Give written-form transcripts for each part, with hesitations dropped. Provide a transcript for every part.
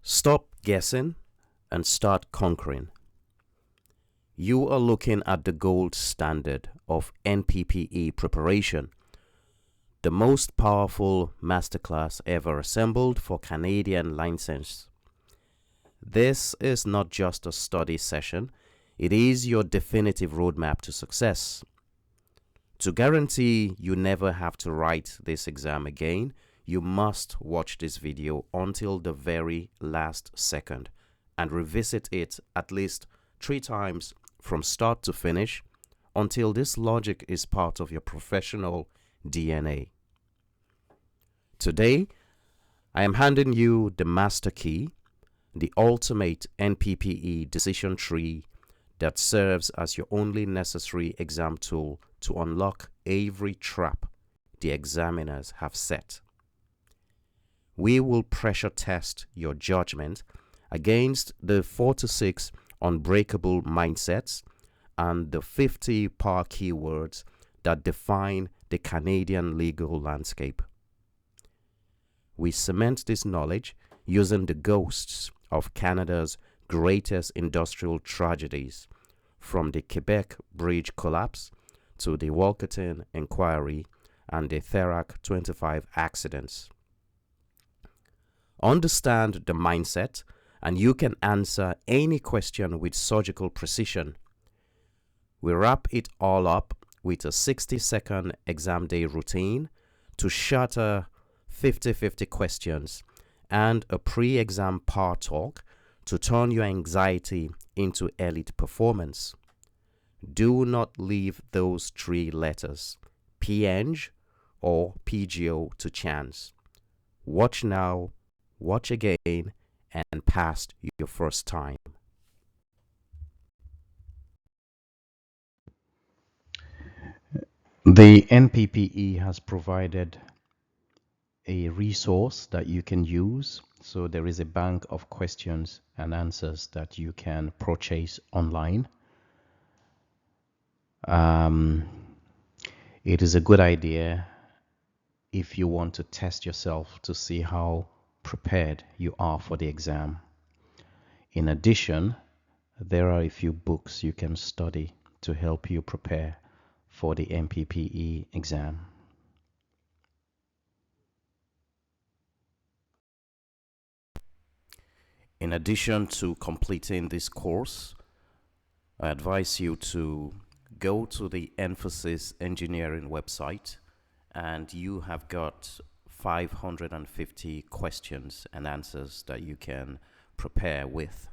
Stop guessing and start conquering. You are looking at the gold standard of NPPE preparation, the most powerful masterclass ever assembled for Canadian license. This is not just a study session, it is your definitive roadmap to success. To guarantee you never have to write this exam again, you must watch this video until the very last second and revisit it at least 3 times from start to finish until this logic is part of your professional DNA. Today, I am handing you the master key, the ultimate NPPE decision tree that serves as your only necessary exam tool to unlock every trap the examiners have set. We will pressure test your judgment against the 4 to 6 unbreakable mindsets and the 50 power keywords that define the Canadian legal landscape. We cement this knowledge using the ghosts of Canada's greatest industrial tragedies, from the Quebec Bridge collapse to the Walkerton inquiry and the Therac 25 accidents. Understand the mindset, and you can answer any question with surgical precision. We wrap it all up with a 60-second exam day routine to shatter 50-50 questions and a pre-exam power talk to turn your anxiety into elite performance. Do not leave those 3 letters, P.Eng or PGO, to chance. Watch now, watch again, and pass your first time. The NPPE has provided a resource that you can use. So there is a bank of questions and answers that you can purchase online. It is a good idea if you want to test yourself to see how prepared you are for the exam. In addition, there are a few books you can study to help you prepare for the NPPE exam. In addition to completing this course, I advise you to go to the Emphasis Engineering website, and you have got 550 questions and answers that you can prepare with.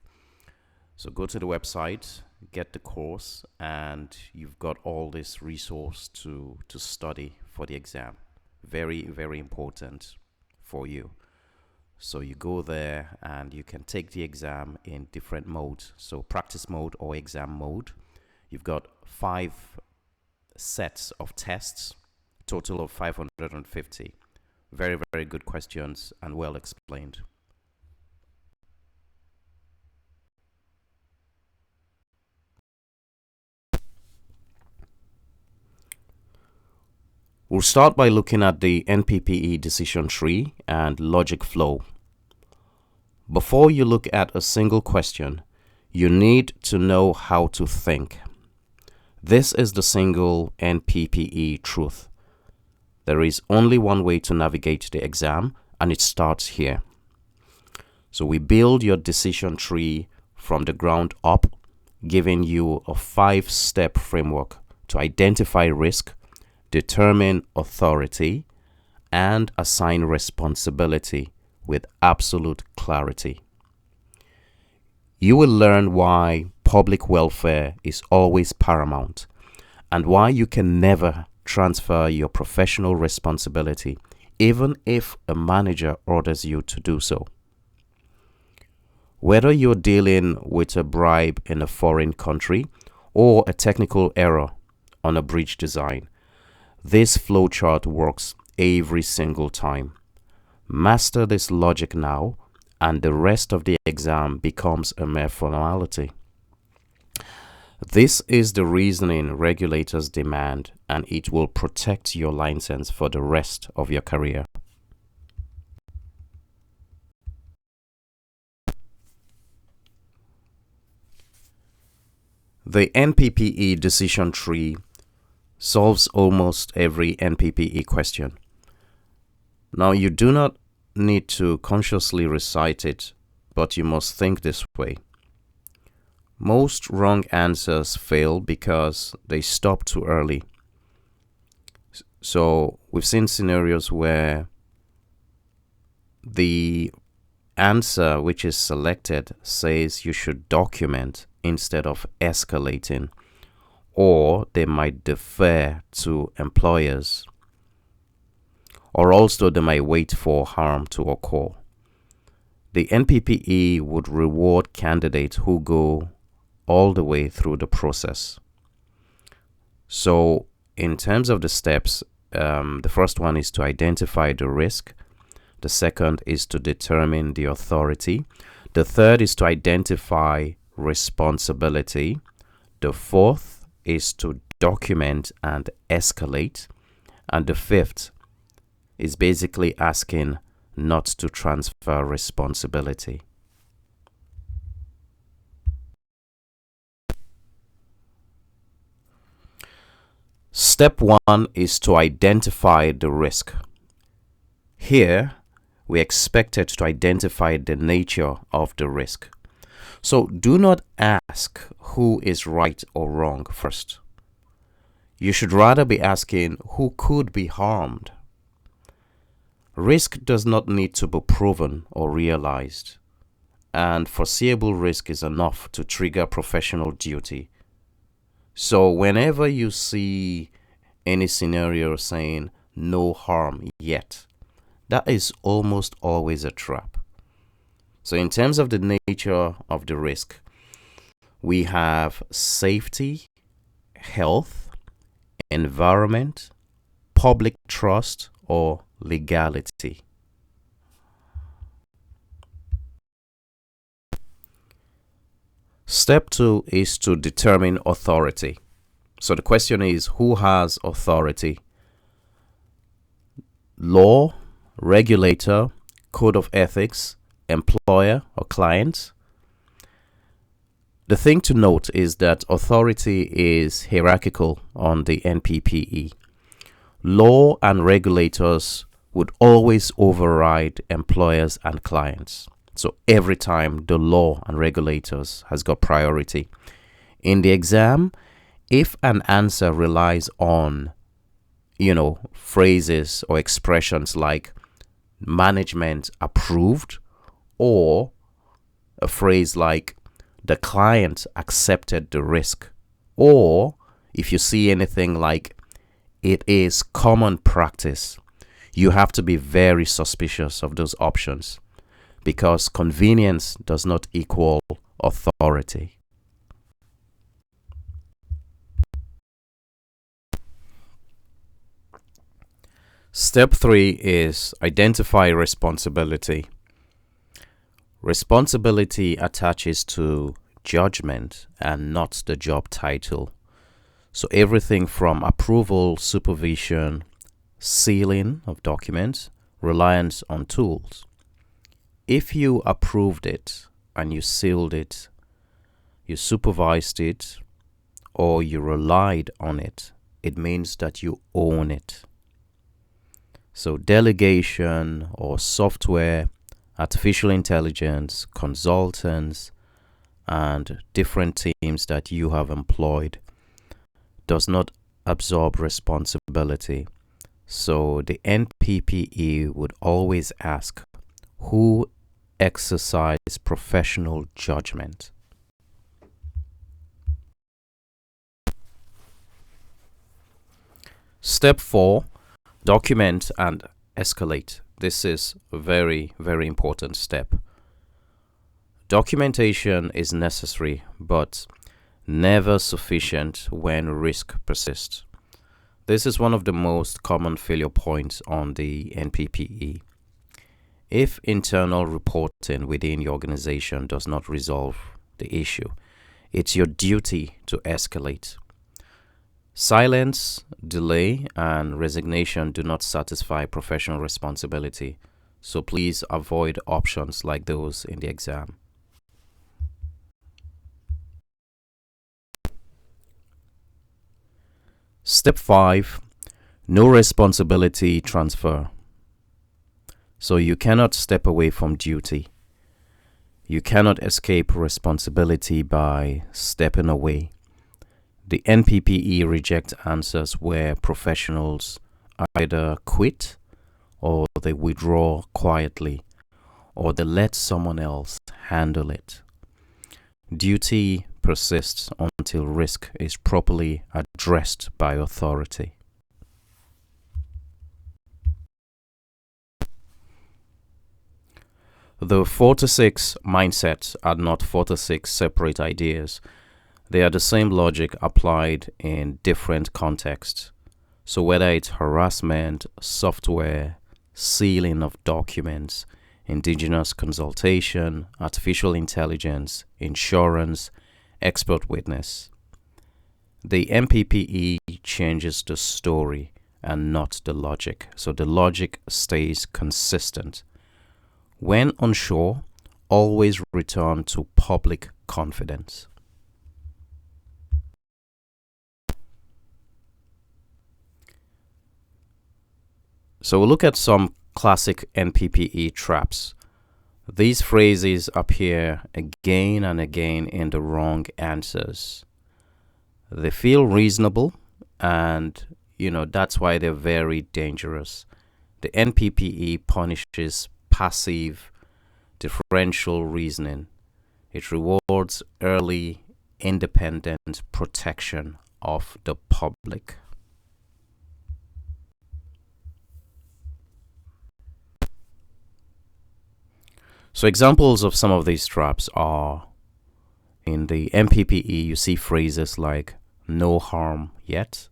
So go to the website, get the course, and you've got all this resource to study for the exam. Very, very important for you. So you go there and you can take the exam in different modes. So practice mode or exam mode. You've got 5 sets of tests, total of 550. Very, very good questions and well explained. We'll start by looking at the NPPE decision tree and logic flow. Before you look at a single question, you need to know how to think. This is the single NPPE truth. There is only one way to navigate the exam, and it starts here. So we build your decision tree from the ground up, giving you a 5-step framework to identify risk, determine authority, and assign responsibility with absolute clarity. You will learn why public welfare is always paramount and why you can never transfer your professional responsibility even if a manager orders you to do so. Whether you're dealing with a bribe in a foreign country or a technical error on a bridge design, this flowchart works every single time. Master this logic now, and the rest of the exam becomes a mere formality. This is the reasoning regulators demand, and it will protect your license for the rest of your career. The NPPE Decision Tree solves almost every NPPE question. Now, you do not need to consciously recite it, but you must think this way. Most wrong answers fail because they stop too early. So we've seen scenarios where the answer which is selected says you should document instead of escalating, or they might defer to employers, or also they might wait for harm to occur. The NPPE would reward candidates who go all the way through the process. So in terms of the steps, the first one is to identify the risk. The second is to determine the authority. The third is to identify responsibility. The fourth is to document and escalate. And the fifth is basically asking not to transfer responsibility. Step one is to identify the risk. Here, we expected to identify the nature of the risk. So do not ask who is right or wrong first. You should rather be asking who could be harmed. Risk does not need to be proven or realized, and foreseeable risk is enough to trigger professional duty. So whenever you see any scenario saying no harm yet, that is almost always a trap. So in terms of the nature of the risk, we have safety, health, environment, public trust, or legality. Step two is to determine authority. So the question is, who has authority? Law, regulator, code of ethics, employer, or client? The thing to note is that authority is hierarchical on the NPPE. Law and regulators would always override employers and clients. So every time the law and regulators has got priority. In the exam, if an answer relies on, phrases or expressions like management approved, or a phrase like the client accepted the risk, or if you see anything like it is common practice, you have to be very suspicious of those options, because convenience does not equal authority. Step three is identify responsibility. Responsibility attaches to judgment and not the job title. So everything from approval, supervision, sealing of documents, reliance on tools. If you approved it and you sealed it, you supervised it, or you relied on it, it means that you own it. So delegation or software, artificial intelligence, consultants, and different teams that you have employed does not absorb responsibility. So the NPPE would always ask who exercise professional judgment. Step 4, document and escalate. This is a very, very important step. Documentation is necessary, but never sufficient when risk persists. This is one of the most common failure points on the NPPE. If internal reporting within your organization does not resolve the issue, it's your duty to escalate. Silence, delay, and resignation do not satisfy professional responsibility, so please avoid options like those in the exam. Step 5, no responsibility transfer. So you cannot step away from duty. You cannot escape responsibility by stepping away. The NPPE rejects answers where professionals either quit or they withdraw quietly or they let someone else handle it. Duty persists until risk is properly addressed by authority. The 4 to 6 mindsets are not 4 to 6 separate ideas. They are the same logic applied in different contexts. So whether it's harassment, software, sealing of documents, Indigenous Consultation, artificial intelligence, insurance, expert witness, the NPPE changes the story and not the logic. So the logic stays consistent. When unsure, always return to public confidence. So we'll look at some classic NPPE traps. These phrases appear again and again in the wrong answers. They feel reasonable, and that's why they're very dangerous. The NPPE punishes passive differential reasoning. It rewards early independent protection of the public. So examples of some of these traps are in the NPPE. You see phrases like no harm yet,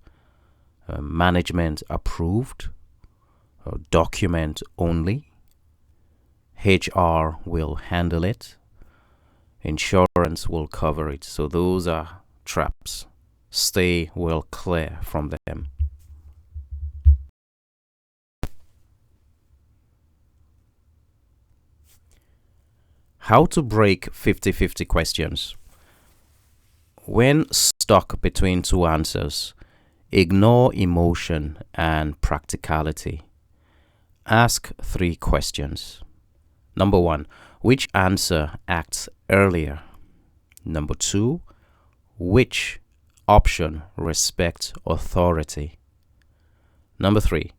management approved, document only, HR will handle it, insurance will cover it. So those are traps. Stay well clear from them. How to break 50-50 questions. When stuck between two answers, ignore emotion and practicality. Ask 3 questions. Number 1, which answer acts earlier? Number 2, which option respects authority? Number 3,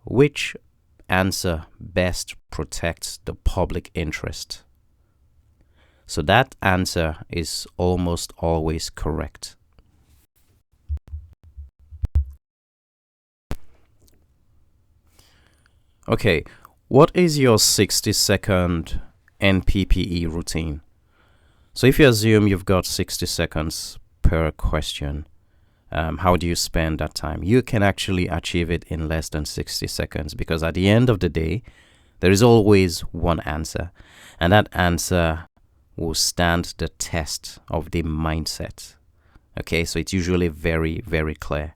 which answer best protects the public interest? So that answer is almost always correct. Okay, what is your 60-second NPPE routine? So if you assume you've got 60 seconds per question, how do you spend that time? You can actually achieve it in less than 60 seconds because at the end of the day, there is always one answer, and that answer will stand the test of the mindset. Okay, so it's usually very, very clear.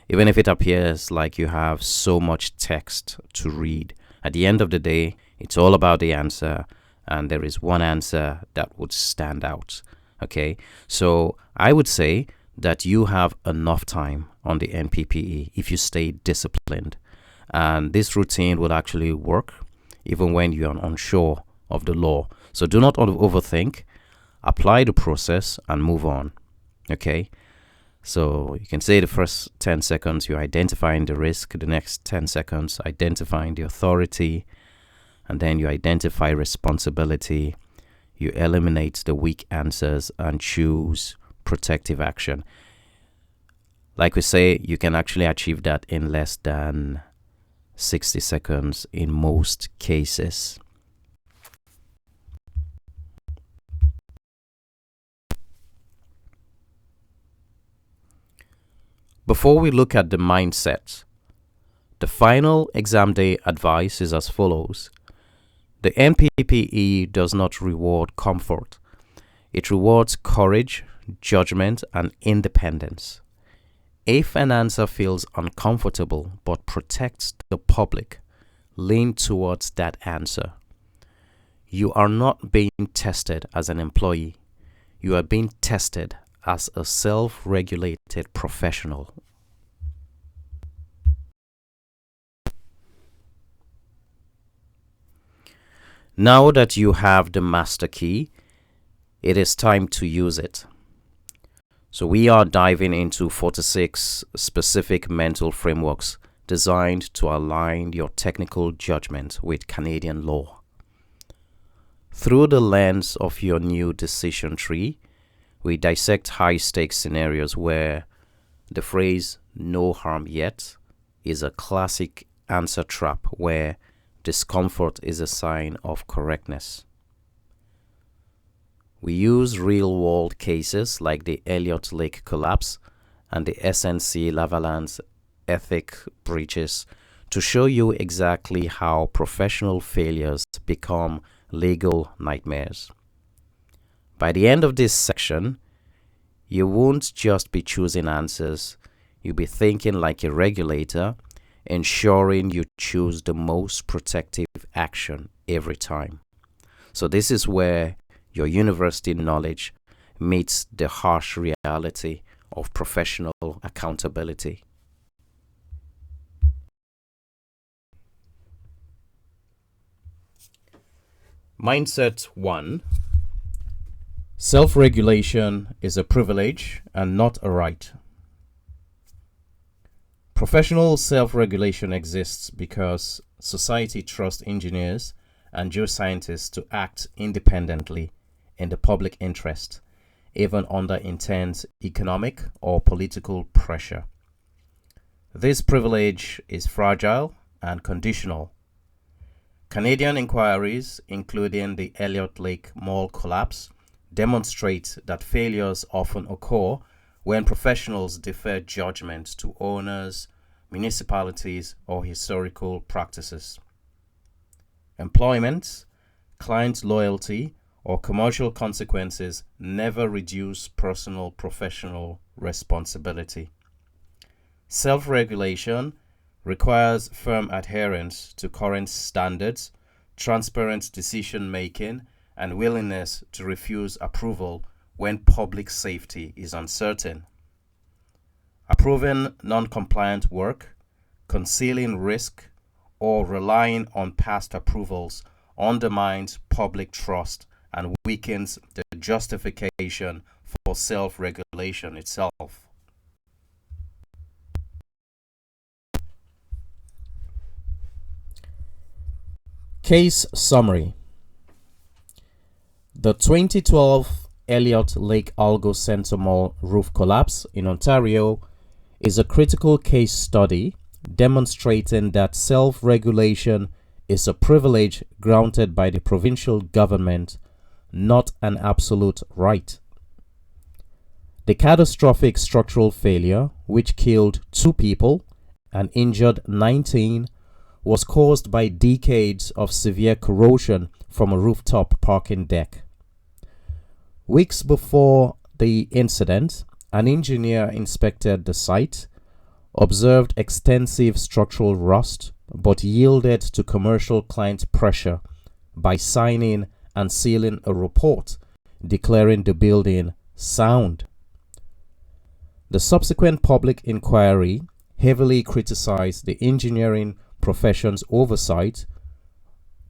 Even if it appears like you have so much text to read, at the end of the day, it's all about the answer, and there is one answer that would stand out. Okay, so I would say that you have enough time on the NPPE if you stay disciplined, and this routine will actually work even when you're unsure of the law. So do not overthink, apply the process and move on. Okay, so you can say the first 10 seconds you're identifying the risk, the next 10 seconds identifying the authority, and then you identify responsibility, you eliminate the weak answers and choose protective action. Like we say, you can actually achieve that in less than 60 seconds in most cases. Before we look at the mindset, the final exam day advice is as follows. The NPPE does not reward comfort. It rewards courage, judgment, and independence. If an answer feels uncomfortable but protects the public, lean towards that answer. You are not being tested as an employee. You are being tested as a self-regulated professional. Now that you have the master key, it is time to use it. So we are diving into 46 specific mental frameworks designed to align your technical judgment with Canadian law. Through the lens of your new decision tree, we dissect high-stakes scenarios where the phrase "no harm yet" is a classic answer trap where discomfort is a sign of correctness. We use real-world cases like the Elliott Lake collapse and the SNC Lavalin ethic breaches to show you exactly how professional failures become legal nightmares. By the end of this section, you won't just be choosing answers, you'll be thinking like a regulator, ensuring you choose the most protective action every time. So this is where your university knowledge meets the harsh reality of professional accountability. Mindset 1. Self-regulation is a privilege and not a right. Professional self-regulation exists because society trusts engineers and geoscientists to act independently in the public interest, even under intense economic or political pressure. This privilege is fragile and conditional. Canadian inquiries, including the Elliott Lake Mall collapse, demonstrate that failures often occur when professionals defer judgment to owners, municipalities, or historical practices. Employment, client loyalty, or commercial consequences never reduce personal professional responsibility. Self-regulation requires firm adherence to current standards, transparent decision-making, and willingness to refuse approval when public safety is uncertain. Approving non-compliant work, concealing risk, or relying on past approvals undermines public trust and weakens the justification for self-regulation itself. Case summary. The 2012 Elliott Lake Algo Centre Mall roof collapse in Ontario is a critical case study demonstrating that self-regulation is a privilege granted by the provincial government, not an absolute right. The catastrophic structural failure, which killed 2 people and injured 19, was caused by decades of severe corrosion from a rooftop parking deck. Weeks before the incident, an engineer inspected the site, observed extensive structural rust, but yielded to commercial client pressure by signing and sealing a report declaring the building sound. The subsequent public inquiry heavily criticized the engineering profession's oversight,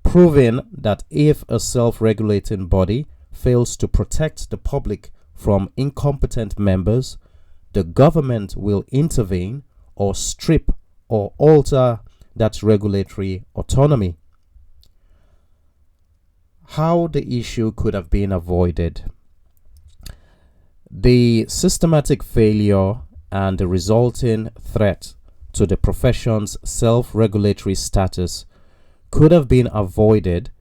proving that if a self-regulating body fails to protect the public from incompetent members, the government will intervene or strip or alter that regulatory autonomy. How the issue could have been avoided. The systematic failure and the resulting threat to the profession's self-regulatory status could have been avoided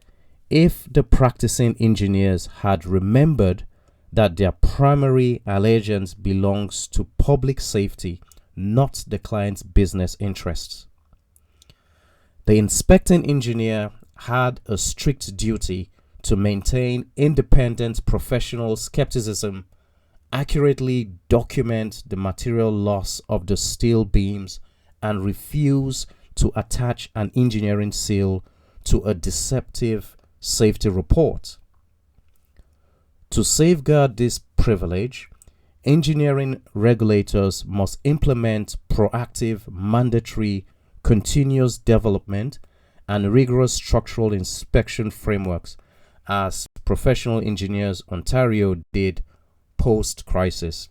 if the practicing engineers had remembered that their primary allegiance belongs to public safety, not the client's business interests. The inspecting engineer had a strict duty to maintain independent professional skepticism, accurately document the material loss of the steel beams, and refuse to attach an engineering seal to a deceptive safety report. To safeguard this privilege, engineering regulators must implement proactive, mandatory, continuous development and rigorous structural inspection frameworks as Professional Engineers Ontario did post-crisis,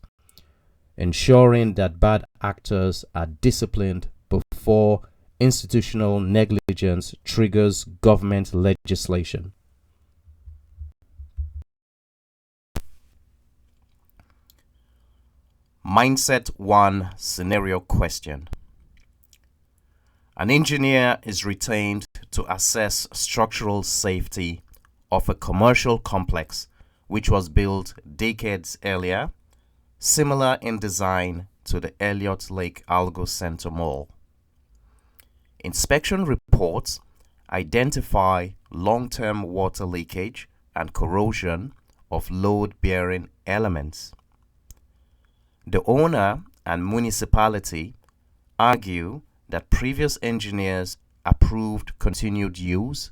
ensuring that bad actors are disciplined before institutional negligence triggers government legislation. Mindset 1 Scenario Question. An engineer is retained to assess structural safety of a commercial complex which was built decades earlier, similar in design to the Elliott Lake Algo Center Mall. Inspection reports identify long-term water leakage and corrosion of load-bearing elements. The owner and municipality argue that previous engineers approved continued use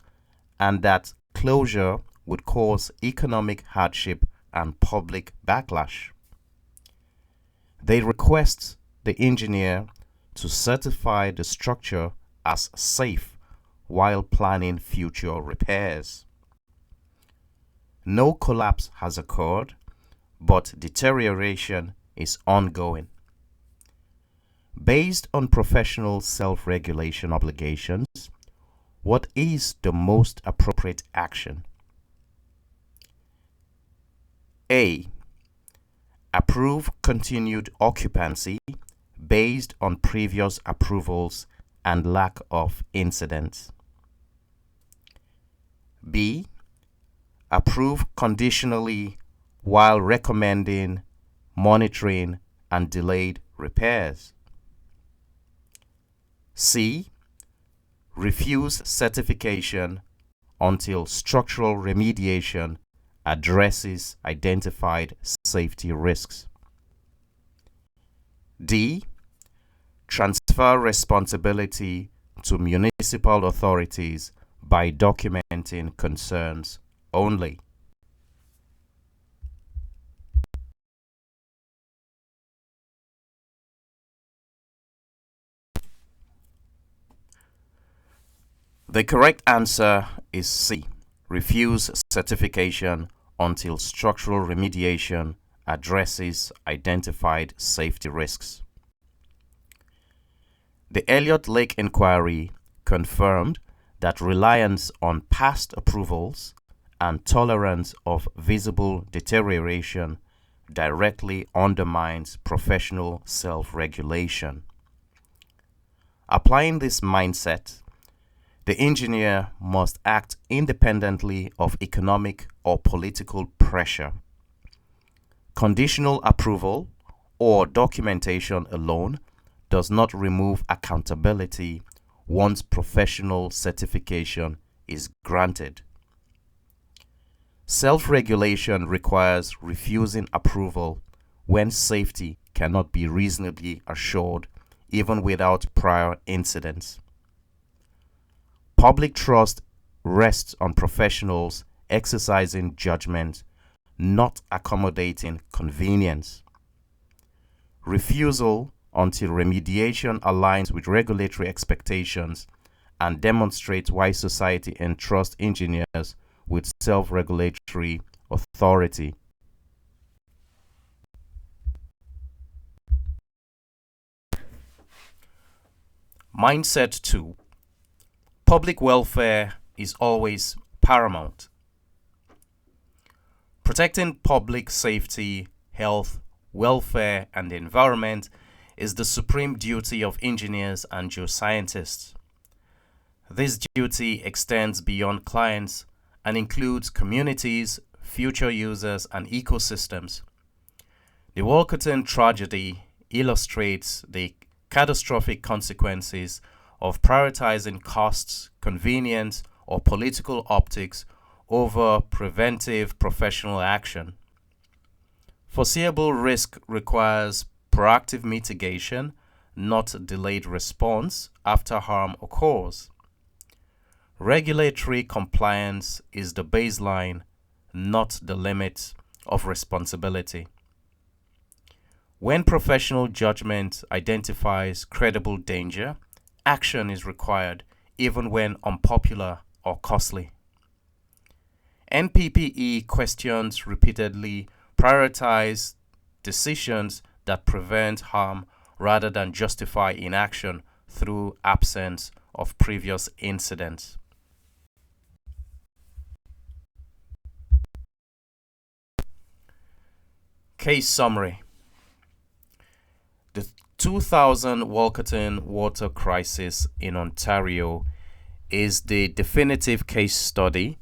and that closure would cause economic hardship and public backlash. They request the engineer to certify the structure as safe while planning future repairs. No collapse has occurred, but deterioration is ongoing. Based on professional self-regulation obligations, what is the most appropriate action? A. Approve continued occupancy based on previous approvals and lack of incidents. B. Approve conditionally while recommending monitoring and delayed repairs. C. Refuse certification until structural remediation addresses identified safety risks. D. Transfer responsibility to municipal authorities by documenting concerns only. The correct answer is C. Refuse certification until structural remediation addresses identified safety risks. The Elliott Lake inquiry confirmed that reliance on past approvals and tolerance of visible deterioration directly undermines professional self-regulation. Applying this mindset, the engineer must act independently of economic or political pressure. Conditional approval or documentation alone does not remove accountability once professional certification is granted. Self-regulation requires refusing approval when safety cannot be reasonably assured, even without prior incidents. Public trust rests on professionals exercising judgment, not accommodating convenience. Refusal until remediation aligns with regulatory expectations and demonstrates why society entrusts engineers with self-regulatory authority. Mindset 2. Public welfare is always paramount. Protecting public safety, health, welfare, and the environment is the supreme duty of engineers and geoscientists. This duty extends beyond clients and includes communities, future users, and ecosystems. The Walkerton tragedy illustrates the catastrophic consequences of prioritizing costs, convenience, or political optics over preventive professional action. Foreseeable risk requires proactive mitigation, not delayed response after harm occurs. Regulatory compliance is the baseline, not the limit of responsibility. When professional judgment identifies credible danger, action is required even when unpopular or costly. NPPE questions repeatedly prioritize decisions that prevent harm rather than justify inaction through absence of previous incidents. Case summary. The 2000 Walkerton water crisis in Ontario is the definitive case study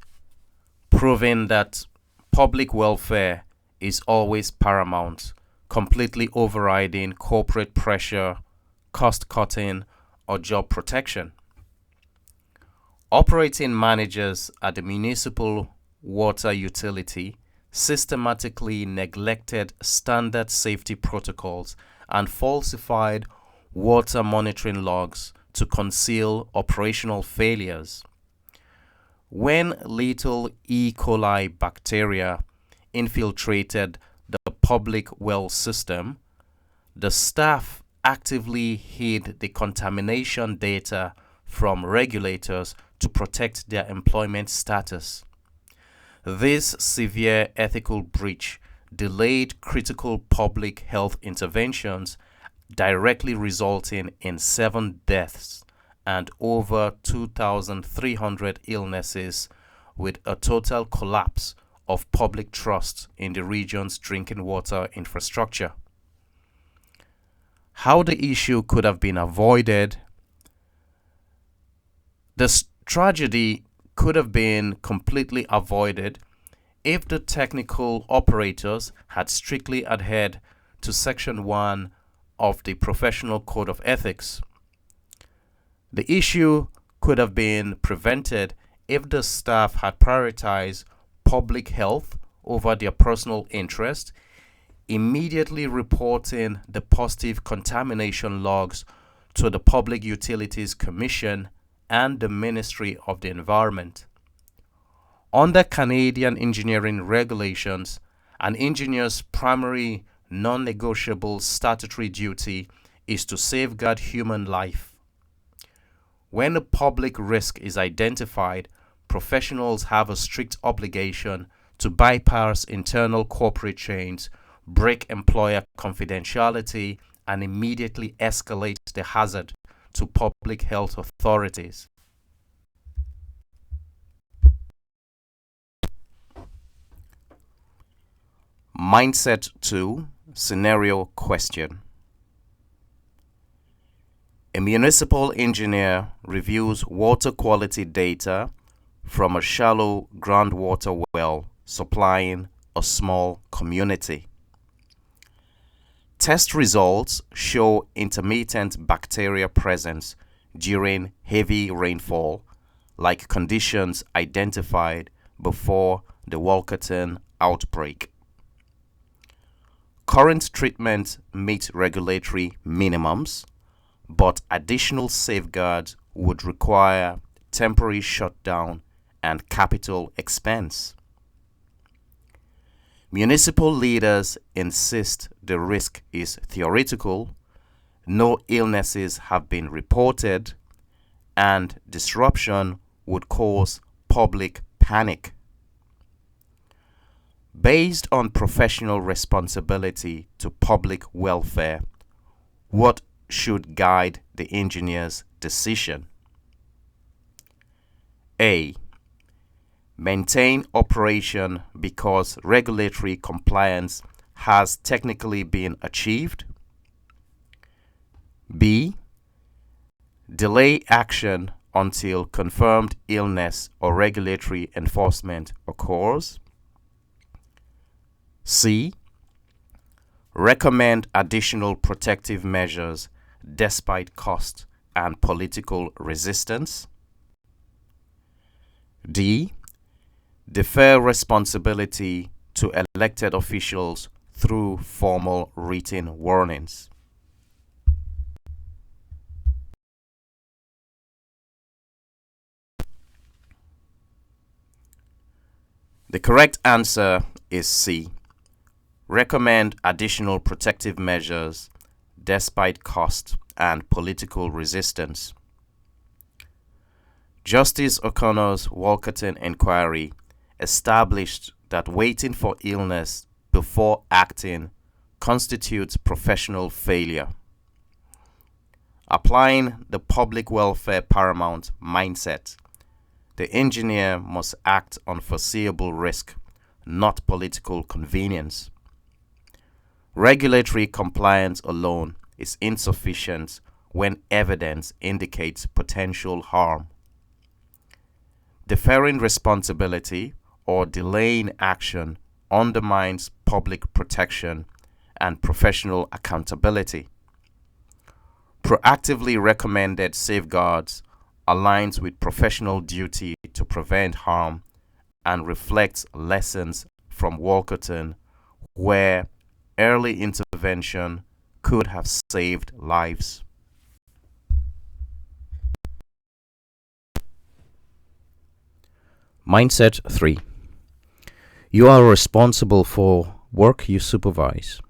proving that public welfare is always paramount, completely overriding corporate pressure, cost cutting, or job protection. Operating managers at the municipal water utility systematically neglected standard safety protocols and falsified water monitoring logs to conceal operational failures. When lethal E. coli bacteria infiltrated the public well system, the staff actively hid the contamination data from regulators to protect their employment status. This severe ethical breach delayed critical public health interventions, directly resulting in 7 deaths and over 2,300 illnesses, with a total collapse of public trust in the region's drinking water infrastructure. How the issue could have been avoided. This tragedy could have been completely avoided if the technical operators had strictly adhered to Section 1 of the Professional Code of Ethics. The issue could have been prevented if the staff had prioritized public health over their personal interest, immediately reporting the positive contamination logs to the Public Utilities Commission and the Ministry of the Environment. Under Canadian engineering regulations, an engineer's primary non-negotiable statutory duty is to safeguard human life. When a public risk is identified, professionals have a strict obligation to bypass internal corporate chains, break employer confidentiality, and immediately escalate the hazard to public health authorities. Mindset 2, Scenario Question. A municipal engineer reviews water quality data from a shallow groundwater well supplying a small community. Test results show intermittent bacteria presence during heavy rainfall, like conditions identified before the Walkerton outbreak. Current treatment meets regulatory minimums, but additional safeguards would require temporary shutdown and capital expense. Municipal leaders insist the risk is theoretical, no illnesses have been reported, and disruption would cause public panic. Based on professional responsibility to public welfare, what should guide the engineer's decision? A. Maintain operation because regulatory compliance has technically been achieved. B. Delay action until confirmed illness or regulatory enforcement occurs. C. Recommend additional protective measures despite cost and political resistance. D. Defer responsibility to elected officials through formal written warnings. The correct answer is C. Recommend additional protective measures despite cost and political resistance. Justice O'Connor's Walkerton inquiry established that waiting for illness before acting constitutes professional failure. Applying the public welfare paramount mindset, the engineer must act on foreseeable risk, not political convenience. Regulatory compliance alone is insufficient when evidence indicates potential harm. Deferring responsibility or delaying action undermines public protection and professional accountability. Proactively recommended safeguards aligns with professional duty to prevent harm and reflects lessons from Walkerton, where early intervention could have saved lives. Mindset 3. You are responsible for work you supervise.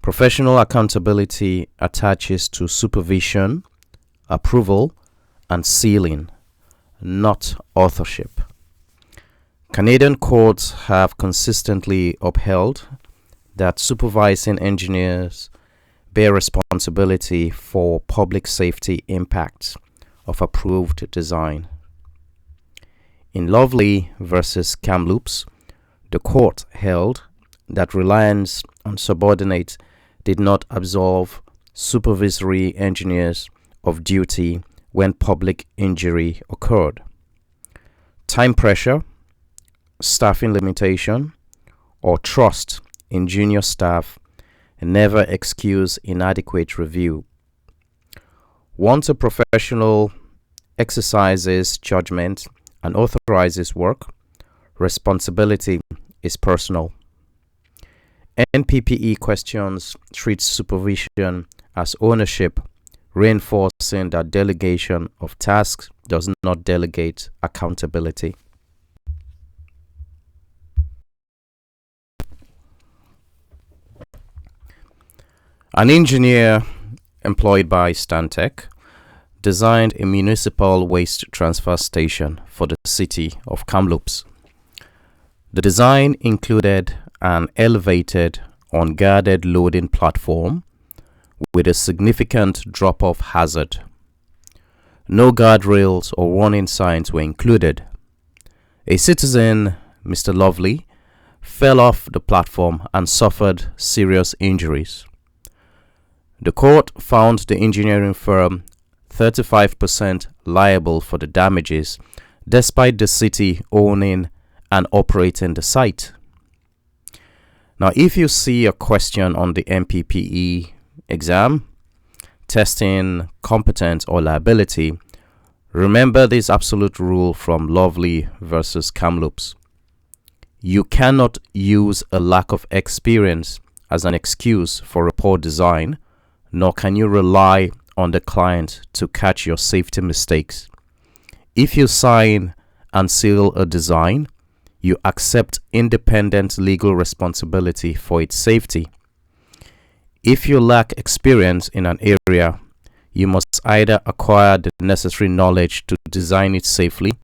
Professional accountability attaches to supervision, approval, and sealing, not authorship. Canadian courts have consistently upheld that supervising engineers bear responsibility for public safety impacts of approved design. In Lovely versus Kamloops, the court held that reliance on subordinates did not absolve supervisory engineers of duty when public injury occurred. Time pressure, staffing limitation, or trust in junior staff never excuse inadequate review. Once a professional exercises judgment and authorizes work, responsibility is personal. NPPE questions treat supervision as ownership, reinforcing that delegation of tasks does not delegate accountability. An engineer employed by Stantec designed a municipal waste transfer station for the city of Kamloops. The design included an elevated, unguarded loading platform with a significant drop-off hazard. No guardrails or warning signs were included. A citizen, Mr. Lovely, fell off the platform and suffered serious injuries. The court found the engineering firm 35% liable for the damages, despite the city owning and operating the site. Now, if you see a question on the NPPE exam testing competence or liability, remember this absolute rule from Lovely versus Kamloops. You cannot use a lack of experience as an excuse for a poor design, nor can you rely on the client to catch your safety mistakes. If you sign and seal a design, you accept independent legal responsibility for its safety. If you lack experience in an area, you must either acquire the necessary knowledge to design it safely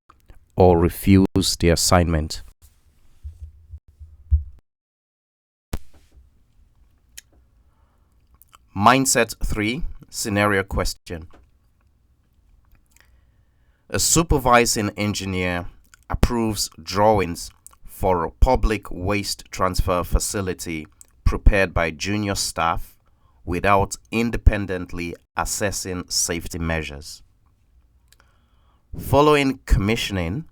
or refuse the assignment. Mindset 3. Scenario question. A supervising engineer approves drawings for a public waste transfer facility prepared by junior staff without independently assessing safety measures. Following commissioning,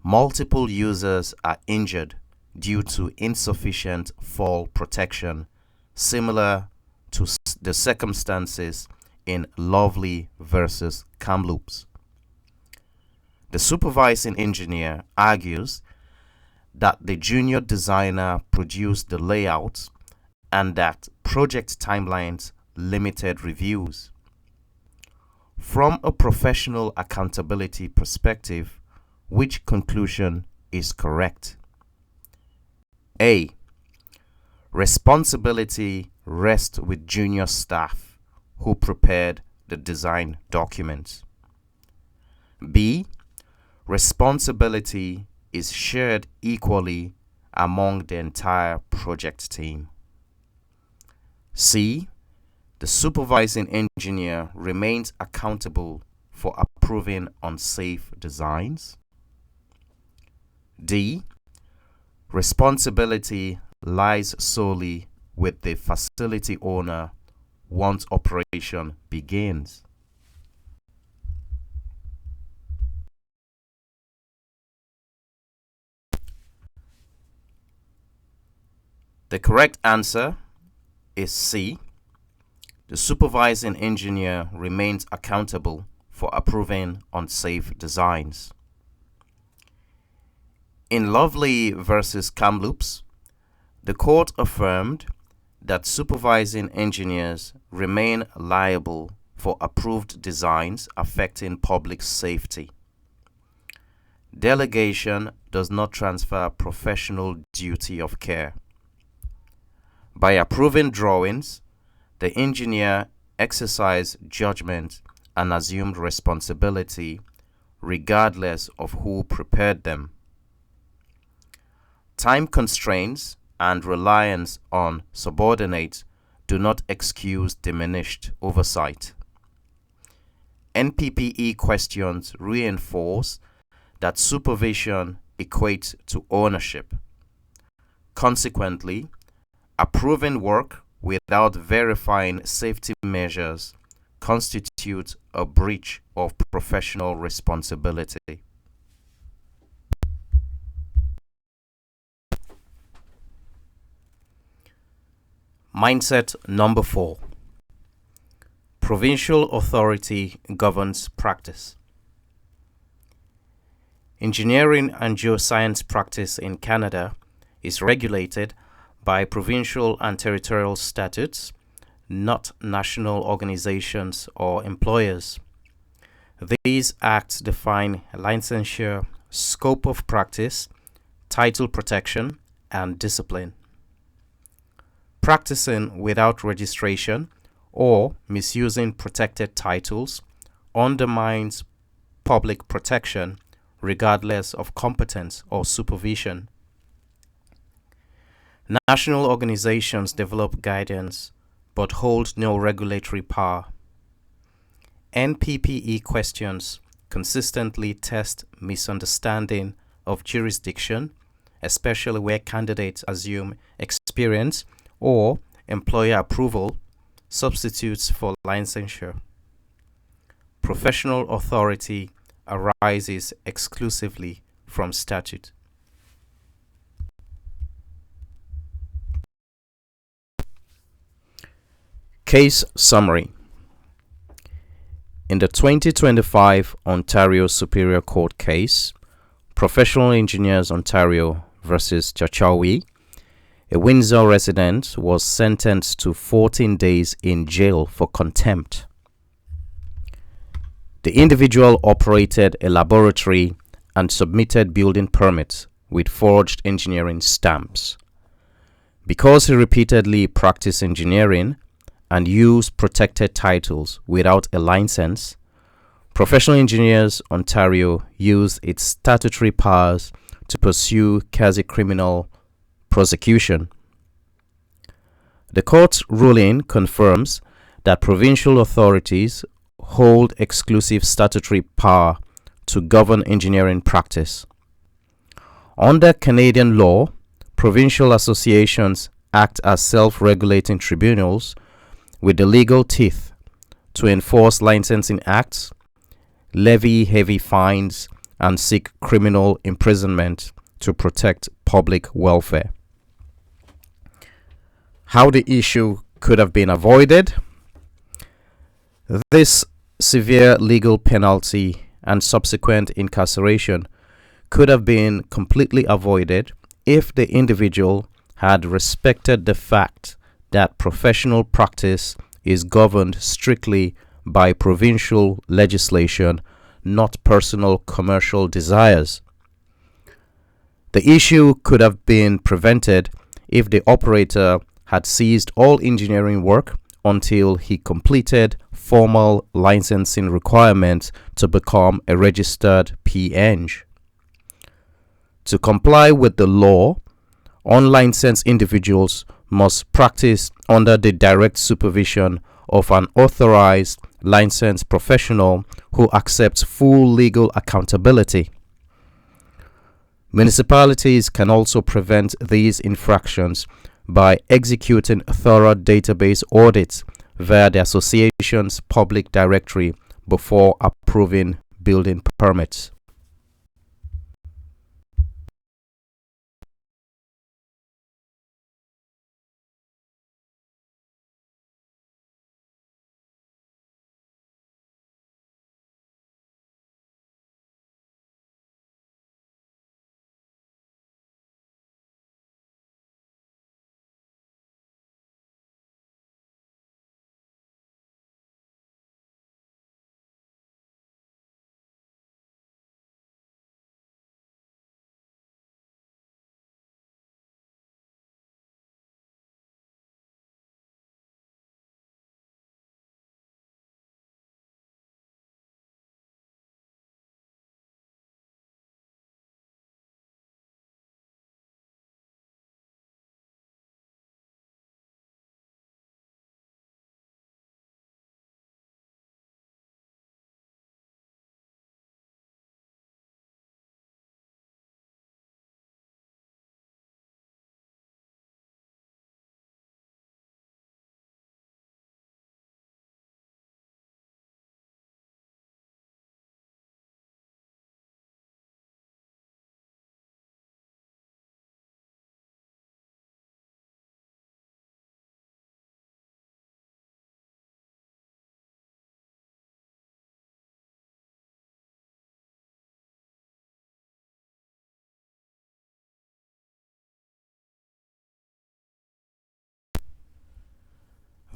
multiple users are injured due to insufficient fall protection, similar to the circumstances in Lovely versus Kamloops. The supervising engineer argues that the junior designer produced the layout and that project timelines limited reviews. From a professional accountability perspective, which conclusion is correct? A. Responsibility rests with junior staff who prepared the design documents. B. Responsibility is shared equally among the entire project team. C. The supervising engineer remains accountable for approving unsafe designs. D. Responsibility lies solely with the facility owner once operation begins. The correct answer is C. The supervising engineer remains accountable for approving unsafe designs. In Lovely versus Kamloops, the court affirmed that supervising engineers remain liable for approved designs affecting public safety. Delegation does not transfer professional duty of care. By approving drawings, the engineer exercised judgment and assumed responsibility regardless of who prepared them. Time constraints and reliance on subordinates do not excuse diminished oversight. NPPE questions reinforce that supervision equates to ownership. Consequently, approving work without verifying safety measures constitutes a breach of professional responsibility. Mindset number 4. Provincial authority governs practice. Engineering and geoscience practice in Canada is regulated by provincial and territorial statutes, not national organizations or employers. These acts define licensure, scope of practice, title protection, and discipline. Practicing without registration or misusing protected titles undermines public protection regardless of competence or supervision. National organizations develop guidance but hold no regulatory power. NPPE questions consistently test misunderstanding of jurisdiction, especially where candidates assume experience or employer approval substitutes for licensure. Professional authority arises exclusively from statute. Case summary. In the 2025 Ontario Superior Court case, Professional Engineers Ontario versus Chachawi, a Windsor resident was sentenced to 14 days in jail for contempt. The individual operated a laboratory and submitted building permits with forged engineering stamps. Because he repeatedly practiced engineering and used protected titles without a license, Professional Engineers Ontario used its statutory powers to pursue quasi-criminal prosecution. The court's ruling confirms that provincial authorities hold exclusive statutory power to govern engineering practice. Under Canadian law, provincial associations act as self-regulating tribunals with the legal teeth to enforce licensing acts, levy heavy fines, and seek criminal imprisonment to protect public welfare. How the issue could have been avoided? This severe legal penalty and subsequent incarceration could have been completely avoided if the individual had respected the fact that professional practice is governed strictly by provincial legislation, not personal commercial desires. The issue could have been prevented if the operator had ceased all engineering work until he completed formal licensing requirements to become a registered P.Eng. To comply with the law, unlicensed individuals must practice under the direct supervision of an authorized licensed professional who accepts full legal accountability. Municipalities can also prevent these infractions by executing thorough database audits via the association's public directory before approving building permits.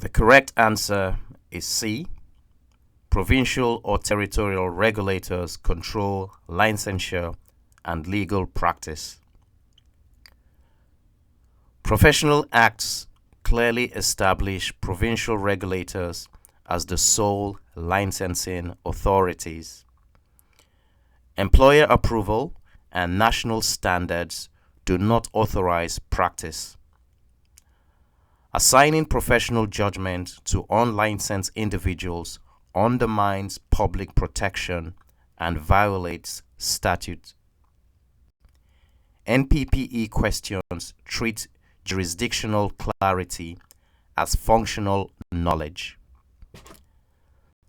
The correct answer is C. Provincial or territorial regulators control licensure and legal practice. Professional acts clearly establish provincial regulators as the sole licensing authorities. Employer approval and national standards do not authorize practice. Assigning professional judgment to unlicensed individuals undermines public protection and violates statute. NPPE questions treat jurisdictional clarity as functional knowledge.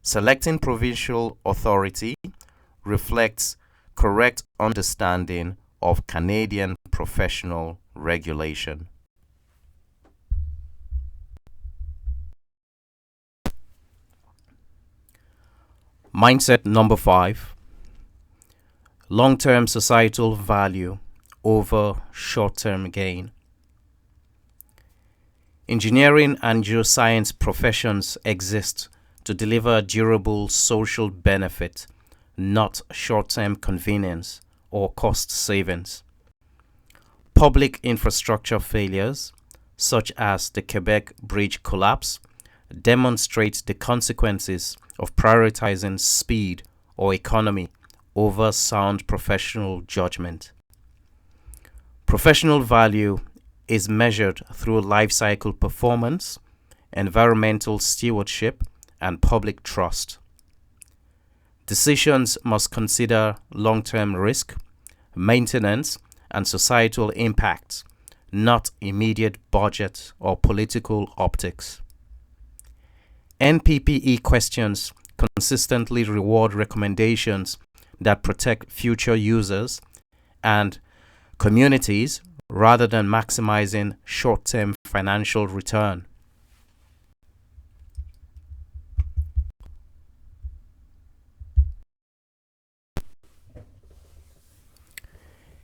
Selecting provincial authority reflects correct understanding of Canadian professional regulation. Mindset number 5. Long-term societal value over short-term gain. Engineering and geoscience professions exist to deliver durable social benefit, not short-term convenience or cost savings. Public infrastructure failures, such as the Quebec Bridge collapse, demonstrate the consequences of prioritizing speed or economy over sound professional judgment. Professional value is measured through life cycle performance, environmental stewardship, and public trust. Decisions must consider long-term risk, maintenance, and societal impacts, not immediate budget or political optics. NPPE questions consistently reward recommendations that protect future users and communities rather than maximizing short-term financial return.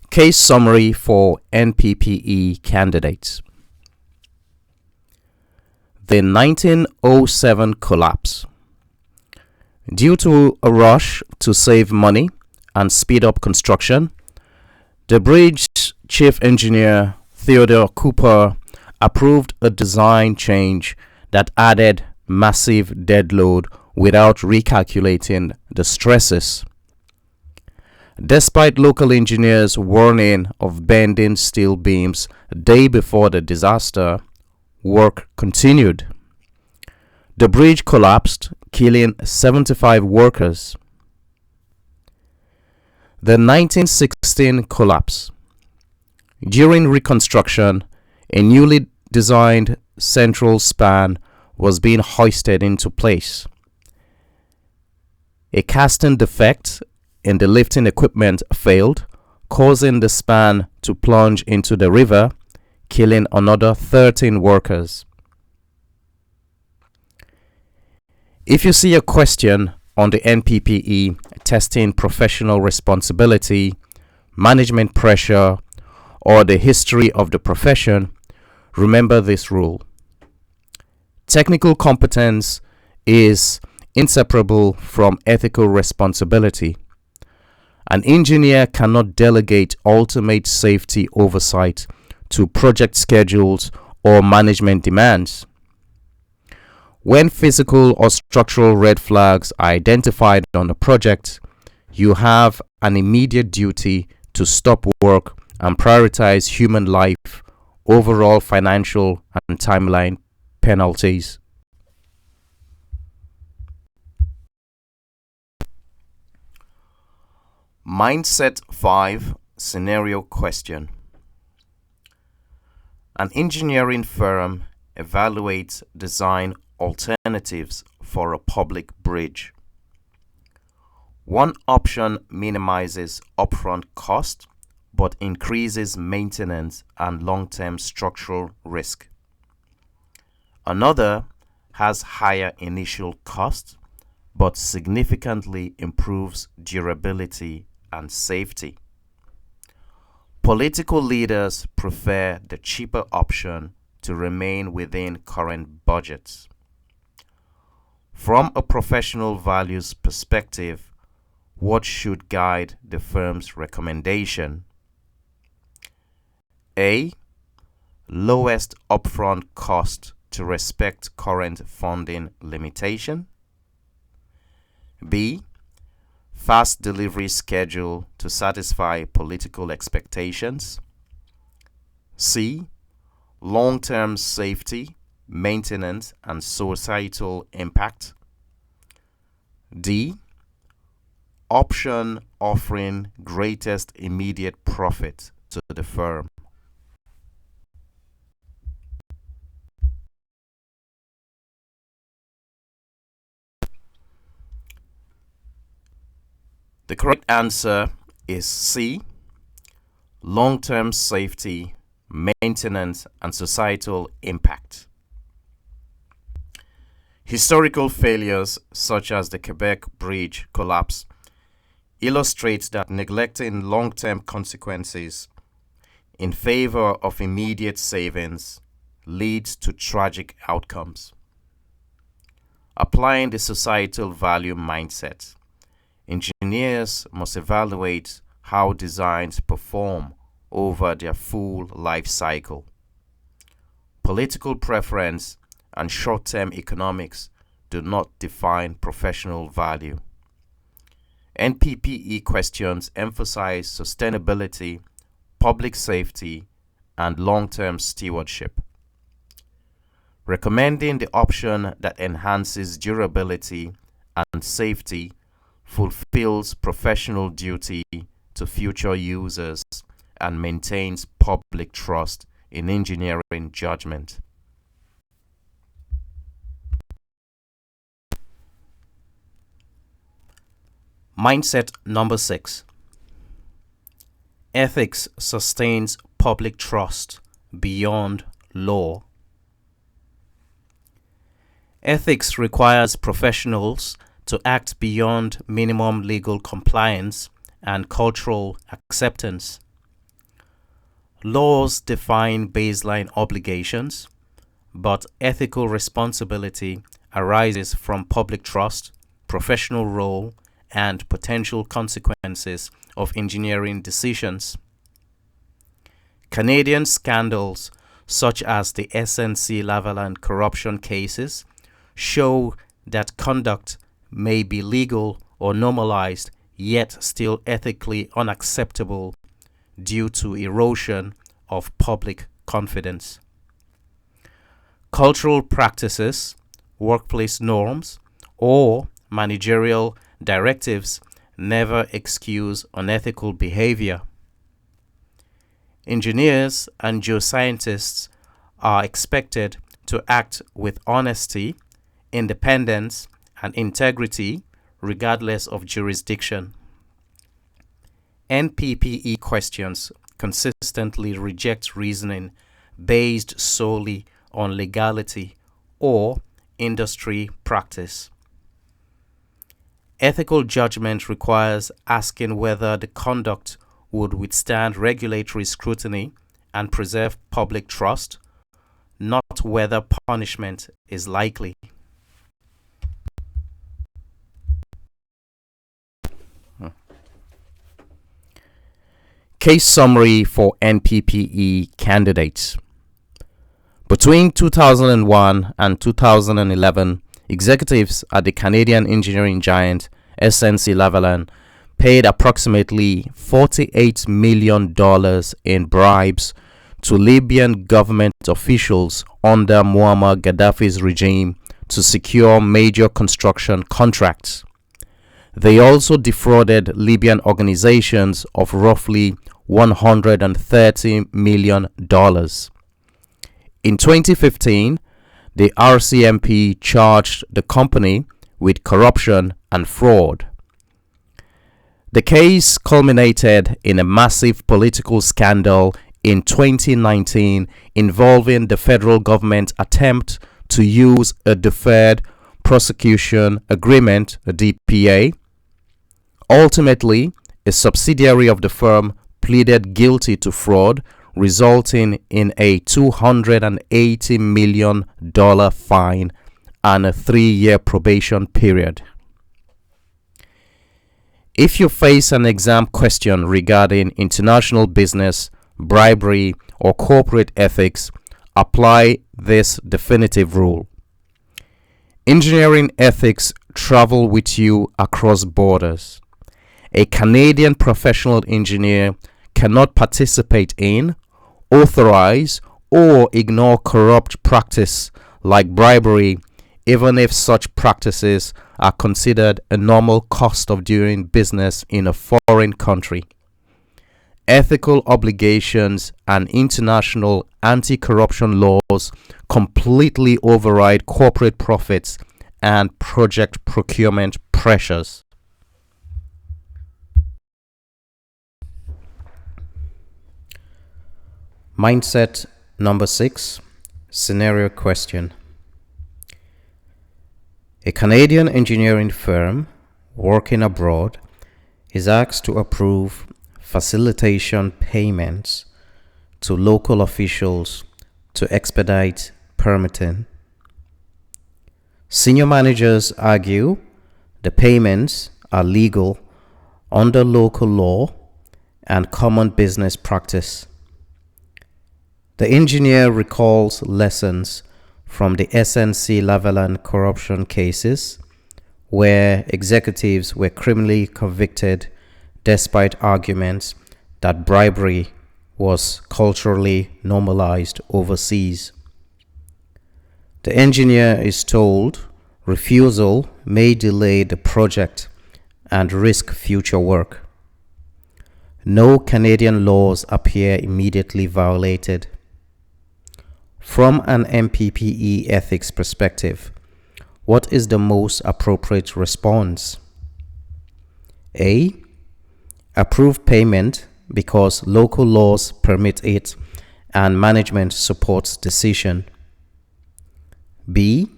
Case summary for NPPE candidates. The 1907 collapse. Due to a rush to save money and speed up construction, the bridge's chief engineer, Theodore Cooper, approved a design change that added massive dead load without recalculating the stresses. Despite local engineers' warning of bending steel beams a day before the disaster, work continued. The bridge collapsed, killing 75 workers. The 1916 collapse. During reconstruction, a newly designed central span was being hoisted into place. A casting defect in the lifting equipment failed, causing the span to plunge into the river, killing another 13 workers. If you see a question on the NPPE testing professional responsibility, management pressure, or the history of the profession, remember this rule. Technical competence is inseparable from ethical responsibility. An engineer cannot delegate ultimate safety oversight to project schedules or management demands. When physical or structural red flags are identified on a project, you have an immediate duty to stop work and prioritize human life over all financial and timeline penalties. Mindset 5 Scenario Question. An engineering firm evaluates design alternatives for a public bridge. One option minimizes upfront cost but increases maintenance and long-term structural risk. Another has higher initial cost but significantly improves durability and safety. Political leaders prefer the cheaper option to remain within current budgets. From a professional values perspective, what should guide the firm's recommendation? A. Lowest upfront cost to respect current funding limitation. B. Fast delivery schedule to satisfy political expectations. C. Long-term safety, maintenance, and societal impact. D. Option offering greatest immediate profit to the firm. The correct answer is C. Long-term safety, maintenance, and societal impact. Historical failures such as the Quebec Bridge collapse illustrate that neglecting long-term consequences in favor of immediate savings leads to tragic outcomes. Applying the societal value mindset, engineers must evaluate how designs perform over their full life cycle. Political preference and short-term economics do not define professional value. NPPE questions emphasize sustainability, public safety, and long-term stewardship. Recommending the option that enhances durability and safety fulfills professional duty to future users and maintains public trust in engineering judgment. Mindset number 6. Ethics sustains public trust beyond law. Ethics requires professionals to act beyond minimum legal compliance and cultural acceptance. Laws define baseline obligations, but ethical responsibility arises from public trust, professional role, and potential consequences of engineering decisions. Canadian scandals such as the SNC-Lavalin corruption cases show that conduct may be legal or normalized, yet still ethically unacceptable due to erosion of public confidence. Cultural practices, workplace norms, or managerial directives never excuse unethical behavior. Engineers and geoscientists are expected to act with honesty, independence, and integrity regardless of jurisdiction. NPPE questions consistently reject reasoning based solely on legality or industry practice. Ethical judgment requires asking whether the conduct would withstand regulatory scrutiny and preserve public trust, not whether punishment is likely. Case summary for NPPE candidates. Between 2001 and 2011, executives at the Canadian engineering giant SNC-Lavalin paid approximately $48 million in bribes to Libyan government officials under Muammar Gaddafi's regime to secure major construction contracts. They also defrauded Libyan organizations of roughly $130 million. In 2015, the RCMP charged the company with corruption and fraud. The case culminated in a massive political scandal in 2019 involving the federal government's attempt to use a deferred prosecution agreement, a DPA. Ultimately, a subsidiary of the firm pleaded guilty to fraud, resulting in a $280 million fine and a 3-year probation period. If you face an exam question regarding international business, bribery, or corporate ethics, apply this definitive rule. Engineering ethics travel with you across borders. A Canadian professional engineer cannot participate in, authorize, or ignore corrupt practice like bribery, even if such practices are considered a normal cost of doing business in a foreign country. Ethical obligations and international anti-corruption laws completely override corporate profits and project procurement pressures. Mindset number 6, scenario question. A Canadian engineering firm working abroad is asked to approve facilitation payments to local officials to expedite permitting. Senior managers argue the payments are legal under local law and common business practice. The engineer recalls lessons from the SNC-Lavalin corruption cases, where executives were criminally convicted despite arguments that bribery was culturally normalized overseas. The engineer is told refusal may delay the project and risk future work. No Canadian laws appear immediately violated. From an NPPE ethics perspective, what is the most appropriate response? A. Approve payment because local laws permit it and management supports decision. B.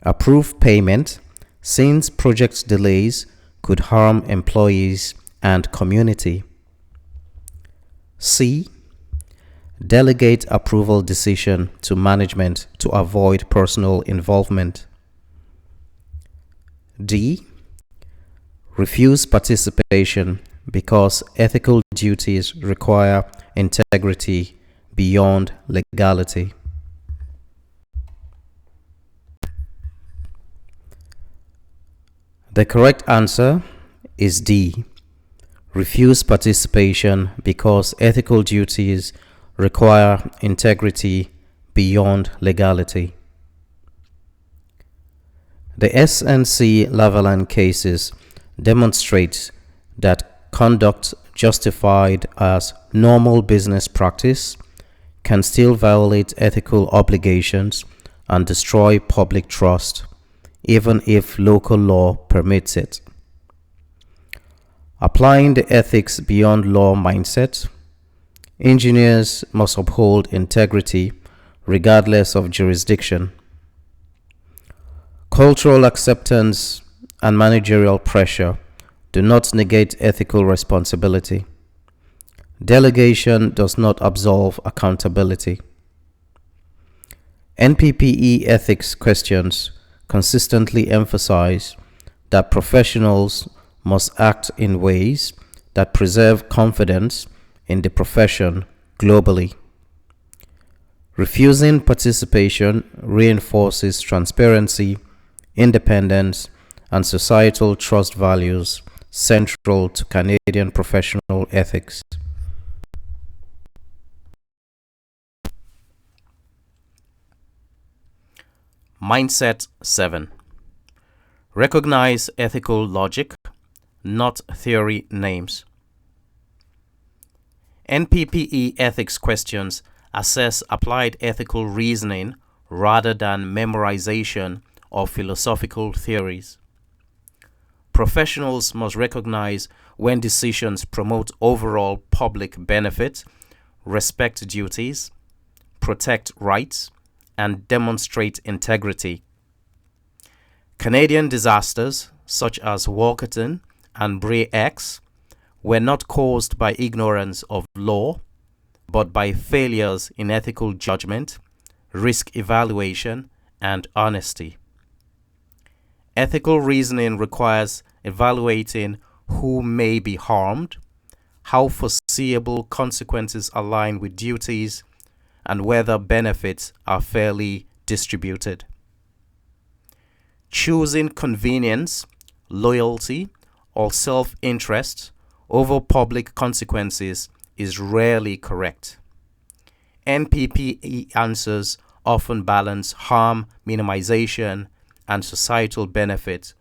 Approve payment since project delays could harm employees and community. C. Delegate approval decision to management to avoid personal involvement. D. Refuse participation because ethical duties require integrity beyond legality. The correct answer is D. Refuse participation because ethical duties require integrity beyond legality. The SNC Lavalin cases demonstrate that conduct justified as normal business practice can still violate ethical obligations and destroy public trust, even if local law permits it. Applying the ethics beyond law mindset, engineers must uphold integrity regardless of jurisdiction. Cultural acceptance and managerial pressure do not negate ethical responsibility. Delegation does not absolve accountability. NPPE ethics questions consistently emphasize that professionals must act in ways that preserve confidence in the profession globally. Refusing participation reinforces transparency, independence, and societal trust values central to Canadian professional ethics. Mindset 7. Recognize ethical logic, not theory names. NPPE ethics questions assess applied ethical reasoning rather than memorization of philosophical theories. Professionals must recognize when decisions promote overall public benefit, respect duties, protect rights, and demonstrate integrity. Canadian disasters such as Walkerton and P.Eng were not caused by ignorance of law, but by failures in ethical judgment, risk evaluation, and honesty. Ethical reasoning requires evaluating who may be harmed, how foreseeable consequences align with duties, and whether benefits are fairly distributed. Choosing convenience, loyalty, or self-interest over public consequences is rarely correct. NPPE answers often balance harm minimization and societal benefit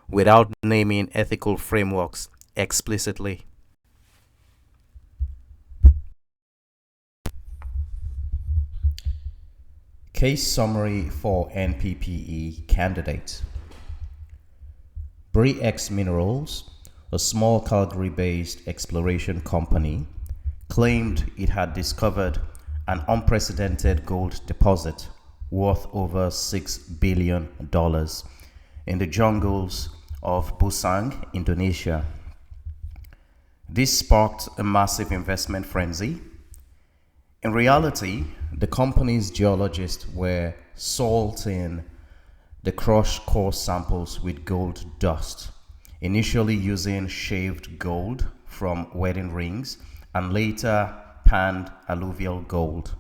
without naming ethical frameworks explicitly. Case summary for NPPE candidate. P.Eng Minerals, a small Calgary-based exploration company, claimed it had discovered an unprecedented gold deposit worth over $6 billion in the jungles of Busang, Indonesia. This sparked a massive investment frenzy. In reality, the company's geologists were salting the crushed core samples with gold dust, initially using shaved gold from wedding rings and later panned alluvial gold.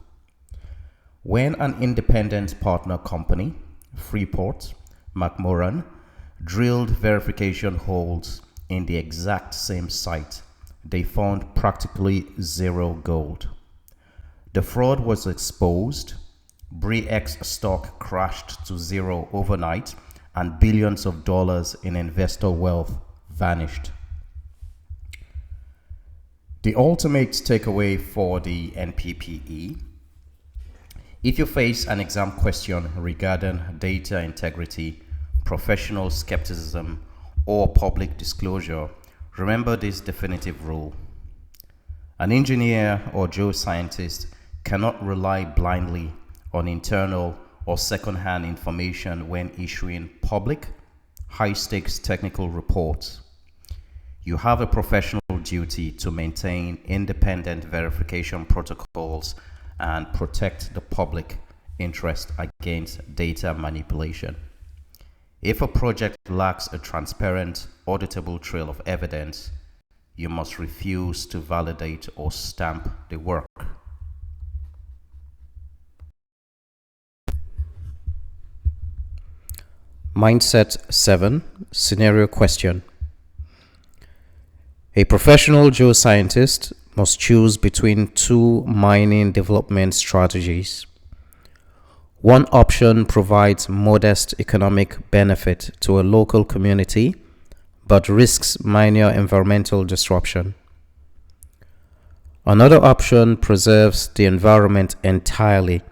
When an independent partner company, Freeport McMoran, drilled verification holes in the exact same site, they found practically zero gold. The fraud was exposed, P.Eng's stock crashed to zero overnight, and billions of dollars in investor wealth vanished. The ultimate takeaway for the NPPE: if you face an exam question regarding data integrity, professional skepticism, or public disclosure, remember this definitive rule. An engineer or geoscientist cannot rely blindly on internal or second-hand information when issuing public, high-stakes technical reports. You have a professional duty to maintain independent verification protocols and protect the public interest against data manipulation. If a project lacks a transparent, auditable trail of evidence, you must refuse to validate or stamp the work. Mindset 7, Scenario Question. A professional geoscientist must choose between two mining development strategies. One option provides modest economic benefit to a local community, but risks minor environmental disruption. Another option preserves the environment entirely,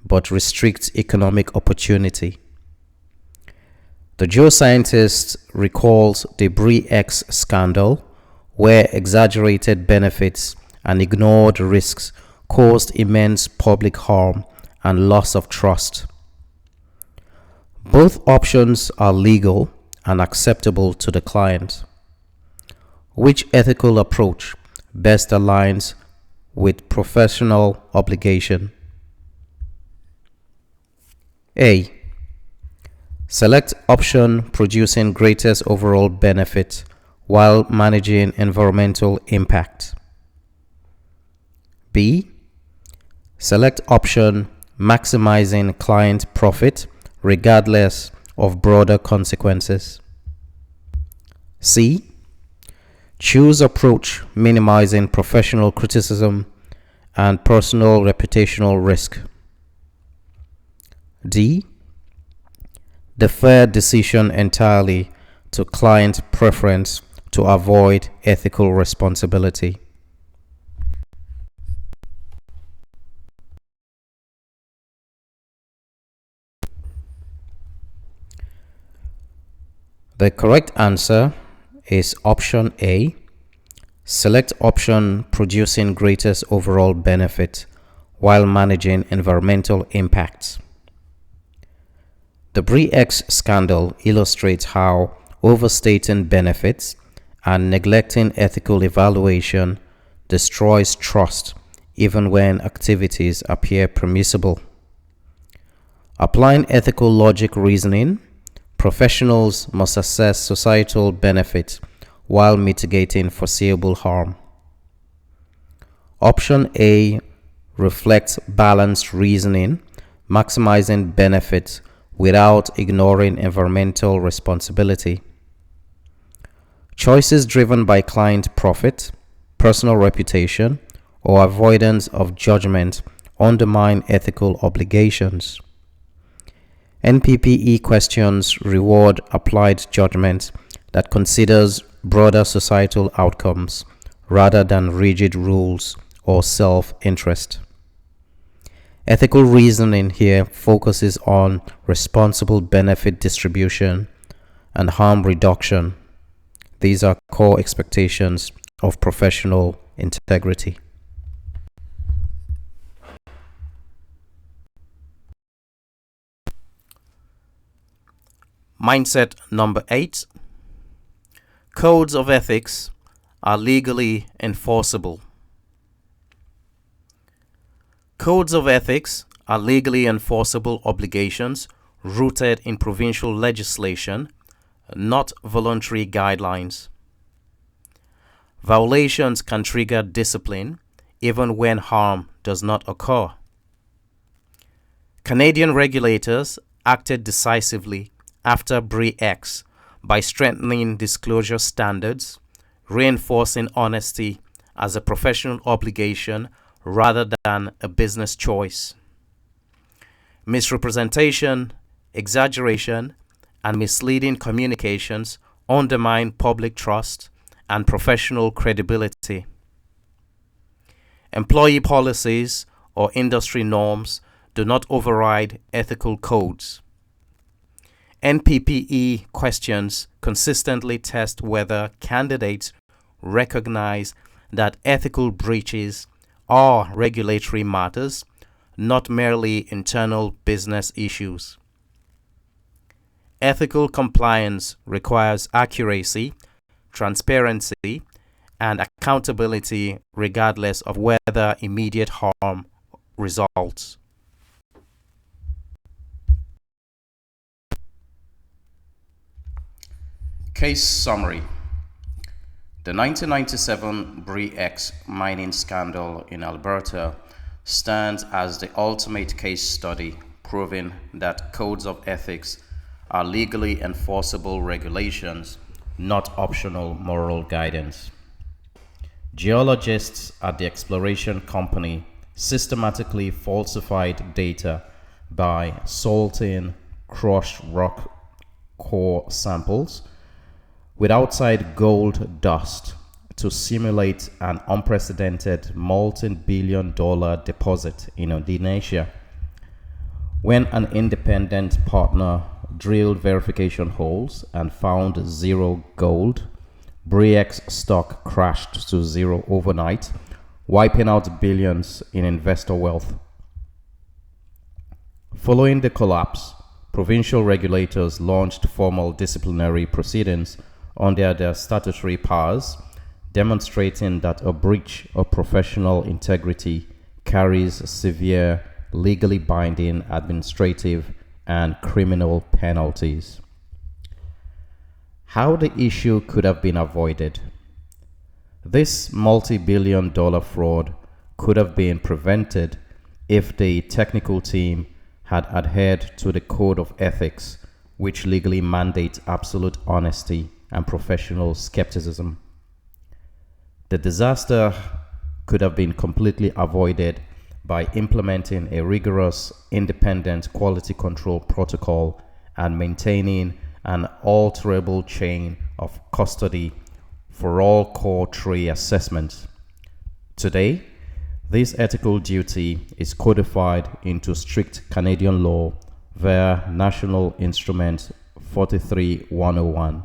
but restricts economic opportunity. The geoscientist recalls the P.Eng scandal, where exaggerated benefits and ignored risks caused immense public harm and loss of trust. Both options are legal and acceptable to the client. Which ethical approach best aligns with professional obligation? A. Select option producing greatest overall benefit while managing environmental impact. B. Select option maximizing client profit regardless of broader consequences. C. Choose approach minimizing professional criticism and personal reputational risk. D. Defer decision entirely to client preference to avoid ethical responsibility. The correct answer is option A. Select option producing greatest overall benefit while managing environmental impacts. The P.Eng scandal illustrates how overstating benefits and neglecting ethical evaluation destroys trust even when activities appear permissible. Applying ethical logic reasoning, professionals must assess societal benefits while mitigating foreseeable harm. Option A reflects balanced reasoning, maximizing benefits without ignoring environmental responsibility. Choices driven by client profit, personal reputation, or avoidance of judgment undermine ethical obligations. NPPE questions reward applied judgment that considers broader societal outcomes rather than rigid rules or self-interest. Ethical reasoning here focuses on responsible benefit distribution and harm reduction. These are core expectations of professional integrity. Mindset number 8. Codes of ethics are legally enforceable. Codes of ethics are legally enforceable obligations rooted in provincial legislation, not voluntary guidelines. Violations can trigger discipline even when harm does not occur. Canadian regulators acted decisively after P.Eng by strengthening disclosure standards, reinforcing honesty as a professional obligation rather than a business choice. Misrepresentation, exaggeration, and misleading communications undermine public trust and professional credibility. Employee policies or industry norms do not override ethical codes. NPPE questions consistently test whether candidates recognize that ethical breaches are regulatory matters, not merely internal business issues. Ethical compliance requires accuracy, transparency, and accountability regardless of whether immediate harm results. Case summary. The 1997 P.Eng mining scandal in Alberta stands as the ultimate case study proving that codes of ethics are legally enforceable regulations, not optional moral guidance. Geologists at the exploration company systematically falsified data by salting crushed rock core samples with outside gold dust to simulate an unprecedented multi-billion-dollar deposit in Indonesia. When an independent partner drilled verification holes and found zero gold, P.Eng's stock crashed to zero overnight, wiping out billions in investor wealth. Following the collapse, provincial regulators launched formal disciplinary proceedings under their statutory powers, demonstrating that a breach of professional integrity carries severe, legally binding administrative and criminal penalties. How the issue could have been avoided. This multi-billion-dollar fraud could have been prevented if the technical team had adhered to the code of ethics, which legally mandates absolute honesty and professional skepticism. The disaster could have been completely avoided by implementing a rigorous independent quality control protocol and maintaining an alterable chain of custody for all core tree assessments. Today, this ethical duty is codified into strict Canadian law via National Instrument 43101.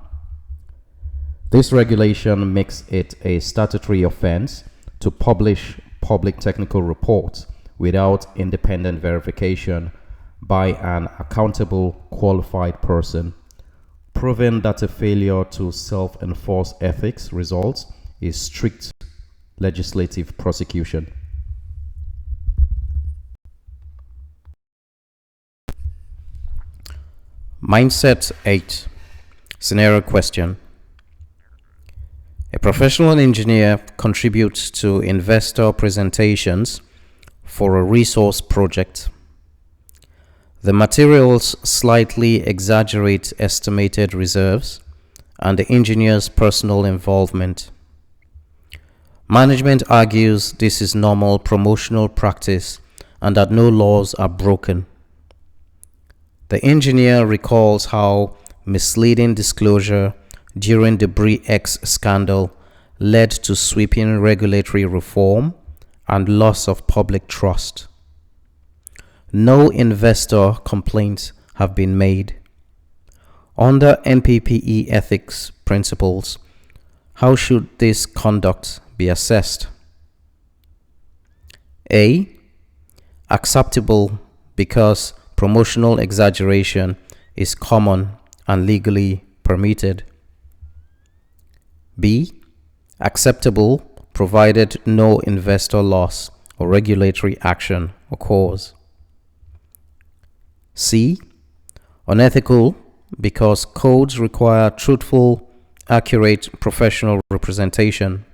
This regulation makes it a statutory offense to publish public technical reports without independent verification by an accountable qualified person, proving that a failure to self-enforce ethics results in strict legislative prosecution. Mindset 8. Scenario question. A professional engineer contributes to investor presentations for a resource project. The materials slightly exaggerate estimated reserves and the engineer's personal involvement. Management argues this is normal promotional practice and that no laws are broken. The engineer recalls how misleading disclosure during the P.Eng scandal led to sweeping regulatory reform and loss of public trust. No investor complaints have been made. Under NPPE ethics principles, how should this conduct be assessed? A. Acceptable because promotional exaggeration is common and legally permitted. B. Acceptable provided no investor loss or regulatory action occurs. C. Unethical because codes require truthful, accurate professional representation.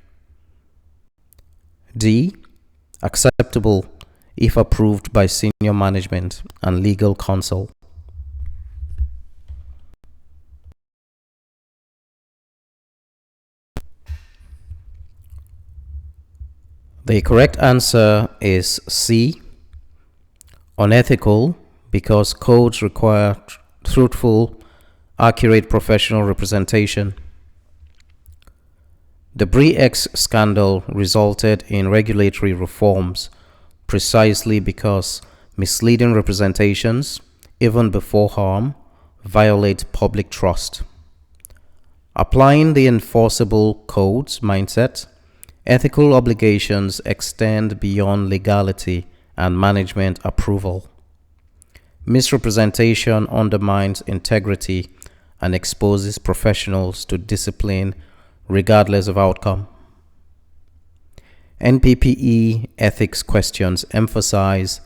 D. Acceptable if approved by senior management and legal counsel. The correct answer is C. Unethical because codes require truthful, accurate professional representation. The P.Eng scandal resulted in regulatory reforms precisely because misleading representations, even before harm, violate public trust. Applying the enforceable codes mindset, ethical obligations extend beyond legality and management approval. Misrepresentation undermines integrity and exposes professionals to discipline regardless of outcome. NPPE ethics questions emphasize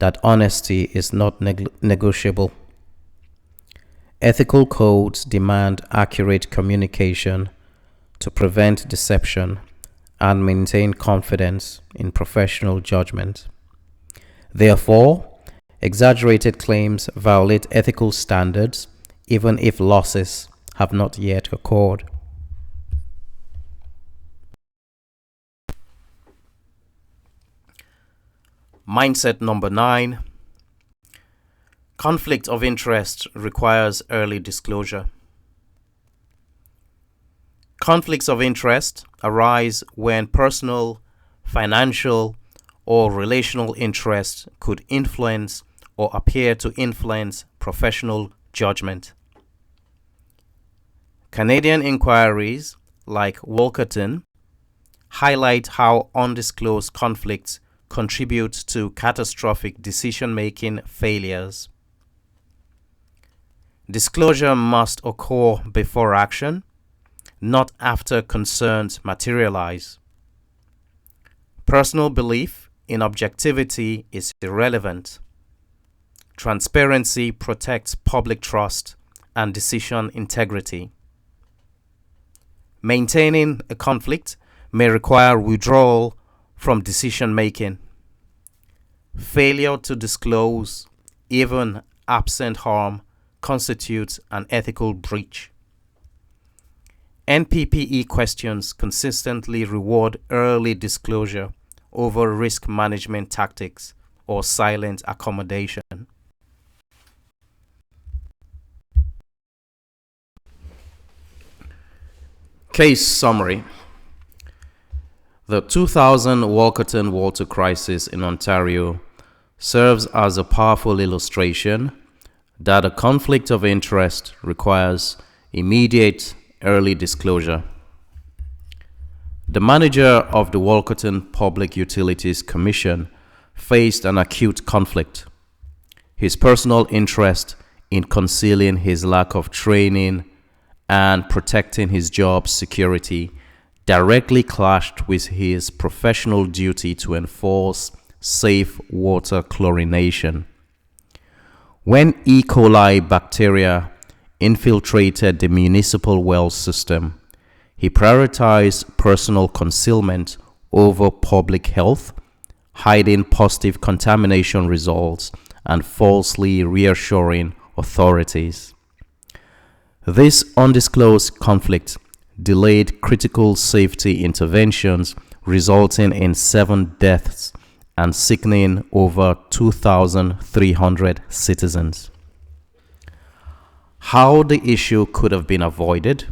that honesty is not negotiable. Ethical codes demand accurate communication to prevent deception and maintain confidence in professional judgment. Therefore, exaggerated claims violate ethical standards even if losses have not yet occurred. Mindset number 9. Conflict of interest requires early disclosure. Conflicts of interest arise when personal, financial, or relational interests could influence or appear to influence professional judgment. Canadian inquiries like Walkerton highlight how undisclosed conflicts contribute to catastrophic decision-making failures. Disclosure must occur before action, not after concerns materialize. Personal belief in objectivity is irrelevant. Transparency protects public trust and decision integrity. Maintaining a conflict may require withdrawal from decision-making. Failure to disclose, even absent harm, constitutes an ethical breach. NPPE questions consistently reward early disclosure over risk management tactics or silent accommodation. Case summary. The 2000 Walkerton water crisis in Ontario serves as a powerful illustration that a conflict of interest requires immediate early disclosure. The manager of the Walkerton Public Utilities Commission faced an acute conflict. His personal interest in concealing his lack of training and protecting his job security directly clashed with his professional duty to enforce safe water chlorination. When E. coli bacteria infiltrated the municipal well system, he prioritized personal concealment over public health, hiding positive contamination results and falsely reassuring authorities. This undisclosed conflict delayed critical safety interventions, resulting in 7 deaths and sickening over 2,300 citizens. How the issue could have been avoided?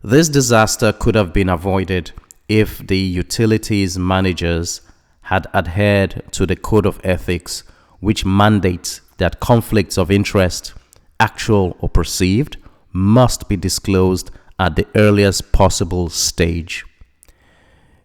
This disaster could have been avoided if the utilities managers had adhered to the Code of Ethics, which mandates that conflicts of interest, actual or perceived, must be disclosed at the earliest possible stage.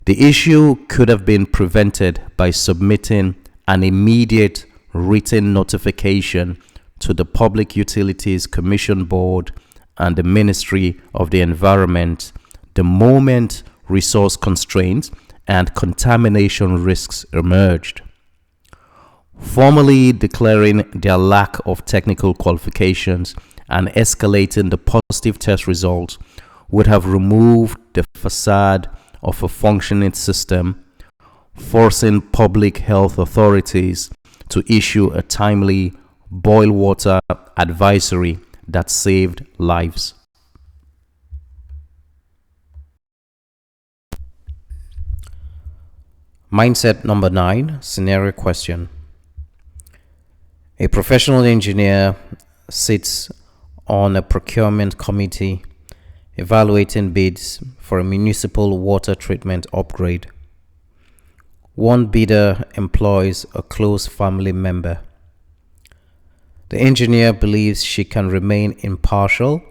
The issue could have been prevented by submitting an immediate written notification to the Public Utilities Commission Board and the Ministry of the Environment the moment resource constraints and contamination risks emerged. Formally declaring their lack of technical qualifications and escalating the positive test results would have removed the facade of a functioning system, forcing public health authorities to issue a timely boil water advisory that saved lives. Mindset number 9, scenario question. A professional engineer sits on a procurement committee evaluating bids for a municipal water treatment upgrade. One bidder employs a close family member. The engineer believes she can remain impartial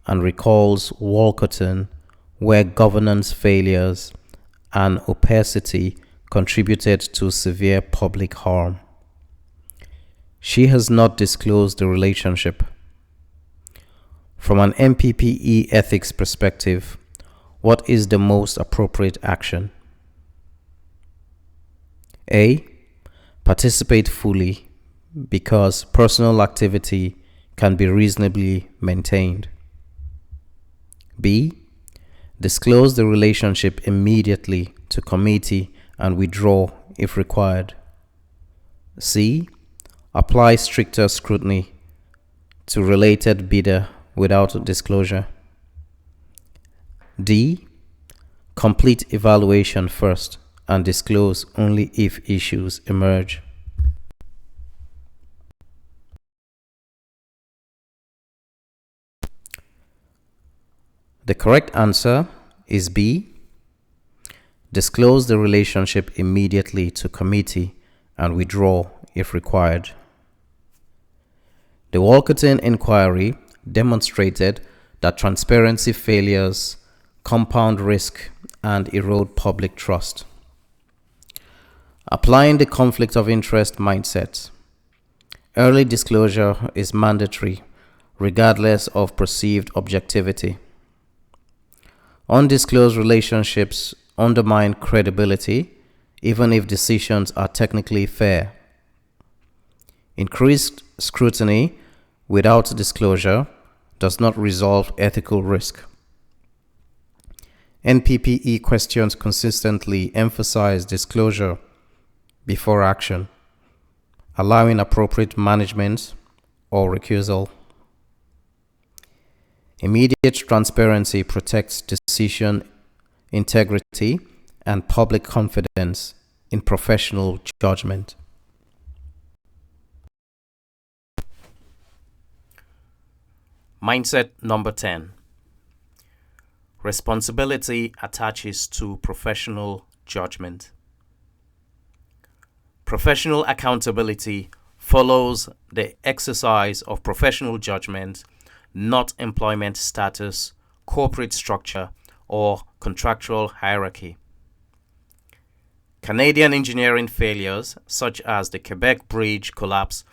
and recalls Walkerton, where governance failures and opacity contributed to severe public harm. She has not disclosed the relationship. From an NPPE ethics perspective, what is the most appropriate action? A. Participate fully because personal activity can be reasonably maintained. B. Disclose the relationship immediately to committee and withdraw if required. C. Apply stricter scrutiny to related bidder without disclosure. D. Complete evaluation first and disclose only if issues emerge. The correct answer is B. Disclose the relationship immediately to committee and withdraw if required. The Walkerton inquiry demonstrated that transparency failures compound risk and erode public trust. Applying the conflict of interest mindset, early disclosure is mandatory regardless of perceived objectivity. Undisclosed relationships undermine credibility even if decisions are technically fair. Increased scrutiny without disclosure does not resolve ethical risk. NPPE questions consistently emphasize disclosure before action, allowing appropriate management or recusal. Immediate transparency protects decision integrity and public confidence in professional judgment. Mindset number 10. Responsibility attaches to professional judgment. Professional accountability follows the exercise of professional judgment, not employment status, corporate structure, or contractual hierarchy. Canadian engineering failures, such as the Quebec Bridge collapse,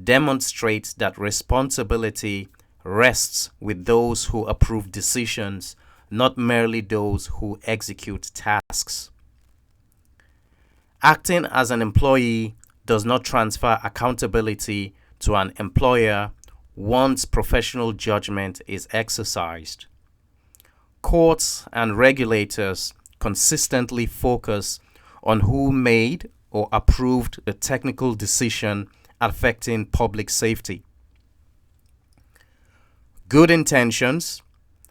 demonstrate that responsibility rests with those who approve decisions, not merely those who execute tasks. Acting as an employee does not transfer accountability to an employer once professional judgment is exercised. Courts and regulators consistently focus on who made or approved the technical decision affecting public safety. Good intentions,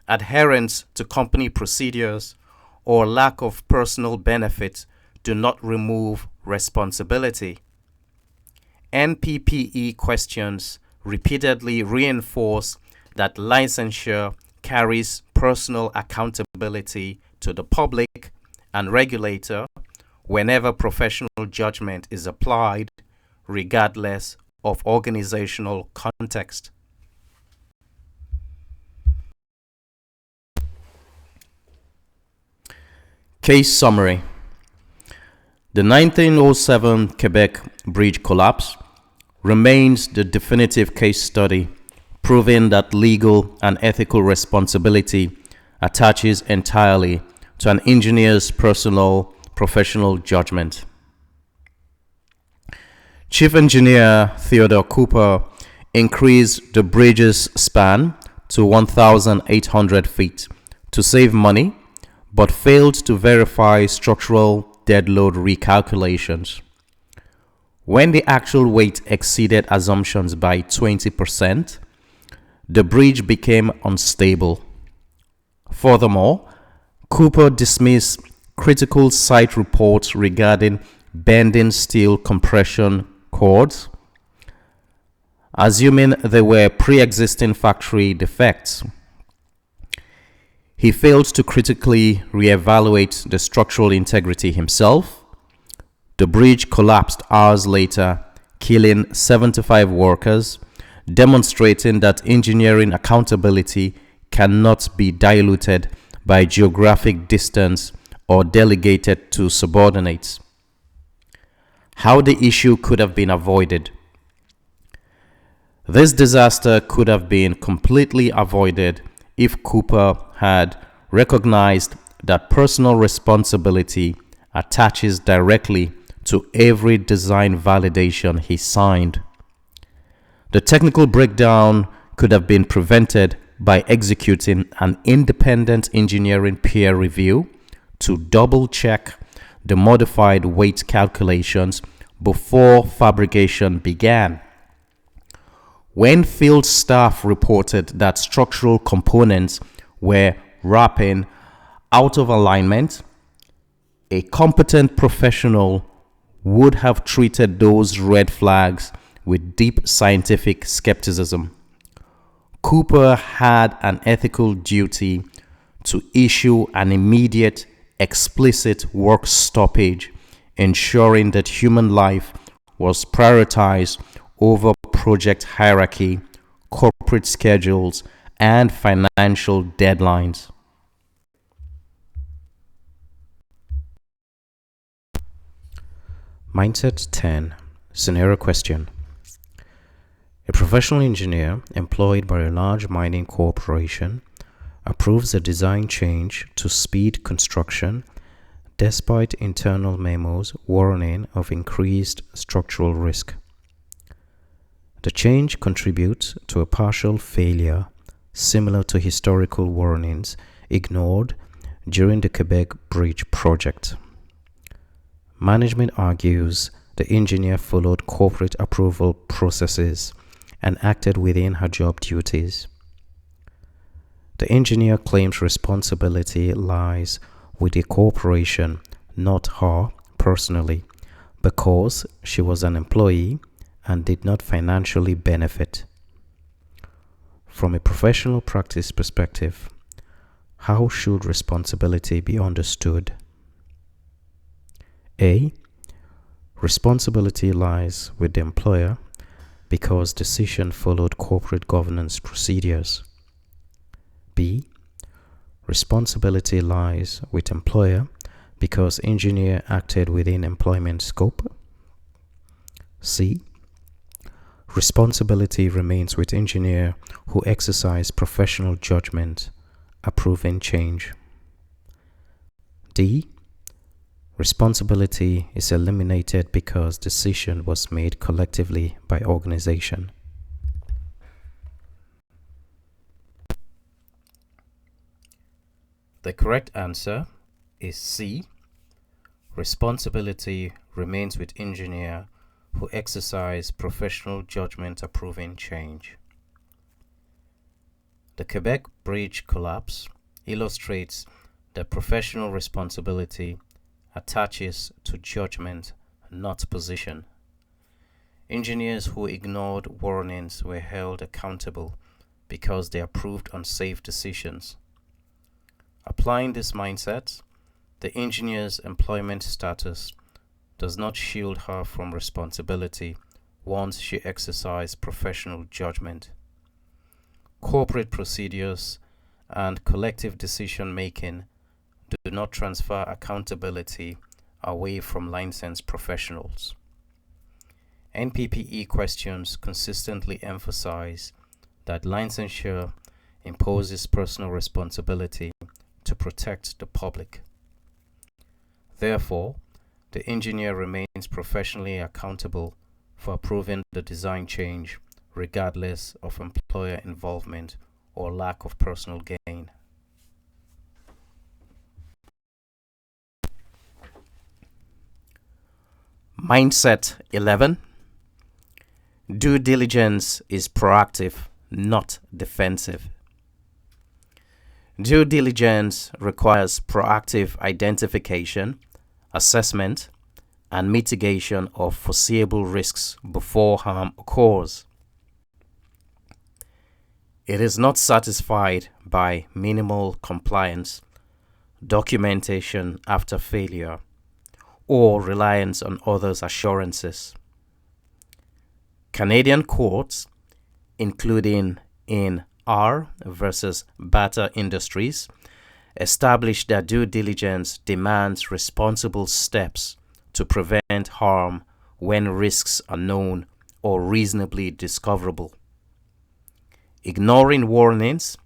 adherence to company procedures, or lack of personal benefit do not remove responsibility. NPPE questions repeatedly reinforce that licensure carries personal accountability to the public and regulator whenever professional judgment is applied, regardless of organizational context. Case summary. The 1907 Quebec Bridge collapse remains the definitive case study, proving that legal and ethical responsibility attaches entirely to an engineer's personal professional judgment. Chief Engineer Theodore Cooper increased the bridge's span to 1,800 feet to save money, but failed to verify structural dead load recalculations. When the actual weight exceeded assumptions by 20%, the bridge became unstable. Furthermore, Cooper dismissed critical site reports regarding bending steel compression cords, assuming they were pre-existing factory defects. He failed to critically reevaluate the structural integrity himself. The bridge collapsed hours later, killing 75 workers, demonstrating that engineering accountability cannot be diluted by geographic distance or delegated to subordinates. How the issue could have been avoided. This disaster could have been completely avoided if Cooper had recognized that personal responsibility attaches directly to every design validation he signed. The technical breakdown could have been prevented by executing an independent engineering peer review to double-check the modified weight calculations before fabrication began. When field staff reported that structural components were wrapping out of alignment, a competent professional would have treated those red flags with deep scientific skepticism. Cooper had an ethical duty to issue an immediate, explicit work stoppage, ensuring that human life was prioritized over project hierarchy, corporate schedules, and financial deadlines. Mindset 10. Scenario question. A professional engineer employed by a large mining corporation approves a design change to speed construction despite internal memos warning of increased structural risk. The change contributes to a partial failure similar to historical warnings ignored during the Quebec Bridge project. Management argues the engineer followed corporate approval processes and acted within her job duties. The engineer claims responsibility lies with the corporation, not her personally, because she was an employee and did not financially benefit. From a professional practice perspective, how should responsibility be understood? A. Responsibility lies with the employer because decision followed corporate governance procedures. B. Responsibility lies with employer because engineer acted within employment scope. C. Responsibility remains with engineer who exercised professional judgment, approving change. D. Responsibility is eliminated because decision was made collectively by organization. The correct answer is C. Responsibility remains with engineer who exercise professional judgment approving change. The Quebec Bridge collapse illustrates that professional responsibility attaches to judgment, not position. Engineers who ignored warnings were held accountable because they approved unsafe decisions. Applying this mindset, the engineer's employment status does not shield her from responsibility once she exercised professional judgment. Corporate procedures and collective decision-making do not transfer accountability away from licensed professionals. NPPE questions consistently emphasize that licensure imposes personal responsibility to protect the public. Therefore, the engineer remains professionally accountable for approving the design change, regardless of employer involvement or lack of personal gain. Mindset 11. Due diligence is proactive, not defensive. Due diligence requires proactive identification, assessment, and mitigation of foreseeable risks before harm occurs. It is not satisfied by minimal compliance, documentation after failure, or reliance on others' assurances. Canadian courts, including in R versus Bata Industries, established that due diligence demands responsible steps to prevent harm when risks are known or reasonably discoverable. Ignoring warnings,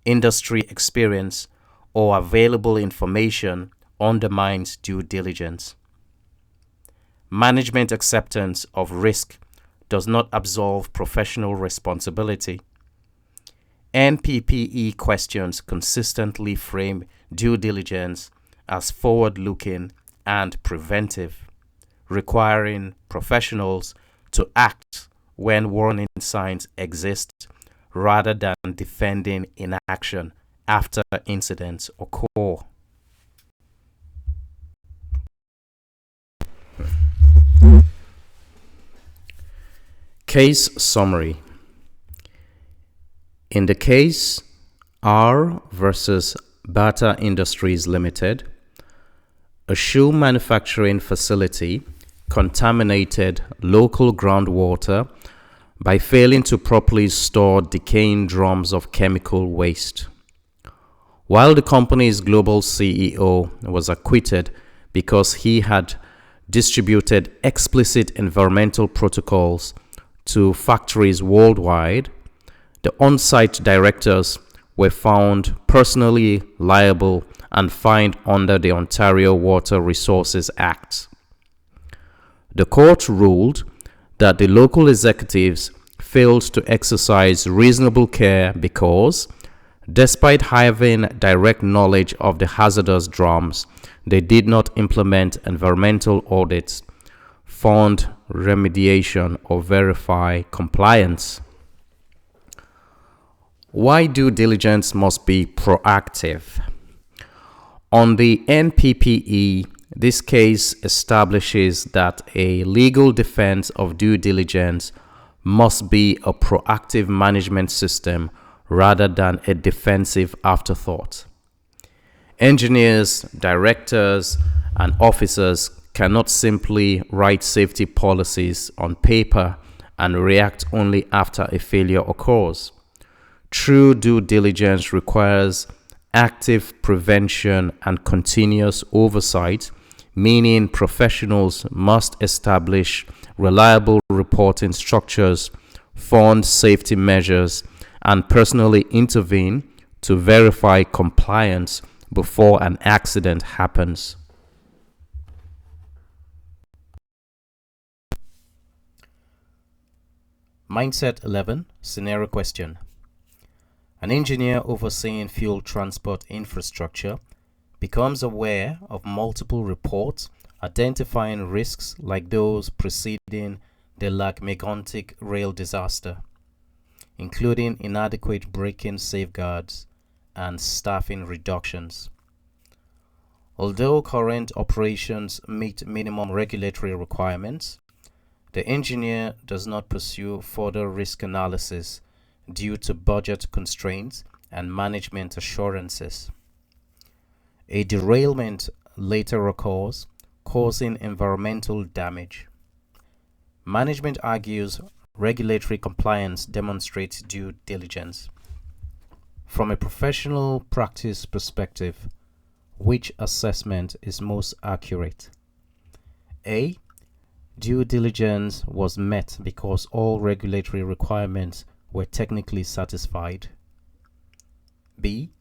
industry experience, or available information undermines due diligence. Management acceptance of risk does not absolve professional responsibility. NPPE questions consistently frame due diligence as forward-looking and preventive, requiring professionals to act when warning signs exist rather than defending inaction after incidents occur. Case summary. In the case R versus Bata Industries Limited, a shoe manufacturing facility contaminated local groundwater by failing to properly store decaying drums of chemical waste. While the company's global CEO was acquitted because he had distributed explicit environmental protocols to factories worldwide, the on-site directors were found personally liable and fined under the Ontario Water Resources Act. The court ruled that the local executives failed to exercise reasonable care because, despite having direct knowledge of the hazardous drums, they did not implement environmental audits, fund remediation, or verify compliance. Why due diligence must be proactive? On the NPPE, this case establishes that a legal defense of due diligence must be a proactive management system rather than a defensive afterthought. Engineers, directors, and officers cannot simply write safety policies on paper and react only after a failure occurs. True due diligence requires active prevention and continuous oversight, meaning professionals must establish reliable reporting structures, fund safety measures, and personally intervene to verify compliance before an accident happens. Mindset 11, Scenario Question. An engineer overseeing fuel transport infrastructure becomes aware of multiple reports identifying risks like those preceding the Lac-Mégantic rail disaster, including inadequate braking safeguards and staffing reductions. Although current operations meet minimum regulatory requirements, the engineer does not pursue further risk analysis due to budget constraints and management assurances. A derailment later occurs, causing environmental damage. Management argues regulatory compliance demonstrates due diligence. From a professional practice perspective, which assessment is most accurate? A. Due diligence was met because all regulatory requirements were technically satisfied. B.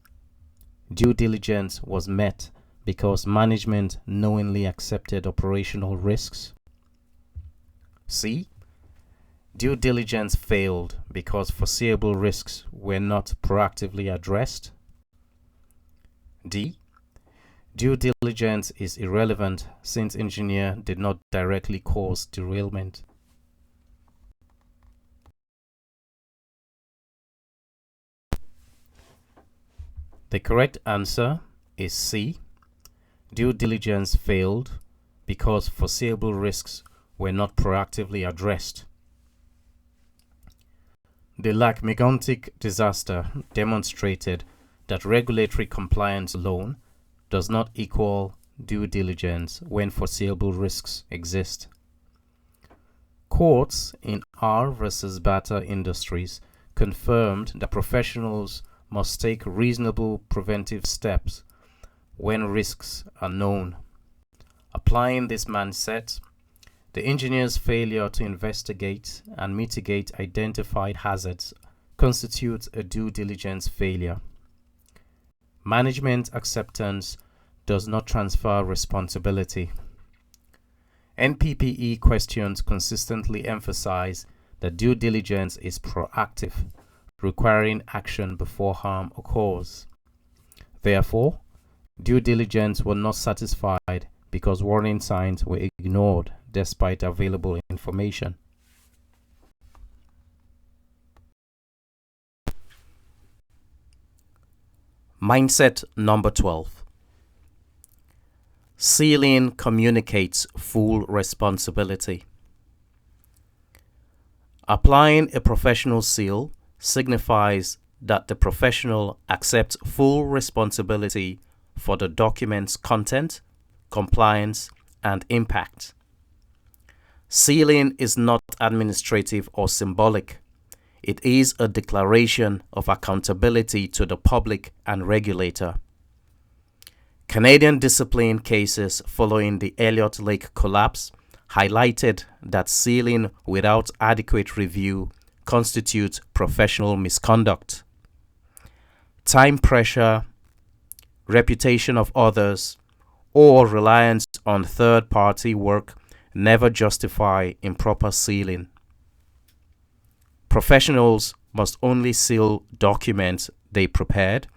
Due diligence was met because management knowingly accepted operational risks. C. Due diligence failed because foreseeable risks were not proactively addressed. D. Due diligence is irrelevant since engineer did not directly cause derailment. The correct answer is C. Due diligence failed because foreseeable risks were not proactively addressed. The Lac-Mégantic disaster demonstrated that regulatory compliance alone does not equal due diligence when foreseeable risks exist. Courts in R versus Bata Industries confirmed that professionals must take reasonable preventive steps when risks are known. Applying this mindset, the engineer's failure to investigate and mitigate identified hazards constitutes a due diligence failure. Management acceptance does not transfer responsibility. NPPE questions consistently emphasize that due diligence is proactive, requiring action before harm occurs. Therefore, due diligence was not satisfied because warning signs were ignored despite available information. Mindset number 12. Sealing communicates full responsibility. Applying a professional seal signifies that the professional accepts full responsibility for the document's content, compliance, and impact. Sealing is not administrative or symbolic. It is a declaration of accountability to the public and regulator. Canadian discipline cases following the Elliott Lake collapse highlighted that sealing without adequate review constitutes professional misconduct. Time pressure, reputation of others, or reliance on third-party work never justify improper sealing. Professionals must only seal documents they prepared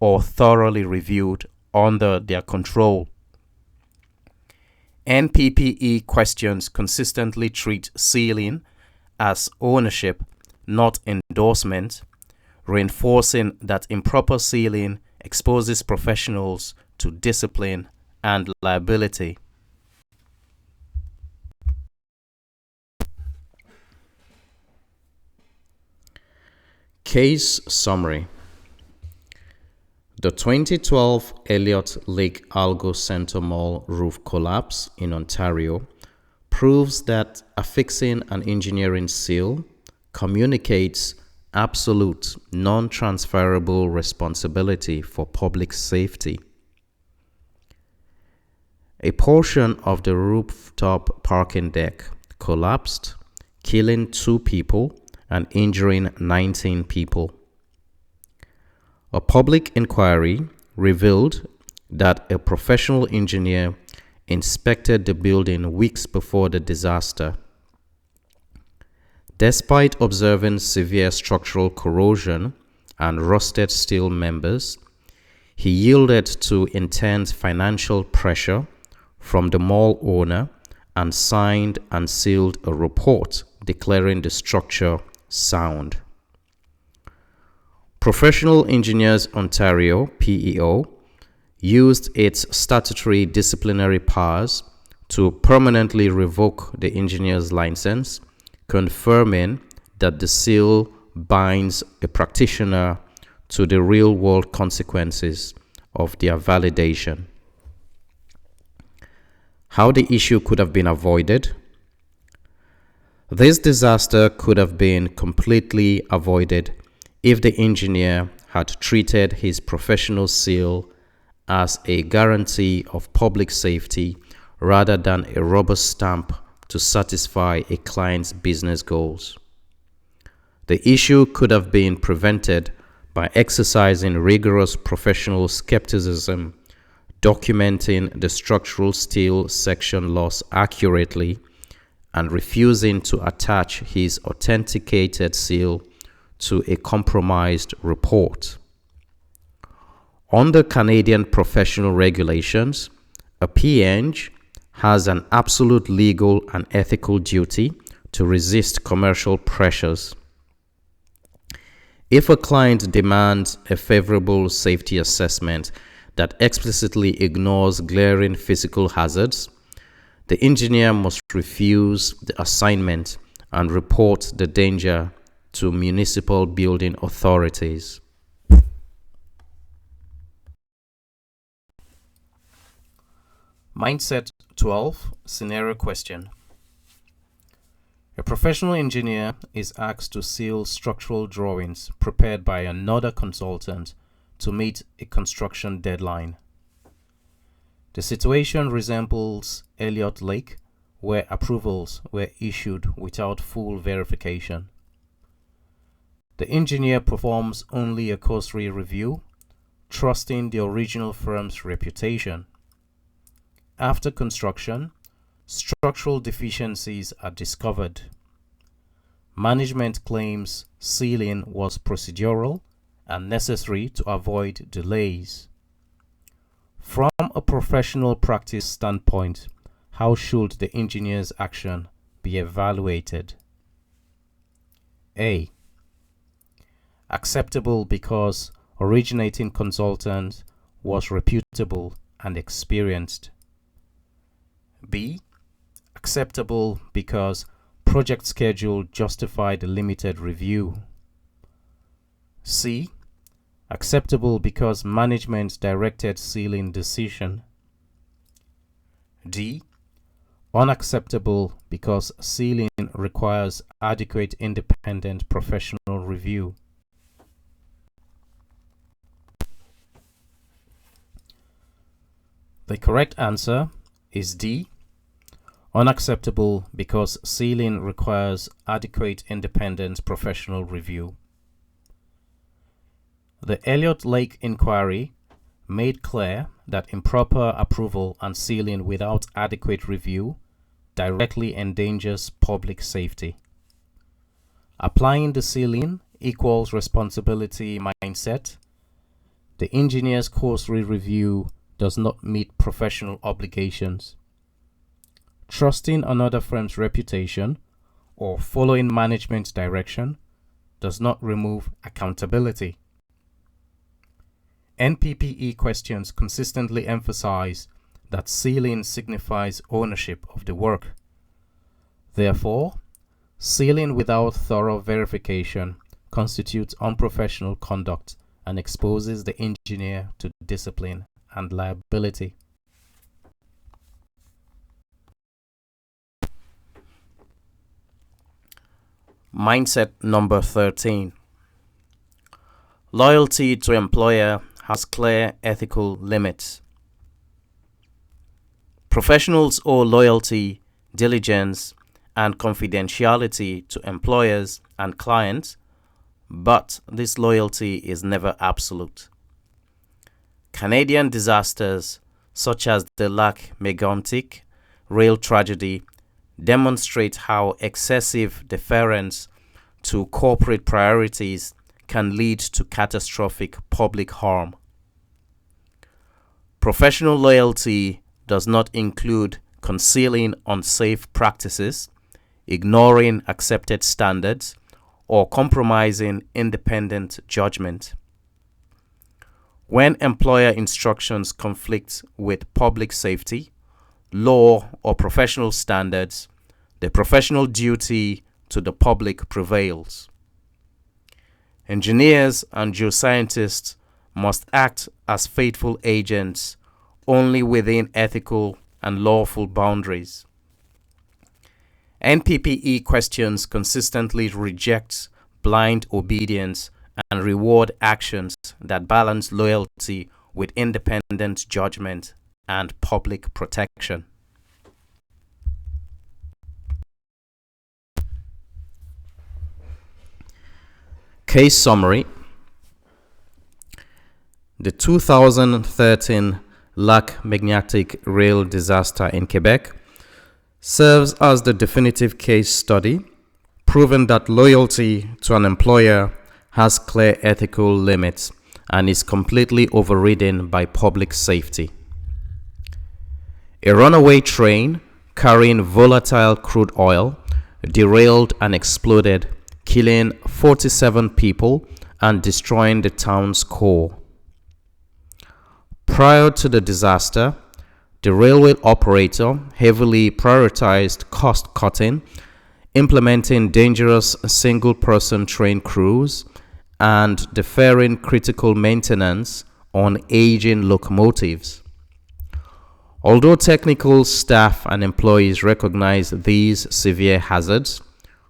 or thoroughly reviewed under their control. NPPE questions consistently treat sealing as ownership, not endorsement, reinforcing that improper sealing exposes professionals to discipline and liability. Case summary. The 2012 Elliott Lake Algo Center Mall roof collapse in Ontario proves that affixing an engineering seal communicates absolute, non-transferable responsibility for public safety. A portion of the rooftop parking deck collapsed, killing 2 people and injuring 19 people. A public inquiry revealed that a professional engineer inspected the building weeks before the disaster. Despite observing severe structural corrosion and rusted steel members, he yielded to intense financial pressure from the mall owner and signed and sealed a report declaring the structure sound. Professional Engineers Ontario, PEO, used its statutory disciplinary powers to permanently revoke the engineer's license, confirming that the seal binds a practitioner to the real-world consequences of their validation. How the issue could have been avoided? This disaster could have been completely avoided if the engineer had treated his professional seal as a guarantee of public safety rather than a rubber stamp to satisfy a client's business goals. The issue could have been prevented by exercising rigorous professional skepticism, documenting the structural steel section loss accurately, and refusing to attach his authenticated seal to a compromised report. Under Canadian professional regulations, a P.Eng has an absolute legal and ethical duty to resist commercial pressures. If a client demands a favorable safety assessment that explicitly ignores glaring physical hazards, the engineer must refuse the assignment and report the danger to municipal building authorities. Mindset 12, scenario question. A professional engineer is asked to seal structural drawings prepared by another consultant to meet a construction deadline. The situation resembles Elliott Lake, where approvals were issued without full verification. The engineer performs only a cursory review, trusting the original firm's reputation. After construction, structural deficiencies are discovered. Management claims sealing was procedural and necessary to avoid delays. From a professional practice standpoint, how should the engineer's action be evaluated? A. Acceptable because originating consultant was reputable and experienced. B. Acceptable because project schedule justified a limited review. C. Acceptable because management directed sealing decision. D. Unacceptable because sealing requires adequate independent professional review. The correct answer is D. Unacceptable because sealing requires adequate independent professional review. The Elliott Lake inquiry made clear that improper approval and sealing without adequate review directly endangers public safety. Applying the sealing equals responsibility mindset, the engineer's cursory review does not meet professional obligations. Trusting another firm's reputation or following management direction does not remove accountability. NPPE questions consistently emphasize that sealing signifies ownership of the work. Therefore, sealing without thorough verification constitutes unprofessional conduct and exposes the engineer to discipline and liability. Mindset number 13. Loyalty to employer has clear ethical limits. Professionals owe loyalty, diligence, and confidentiality to employers and clients, but this loyalty is never absolute. Canadian disasters such as the Lac Mégantic rail tragedy demonstrate how excessive deference to corporate priorities can lead to catastrophic public harm. Professional loyalty does not include concealing unsafe practices, ignoring accepted standards, or compromising independent judgment. When employer instructions conflict with public safety, law, or professional standards, the professional duty to the public prevails. Engineers and geoscientists must act as faithful agents only within ethical and lawful boundaries. NPPE questions consistently reject blind obedience and reward actions that balance loyalty with independent judgment and public protection. Case summary. The 2013 Lac Mégantic rail disaster in Quebec serves as the definitive case study, proving that loyalty to an employer has clear ethical limits and is completely overridden by public safety. A runaway train carrying volatile crude oil derailed and exploded, killing 47 people and destroying the town's core. Prior to the disaster, the railway operator heavily prioritized cost cutting, implementing dangerous single-person train crews, and deferring critical maintenance on aging locomotives. Although technical staff and employees recognized these severe hazards,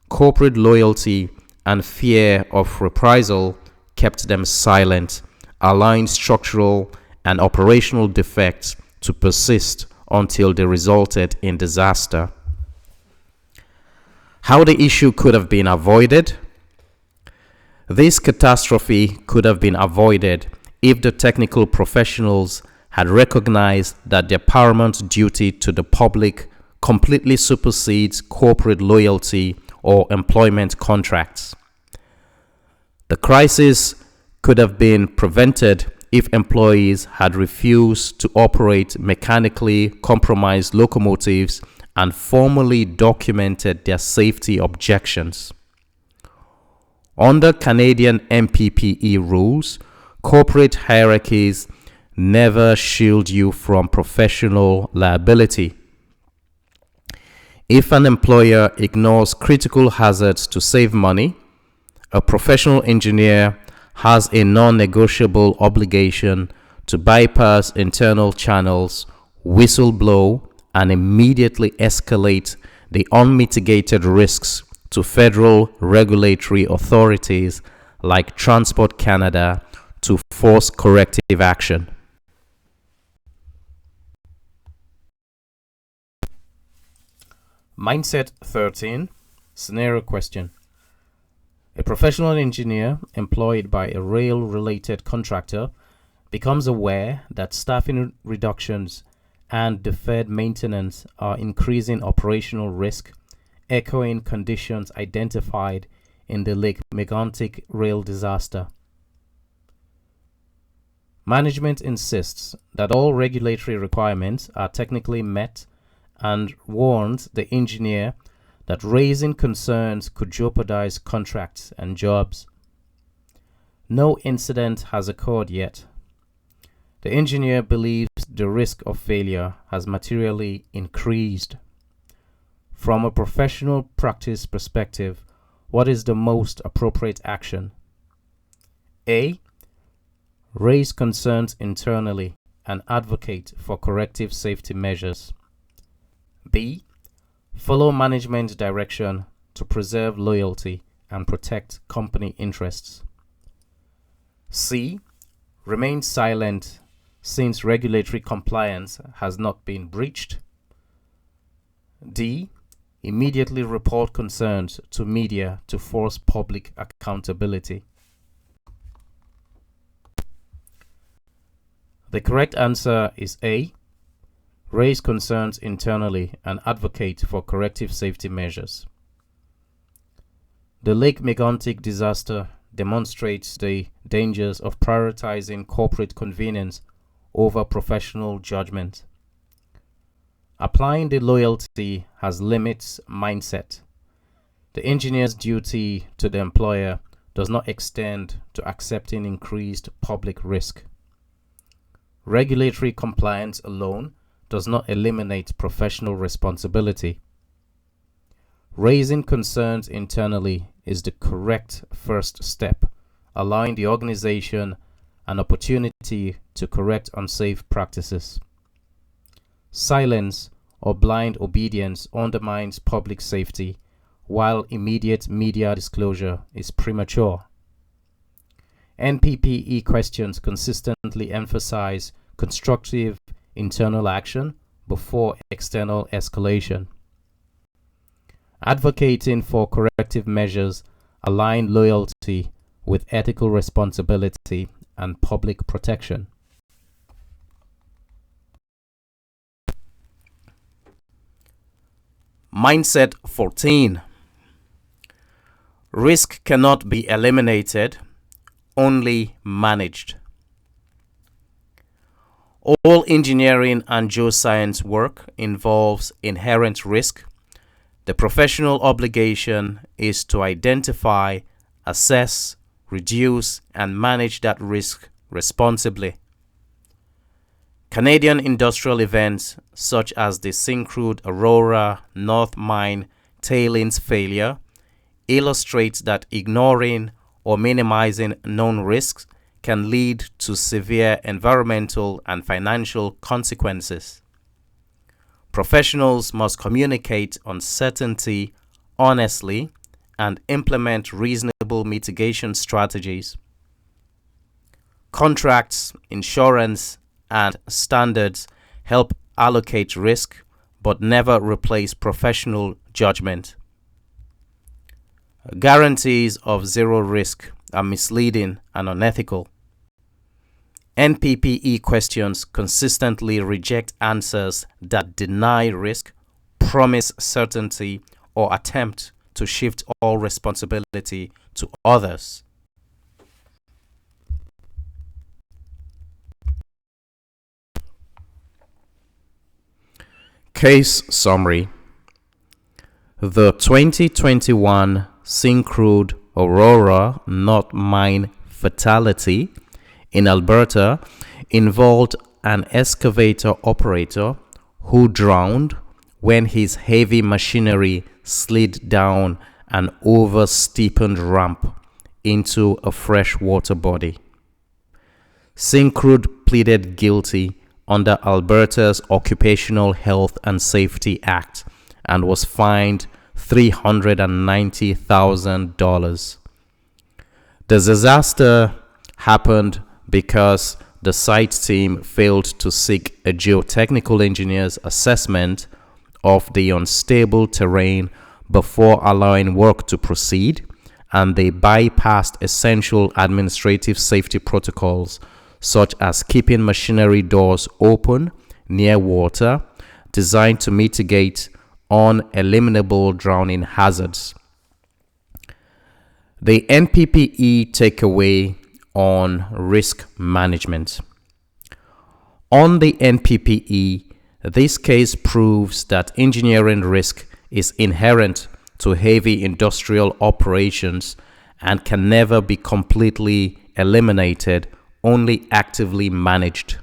corporate loyalty and fear of reprisal kept them silent, allowing structural and operational defects to persist until they resulted in disaster. How the issue could have been avoided? This catastrophe could have been avoided if the technical professionals had recognized that their paramount duty to the public completely supersedes corporate loyalty or employment contracts. The crisis could have been prevented if employees had refused to operate mechanically compromised locomotives and formally documented their safety objections. Under Canadian NPPE rules, corporate hierarchies never shield you from professional liability. If an employer ignores critical hazards to save money, a professional engineer has a non-negotiable obligation to bypass internal channels, whistleblow, and immediately escalate the unmitigated risks to federal regulatory authorities like Transport Canada to force corrective action. Mindset 13. Scenario question. A professional engineer employed by a rail-related contractor becomes aware that staffing reductions and deferred maintenance are increasing operational risk, echoing conditions identified in the Lake Megantic rail disaster. Management insists that all regulatory requirements are technically met and warns the engineer that raising concerns could jeopardize contracts and jobs. No incident has occurred yet. The engineer believes the risk of failure has materially increased. From a professional practice perspective, what is the most appropriate action? A. Raise concerns internally and advocate for corrective safety measures. B. Follow management direction to preserve loyalty and protect company interests. C. Remain silent since regulatory compliance has not been breached. D. Immediately report concerns to media to force public accountability. The correct answer is A. Raise concerns internally and advocate for corrective safety measures. The Lake Megantic disaster demonstrates the dangers of prioritizing corporate convenience over professional judgment. Applying the loyalty has limits mindset. The engineer's duty to the employer does not extend to accepting increased public risk. Regulatory compliance alone does not eliminate professional responsibility. Raising concerns internally is the correct first step, allowing the organization an opportunity to correct unsafe practices. Silence or blind obedience undermines public safety, while immediate media disclosure is premature. NPPE questions consistently emphasize constructive internal action before external escalation. Advocating for corrective measures align loyalty with ethical responsibility and public protection. Mindset 14. Risk cannot be eliminated, only managed. All engineering and geoscience work involves inherent risk. The professional obligation is to identify, assess, reduce, and manage that risk responsibly. Canadian industrial events such as the Syncrude Aurora North Mine tailings failure illustrates that ignoring or minimizing known risks can lead to severe environmental and financial consequences. Professionals must communicate uncertainty honestly and implement reasonable mitigation strategies. Contracts, insurance, and standards help allocate risk but never replace professional judgment. Guarantees of zero risk are misleading and unethical. NPPE questions consistently reject answers that deny risk, promise certainty, or attempt to shift all responsibility to others. Case summary. The 2021 Syncrude Aurora North Mine fatality in Alberta involved an excavator operator who drowned when his heavy machinery slid down an over-steepened ramp into a freshwater body. Syncrude pleaded guilty under Alberta's Occupational Health and Safety Act and was fined $390,000. The disaster happened because the site team failed to seek a geotechnical engineer's assessment of the unstable terrain before allowing work to proceed, and they bypassed essential administrative safety protocols such as keeping machinery doors open near water, designed to mitigate uneliminable drowning hazards. The NPPE takeaway on risk management. On the NPPE, this case proves that engineering risk is inherent to heavy industrial operations and can never be completely eliminated, only actively managed.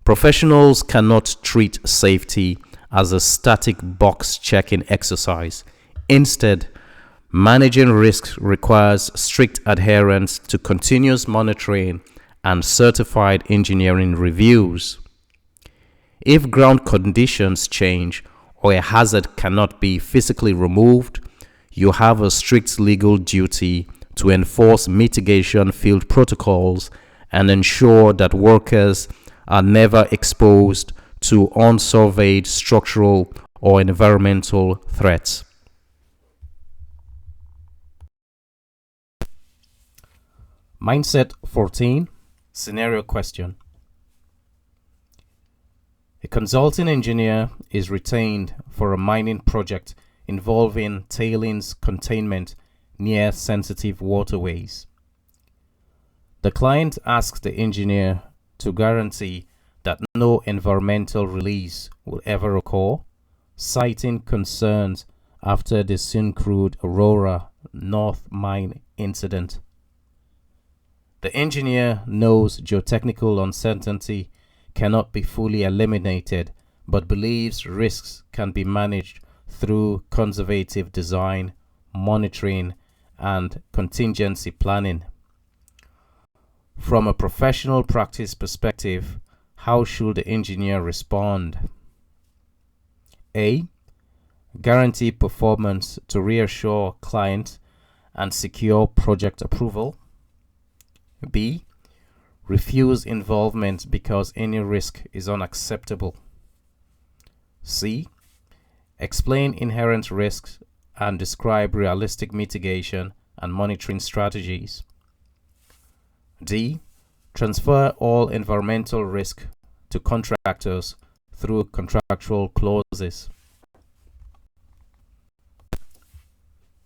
Professionals cannot treat safety as a static box checking exercise. Instead, managing risks requires strict adherence to continuous monitoring and certified engineering reviews. If ground conditions change or a hazard cannot be physically removed, you have a strict legal duty to enforce mitigation field protocols and ensure that workers are never exposed to unsurveyed structural or environmental threats. Mindset 14. Scenario question. A consulting engineer is retained for a mining project involving tailings containment near sensitive waterways. The client asks the engineer to guarantee that no environmental release will ever occur, citing concerns after the Syncrude Aurora North mine incident. The engineer knows geotechnical uncertainty cannot be fully eliminated, but believes risks can be managed through conservative design, monitoring, and contingency planning. From a professional practice perspective, how should the engineer respond? A. Guarantee performance to reassure client and secure project approval. B. Refuse involvement because any risk is unacceptable. C. Explain inherent risks and describe realistic mitigation and monitoring strategies. D. Transfer all environmental risk to contractors through contractual clauses.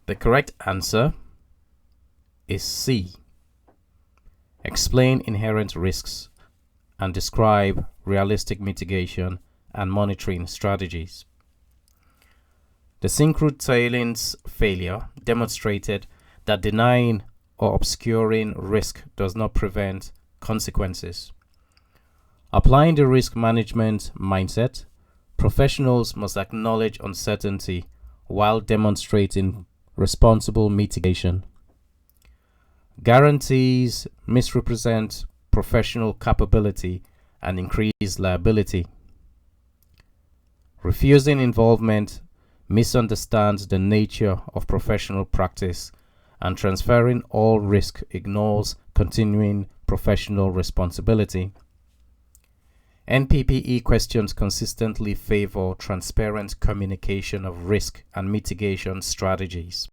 The correct answer is C. Explain inherent risks and describe realistic mitigation and monitoring strategies. The Syncrude tailings failure demonstrated that denying or obscuring risk does not prevent consequences. Applying the risk management mindset, professionals must acknowledge uncertainty while demonstrating responsible mitigation. Guarantees misrepresent professional capability and increase liability. Refusing involvement misunderstands the nature of professional practice, and transferring all risk ignores continuing professional responsibility. NPPE questions consistently favor transparent communication of risk and mitigation strategies.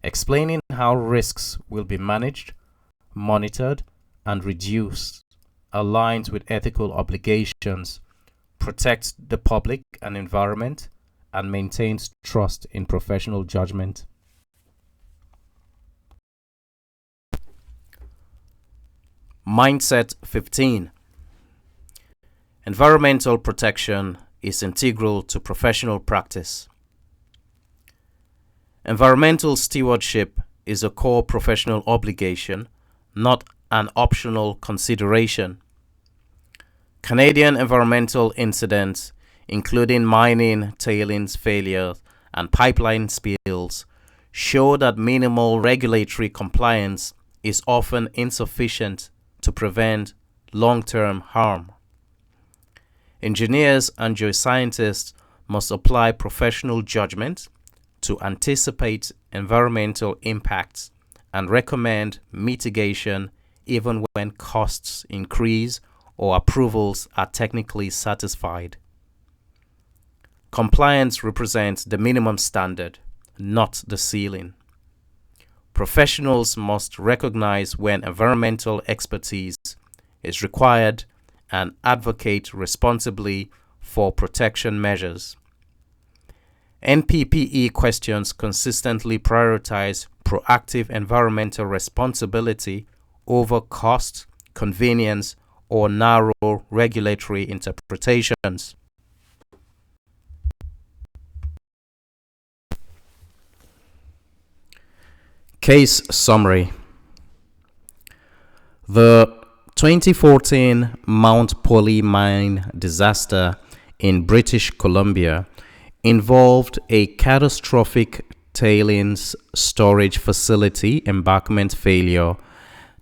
Explaining how risks will be managed, monitored, and reduced aligns with ethical obligations, protects the public and environment, and maintains trust in professional judgment. Mindset 15. Environmental protection is integral to professional practice. Environmental stewardship is a core professional obligation, not an optional consideration. Canadian environmental incidents, including mining, tailings failures, and pipeline spills, show that minimal regulatory compliance is often insufficient to prevent long-term harm. Engineers and geoscientists must apply professional judgment to anticipate environmental impacts and recommend mitigation even when costs increase or approvals are technically satisfied. Compliance represents the minimum standard, not the ceiling. Professionals must recognize when environmental expertise is required and advocate responsibly for protection measures. NPPE questions consistently prioritize proactive environmental responsibility over cost, convenience, or narrow regulatory interpretations. Case summary. The 2014 Mount Poly mine disaster in British Columbia involved a catastrophic tailings storage facility embankment failure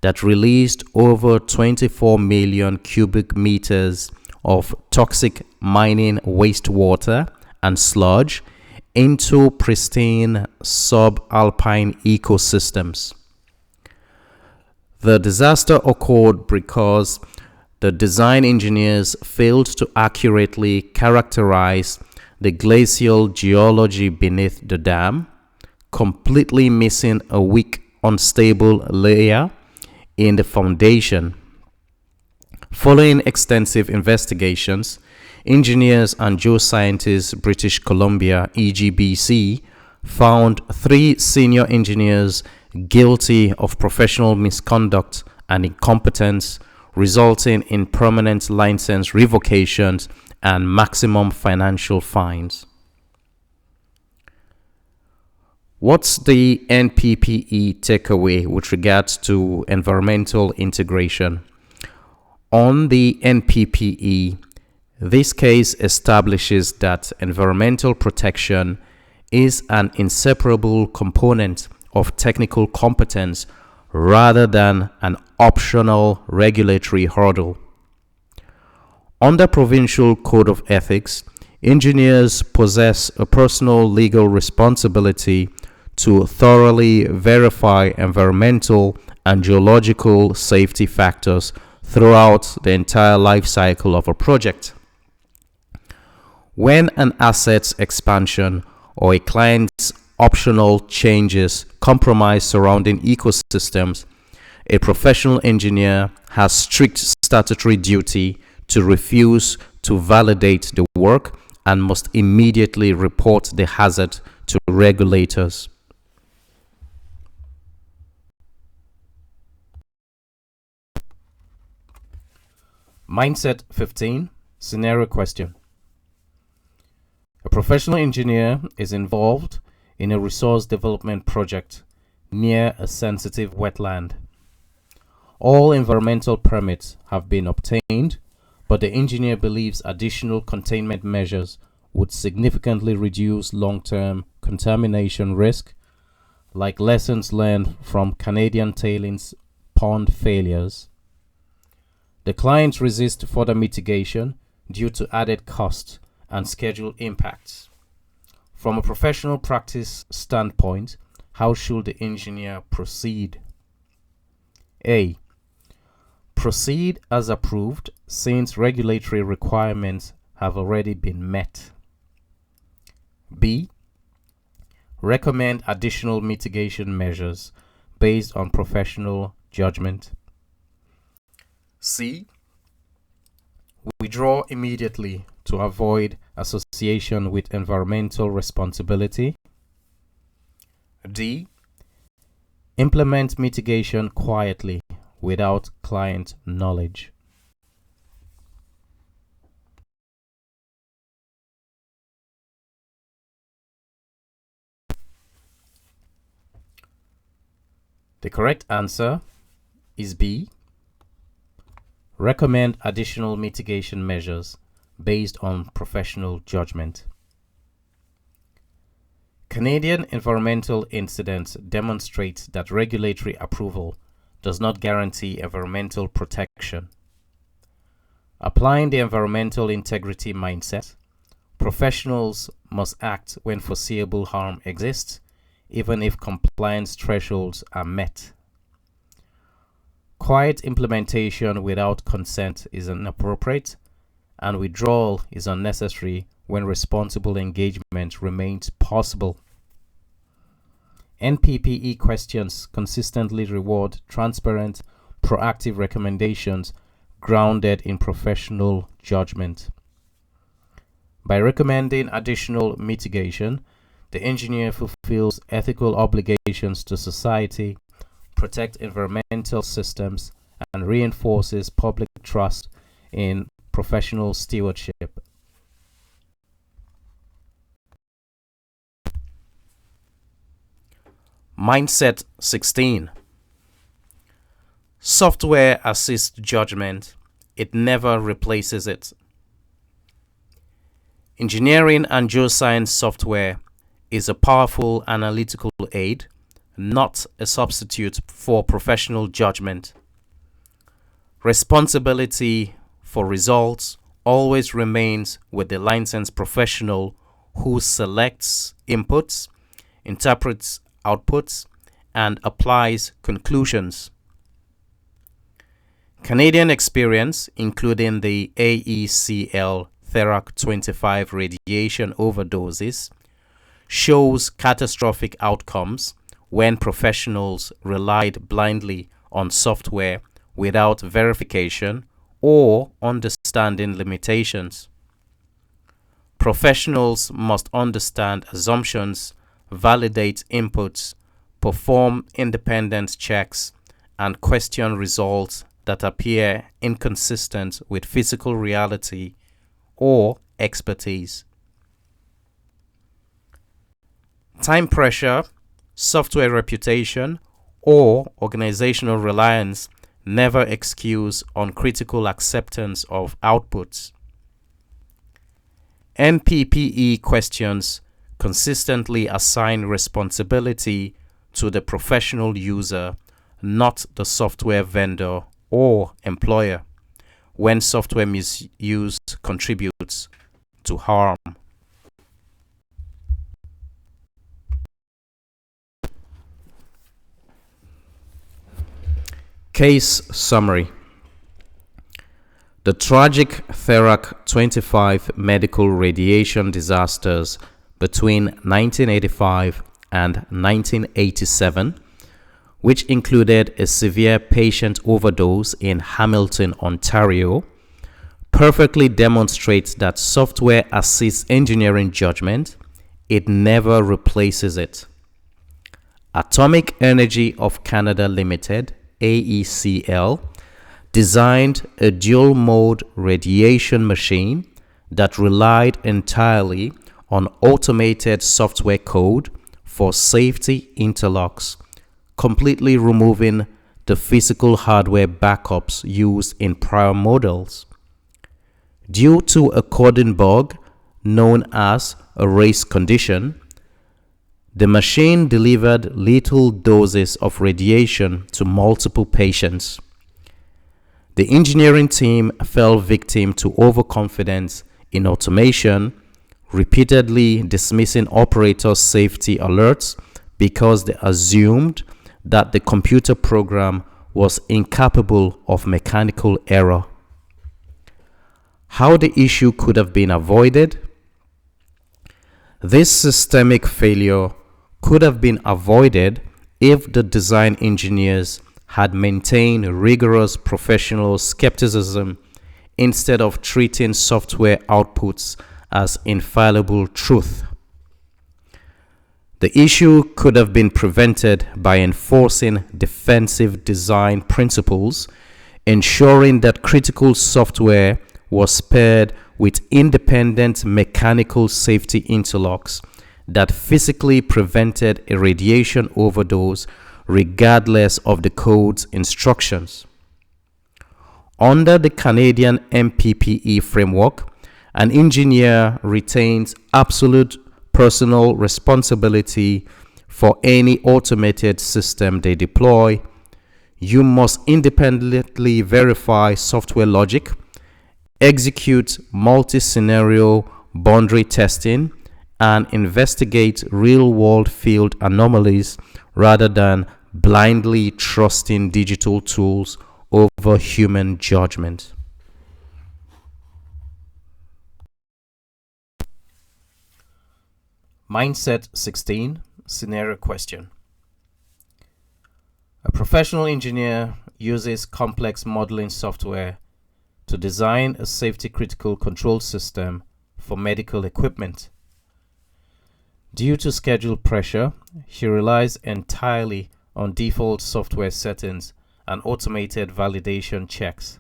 that released over 24 million cubic meters of toxic mining wastewater and sludge into pristine subalpine ecosystems. The disaster occurred because the design engineers failed to accurately characterize the glacial geology beneath the dam, completely missing a weak, unstable layer in the foundation. Following extensive investigations, engineers and geoscientists British Columbia EGBC found 3 senior engineers guilty of professional misconduct and incompetence, resulting in permanent license revocations and maximum financial fines. What's the NPPE takeaway with regards to environmental integration? On the NPPE, this case establishes that environmental protection is an inseparable component of technical competence rather than an optional regulatory hurdle. Under Provincial Code of Ethics, engineers possess a personal legal responsibility to thoroughly verify environmental and geological safety factors throughout the entire life cycle of a project. When an asset's expansion or a client's optional changes compromise surrounding ecosystems, a professional engineer has strict statutory duty to refuse to validate the work and must immediately report the hazard to regulators. Mindset 15, scenario question. A professional engineer is involved in a resource development project near a sensitive wetland. All environmental permits have been obtained, but the engineer believes additional containment measures would significantly reduce long-term contamination risk, like lessons learned from Canadian tailings pond failures. The clients resist further mitigation due to added cost and schedule impacts. From a professional practice standpoint, how should the engineer proceed? A. Proceed as approved since regulatory requirements have already been met. B. Recommend additional mitigation measures based on professional judgment. C. Withdraw immediately to avoid association with environmental responsibility. D. Implement mitigation quietly without client knowledge. The correct answer is B. Recommend additional mitigation measures based on professional judgment. Canadian environmental incidents demonstrate that regulatory approval does not guarantee environmental protection. Applying the environmental integrity mindset, professionals must act when foreseeable harm exists, even if compliance thresholds are met. Quiet implementation without consent is inappropriate, and withdrawal is unnecessary when responsible engagement remains possible. NPPE questions consistently reward transparent, proactive recommendations grounded in professional judgment. By recommending additional mitigation, the engineer fulfills ethical obligations to society, protects environmental systems, and reinforces public trust in professional stewardship. Mindset 16. Software assists judgment. It never replaces it. Engineering and geoscience software is a powerful analytical aid, not a substitute for professional judgment. Responsibility for results always remains with the licensed professional who selects inputs, interprets outputs, and applies conclusions. Canadian experience, including the AECL Therac 25 radiation overdoses, shows catastrophic outcomes when professionals relied blindly on software without verification or understanding limitations. Professionals must understand assumptions, validate inputs, perform independent checks, and question results that appear inconsistent with physical reality or expertise. Time pressure, software reputation, or organizational reliance never excuse uncritical acceptance of outputs. NPPE questions consistently assign responsibility to the professional user, not the software vendor or employer, when software misuse contributes to harm. Case summary. The tragic Therac 25 medical radiation disasters between 1985 and 1987, which included a severe patient overdose in Hamilton, Ontario, perfectly demonstrates that software assists engineering judgment. It never replaces it. Atomic Energy of Canada Limited, AECL, designed a dual-mode radiation machine that relied entirely on automated software code for safety interlocks, completely removing the physical hardware backups used in prior models. Due to a coding bug known as a race condition, the machine delivered lethal doses of radiation to multiple patients. The engineering team fell victim to overconfidence in automation, repeatedly dismissing operator safety alerts because they assumed that the computer program was incapable of mechanical error. How the issue could have been avoided? This systemic failure could have been avoided if the design engineers had maintained rigorous professional skepticism instead of treating software outputs as infallible truth. The issue could have been prevented by enforcing defensive design principles, ensuring that critical software was paired with independent mechanical safety interlocks that physically prevented a radiation overdose regardless of the code's instructions. Under the Canadian NPPE framework, an engineer retains absolute personal responsibility for any automated system they deploy. You must independently verify software logic, execute multi-scenario boundary testing, and investigate real-world field anomalies rather than blindly trusting digital tools over human judgment. Mindset 16, Scenario Question. A professional engineer uses complex modeling software to design a safety-critical control system for medical equipment. Due to schedule pressure, he relies entirely on default software settings and automated validation checks.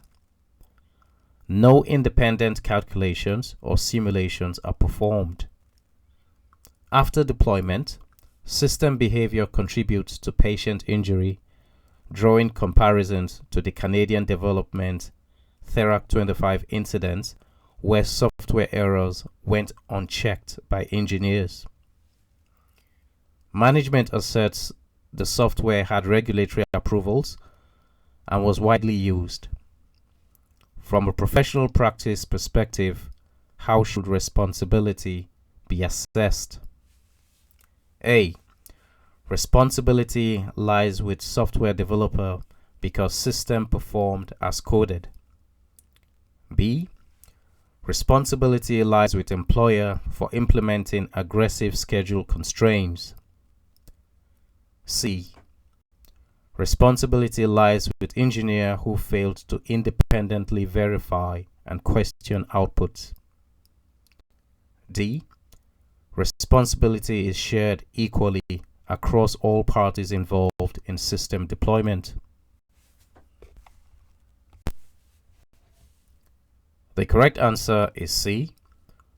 No independent calculations or simulations are performed. After deployment, system behavior contributes to patient injury, drawing comparisons to the Canadian development Therac 25 incidents where software errors went unchecked by engineers. Management asserts the software had regulatory approvals and was widely used. From a professional practice perspective, how should responsibility be assessed? A. Responsibility lies with software developer because system performed as coded. B. Responsibility lies with employer for implementing aggressive schedule constraints. C. Responsibility lies with engineer who failed to independently verify and question outputs. D. Responsibility is shared equally across all parties involved in system deployment. The correct answer is C.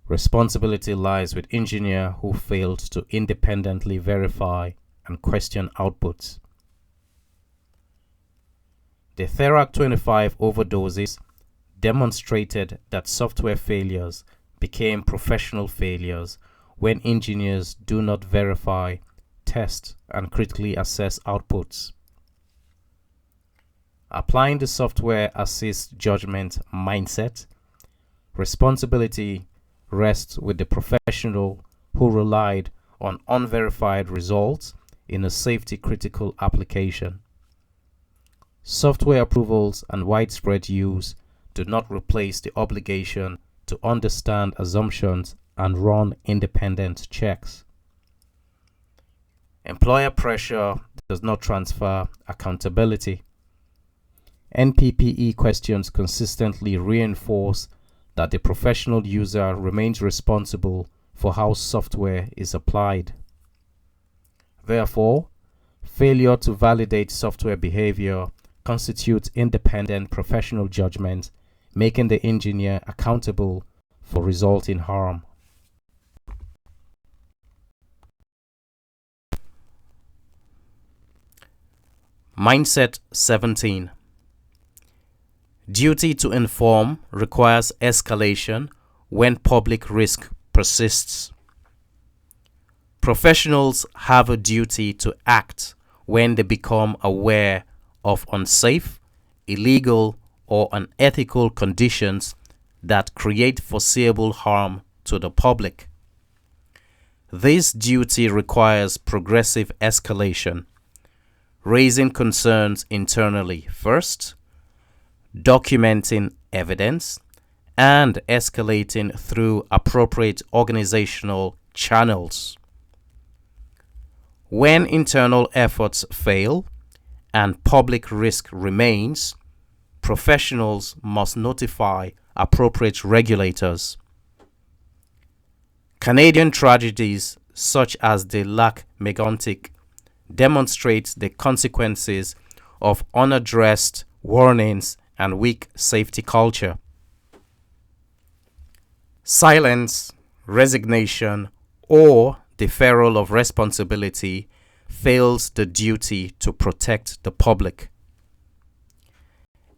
Responsibility lies with engineer who failed to independently verify and question outputs. The Therac 25 overdoses demonstrated that software failures became professional failures when engineers do not verify, test, and critically assess outputs. Applying the software assist judgment mindset, responsibility rests with the professional who relied on unverified results in a safety-critical application. Software approvals and widespread use do not replace the obligation to understand assumptions and run independent checks. Employer pressure does not transfer accountability. NPPE questions consistently reinforce that the professional user remains responsible for how software is applied. Therefore, failure to validate software behavior constitutes independent professional judgment, making the engineer accountable for resulting harm. Mindset 17. Duty to inform requires escalation when public risk persists. Professionals have a duty to act when they become aware of unsafe, illegal, or unethical conditions that create foreseeable harm to the public. This duty requires progressive escalation, raising concerns internally first, documenting evidence, and escalating through appropriate organizational channels. When internal efforts fail and public risk remains, professionals must notify appropriate regulators. Canadian tragedies such as the Lac Mégantic demonstrate the consequences of unaddressed warnings and weak safety culture. Silence, resignation, or deferral of responsibility fails the duty to protect the public.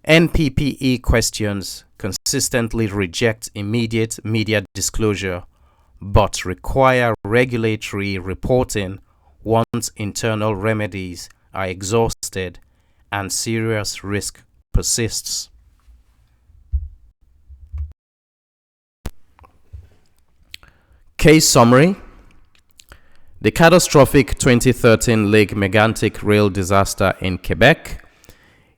NPPE questions consistently reject immediate media disclosure but require regulatory reporting once internal remedies are exhausted and serious risk persists. Case summary. The catastrophic 2013 Lake Megantic rail disaster in Quebec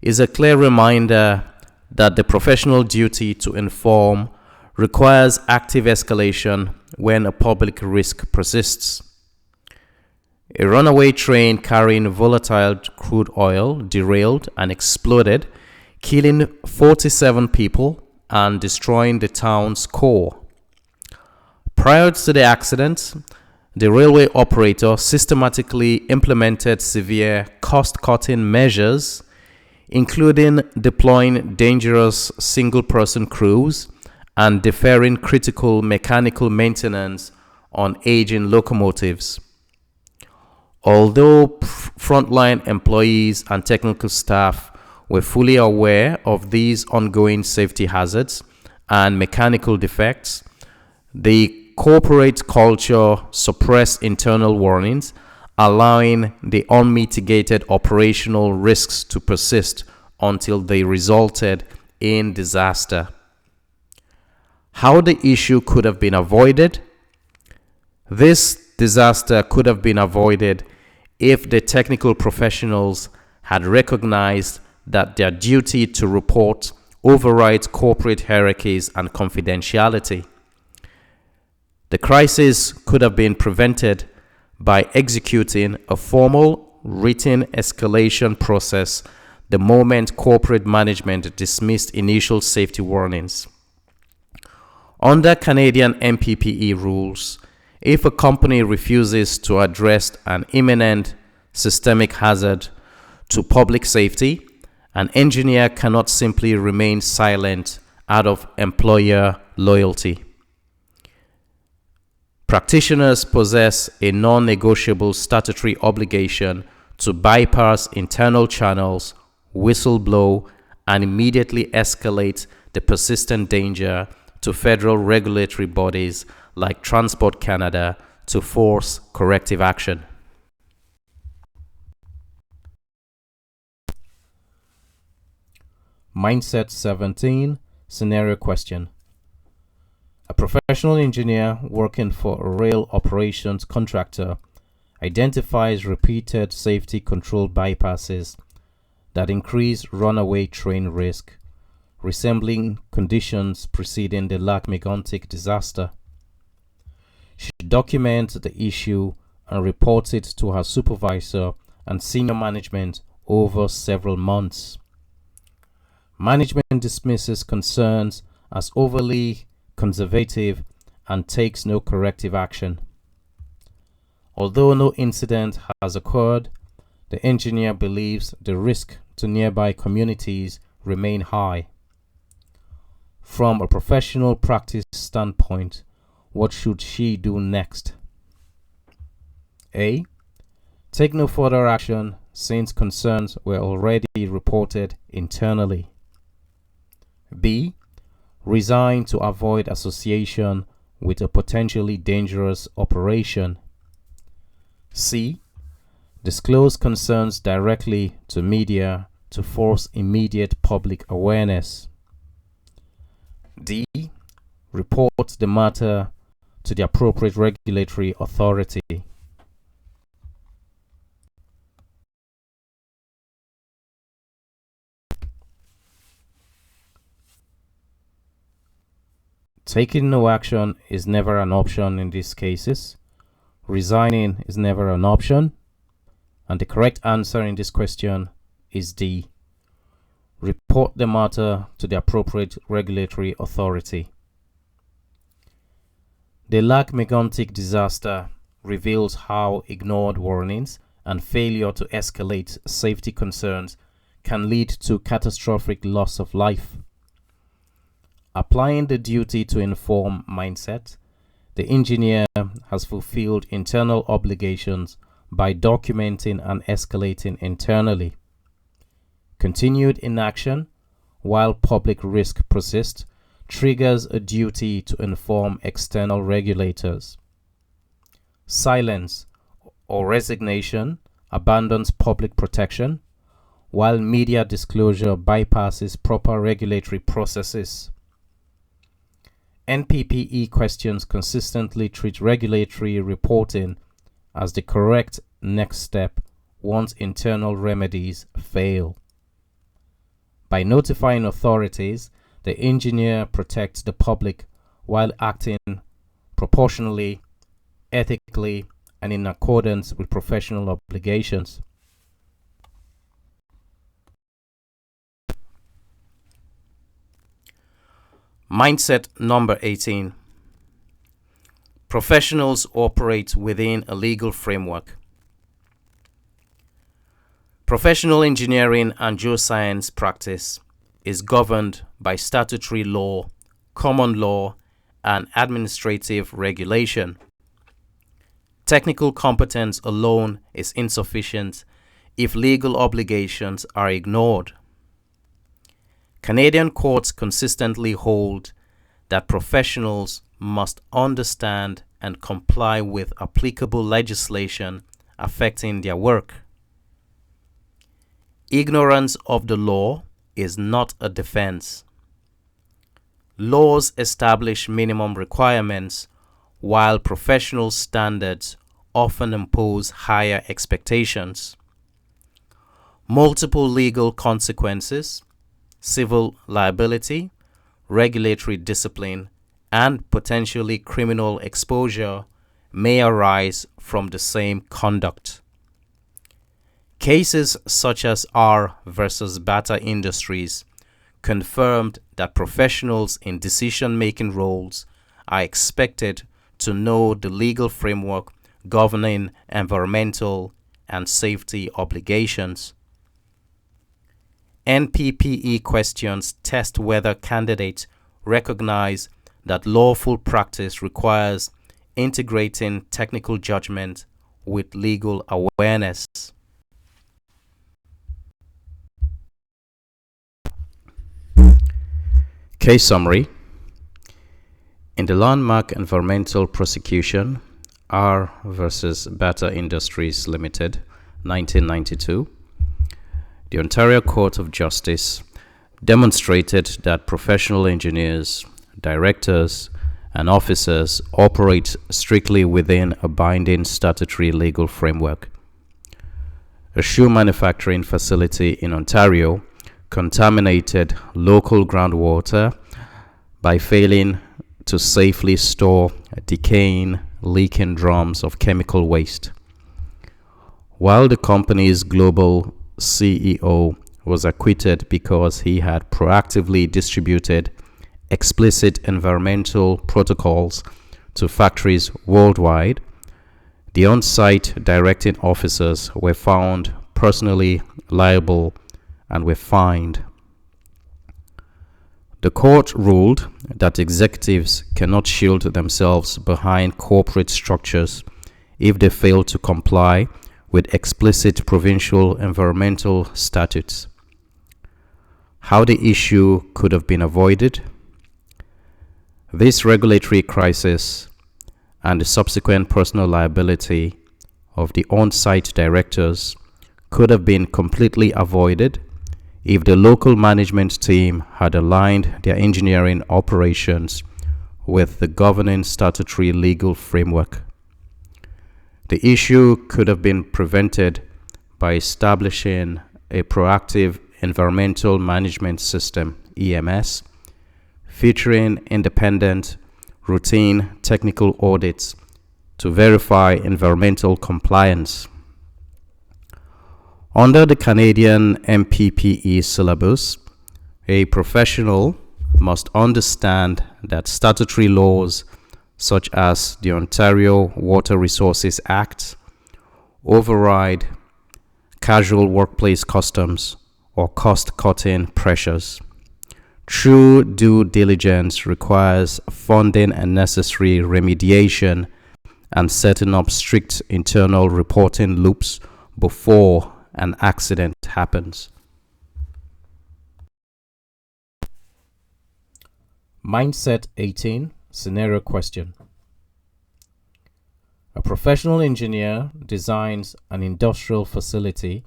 is a clear reminder that the professional duty to inform requires active escalation when a public risk persists. A runaway train carrying volatile crude oil derailed and exploded, killing 47 people and destroying the town's core. Prior to the accident, the railway operator systematically implemented severe cost-cutting measures, including deploying dangerous single-person crews and deferring critical mechanical maintenance on aging locomotives. Although frontline employees and technical staff were fully aware of these ongoing safety hazards and mechanical defects, the corporate culture suppressed internal warnings, allowing the unmitigated operational risks to persist until they resulted in disaster. How the issue could have been avoided? This disaster could have been avoided if the technical professionals had recognized that their duty to report overrides corporate hierarchies and confidentiality. The crisis could have been prevented by executing a formal written escalation process the moment corporate management dismissed initial safety warnings. Under Canadian NPPE rules, if a company refuses to address an imminent systemic hazard to public safety, an engineer cannot simply remain silent out of employer loyalty. Practitioners possess a non-negotiable statutory obligation to bypass internal channels, whistleblow, and immediately escalate the persistent danger to federal regulatory bodies like Transport Canada to force corrective action. Mindset 17, Scenario Question. A professional engineer working for a rail operations contractor identifies repeated safety control bypasses that increase runaway train risk, resembling conditions preceding the Lac Megantic disaster. She documents the issue and reports it to her supervisor and senior management over several months. Management dismisses concerns as overly conservative and takes no corrective action. Although no incident has occurred, the engineer believes the risk to nearby communities remain high. From a professional practice standpoint, what should she do next? A. Take no further action since concerns were already reported internally. B. Resign to avoid association with a potentially dangerous operation. C. Disclose concerns directly to media to force immediate public awareness. D. Report the matter to the appropriate regulatory authority. Taking no action is never an option in these cases. Resigning is never an option. And the correct answer in this question is D. Report the matter to the appropriate regulatory authority. The Lac Megantic disaster reveals how ignored warnings and failure to escalate safety concerns can lead to catastrophic loss of life. Applying the duty to inform mindset, the engineer has fulfilled internal obligations by documenting and escalating internally. Continued inaction while public risk persists, triggers a duty to inform external regulators. Silence or resignation abandons public protection, while media disclosure bypasses proper regulatory processes. NPPE questions consistently treat regulatory reporting as the correct next step once internal remedies fail. By notifying authorities, the engineer protects the public while acting proportionally, ethically, and in accordance with professional obligations. Mindset number 18. Professionals operate within a legal framework. Professional engineering and geoscience practice is governed by statutory law, common law, and administrative regulation. Technical competence alone is insufficient if legal obligations are ignored. Canadian courts consistently hold that professionals must understand and comply with applicable legislation affecting their work. Ignorance of the law is not a defense. Laws establish minimum requirements, while professional standards often impose higher expectations. Multiple legal consequences, civil liability, regulatory discipline, and potentially criminal exposure may arise from the same conduct. Cases such as R versus Bata Industries confirmed that professionals in decision-making roles are expected to know the legal framework governing environmental and safety obligations. NPPE questions test whether candidates recognize that lawful practice requires integrating technical judgment with legal awareness. Case summary. In the landmark environmental prosecution, R versus Bata Industries Limited, 1992, the Ontario Court of Justice demonstrated that professional engineers, directors, and officers operate strictly within a binding statutory legal framework. A shoe manufacturing facility in Ontario contaminated local groundwater by failing to safely store decaying, leaking drums of chemical waste. While the company's global CEO was acquitted because he had proactively distributed explicit environmental protocols to factories worldwide, the on-site directing officers were found personally liable and were fined. The court ruled that executives cannot shield themselves behind corporate structures if they fail to comply with explicit provincial environmental statutes. How the issue could have been avoided? This regulatory crisis and the subsequent personal liability of the on-site directors could have been completely avoided if the local management team had aligned their engineering operations with the governing statutory legal framework. The issue could have been prevented by establishing a proactive environmental management system, EMS, featuring independent, routine technical audits to verify environmental compliance. Under the Canadian NPPE syllabus, a professional must understand that statutory laws such as the Ontario Water Resources Act override casual workplace customs or cost-cutting pressures. True due diligence requires funding and necessary remediation and setting up strict internal reporting loops before an accident happens. Mindset 18, Scenario Question. A professional engineer designs an industrial facility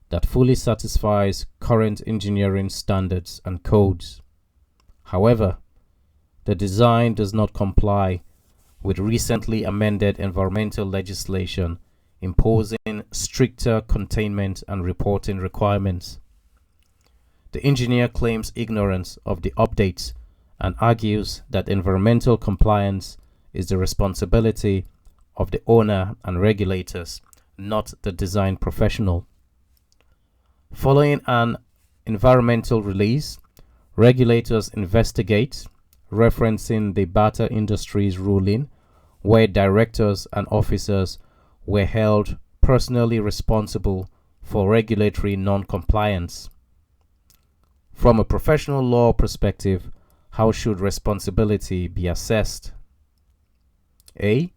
that fully satisfies current engineering standards and codes. However, the design does not comply with recently amended environmental legislation imposing stricter containment and reporting requirements. The engineer claims ignorance of the updates and argues that environmental compliance is the responsibility of the owner and regulators, not the design professional. Following an environmental release, regulators investigate, referencing the Bata Industries ruling, where directors and officers were held personally responsible for regulatory non-compliance. From a professional law perspective, how should responsibility be assessed? A.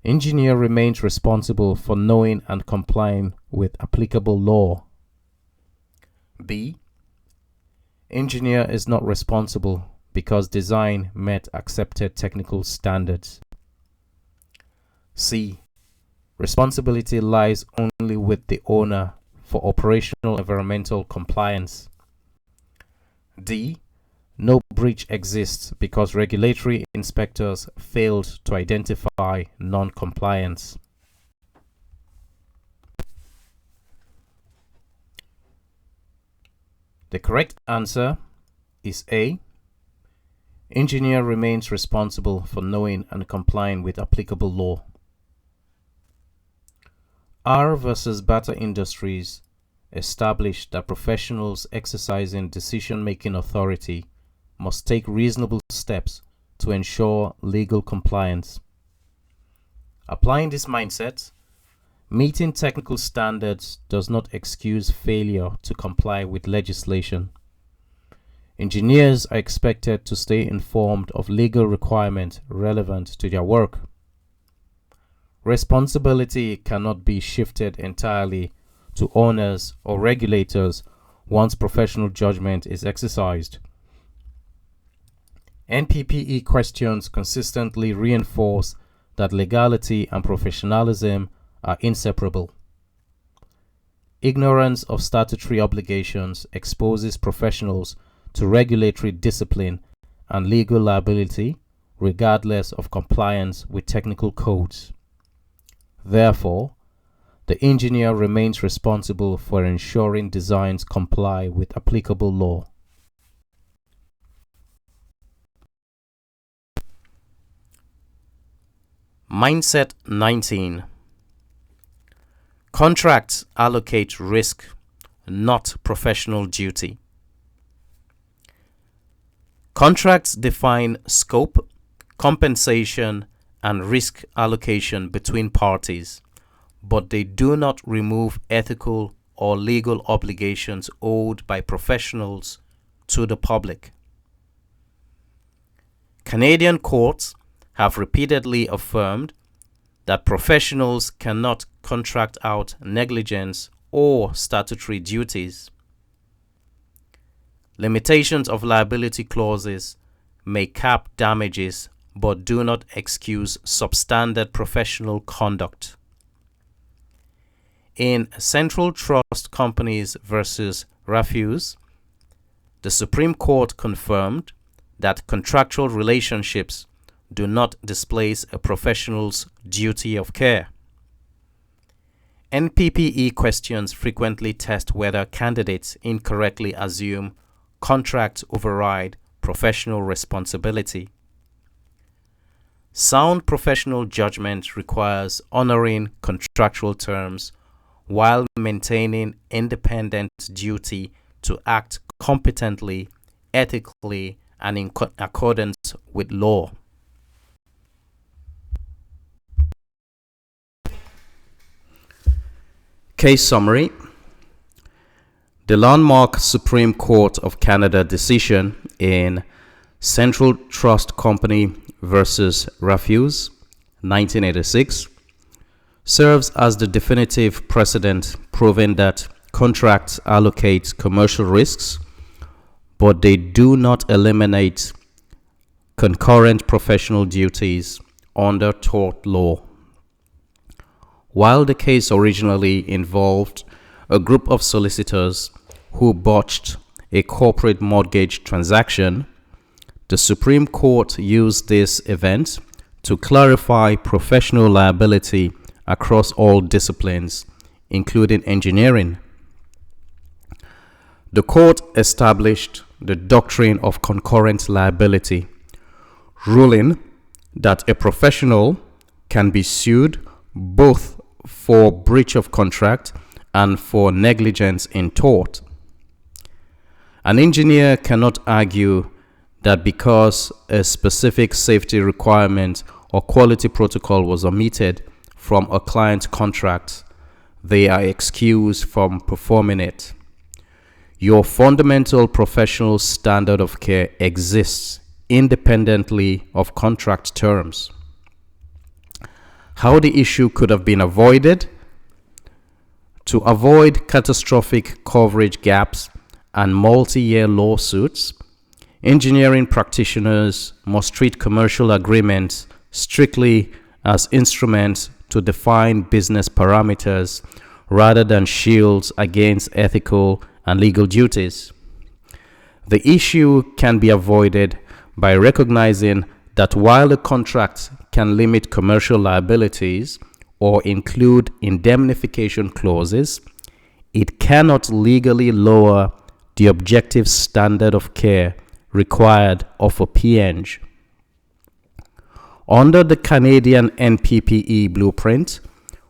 Engineer remains responsible for knowing and complying with applicable law. B. Engineer is not responsible because design met accepted technical standards. C. Responsibility lies only with the owner for operational environmental compliance. D. No breach exists because regulatory inspectors failed to identify non-compliance. The correct answer is A. Engineer remains responsible for knowing and complying with applicable law. R versus Bata Industries established that professionals exercising decision-making authority must take reasonable steps to ensure legal compliance. Applying this mindset, meeting technical standards does not excuse failure to comply with legislation. Engineers are expected to stay informed of legal requirements relevant to their work. Responsibility cannot be shifted entirely to owners or regulators once professional judgment is exercised. NPPE questions consistently reinforce that legality and professionalism are inseparable. Ignorance of statutory obligations exposes professionals to regulatory discipline and legal liability regardless of compliance with technical codes. Therefore, the engineer remains responsible for ensuring designs comply with applicable law. Mindset 19. Contracts allocate risk, not professional duty. Contracts define scope, compensation, and risk allocation between parties, but they do not remove ethical or legal obligations owed by professionals to the public. Canadian courts have repeatedly affirmed that professionals cannot contract out negligence or statutory duties. Limitations of liability clauses may cap damages but do not excuse substandard professional conduct. In Central Trust Companies versus Refuse, the Supreme Court confirmed that contractual relationships do not displace a professional's duty of care. NPPE questions frequently test whether candidates incorrectly assume contracts override professional responsibility. Sound professional judgment requires honoring contractual terms while maintaining independent duty to act competently, ethically, and in accordance with law. Case summary. The landmark Supreme Court of Canada decision in Central Trust Company versus Refuse, 1986, serves as the definitive precedent proving that contracts allocate commercial risks, but they do not eliminate concurrent professional duties under tort law. While the case originally involved a group of solicitors who botched a corporate mortgage transaction, the Supreme Court used this event to clarify professional liability across all disciplines, including engineering. The court established the doctrine of concurrent liability, ruling that a professional can be sued both for breach of contract and for negligence in tort. An engineer cannot argue that because a specific safety requirement or quality protocol was omitted from a client's contract, they are excused from performing it. Your fundamental professional standard of care exists independently of contract terms. How the issue could have been avoided? To avoid catastrophic coverage gaps and multi-year lawsuits, engineering practitioners must treat commercial agreements strictly as instruments to define business parameters rather than shields against ethical and legal duties. The issue can be avoided by recognizing that while a contract can limit commercial liabilities or include indemnification clauses, it cannot legally lower the objective standard of care required of a P.Eng. Under the Canadian NPPE blueprint,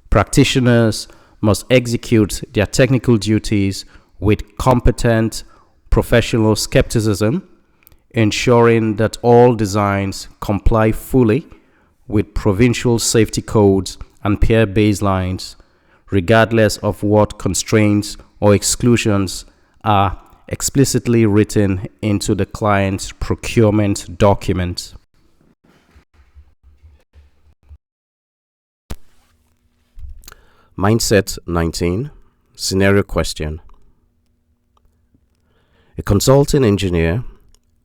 practitioners must execute their technical duties with competent professional skepticism, ensuring that all designs comply fully with provincial safety codes and peer baselines, regardless of what constraints or exclusions are explicitly written into the client's procurement document. Mindset 19. Scenario question. A consulting engineer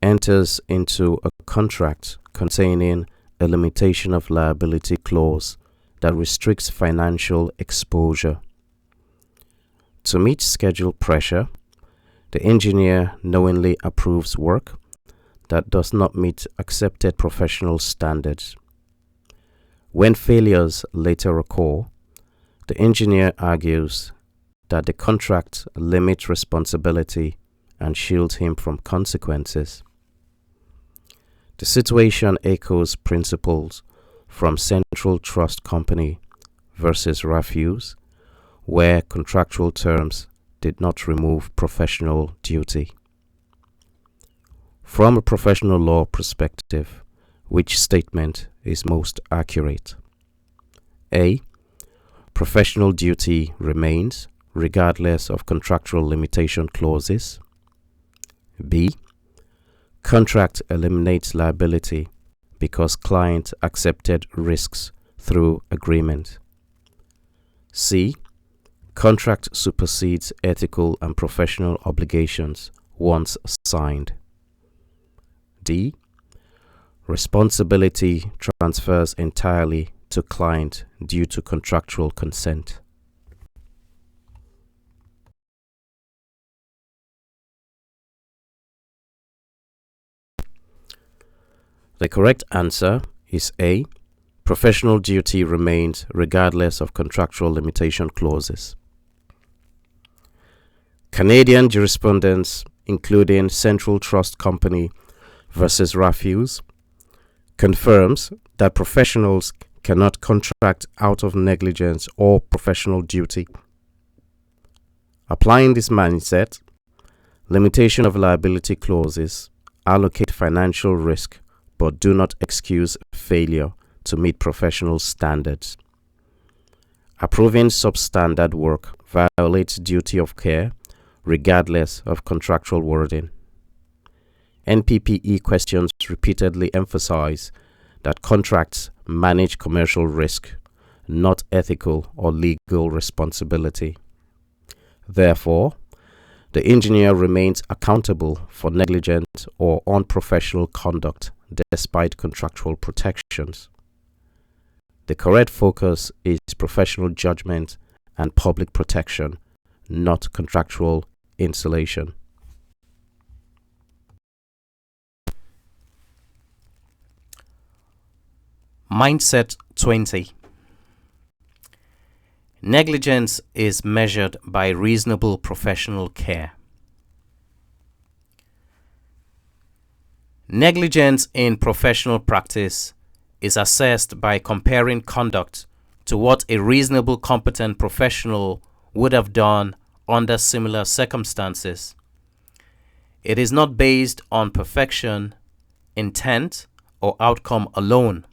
enters into a contract containing a limitation of liability clause that restricts financial exposure. To meet schedule pressure, the engineer knowingly approves work that does not meet accepted professional standards. When failures later occur, the engineer argues that the contract limits responsibility and shields him from consequences. The situation echoes principles from Central Trust Company versus Refuse, where contractual terms did not remove professional duty. From a professional law perspective, which statement is most accurate? A. Professional duty remains regardless of contractual limitation clauses. B. Contract eliminates liability because client accepted risks through agreement. C. Contract supersedes ethical and professional obligations once signed. D. Responsibility transfers entirely to client due to contractual consent. The correct answer is A. Professional duty remains regardless of contractual limitation clauses. Canadian jurisprudence, including Central Trust Company versus Refuse, confirms that professionals cannot contract out of negligence or professional duty. Applying this mindset, limitation of liability clauses allocate financial risk but do not excuse failure to meet professional standards. Approving substandard work violates duty of care regardless of contractual wording. NPPE questions repeatedly emphasize that contracts manage commercial risk, not ethical or legal responsibility. Therefore, the engineer remains accountable for negligent or unprofessional conduct despite contractual protections. The correct focus is professional judgment and public protection, not contractual insulation. Mindset 20. Negligence is measured by reasonable professional care. Negligence in professional practice is assessed by comparing conduct to what a reasonable, competent professional would have done under similar circumstances. It is not based on perfection, intent, or outcome alone.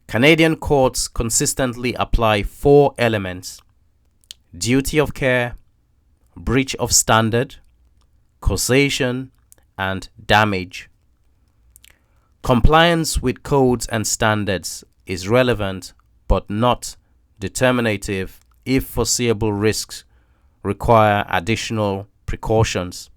Canadian courts consistently apply 4 elements: duty of care, breach of standard, causation, and damage. Compliance with codes and standards is relevant but not determinative if foreseeable risks require additional precautions.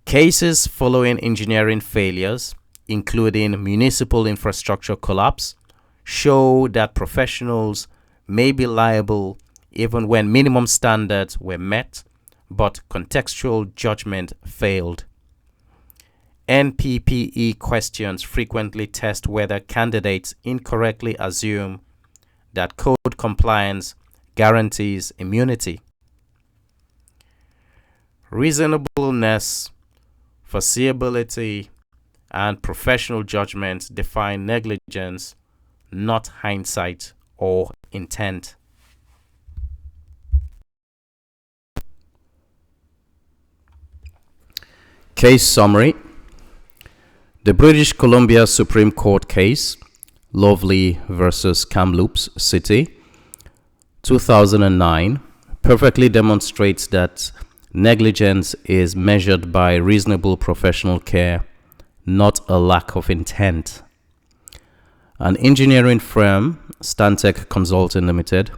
Cases following engineering failures, including municipal infrastructure collapse, show that professionals may be liable even when minimum standards were met, but contextual judgment failed. NPPE questions frequently test whether candidates incorrectly assume that code compliance guarantees immunity. Reasonableness, foreseeability, and professional judgment define negligence, not hindsight or intent. Case summary. The British Columbia Supreme Court case, Lovely versus Kamloops City, 2009, perfectly demonstrates that negligence is measured by reasonable professional care, not a lack of intent. An engineering firm, Stantec Consulting Limited,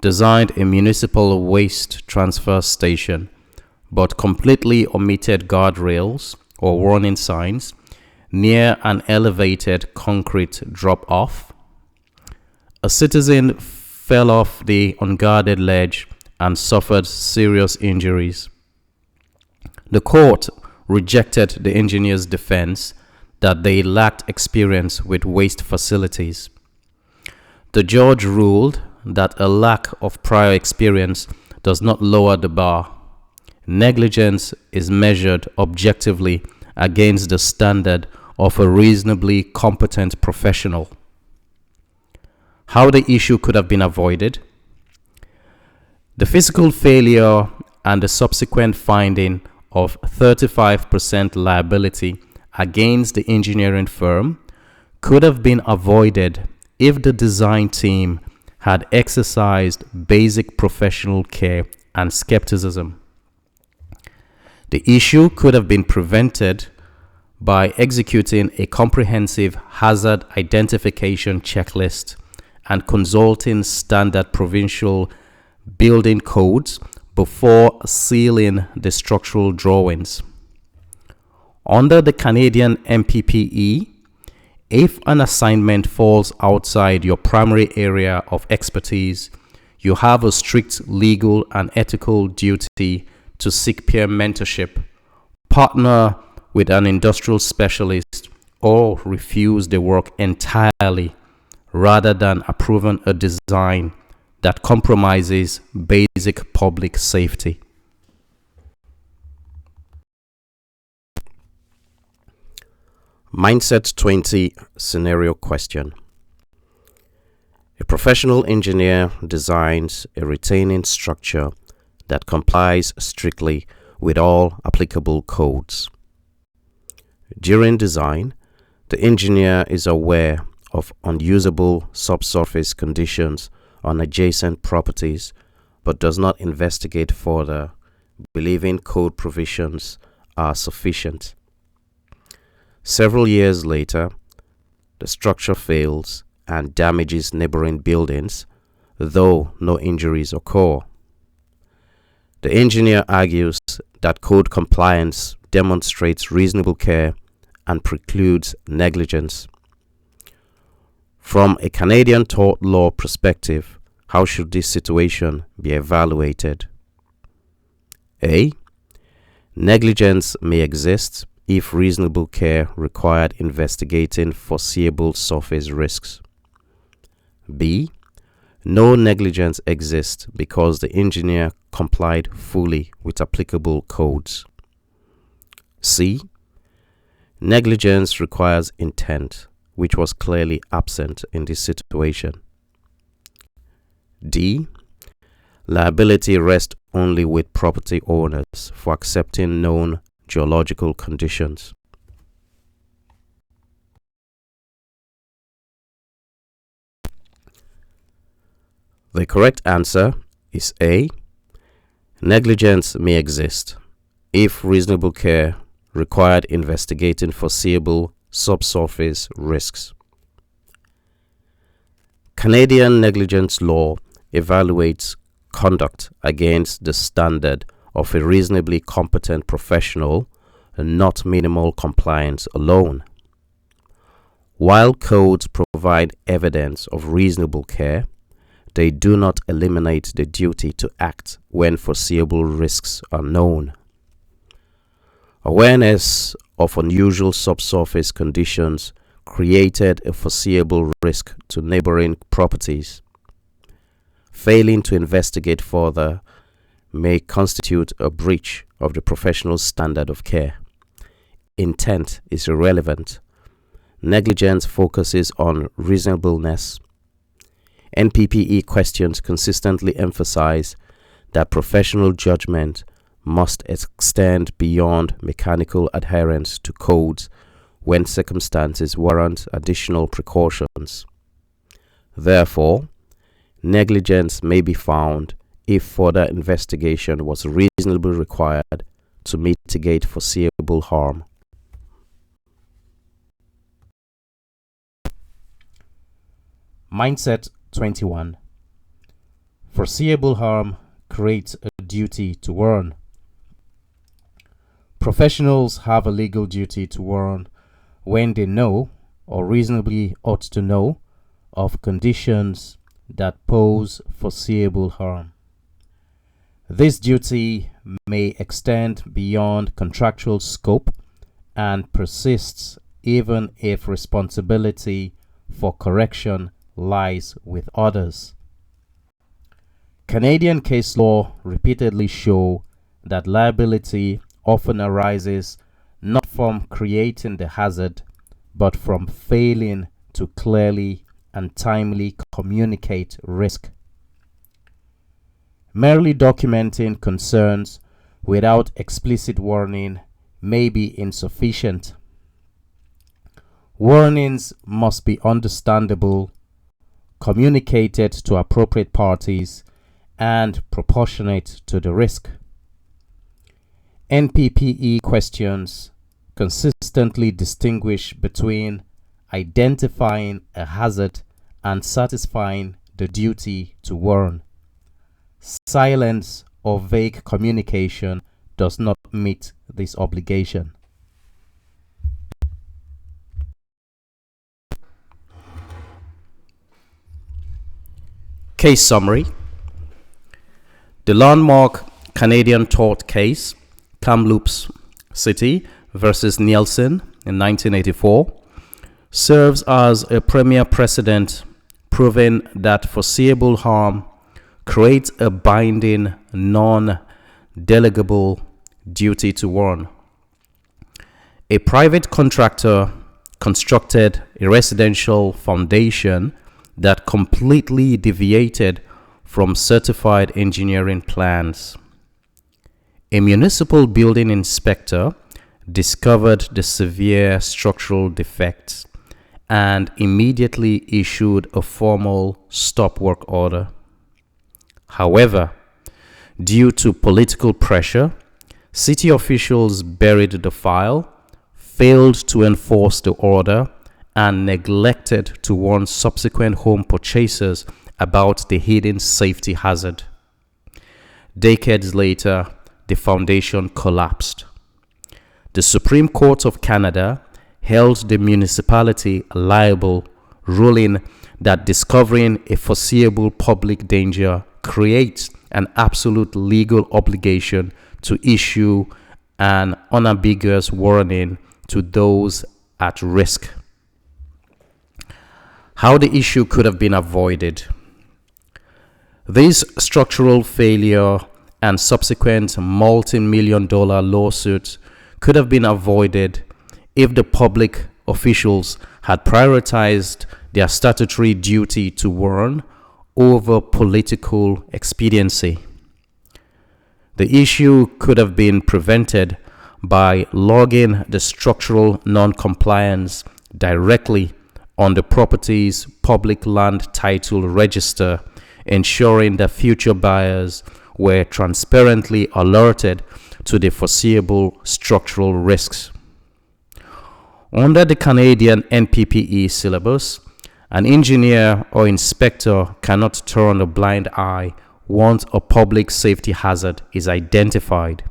designed a municipal waste transfer station, but completely omitted guardrails or warning signs near an elevated concrete drop-off. A citizen fell off the unguarded ledge and suffered serious injuries. The court rejected the engineer's defense that they lacked experience with waste facilities. The judge ruled that a lack of prior experience does not lower the bar. Negligence is measured objectively against the standard of a reasonably competent professional. How the issue could have been avoided? The physical failure and the subsequent finding of 35% liability against the engineering firm could have been avoided if the design team had exercised basic professional care and skepticism. The issue could have been prevented by executing a comprehensive hazard identification checklist and consulting standard provincial building codes before sealing the structural drawings. Under the Canadian NPPE, if an assignment falls outside your primary area of expertise, you have a strict legal and ethical duty to seek peer mentorship, partner with an industrial specialist, or refuse the work entirely rather than approving a design that compromises basic public safety. Mindset 20 scenario question. A professional engineer designs a retaining structure that complies strictly with all applicable codes. During design, the engineer is aware of unusable subsurface conditions on adjacent properties but does not investigate further, believing code provisions are sufficient. Several years later, the structure fails and damages neighboring buildings, though no injuries occur. The engineer argues that code compliance demonstrates reasonable care and precludes negligence. From a Canadian tort law perspective, how should this situation be evaluated? A. Negligence may exist if reasonable care required investigating foreseeable surface risks. B. No negligence exists because the engineer complied fully with applicable codes. C. Negligence requires intent, which was clearly absent in this situation. D. Liability rests only with property owners for accepting known geological conditions. The correct answer is A. Negligence may exist if reasonable care required investigating foreseeable subsurface risks. Canadian negligence law evaluates conduct against the standard of a reasonably competent professional and not minimal compliance alone. While codes provide evidence of reasonable care, they do not eliminate the duty to act when foreseeable risks are known. Awareness of unusual subsurface conditions created a foreseeable risk to neighboring properties. Failing to investigate further may constitute a breach of the professional standard of care. Intent is irrelevant. Negligence focuses on reasonableness. NPPE questions consistently emphasize that professional judgment must extend beyond mechanical adherence to codes when circumstances warrant additional precautions. Therefore, negligence may be found if further investigation was reasonably required to mitigate foreseeable harm. Mindset 21. Foreseeable harm creates a duty to warn. Professionals have a legal duty to warn when they know, or reasonably ought to know, of conditions that pose foreseeable harm. This duty may extend beyond contractual scope and persists even if responsibility for correction lies with others. Canadian case law repeatedly show that liability often arises not from creating the hazard, but from failing to clearly and timely communicate risk. Merely documenting concerns without explicit warning may be insufficient. Warnings must be understandable, communicated to appropriate parties, and proportionate to the risk. NPPE questions consistently distinguish between identifying a hazard and satisfying the duty to warn. Silence or vague communication does not meet this obligation. Case summary. The landmark Canadian tort case, Kamloops City versus Nielsen in 1984, serves as a premier precedent proving that foreseeable harm creates a binding, non-delegable duty to warn. A private contractor constructed a residential foundation that completely deviated from certified engineering plans. A municipal building inspector discovered the severe structural defects and immediately issued a formal stop work order. However, due to political pressure, city officials buried the file, failed to enforce the order, and neglected to warn subsequent home purchasers about the hidden safety hazard. Decades later, the foundation collapsed. The Supreme Court of Canada held the municipality liable, ruling that discovering a foreseeable public danger creates an absolute legal obligation to issue an unambiguous warning to those at risk. How the issue could have been avoided. This structural failure and subsequent multi-million-dollar lawsuits could have been avoided if the public officials had prioritized their statutory duty to warn over political expediency. The issue could have been prevented by logging the structural non-compliance directly on the property's public land title register, ensuring that future buyers were transparently alerted to the foreseeable structural risks. Under the Canadian NPPE syllabus, an engineer or inspector cannot turn a blind eye once a public safety hazard is identified.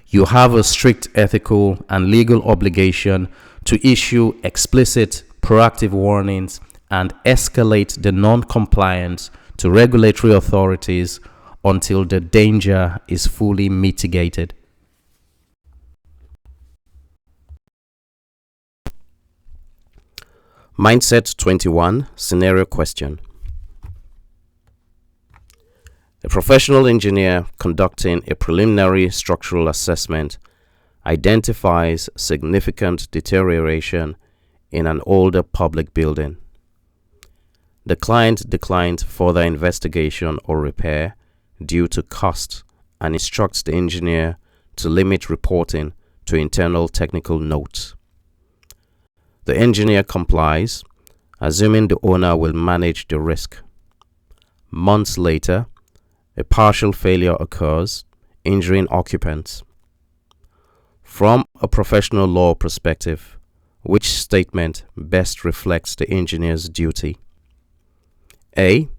You have a strict ethical and legal obligation to issue explicit proactive warnings and escalate the non-compliance to regulatory authorities until the danger is fully mitigated. Mindset 21 Scenario Question. A professional engineer conducting a preliminary structural assessment identifies significant deterioration in an older public building. The client declines further investigation or repair due to cost and instructs the engineer to limit reporting to internal technical notes. The engineer complies, assuming the owner will manage the risk. Months later, a partial failure occurs, injuring occupants. From a professional law perspective, which statement best reflects the engineer's duty? A.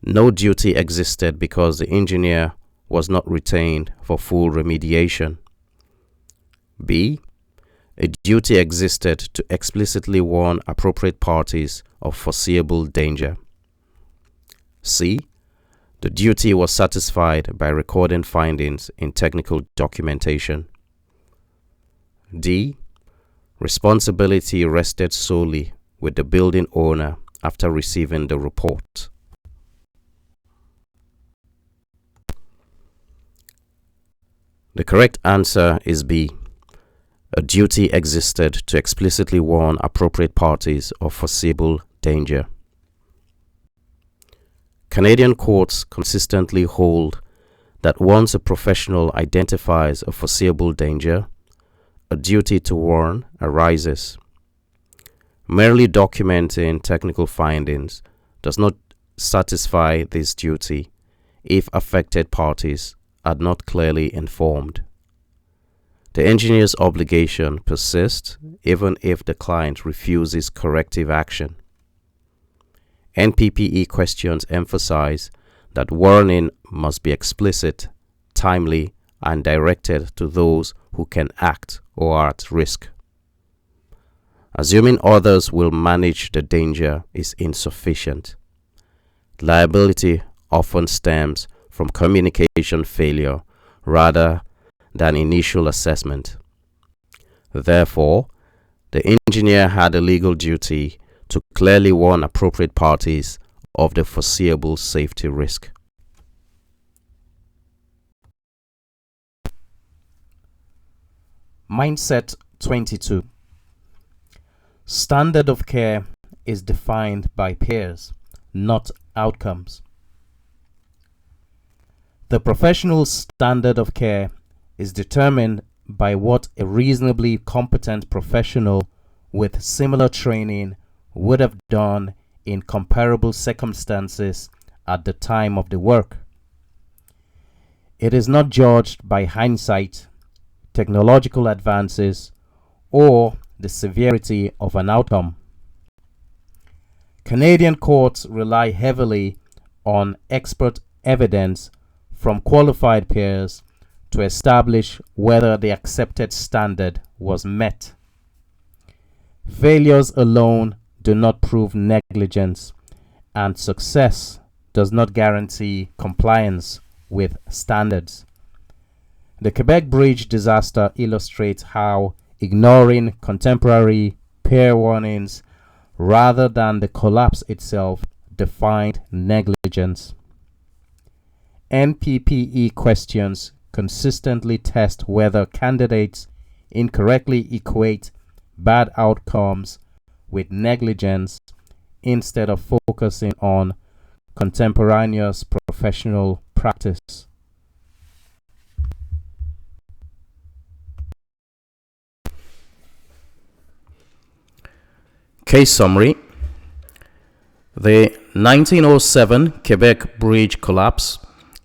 No duty existed because the engineer was not retained for full remediation. B. A duty existed to explicitly warn appropriate parties of foreseeable danger. C. The duty was satisfied by recording findings in technical documentation. D. Responsibility rested solely with the building owner after receiving the report. The correct answer is B. A duty existed to explicitly warn appropriate parties of foreseeable danger. Canadian courts consistently hold that once a professional identifies a foreseeable danger, a duty to warn arises. Merely documenting technical findings does not satisfy this duty if affected parties are not clearly informed. The engineer's obligation persists even if the client refuses corrective action. NPPE questions emphasize that warning must be explicit, timely, and directed to those who can act or are at risk. Assuming others will manage the danger is insufficient. Liability often stems from communication failure rather than initial assessment. Therefore, the engineer had a legal duty to clearly warn appropriate parties of the foreseeable safety risk. Mindset 22. Standard of care is defined by peers, not outcomes. The professional standard of care is determined by what a reasonably competent professional with similar training would have done in comparable circumstances at the time of the work. It is not judged by hindsight, technological advances, or the severity of an outcome. Canadian courts rely heavily on expert evidence from qualified peers to establish whether the accepted standard was met. Failures alone do not prove negligence, and success does not guarantee compliance with standards. The Quebec Bridge disaster illustrates how ignoring contemporary peer warnings rather than the collapse itself defined negligence. NPPE questions consistently test whether candidates incorrectly equate bad outcomes with negligence instead of focusing on contemporaneous professional practice. Case summary. The 1907 Quebec Bridge collapse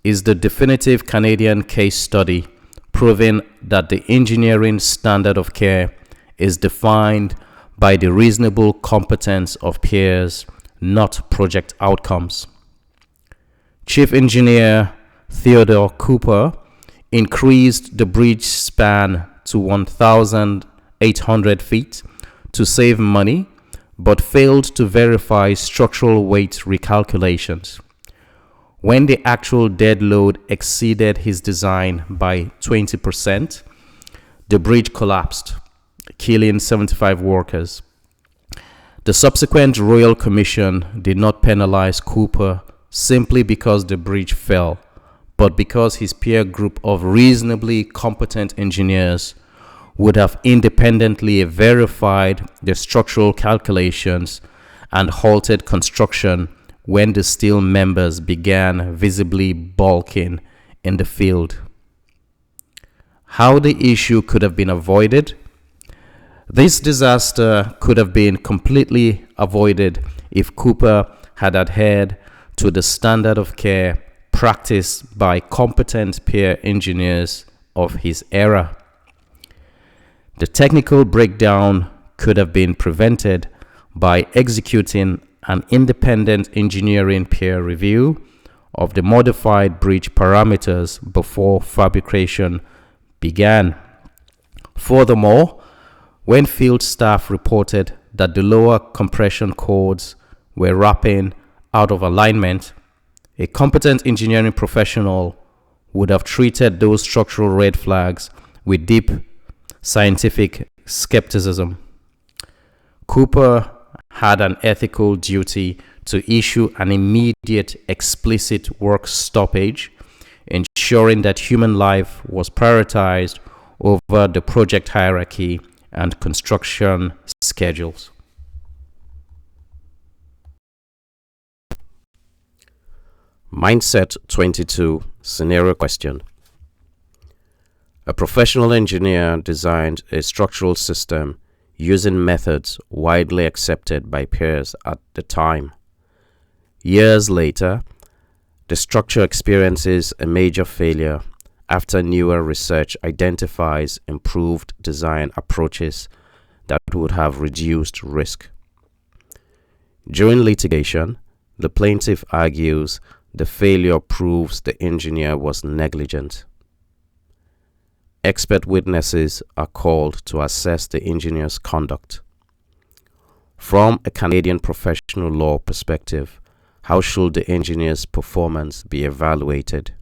is the definitive Canadian case study proving that the engineering standard of care is defined by the reasonable competence of peers, not project outcomes. Chief Engineer Theodore Cooper increased the bridge span to 1,800 feet to save money, but failed to verify structural weight recalculations. When the actual dead load exceeded his design by 20%, the bridge collapsed, killing 75 workers. The subsequent Royal Commission did not penalize Cooper simply because the bridge fell, but because his peer group of reasonably competent engineers would have independently verified the structural calculations and halted construction when the steel members began visibly bulking in the field. How the issue could have been avoided? This disaster could have been completely avoided if Cooper had adhered to the standard of care practiced by competent peer engineers of his era. The technical breakdown could have been prevented by executing an independent engineering peer review of the modified bridge parameters before fabrication began. Furthermore, when field staff reported that the lower compression cords were wrapping out of alignment, a competent engineering professional would have treated those structural red flags with deep scientific skepticism. Cooper had an ethical duty to issue an immediate explicit work stoppage, ensuring that human life was prioritized over the project hierarchy and construction schedules. Mindset 22 Scenario Question. A professional engineer designed a structural system using methods widely accepted by peers at the time. Years later, the structure experiences a major failure after newer research identifies improved design approaches that would have reduced risk. During litigation, the plaintiff argues the failure proves the engineer was negligent. Expert witnesses are called to assess the engineer's conduct. From a Canadian professional law perspective, how should the engineer's performance be evaluated?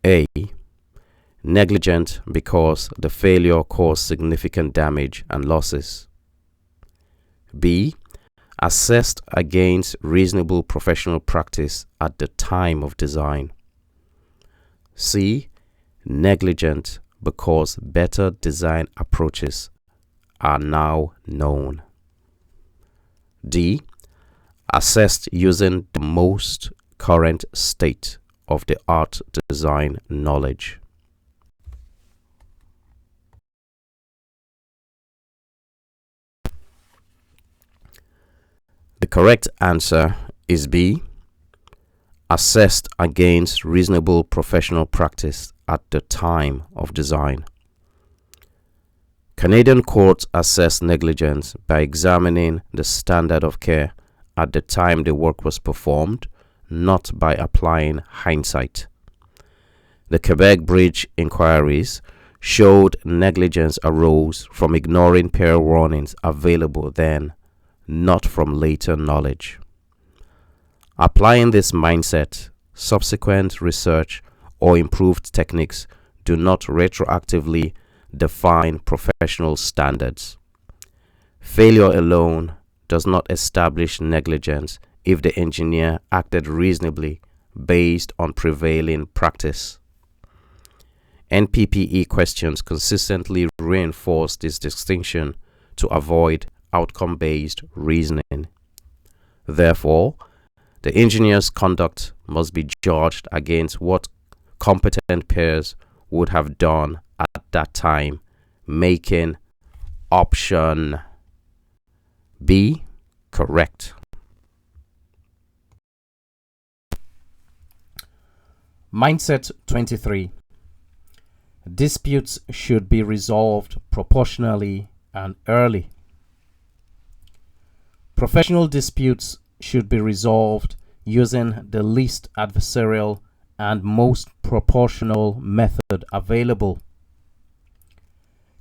A. Negligent because the failure caused significant damage and losses. B. Assessed against reasonable professional practice at the time of design. C. Negligent because better design approaches are now known. D. Assessed using the most current state of the art design knowledge. The correct answer is B. Assessed against reasonable professional practice at the time of design. Canadian courts assess negligence by examining the standard of care at the time the work was performed, not by applying hindsight. The Quebec Bridge inquiries showed negligence arose from ignoring peril warnings available then, not from later knowledge. Applying this mindset, subsequent research or improved techniques do not retroactively define professional standards. Failure alone does not establish negligence if the engineer acted reasonably based on prevailing practice. NPPE questions consistently reinforce this distinction to avoid outcome-based reasoning. Therefore, the engineer's conduct must be judged against what competent peers would have done at that time, making option B correct. Mindset 23. Disputes should be resolved proportionally and early. Professional disputes should be resolved using the least adversarial and most proportional method available.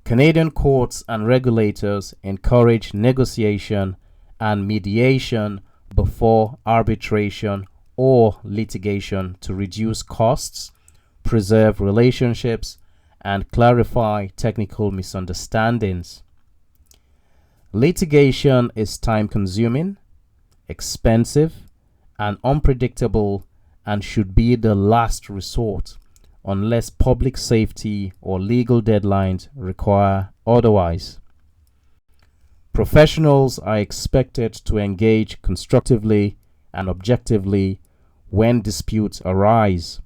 Canadian courts and regulators encourage negotiation and mediation before arbitration or litigation to reduce costs, preserve relationships, and clarify technical misunderstandings. Litigation is time-consuming, expensive, and unpredictable, and should be the last resort unless public safety or legal deadlines require otherwise. Professionals are expected to engage constructively and objectively when disputes arise.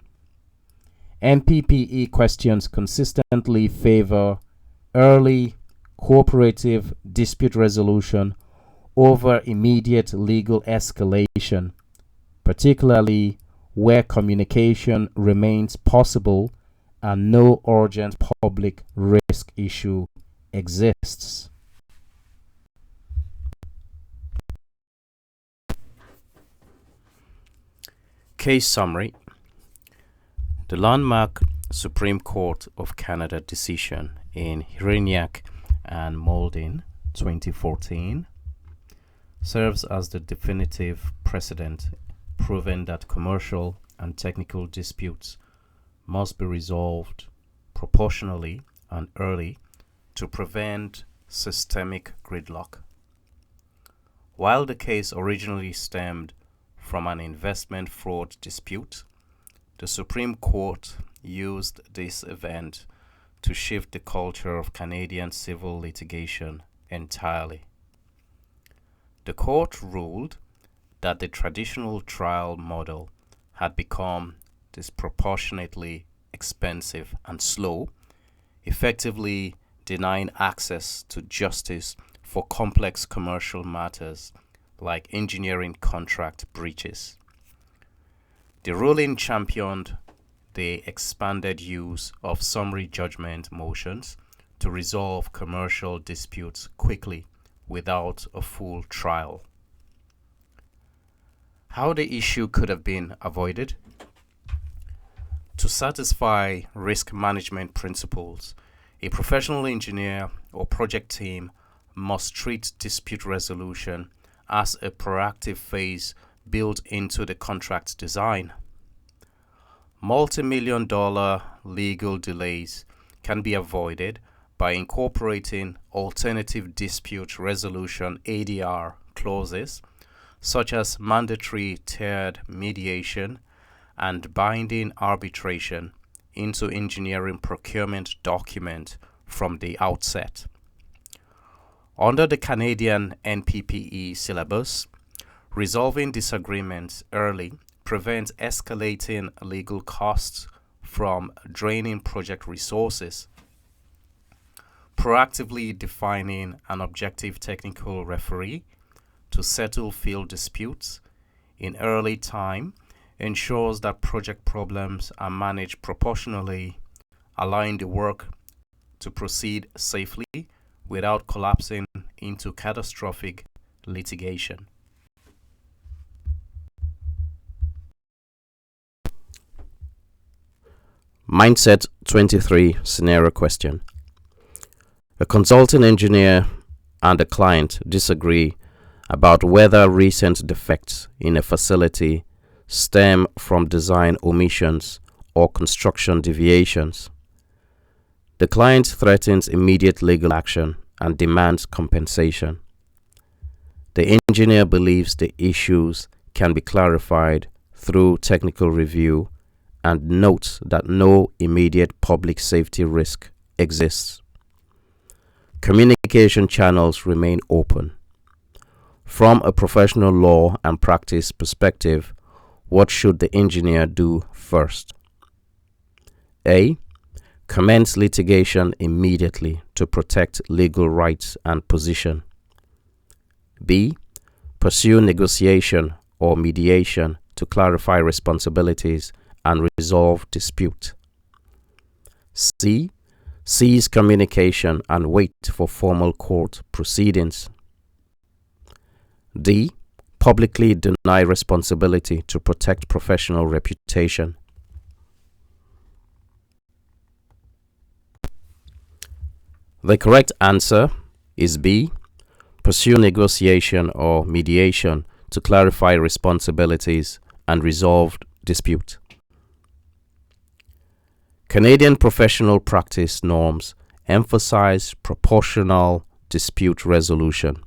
NPPE questions consistently favor early cooperative dispute resolution over immediate legal escalation, particularly where communication remains possible and no urgent public risk issue exists. Case summary. The landmark Supreme Court of Canada decision in Hironiak and Moulding 2014 serves as the definitive precedent, proving that commercial and technical disputes must be resolved proportionally and early to prevent systemic gridlock. While the case originally stemmed from an investment fraud dispute, the Supreme Court used this event to shift the culture of Canadian civil litigation entirely. The court ruled that the traditional trial model had become disproportionately expensive and slow, effectively denying access to justice for complex commercial matters like engineering contract breaches. The ruling championed the expanded use of summary judgment motions to resolve commercial disputes quickly without a full trial. How the issue could have been avoided? To satisfy risk management principles, a professional engineer or project team must treat dispute resolution as a proactive phase built into the contract design. Multi-million-dollar legal delays can be avoided by incorporating alternative dispute resolution ADR clauses, such as mandatory tiered mediation and binding arbitration, into engineering procurement document from the outset. Under the Canadian NPPE syllabus, resolving disagreements early prevents escalating legal costs from draining project resources. Proactively defining an objective technical referee to settle field disputes in early time ensures that project problems are managed proportionally, allowing the work to proceed safely without collapsing into catastrophic litigation. Mindset 23 scenario question. A consulting engineer and a client disagree about whether recent defects in a facility stem from design omissions or construction deviations. The client threatens immediate legal action and demands compensation. The engineer believes the issues can be clarified through technical review and notes that no immediate public safety risk exists. Communication channels remain open. From a professional law and practice perspective, what should the engineer do first? A. Commence litigation immediately to protect legal rights and position. B. Pursue negotiation or mediation to clarify responsibilities and resolve dispute. C. Cease communication and wait for formal court proceedings. D. Publicly deny responsibility to protect professional reputation. The correct answer is B. Pursue negotiation or mediation to clarify responsibilities and resolve dispute. Canadian professional practice norms emphasize proportional dispute resolution.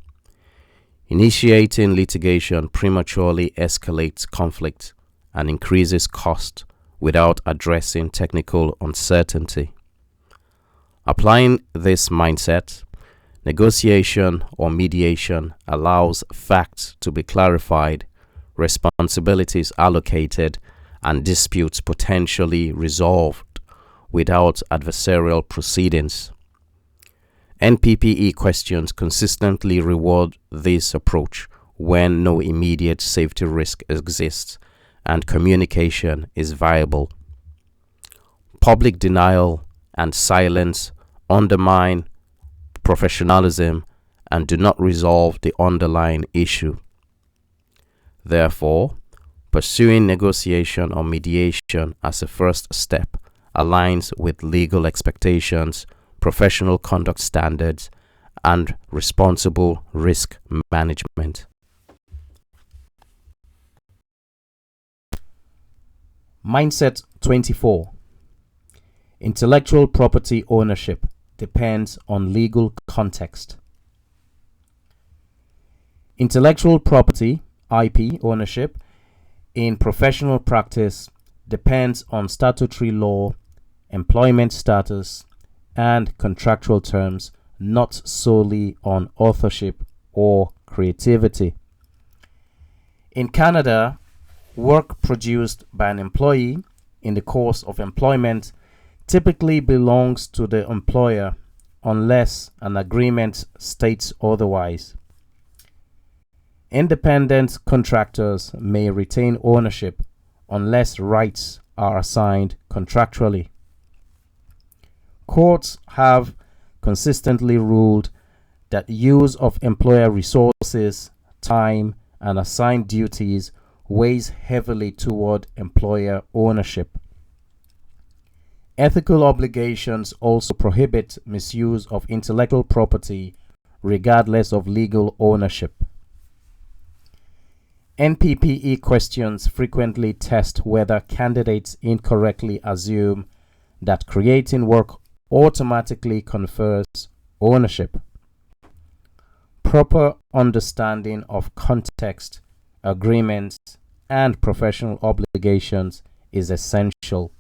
Initiating litigation prematurely escalates conflict and increases cost without addressing technical uncertainty. Applying this mindset, negotiation or mediation allows facts to be clarified, responsibilities allocated, and disputes potentially resolved without adversarial proceedings. NPPE questions consistently reward this approach when no immediate safety risk exists and communication is viable. Public denial and silence undermine professionalism and do not resolve the underlying issue. Therefore, pursuing negotiation or mediation as a first step aligns with legal expectations, professional conduct standards, and responsible risk management. Mindset 24. Intellectual property ownership depends on legal context. Intellectual property (IP) ownership in professional practice depends on statutory law, employment status, and contractual terms, not solely on authorship or creativity. In Canada, work produced by an employee in the course of employment typically belongs to the employer unless an agreement states otherwise. Independent contractors may retain ownership unless rights are assigned contractually. Courts have consistently ruled that use of employer resources, time, and assigned duties weighs heavily toward employer ownership. Ethical obligations also prohibit misuse of intellectual property regardless of legal ownership. NPPE questions frequently test whether candidates incorrectly assume that creating work automatically confers ownership. Proper understanding of context, agreements, and professional obligations is essential.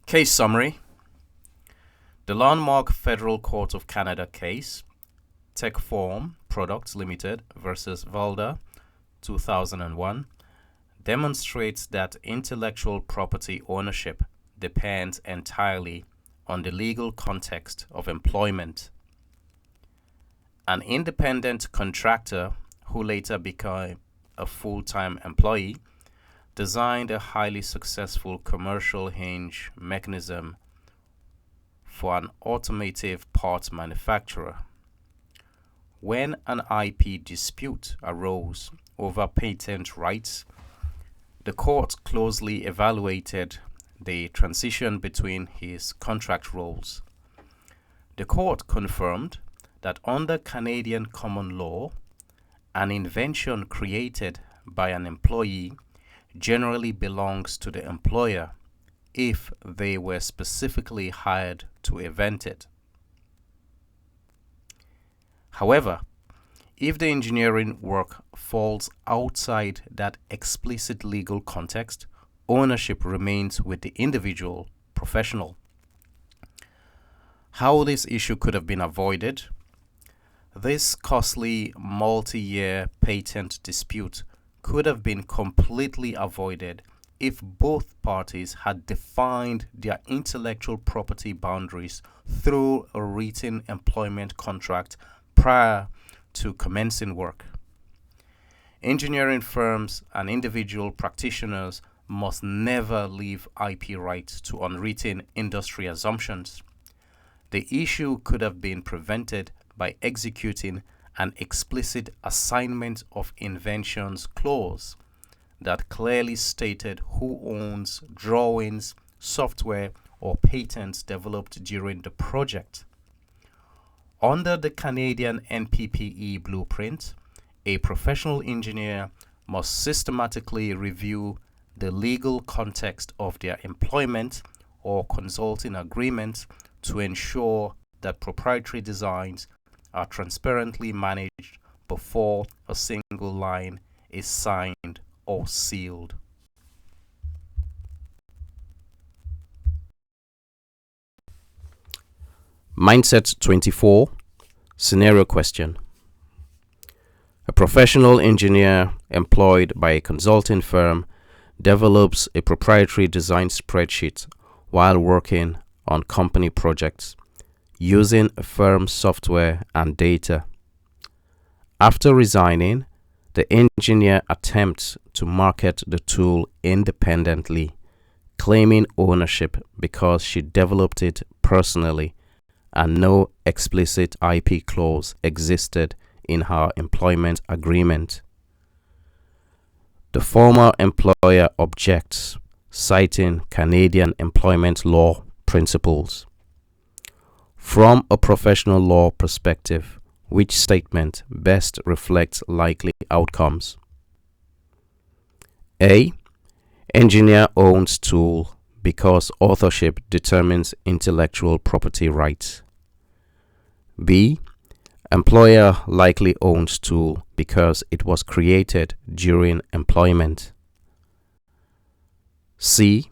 Case summary. The landmark Federal Court of Canada case, Techform Products Limited versus Valda, 2001, demonstrates that intellectual property ownership depends entirely on the legal context of employment. An independent contractor who later became a full-time employee designed a highly successful commercial hinge mechanism for an automotive parts manufacturer. when an IP dispute arose over patent rights, the court closely evaluated the transition between his contract roles. The court confirmed that under Canadian common law, an invention created by an employee generally belongs to the employer if they were specifically hired to invent it. However, if the engineering work falls outside that explicit legal context, ownership remains with the individual professional. How this issue could have been avoided? This costly multi-year patent dispute could have been completely avoided if both parties had defined their intellectual property boundaries through a written employment contract prior to commencing work. Engineering firms and individual practitioners must never leave IP rights to unwritten industry assumptions. The issue could have been prevented by executing an explicit assignment of inventions clause that clearly stated who owns drawings, software, or patents developed during the project. Under the Canadian NPPE blueprint, a professional engineer must systematically review the legal context of their employment or consulting agreement to ensure that proprietary designs are transparently managed before a single line is signed or sealed. Mindset 24, scenario question. A professional engineer employed by a consulting firm develops a proprietary design spreadsheet while working on company projects using firm software and data. After resigning, the engineer attempts to market the tool independently, claiming ownership because she developed it personally and no explicit IP clause existed in her employment agreement. The former employer objects, citing Canadian employment law principles. From a professional law perspective, which statement best reflects likely outcomes? A. Engineer owns tool because authorship determines intellectual property rights. B. Employer likely owns tool because it was created during employment. C.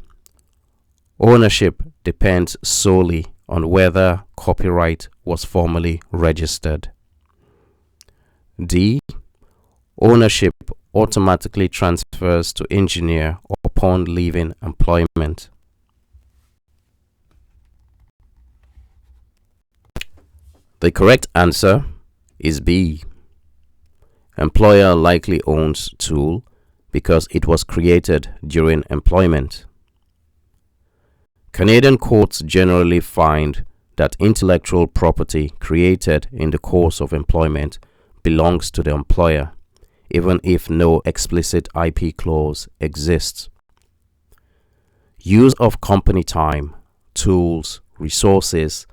Ownership depends solely on whether copyright was formally registered. D. Ownership automatically transfers to engineer upon leaving employment. The correct answer is B. Employer likely owns tool because it was created during employment. Canadian courts generally find that intellectual property created in the course of employment belongs to the employer, even if no explicit IP clause exists. Use of company time, tools, resources,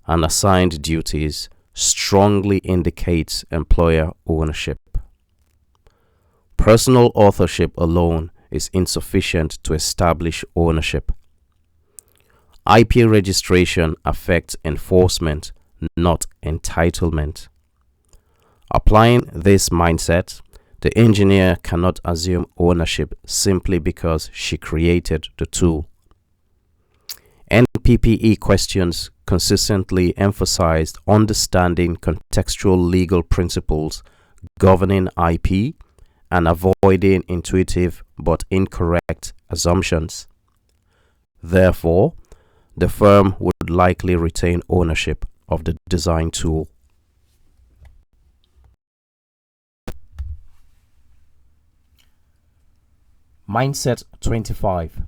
and assigned duties strongly indicates employer ownership. Personal authorship alone is insufficient to establish ownership. IP registration affects enforcement, not entitlement. Applying this mindset, the engineer cannot assume ownership simply because she created the tool. NPPE questions consistently emphasized understanding contextual legal principles governing IP and avoiding intuitive but incorrect assumptions. Therefore, the firm would likely retain ownership of the design tool. Mindset 25.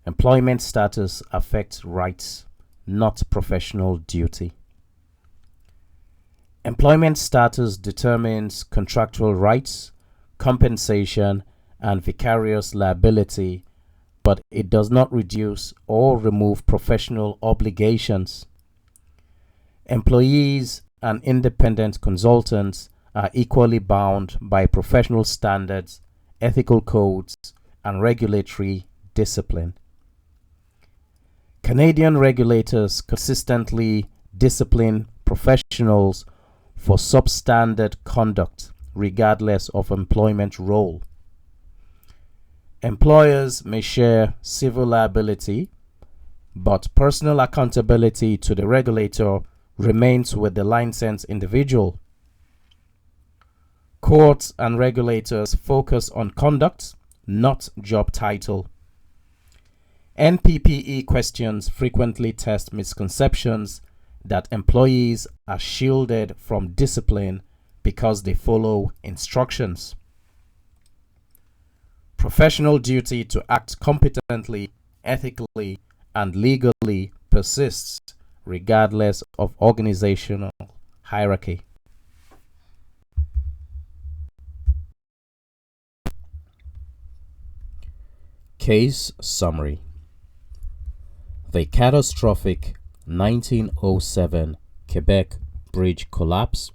Employment status affects rights, not professional duty. Employment status determines contractual rights, compensation, and vicarious liability, but it does not reduce or remove professional obligations. Employees and independent consultants are equally bound by professional standards, ethical codes, and regulatory discipline. Canadian regulators consistently discipline professionals for substandard conduct, regardless of employment role. Employers may share civil liability, but personal accountability to the regulator remains with the licensed individual. Courts and regulators focus on conduct, not job title. NPPE questions frequently test misconceptions that employees are shielded from discipline because they follow instructions. Professional duty to act competently, ethically, and legally persists regardless of organizational hierarchy. Case summary. The catastrophic 1907 Quebec Bridge collapse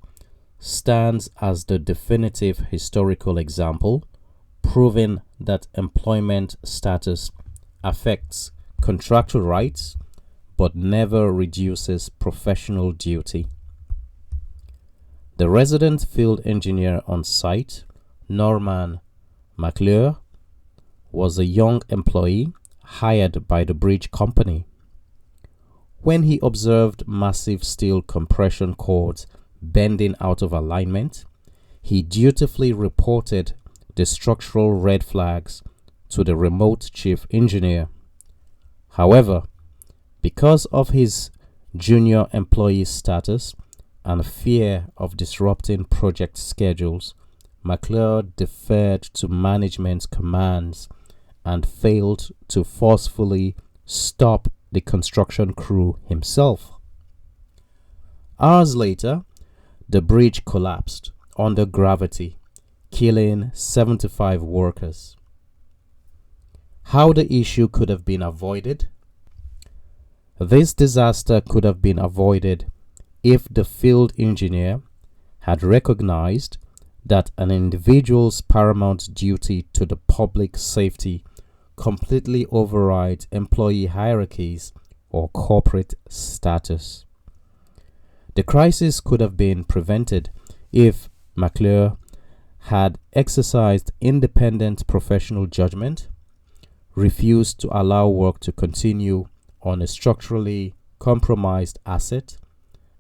stands as the definitive historical example, proving that employment status affects contractual rights but never reduces professional duty. The resident field engineer on site, Norman McClure, was a young employee hired by the bridge company. When he observed massive steel compression cords bending out of alignment, he dutifully reported the structural red flags to the remote chief engineer. However, because of his junior employee status and fear of disrupting project schedules, McClure deferred to management's commands and failed to forcefully stop the construction crew himself. Hours later, the bridge collapsed under gravity, killing 75 workers. How the issue could have been avoided? This disaster could have been avoided if the field engineer had recognized that an individual's paramount duty to the public safety completely overrides employee hierarchies or corporate status. The crisis could have been prevented if McClure had exercised independent professional judgment, refused to allow work to continue on a structurally compromised asset,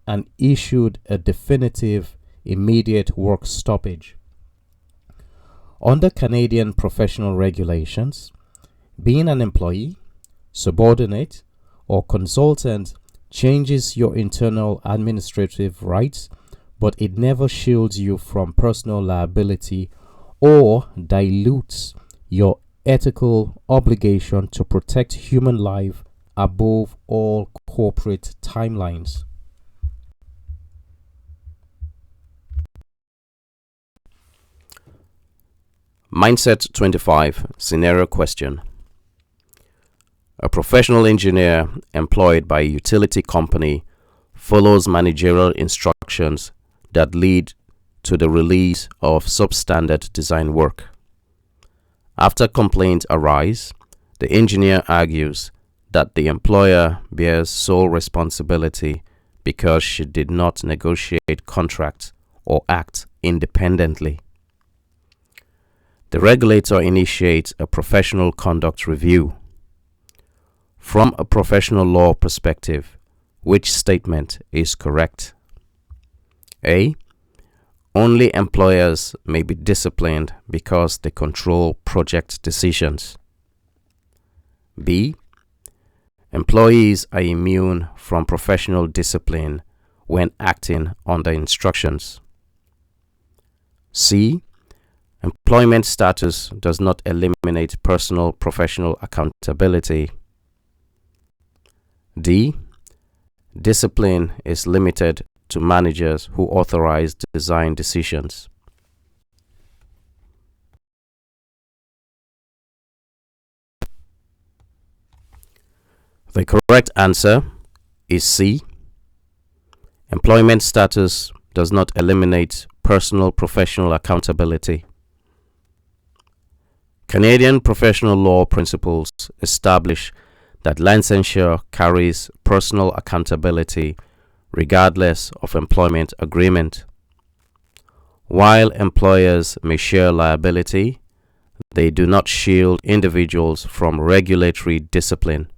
and issued a definitive immediate work stoppage. Under Canadian professional regulations, being an employee, subordinate, or consultant changes your internal administrative rights, but it never shields you from personal liability or dilutes your ethical obligation to protect human life above all corporate timelines. Mindset 25 Scenario Question. A professional engineer employed by a utility company follows managerial instructions that lead to the release of substandard design work. After complaints arise, the engineer argues that the employer bears sole responsibility because she did not negotiate contracts or act independently. The regulator initiates a professional conduct review. From a professional law perspective, which statement is correct? A. Only employers may be disciplined because they control project decisions. B. Employees are immune from professional discipline when acting under instructions. C. Employment status does not eliminate personal professional accountability. D. Discipline is limited to managers who authorize design decisions. The correct answer is C. Employment status does not eliminate personal professional accountability. Canadian professional law principles establish that licensure carries personal accountability regardless of employment agreement. While employers may share liability, they do not shield individuals from regulatory discipline.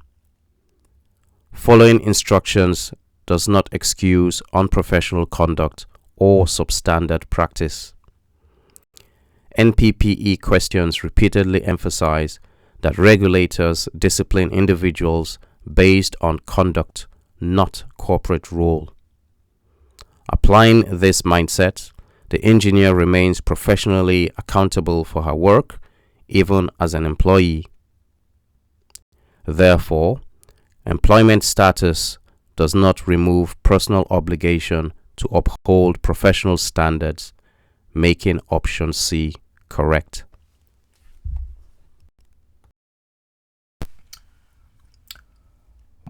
Following instructions does not excuse unprofessional conduct or substandard practice. NPPE questions repeatedly emphasize that regulators discipline individuals based on conduct, not corporate rule. Applying this mindset, the engineer remains professionally accountable for her work, even as an employee. Therefore, employment status does not remove personal obligation to uphold professional standards, making option C correct.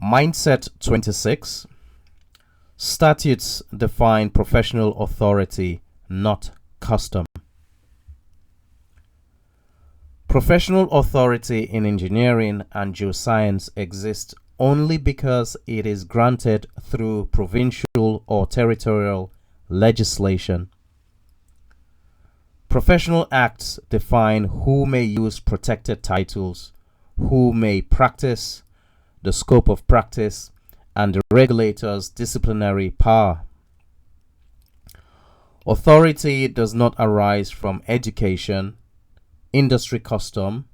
Mindset 26. Statutes define professional authority, not custom. Professional authority in engineering and geoscience exists only because it is granted through provincial or territorial legislation. Professional acts define who may use protected titles, who may practice, the scope of practice, and the regulator's disciplinary power. Authority does not arise from education, industry custom,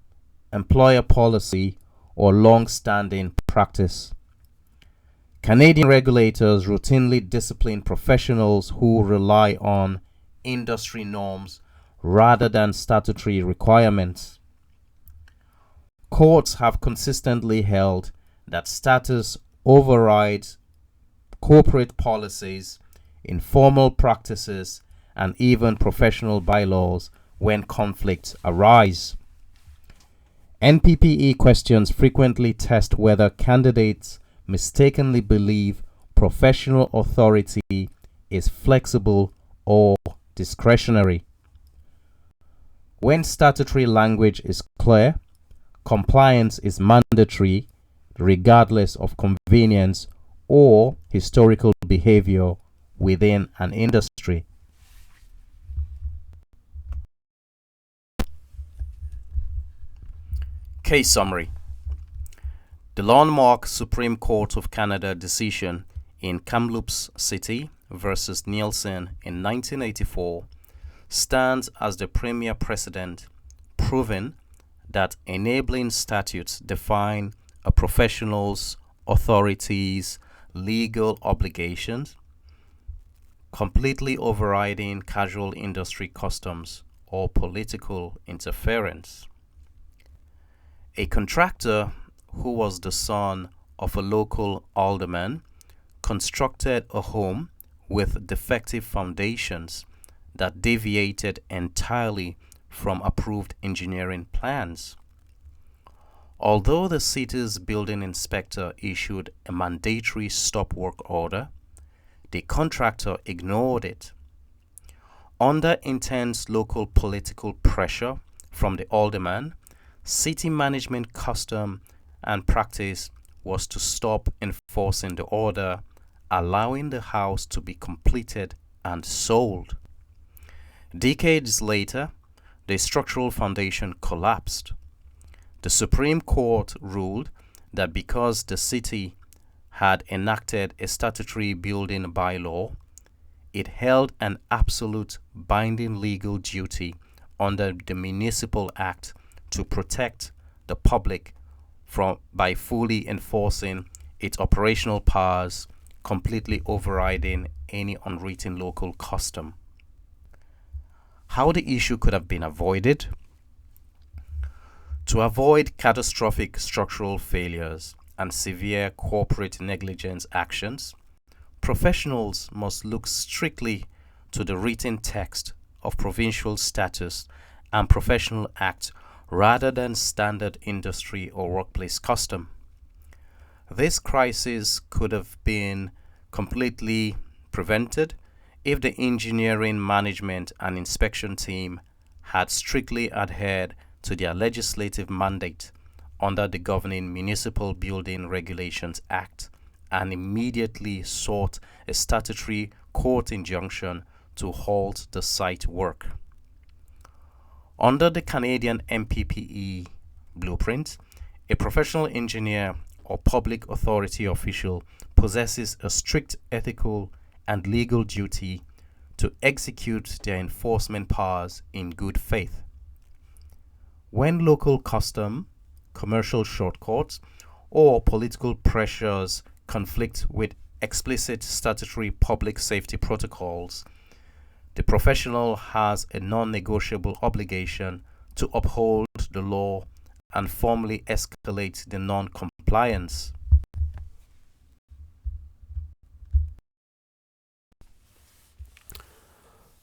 employer policy, or long-standing practice. Canadian regulators routinely discipline professionals who rely on industry norms rather than statutory requirements. Courts have consistently held that status overrides corporate policies, informal practices, and even professional bylaws when conflicts arise. NPPE questions frequently test whether candidates mistakenly believe professional authority is flexible or discretionary. When statutory language is clear, compliance is mandatory regardless of convenience or historical behavior within an industry. Case summary. The landmark Supreme Court of Canada decision in Kamloops City versus Nielsen in 1984 stands as the premier precedent, proving that enabling statutes define a professional's authorities, legal obligations, completely overriding casual industry customs or political interference. A contractor who was the son of a local alderman constructed a home with defective foundations that deviated entirely from approved engineering plans. Although the city's building inspector issued a mandatory stop work order, the contractor ignored it. Under intense local political pressure from the alderman, city management custom and practice was to stop enforcing the order, allowing the house to be completed and sold. Decades later, the structural foundation collapsed. The Supreme Court ruled that because the city had enacted a statutory building bylaw, it held an absolute binding legal duty under the Municipal Act to protect the public by fully enforcing its operational powers, completely overriding any unwritten local custom. How the issue could have been avoided? To avoid catastrophic structural failures and severe corporate negligence actions, professionals must look strictly to the written text of provincial statutes and professional acts rather than standard industry or workplace custom. This crisis could have been completely prevented if the engineering management and inspection team had strictly adhered to their legislative mandate under the governing Municipal Building Regulations Act and immediately sought a statutory court injunction to halt the site work. Under the Canadian NPPE blueprint, a professional engineer or public authority official possesses a strict ethical and legal duty to execute their enforcement powers in good faith. When local custom, commercial shortcuts, or political pressures conflict with explicit statutory public safety protocols, the professional has a non-negotiable obligation to uphold the law and formally escalate the non-compliance.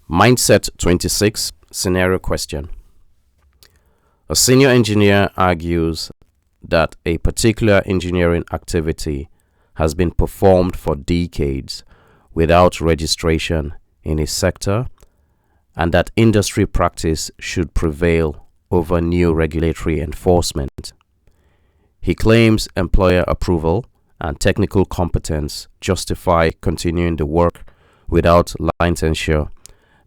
Mindset 26 Scenario Question. A senior engineer argues that a particular engineering activity has been performed for decades without registration in a sector and that industry practice should prevail over new regulatory enforcement. He claims employer approval and technical competence justify continuing the work without licensure,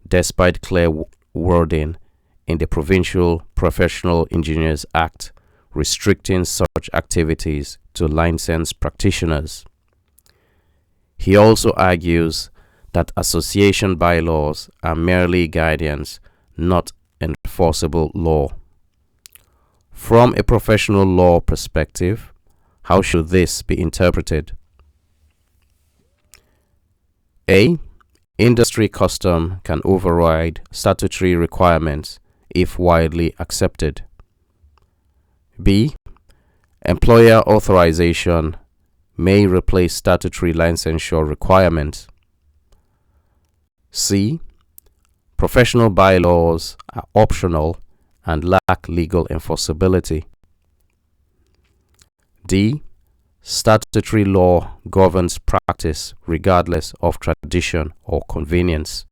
despite clear wording in the Provincial Professional Engineers Act restricting such activities to licensed practitioners. He also argues that association bylaws are merely guidance, not enforceable law. From a professional law perspective, how should this be interpreted? A. Industry custom can override statutory requirements if widely accepted. B. Employer authorization may replace statutory licensure requirements. C. Professional bylaws are optional and lack legal enforceability. D. Statutory law governs practice regardless of tradition or convenience.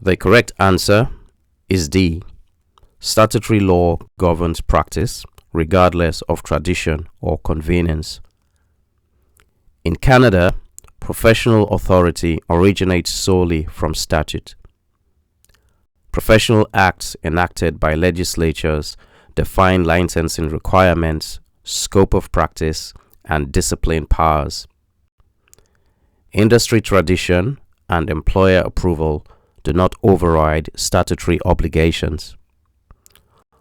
The correct answer is D. Statutory law governs practice regardless of tradition or convenience. In Canada, professional authority originates solely from statute. Professional acts enacted by legislatures define licensing requirements, scope of practice, and discipline powers. Industry tradition and employer approval do not override statutory obligations.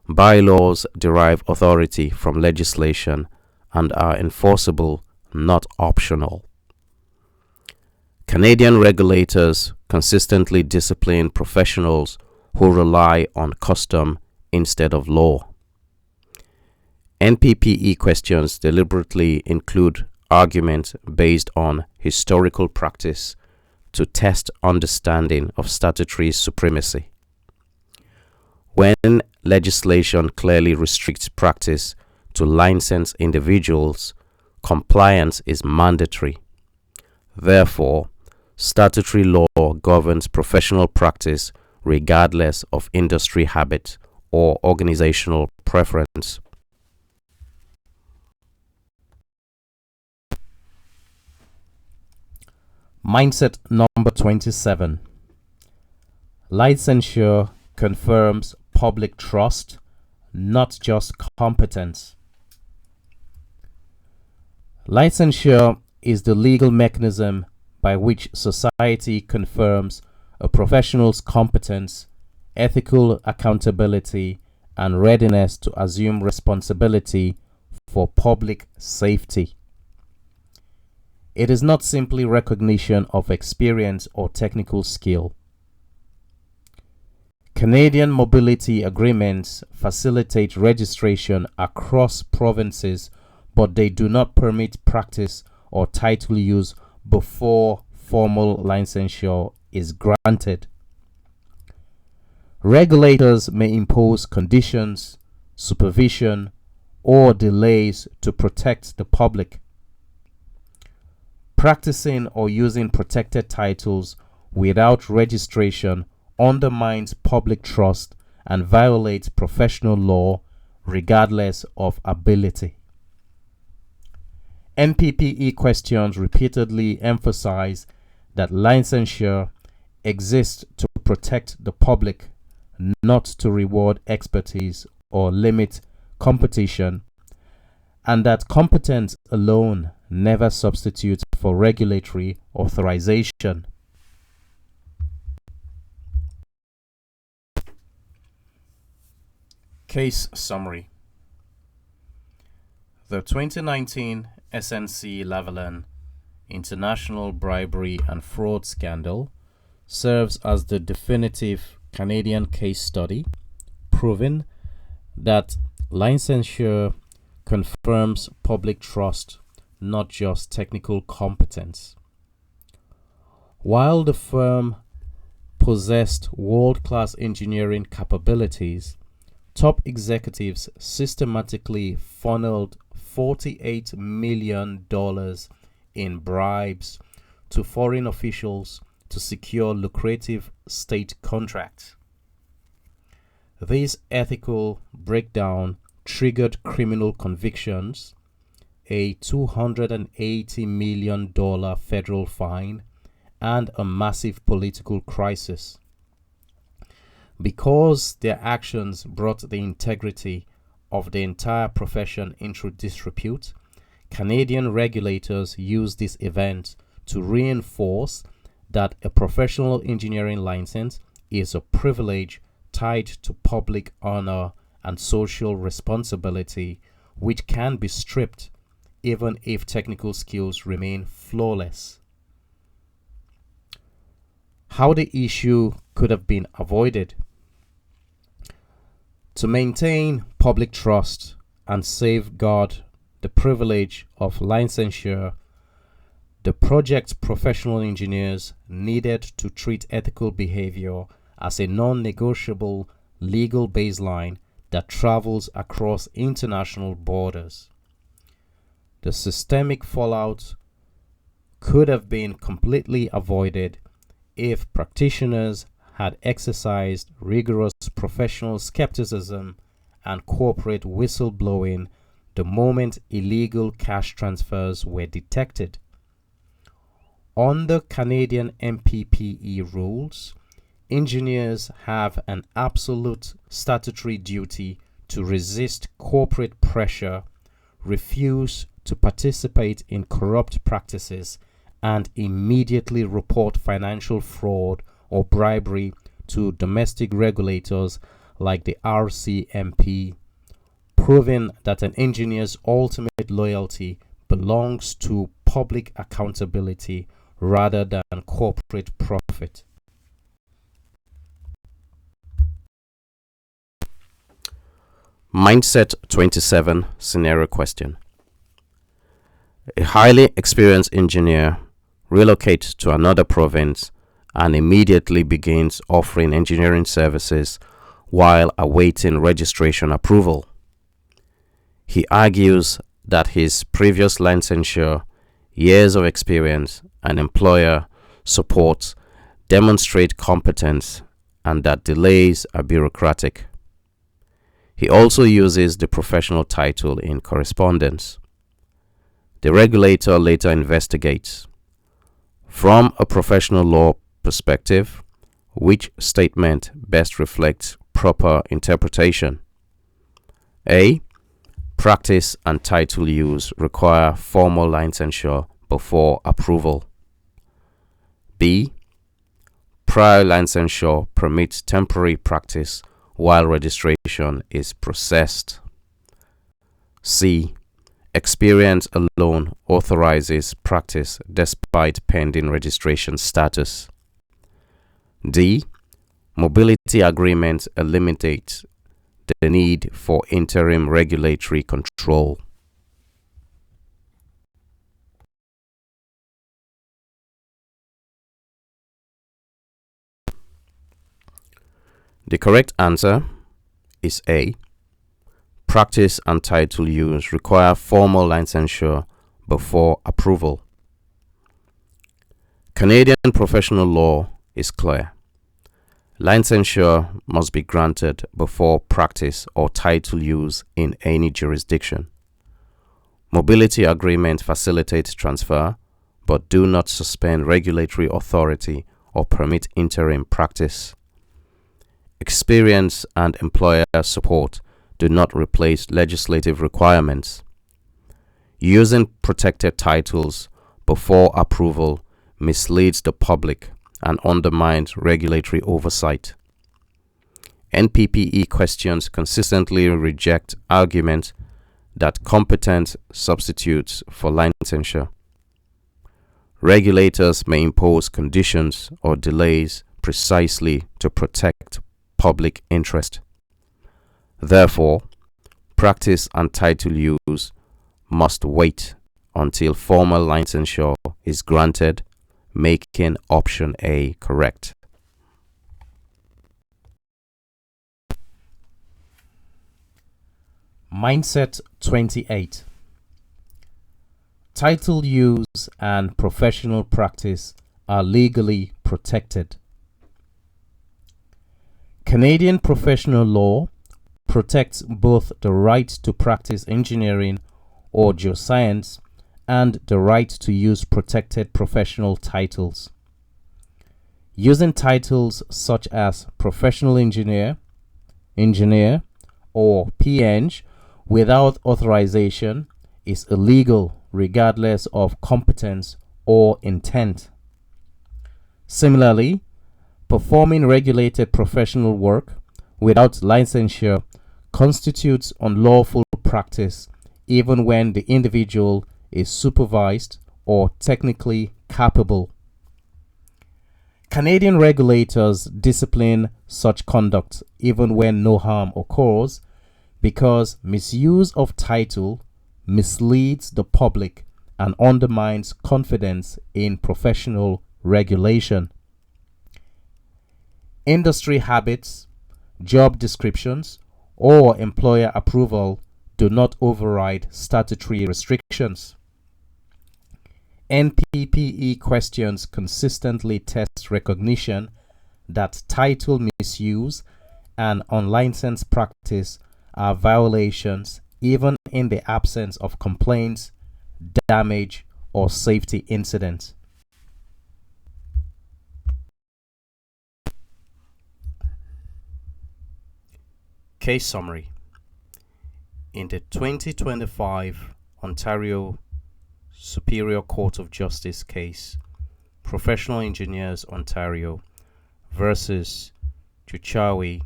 Bylaws derive authority from legislation and are enforceable, not optional. Canadian regulators consistently discipline professionals who rely on custom instead of law. NPPE questions deliberately include arguments based on historical practice to test understanding of statutory supremacy. When legislation clearly restricts practice to licensed individuals, compliance is mandatory. Therefore, statutory law governs professional practice regardless of industry habit or organizational preference. Mindset number 27. Licensure confirms public trust, not just competence. Licensure is the legal mechanism by which society confirms a professional's competence, ethical accountability, and readiness to assume responsibility for public safety. It is not simply recognition of experience or technical skill. Canadian mobility agreements facilitate registration across provinces, but they do not permit practice or title use before formal licensure is granted. Regulators may impose conditions, supervision, or delays to protect the public. Practicing or using protected titles without registration undermines public trust and violates professional law regardless of ability. NPPE questions repeatedly emphasize that licensure exists to protect the public, not to reward expertise or limit competition, and that competence alone never substitutes for regulatory authorization. Case summary. The 2019 SNC-Lavalin International Bribery and Fraud Scandal serves as the definitive Canadian case study, proving that licensure confirms public trust, not just technical competence. While the firm possessed world-class engineering capabilities, top executives systematically funneled $48 million in bribes to foreign officials to secure lucrative state contracts. This ethical breakdown triggered criminal convictions, a $280 million federal fine, and a massive political crisis. Because their actions brought the integrity of the entire profession into disrepute, Canadian regulators used this event to reinforce that a professional engineering license is a privilege tied to public honor and social responsibility, which can be stripped even if technical skills remain flawless. How the issue could have been avoided. To maintain public trust and safeguard the privilege of licensure, the project's professional engineers needed to treat ethical behavior as a non-negotiable legal baseline that travels across international borders. The systemic fallout could have been completely avoided if practitioners had exercised rigorous professional skepticism and corporate whistleblowing the moment illegal cash transfers were detected. Under Canadian NPPE rules, engineers have an absolute statutory duty to resist corporate pressure, refuse to participate in corrupt practices, and immediately report financial fraud or bribery to domestic regulators like the RCMP, proving that an engineer's ultimate loyalty belongs to public accountability rather than corporate profit. Mindset 27 scenario question. A highly experienced engineer relocates to another province and immediately begins offering engineering services while awaiting registration approval. He argues that his previous licensure, years of experience, and employer support demonstrate competence and that delays are bureaucratic. He also uses the professional title in correspondence. The regulator later investigates. From a professional law perspective, which statement best reflects proper interpretation? A. Practice and title use require formal licensure before approval. B. Prior licensure permits temporary practice while registration is processed. C. Experience alone authorizes practice despite pending registration status. D. Mobility agreements eliminate the need for interim regulatory control. The correct answer is A. Practice and title use require formal licensure before approval. Canadian professional law is clear. Licensure must be granted before practice or title use in any jurisdiction. Mobility agreements facilitate transfer, but do not suspend regulatory authority or permit interim practice. Experience and employer support do not replace legislative requirements. Using protected titles before approval misleads the public and undermines regulatory oversight. NPPE questions consistently reject arguments that competence substitutes for licensure. Regulators may impose conditions or delays precisely to protect public interest. Therefore, practice and title use must wait until formal licensure is granted, making option A correct. Mindset 28. Title use and professional practice are legally protected. Canadian professional law protects both the right to practice engineering or geoscience and the right to use protected professional titles. Using titles such as professional engineer, or P.Eng without authorization is illegal regardless of competence or intent. Similarly, performing regulated professional work without licensure constitutes unlawful practice even when the individual is supervised or technically capable. Canadian regulators discipline such conduct even when no harm occurs because misuse of title misleads the public and undermines confidence in professional regulation. Industry habits, job descriptions, or employer approval do not override statutory restrictions. NPPE questions consistently test recognition that title misuse and unlicensed practice are violations even in the absence of complaints, damage, or safety incidents. Case summary. In the 2025 Ontario Superior Court of Justice case, Professional Engineers Ontario versus Chuchawi,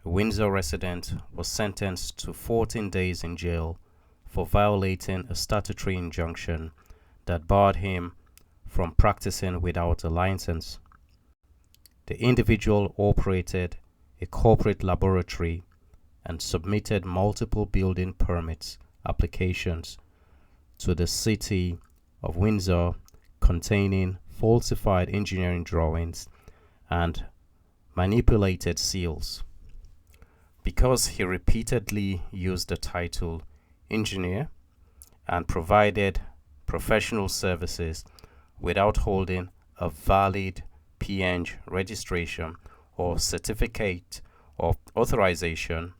a Windsor resident, was sentenced to 14 days in jail for violating a statutory injunction that barred him from practicing without a license. The individual operated a corporate laboratory and submitted multiple building permits applications to the City of Windsor containing falsified engineering drawings and manipulated seals. Because he repeatedly used the title engineer and provided professional services without holding a valid P.Eng registration or certificate of authorization,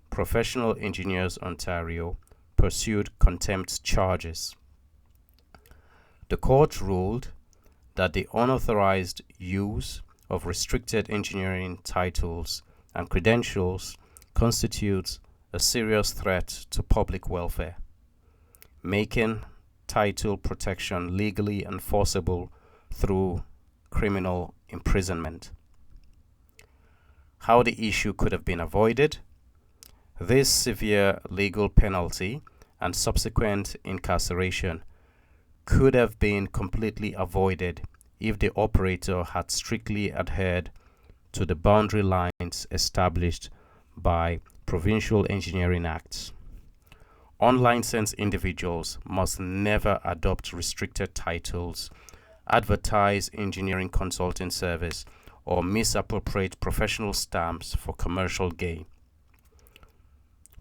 Professional Engineers Ontario pursued contempt charges. The court ruled that the unauthorized use of restricted engineering titles and credentials constitutes a serious threat to public welfare, making title protection legally enforceable through criminal imprisonment. How the issue could have been avoided? This severe legal penalty and subsequent incarceration could have been completely avoided if the operator had strictly adhered to the boundary lines established by provincial engineering acts. Unlicensed individuals must never adopt restricted titles, advertise engineering consulting service, or misappropriate professional stamps for commercial gain.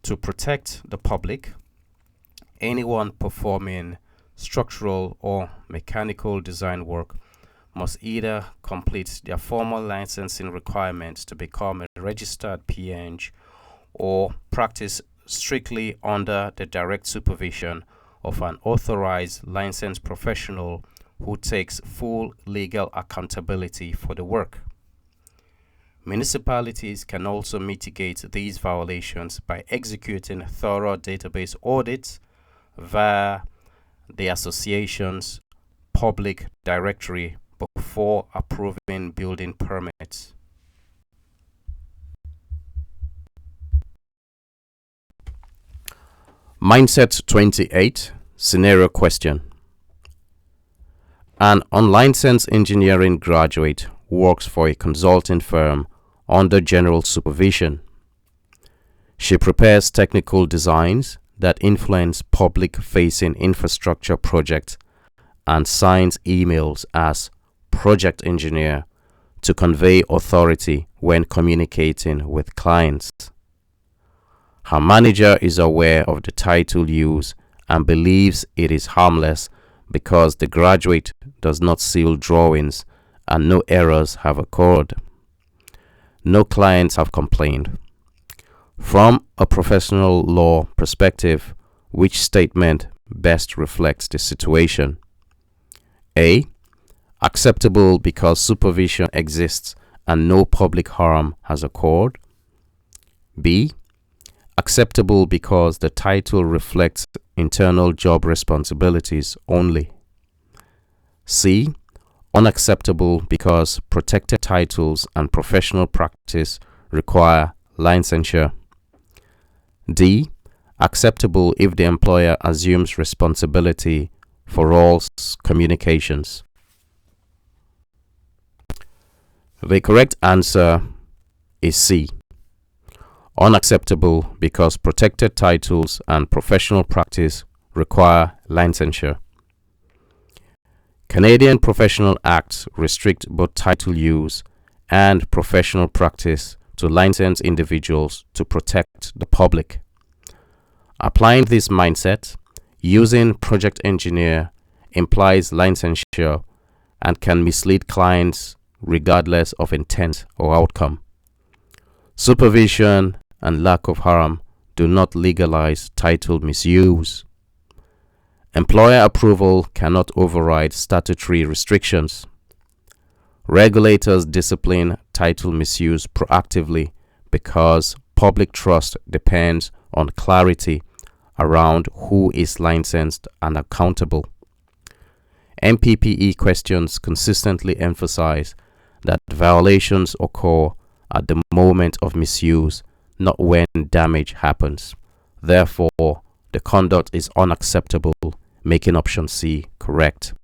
To protect the public, anyone performing structural or mechanical design work must either complete their formal licensing requirements to become a registered P.Eng or practice strictly under the direct supervision of an authorized licensed professional who takes full legal accountability for the work. Municipalities can also mitigate these violations by executing thorough database audits via the association's public directory before approving building permits. Mindset 28, Scenario Question. An unlicensed engineering graduate works for a consulting firm under general supervision. She prepares technical designs that influence public-facing infrastructure projects and signs emails as project engineer to convey authority when communicating with clients. Her manager is aware of the title use and believes it is harmless because the graduate does not seal drawings and no errors have occurred. No clients have complained. From a professional law perspective, which statement best reflects the situation? A. Acceptable because supervision exists and no public harm has occurred. B. Acceptable because the title reflects internal job responsibilities only. C. Unacceptable because protected titles and professional practice require licensure. D. Acceptable if the employer assumes responsibility for all communications. The correct answer is C. Unacceptable because protected titles and professional practice require licensure. Canadian professional acts restrict both title use and professional practice to licensed individuals to protect the public. Applying this mindset, using project engineer implies licensure and can mislead clients regardless of intent or outcome. Supervision and lack of harm do not legalize title misuse. Employer approval cannot override statutory restrictions. Regulators discipline title misuse proactively because public trust depends on clarity around who is licensed and accountable. NPPE questions consistently emphasize that violations occur at the moment of misuse, not when damage happens. Therefore, the conduct is unacceptable, making option C correct.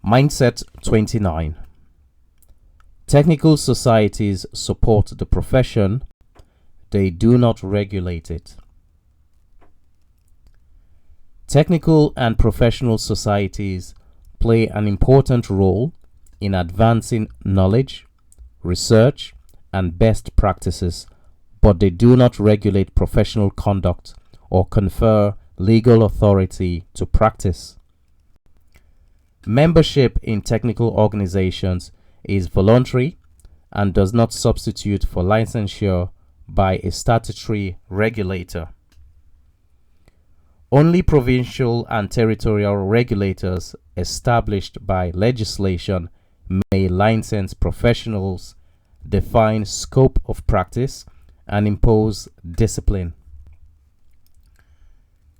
Mindset 29. Technical societies support the profession, they do not regulate it. Technical and professional societies play an important role in advancing knowledge, research, and best practices, but they do not regulate professional conduct or confer legal authority to practice. Membership in technical organizations is voluntary and does not substitute for licensure by a statutory regulator. Only provincial and territorial regulators established by legislation may license professionals, define scope of practice, and impose discipline.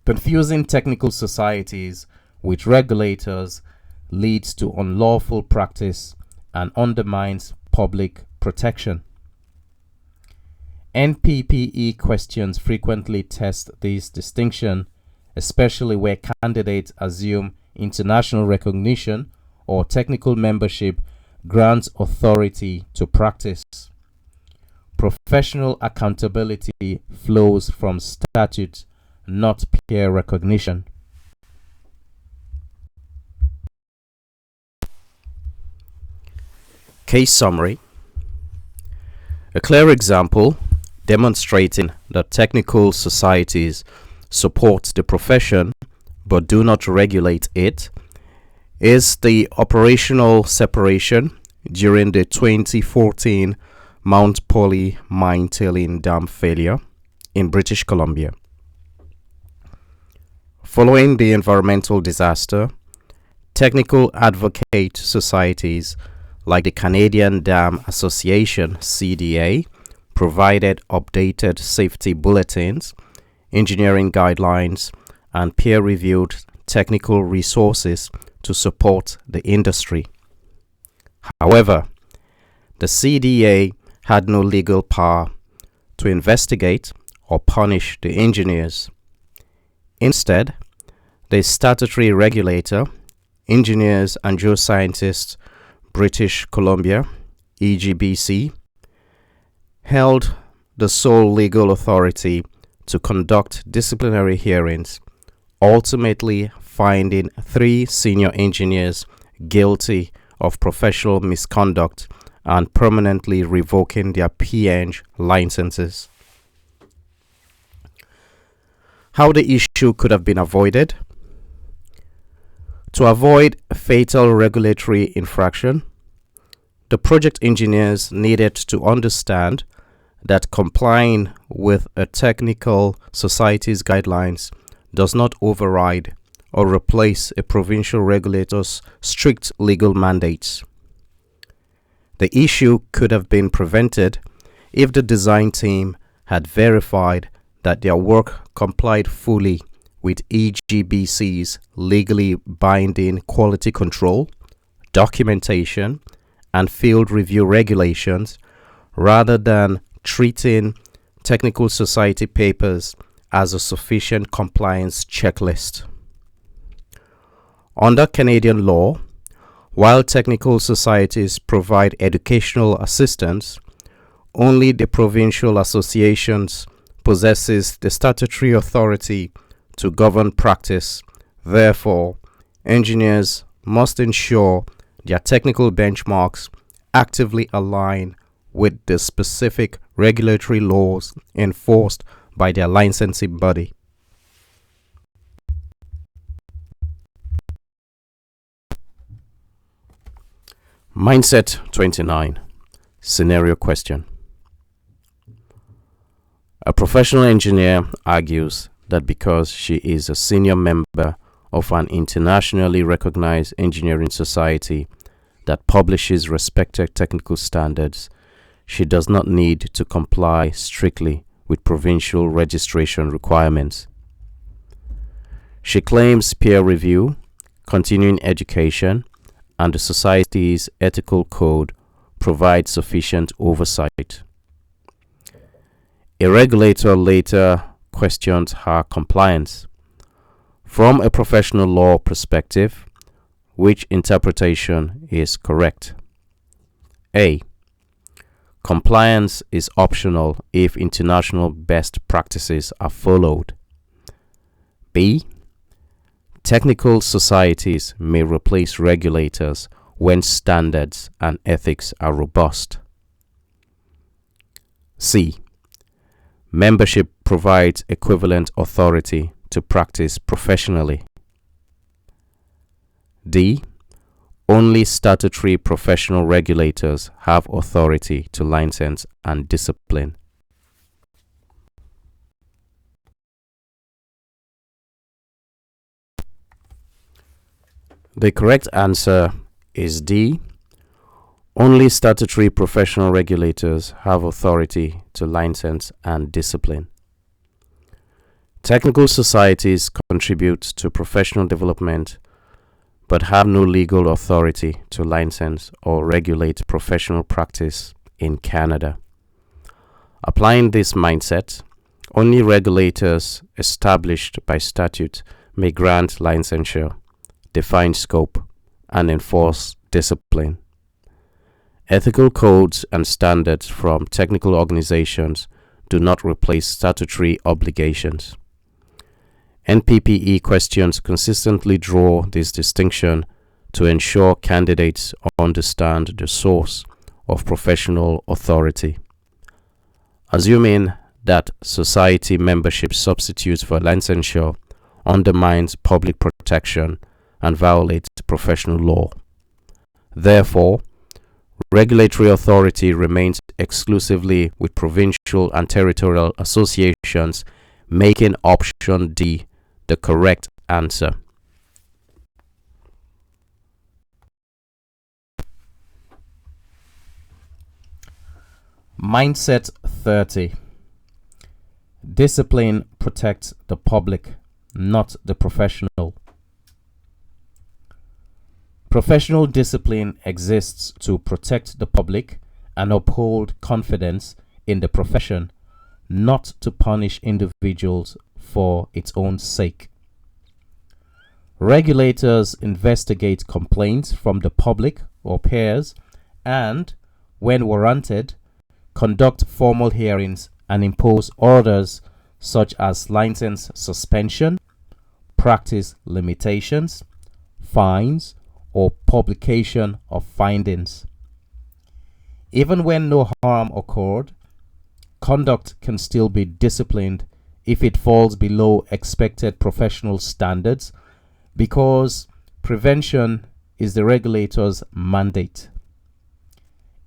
Confusing technical societies with regulators leads to unlawful practice and undermines public protection. NPPE questions frequently test this distinction, especially where candidates assume international recognition, or technical membership grants authority to practice. Professional accountability flows from statute, not peer recognition. Case summary. A clear example demonstrating that technical societies support the profession but do not regulate it is the operational separation during the 2014 Mount Poly mine tailing dam failure in British Columbia. Following the environmental disaster, technical advocate societies like the Canadian Dam Association (CDA) provided updated safety bulletins, engineering guidelines, and peer-reviewed technical resources to support the industry. However, the CDA had no legal power to investigate or punish the engineers. Instead, the statutory regulator, Engineers and Geoscientists British Columbia (EGBC), held the sole legal authority to conduct disciplinary hearings, ultimately finding 3 senior engineers guilty of professional misconduct and permanently revoking their P.Eng licenses. How the issue could have been avoided? To avoid a fatal regulatory infraction, the project engineers needed to understand that complying with a technical society's guidelines does not override or replace a provincial regulator's strict legal mandates. The issue could have been prevented if the design team had verified that their work complied fully with EGBC's legally binding quality control, documentation, and field review regulations, rather than treating technical society papers as a sufficient compliance checklist. Under Canadian law, while technical societies provide educational assistance, only the provincial associations possesses the statutory authority to govern practice. Therefore, engineers must ensure their technical benchmarks actively align with the specific regulatory laws enforced by their licensing body. Mindset 29. Scenario question. A professional engineer argues that because she is a senior member of an internationally recognized engineering society that publishes respected technical standards, she does not need to comply strictly with provincial registration requirements. She claims peer review, continuing education, and the society's ethical code provide sufficient oversight. A regulator later questioned her compliance. From a professional law perspective, which interpretation is correct? A. Compliance is optional if international best practices are followed. B. Technical societies may replace regulators when standards and ethics are robust. C. Membership provides equivalent authority to practice professionally. D. Only statutory professional regulators have authority to license and discipline. The correct answer is D. Only statutory professional regulators have authority to license and discipline. Technical societies contribute to professional development but have no legal authority to license or regulate professional practice in Canada. Applying this mindset, only regulators established by statute may grant licensure. define scope, and enforce discipline. Ethical codes and standards from technical organizations do not replace statutory obligations. NPPE questions consistently draw this distinction to ensure candidates understand the source of professional authority. Assuming that society membership substitutes for licensure undermines public protection and violates professional law. Therefore, regulatory authority remains exclusively with provincial and territorial associations, making option D the correct answer. Mindset 30. Discipline protects the public, not the professional. Professional discipline exists to protect the public and uphold confidence in the profession, not to punish individuals for its own sake. Regulators investigate complaints from the public or peers and, when warranted, conduct formal hearings and impose orders such as license suspension, practice limitations, fines, or publication of findings. Even when no harm occurred, conduct can still be disciplined if it falls below expected professional standards, because prevention is the regulator's mandate.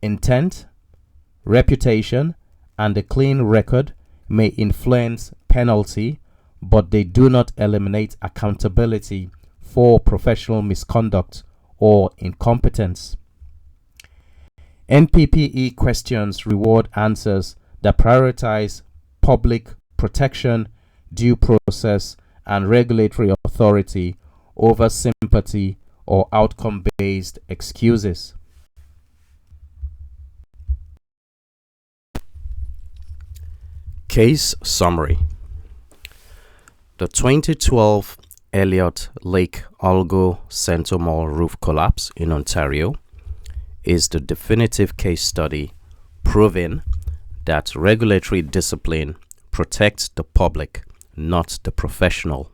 Intent, reputation, and a clean record may influence penalty, but they do not eliminate accountability for professional misconduct or incompetence. NPPE questions reward answers that prioritize public protection, due process, and regulatory authority over sympathy or outcome-based excuses. Case summary. The 2012 Elliott Lake Algo Center Mall roof collapse in Ontario is the definitive case study proving that regulatory discipline protects the public, not the professional.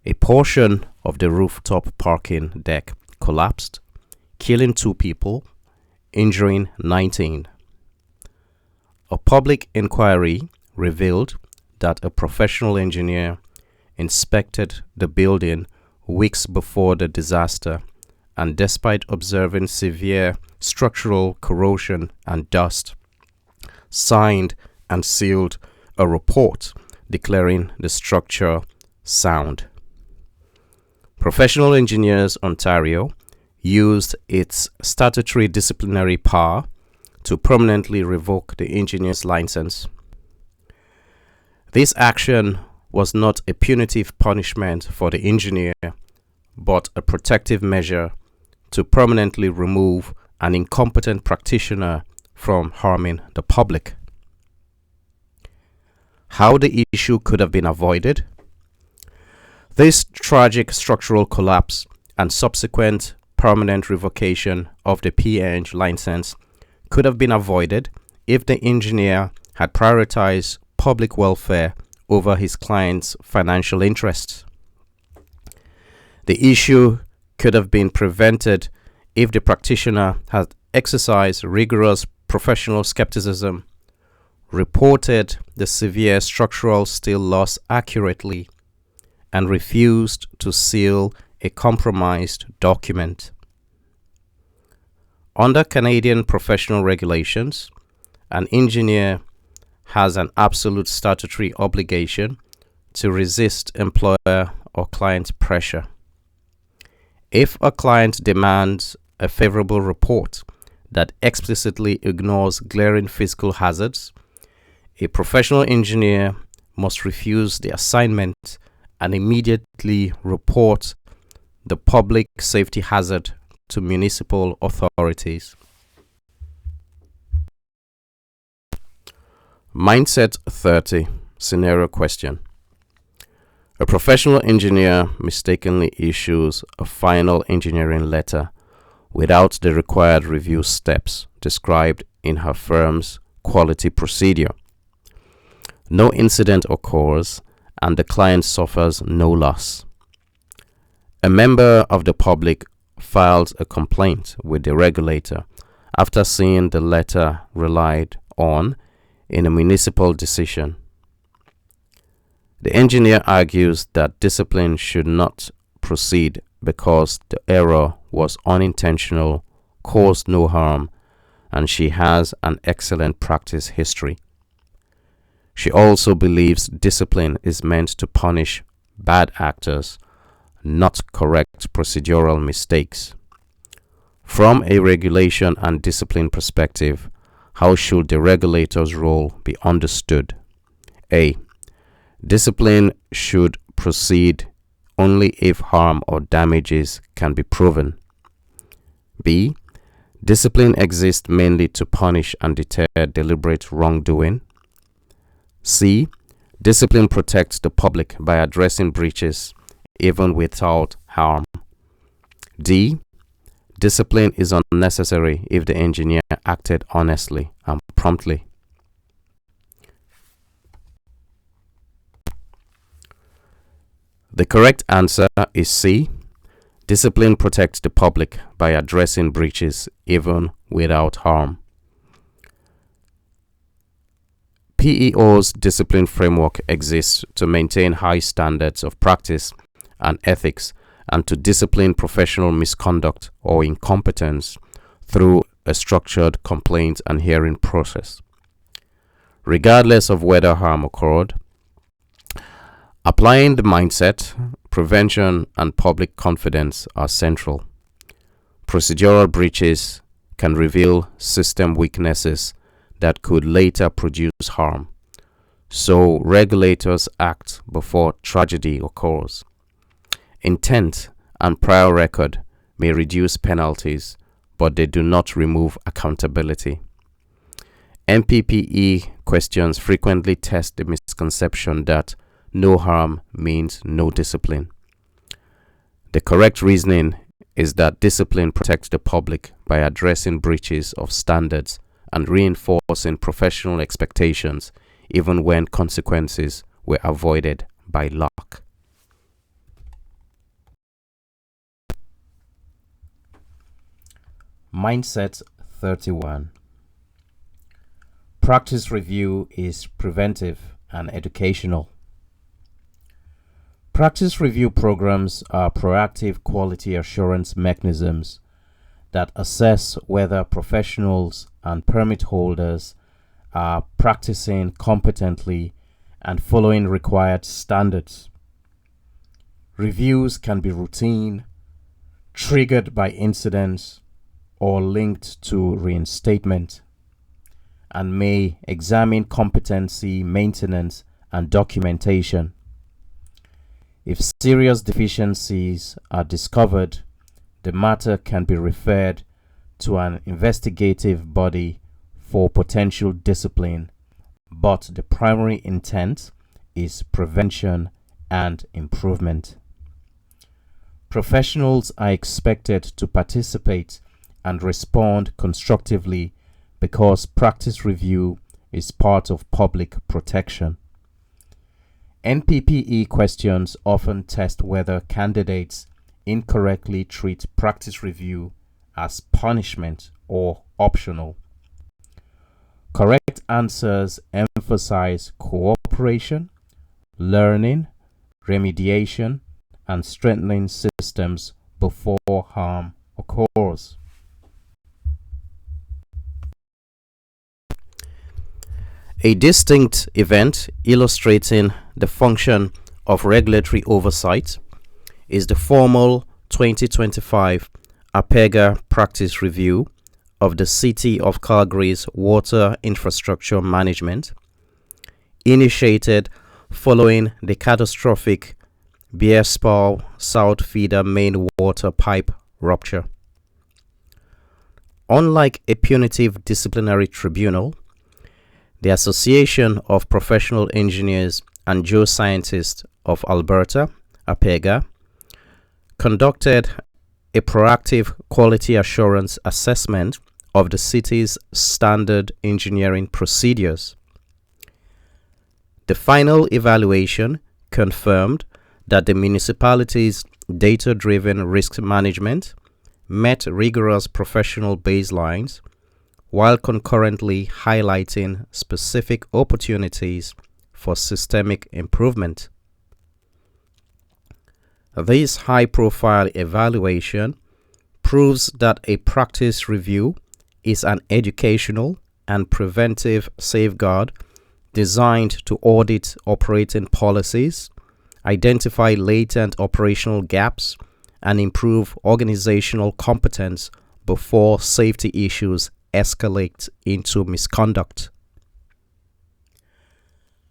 A portion of the rooftop parking deck collapsed, killing 2 people, injuring 19. A public inquiry revealed that a professional engineer inspected the building weeks before the disaster, and despite observing severe structural corrosion and dust, signed and sealed a report declaring the structure sound. Professional Engineers Ontario used its statutory disciplinary power to permanently revoke the engineer's license. This action was not a punitive punishment for the engineer, but a protective measure to permanently remove an incompetent practitioner from harming the public. How the issue could have been avoided? This tragic structural collapse and subsequent permanent revocation of the P.Eng license could have been avoided if the engineer had prioritized public welfare over his client's financial interests. The issue could have been prevented if the practitioner had exercised rigorous professional skepticism, reported the severe structural steel loss accurately, and refused to seal a compromised document. Under Canadian professional regulations, an engineer has an absolute statutory obligation to resist employer or client pressure. If a client demands a favorable report that explicitly ignores glaring physical hazards, a professional engineer must refuse the assignment and immediately report the public safety hazard to municipal authorities. Mindset 30. Scenario question. A professional engineer mistakenly issues a final engineering letter without the required review steps described in her firm's quality procedure. No incident occurs and the client suffers no loss. A member of the public files a complaint with the regulator after seeing the letter relied on in a municipal decision. The engineer argues that discipline should not proceed because the error was unintentional, caused no harm, and she has an excellent practice history. She also believes discipline is meant to punish bad actors, not correct procedural mistakes. From a regulation and discipline perspective, how should the regulator's role be understood? A. Discipline should proceed only if harm or damages can be proven. B. Discipline exists mainly to punish and deter deliberate wrongdoing. C. Discipline protects the public by addressing breaches even without harm. D. Discipline is unnecessary if the engineer acted honestly and promptly. The correct answer is C. Discipline protects the public by addressing breaches even without harm. PEO's discipline framework exists to maintain high standards of practice and ethics and to discipline professional misconduct or incompetence through a structured complaint and hearing process. Regardless of whether harm occurred, applying the mindset, prevention, and public confidence are central. Procedural breaches can reveal system weaknesses that could later produce harm, so regulators act before tragedy occurs. Intent and prior record may reduce penalties, but they do not remove accountability. NPPE questions frequently test the misconception that no harm means no discipline. The correct reasoning is that discipline protects the public by addressing breaches of standards and reinforcing professional expectations even when consequences were avoided by luck. Mindset 31. Practice review is preventive and educational. Practice review programs are proactive quality assurance mechanisms that assess whether professionals and permit holders are practicing competently and following required standards. Reviews can be routine, triggered by incidents, or linked to reinstatement, and may examine competency, maintenance, and documentation. If serious deficiencies are discovered, the matter can be referred to an investigative body for potential discipline, but the primary intent is prevention and improvement. Professionals are expected to participate and respond constructively because practice review is part of public protection. NPPE questions often test whether candidates incorrectly treat practice review as punishment or optional. Correct answers emphasize cooperation, learning, remediation, and strengthening systems before harm occurs. A distinct event illustrating the function of regulatory oversight is the formal 2025 APEGA Practice Review of the City of Calgary's Water Infrastructure Management, initiated following the catastrophic Bearspaw South Feeder main water pipe rupture. Unlike a punitive disciplinary tribunal, the Association of Professional Engineers and Geoscientists of Alberta, APEGA, conducted a proactive quality assurance assessment of the city's standard engineering procedures. The final evaluation confirmed that the municipality's data-driven risk management met rigorous professional baselines while concurrently highlighting specific opportunities for systemic improvement. This high-profile evaluation proves that a practice review is an educational and preventive safeguard designed to audit operating policies, identify latent operational gaps, and improve organizational competence before safety issues escalate into misconduct.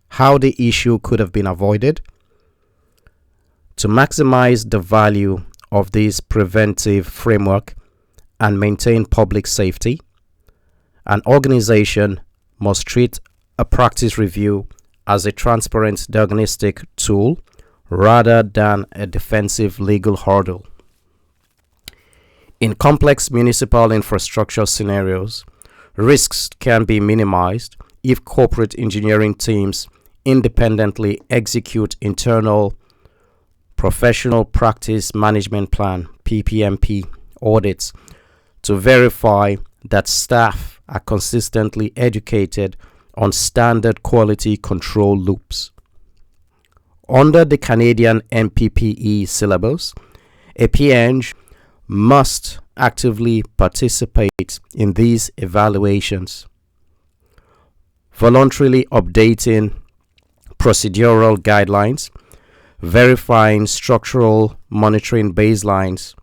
How the issue could have been avoided? To maximize the value of this preventive framework and maintain public safety, an organization must treat a practice review as a transparent diagnostic tool rather than a defensive legal hurdle. In complex municipal infrastructure scenarios, risks can be minimized if corporate engineering teams independently execute internal Professional Practice Management Plan (PPMP) audits to verify that staff are consistently educated on standard quality control loops. Under the Canadian NPPE syllabus, a P.Eng must actively participate in these evaluations, voluntarily updating procedural guidelines, verifying structural monitoring baselines,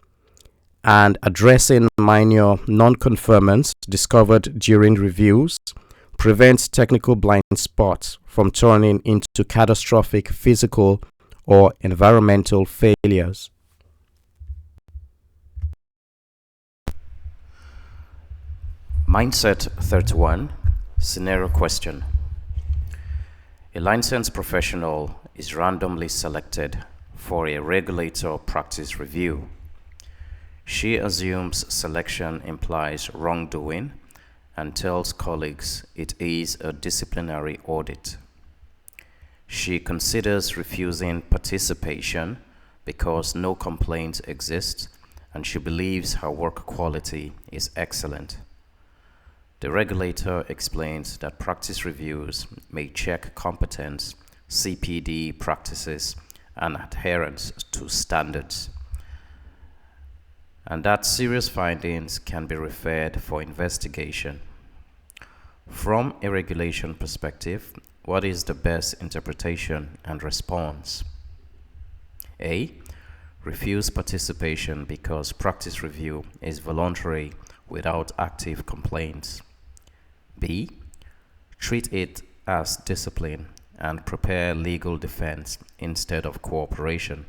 and addressing minor non-conformance discovered during reviews prevents technical blind spots from turning into catastrophic physical or environmental failures. Mindset 31, Scenario Question. A licensed professional is randomly selected for a regulator practice review. She assumes selection implies wrongdoing and tells colleagues it is a disciplinary audit. She considers refusing participation because no complaints exist and she believes her work quality is excellent. The regulator explains that practice reviews may check competence, CPD practices, and adherence to standards, and that serious findings can be referred for investigation. From a regulation perspective, what is the best interpretation and response? A. Refuse participation because practice review is voluntary without active complaints. B. Treat it as discipline and prepare legal defense instead of cooperation.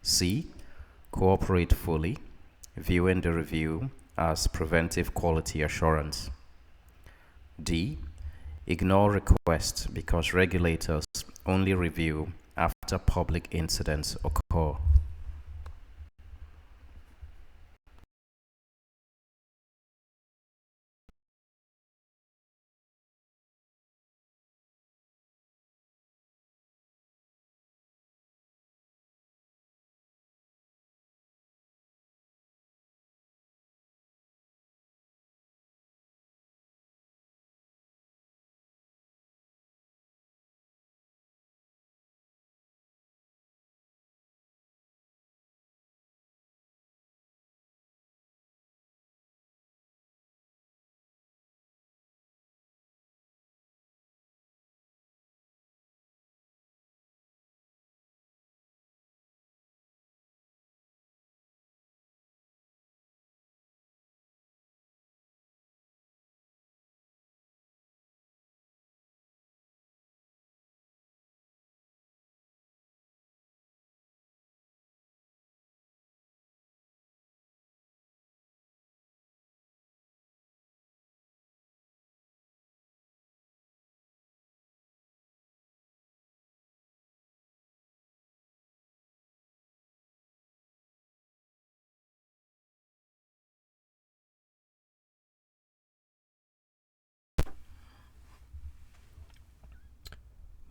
C. Cooperate fully, viewing the review as preventive quality assurance. D. Ignore requests because regulators only review after public incidents occur.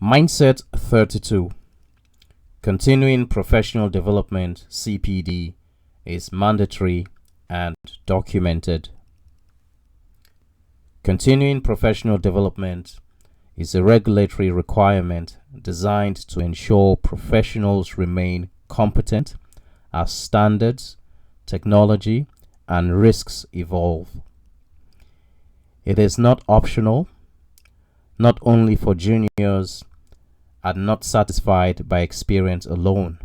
Mindset 32. Continuing professional development (CPD) is mandatory and documented. Continuing professional development is a regulatory requirement designed to ensure professionals remain competent as standards, technology, and risks evolve. It is not optional, not only for juniors and not satisfied by experience alone.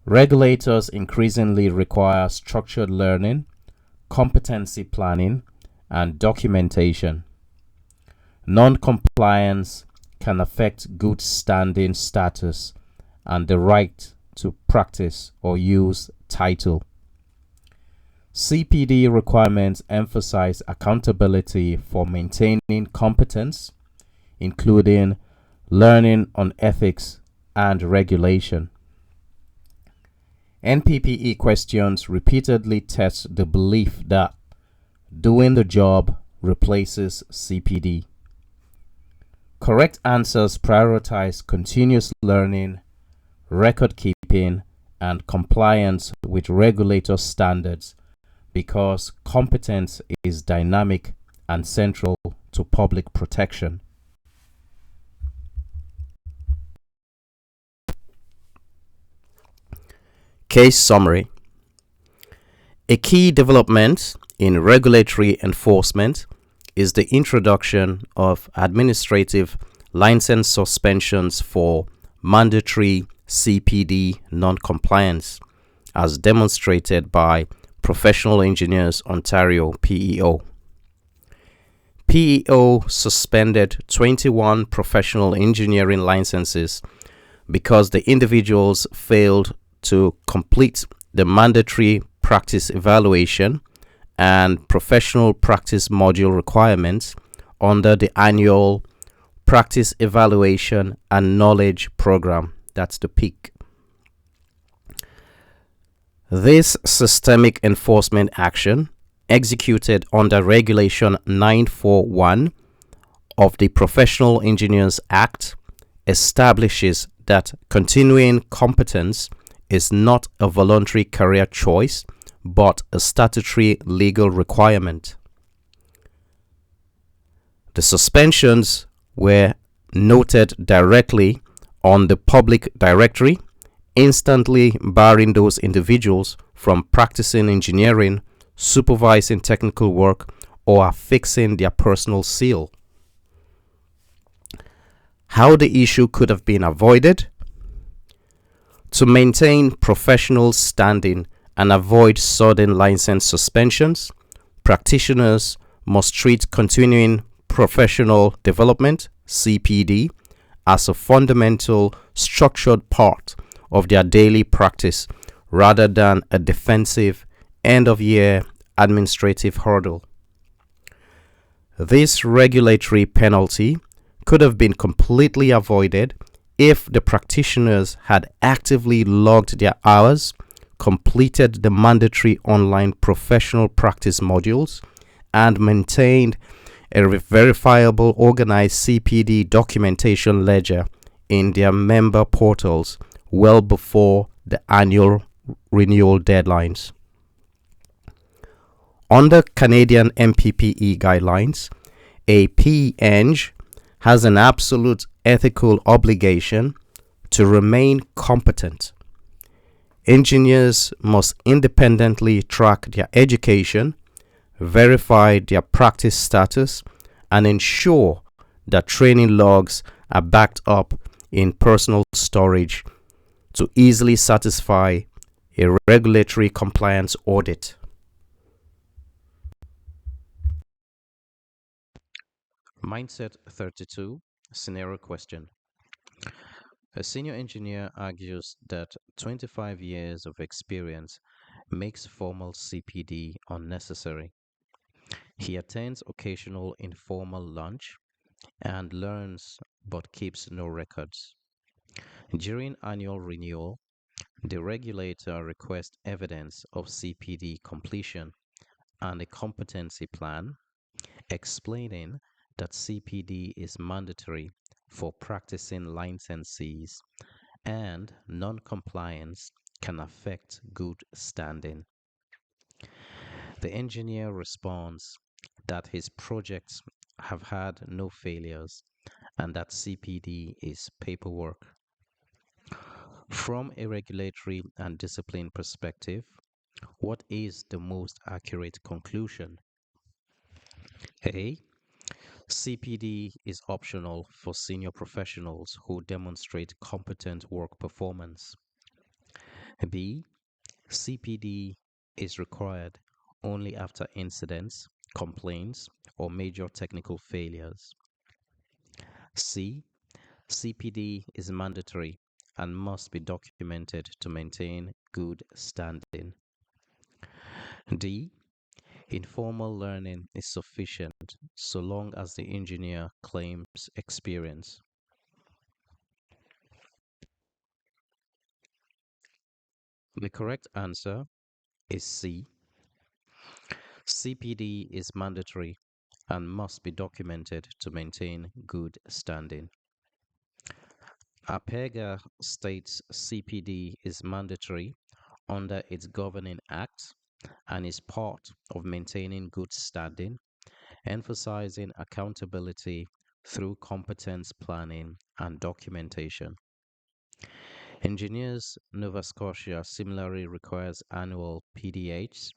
Regulators increasingly require structured learning, competency planning, and documentation. Non-compliance can affect good standing status and the right to practice or use title. CPD requirements emphasize accountability for maintaining competence, including learning on ethics and regulation. NPPE questions repeatedly test the belief that doing the job replaces CPD. Correct answers prioritize continuous learning, record keeping, and compliance with regulator standards because competence is dynamic and central to public protection. Case summary. A key development in regulatory enforcement is the introduction of administrative license suspensions for mandatory CPD non-compliance, as demonstrated by Professional Engineers Ontario PEO. PEO suspended 21 professional engineering licenses because the individuals failed to complete the mandatory practice evaluation and professional practice module requirements under the annual Practice Evaluation and Knowledge Program, that's the PEG. This systemic enforcement action, executed under Regulation 941 of the Professional Engineers Act, establishes that continuing competence is not a voluntary career choice, but a statutory legal requirement. The suspensions were noted directly on the public directory, instantly barring those individuals from practicing engineering, supervising technical work, or affixing their personal seal. How the issue could have been avoided? To maintain professional standing and avoid sudden license suspensions, practitioners must treat continuing professional development (CPD) as a fundamental structured part of their daily practice rather than a defensive end-of-year administrative hurdle. This regulatory penalty could have been completely avoided if the practitioners had actively logged their hours, completed the mandatory online professional practice modules, and maintained a verifiable organized CPD documentation ledger in their member portals well before the annual renewal deadlines. Under Canadian NPPE guidelines, a P.Eng has an absolute ethical obligation to remain competent. Engineers must independently track their education, verify their practice status, and ensure that training logs are backed up in personal storage to easily satisfy a regulatory compliance audit. Mindset 32, scenario question. A senior engineer argues that 25 years of experience makes formal CPD unnecessary. He attends occasional informal lunch and learns but keeps no records. During annual renewal, the regulator requests evidence of CPD completion and a competency plan, explaining that CPD is mandatory for practicing licensees, and non-compliance can affect good standing. The engineer responds that his projects have had no failures and that CPD is paperwork. From a regulatory and discipline perspective, what is the most accurate conclusion? A. CPD is optional for senior professionals who demonstrate competent work performance. B. CPD is required only after incidents, complaints, or major technical failures. C. CPD is mandatory and must be documented to maintain good standing. D. Informal learning is sufficient so long as the engineer claims experience. The correct answer is C. CPD is mandatory and must be documented to maintain good standing. APEGA states CPD is mandatory under its governing act and is part of maintaining good standing, emphasizing accountability through competence planning and documentation. Engineers Nova Scotia similarly requires annual PDHs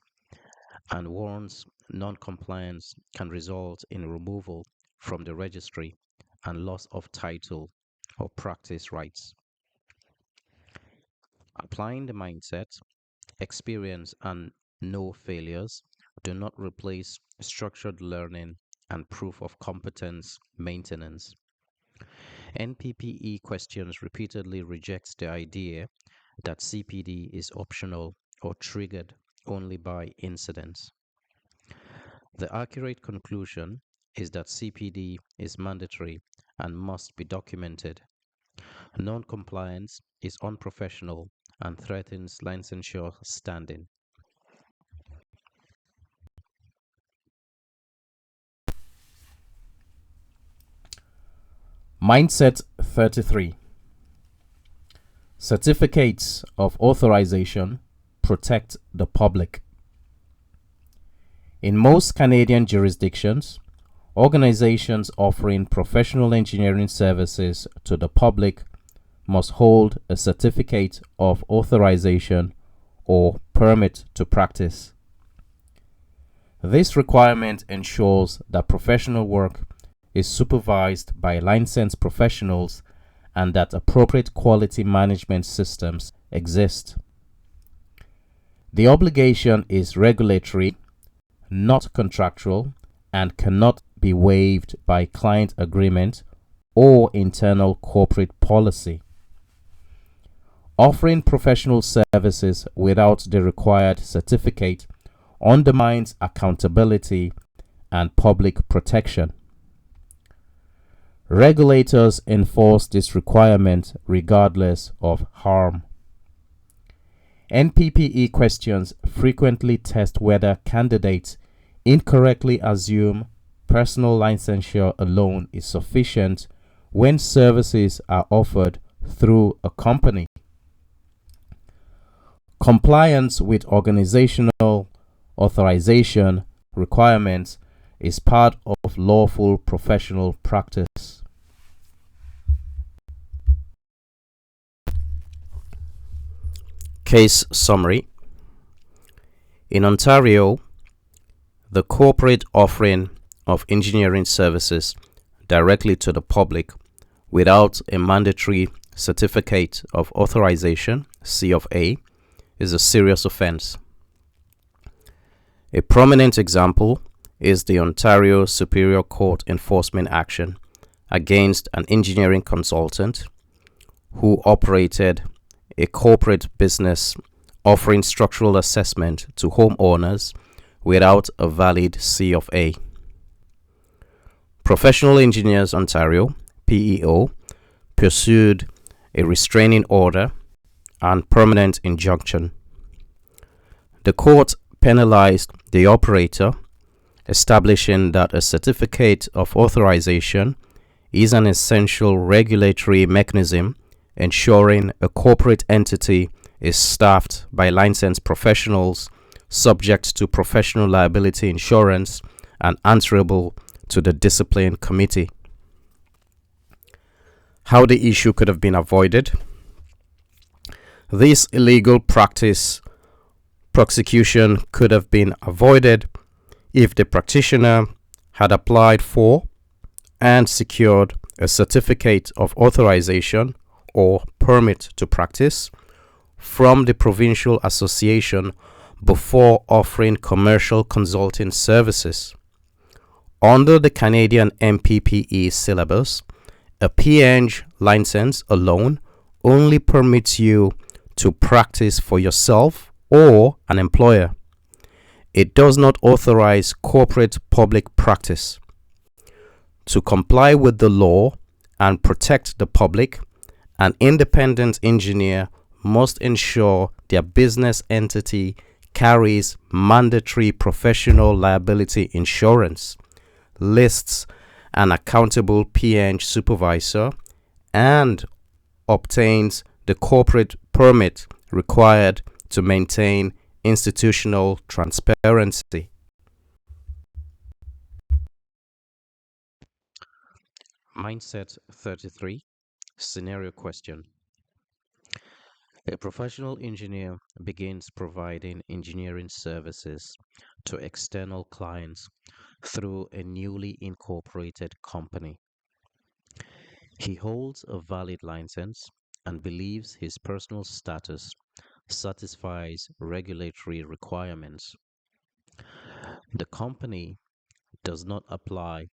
and warns non-compliance can result in removal from the registry and loss of title or practice rights. Applying the mindset, experience and no failures do not replace structured learning and proof of competence maintenance. NPPE questions repeatedly rejects the idea that CPD is optional or triggered only by incidents. The accurate conclusion is that CPD is mandatory and must be documented. Non-compliance is unprofessional and threatens licensure standing. Mindset 33. Certificates of authorization protect the public. In most Canadian jurisdictions, organizations offering professional engineering services to the public must hold a certificate of authorization or permit to practice. This requirement ensures that professional work is supervised by licensed professionals and that appropriate quality management systems exist. The obligation is regulatory, not contractual, and cannot be waived by client agreement or internal corporate policy. Offering professional services without the required certificate undermines accountability and public protection. Regulators enforce this requirement regardless of harm. NPPE questions frequently test whether candidates incorrectly assume personal licensure alone is sufficient when services are offered through a company. Compliance with organizational authorization requirements is part of lawful professional practice. Case summary. In Ontario, the corporate offering of engineering services directly to the public without a mandatory certificate of authorization, C of A, is a serious offense. A prominent example is the Ontario Superior Court enforcement action against an engineering consultant who operated a corporate business offering structural assessment to homeowners without a valid C of A. Professional Engineers Ontario, PEO, pursued a restraining order and permanent injunction. The court penalized the operator, establishing that a certificate of authorization is an essential regulatory mechanism ensuring a corporate entity is staffed by licensed professionals subject to professional liability insurance and answerable to the discipline committee. How the issue could have been avoided. This illegal prosecution could have been avoided if the practitioner had applied for and secured a certificate of authorization or permit to practice from the provincial association before offering commercial consulting services. Under the Canadian NPPE syllabus, a P.Eng license alone only permits you to practice for yourself or an employer. It does not authorize corporate public practice. To comply with the law and protect the public, an independent engineer must ensure their business entity carries mandatory professional liability insurance, lists an accountable P.Eng supervisor, and obtains the corporate permit required to maintain institutional transparency. Mindset 33. Scenario question. A professional engineer begins providing engineering services to external clients through a newly incorporated company. He holds a valid license and believes his personal status satisfies regulatory requirements. The company does not apply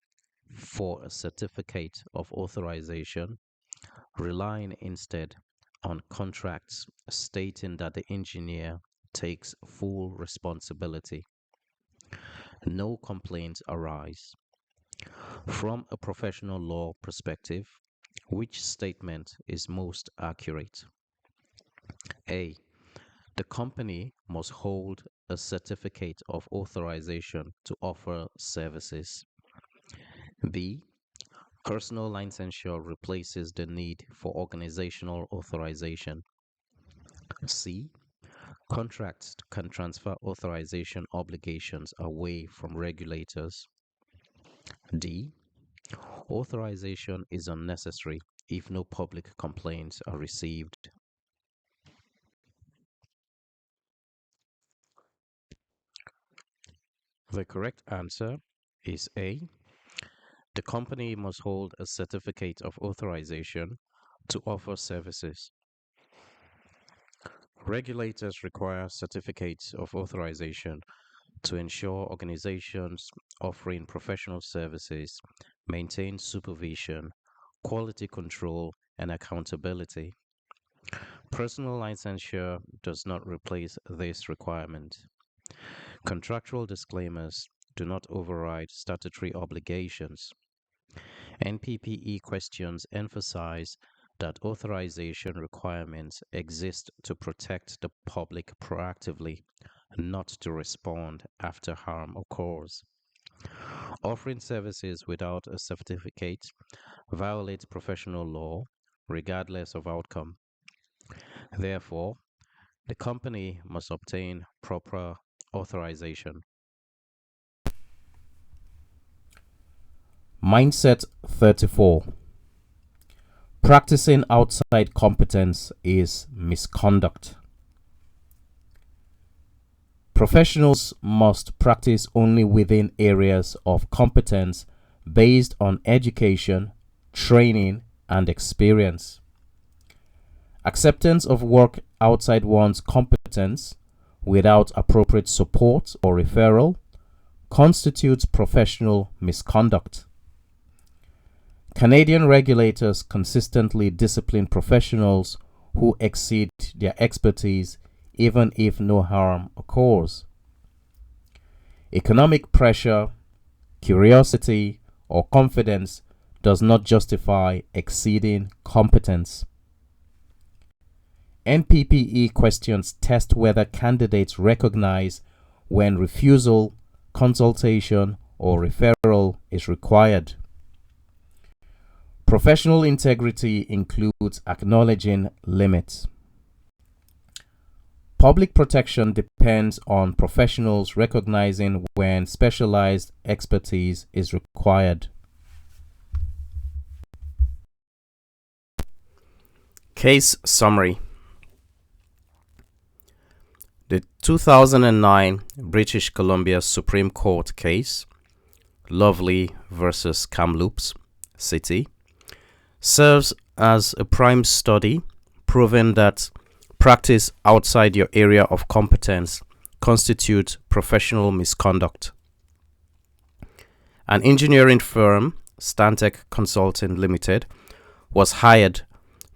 for a certificate of authorization, relying instead on contracts stating that the engineer takes full responsibility. No complaints arise. From a professional law perspective, which statement is most accurate? A. The company must hold a certificate of authorization to offer services. B. Personal licensure replaces the need for organizational authorization. C. Contracts can transfer authorization obligations away from regulators. D. Authorization is unnecessary if no public complaints are received. The correct answer is A. The company must hold a certificate of authorization to offer services. Regulators require certificates of authorization to ensure organizations offering professional services maintain supervision, quality control, and accountability. Personal licensure does not replace this requirement. Contractual disclaimers do not override statutory obligations. NPPE questions emphasize that authorization requirements exist to protect the public proactively, not to respond after harm occurs. Offering services without a certificate violates professional law, regardless of outcome. Therefore, the company must obtain proper authorization. Mindset 34. Practicing outside competence is misconduct. Professionals must practice only within areas of competence based on education, training, and experience. Acceptance of work outside one's competence without appropriate support or referral constitutes professional misconduct. Canadian regulators consistently discipline professionals who exceed their expertise even if no harm occurs. Economic pressure, curiosity, or confidence does not justify exceeding competence. NPPE questions test whether candidates recognize when refusal, consultation, or referral is required. Professional integrity includes acknowledging limits. Public protection depends on professionals recognizing when specialized expertise is required. Case summary. The 2009 British Columbia Supreme Court case, Lovely versus Kamloops City, serves as a prime study proving that practice outside your area of competence constitutes professional misconduct. An engineering firm, Stantec Consulting Limited, was hired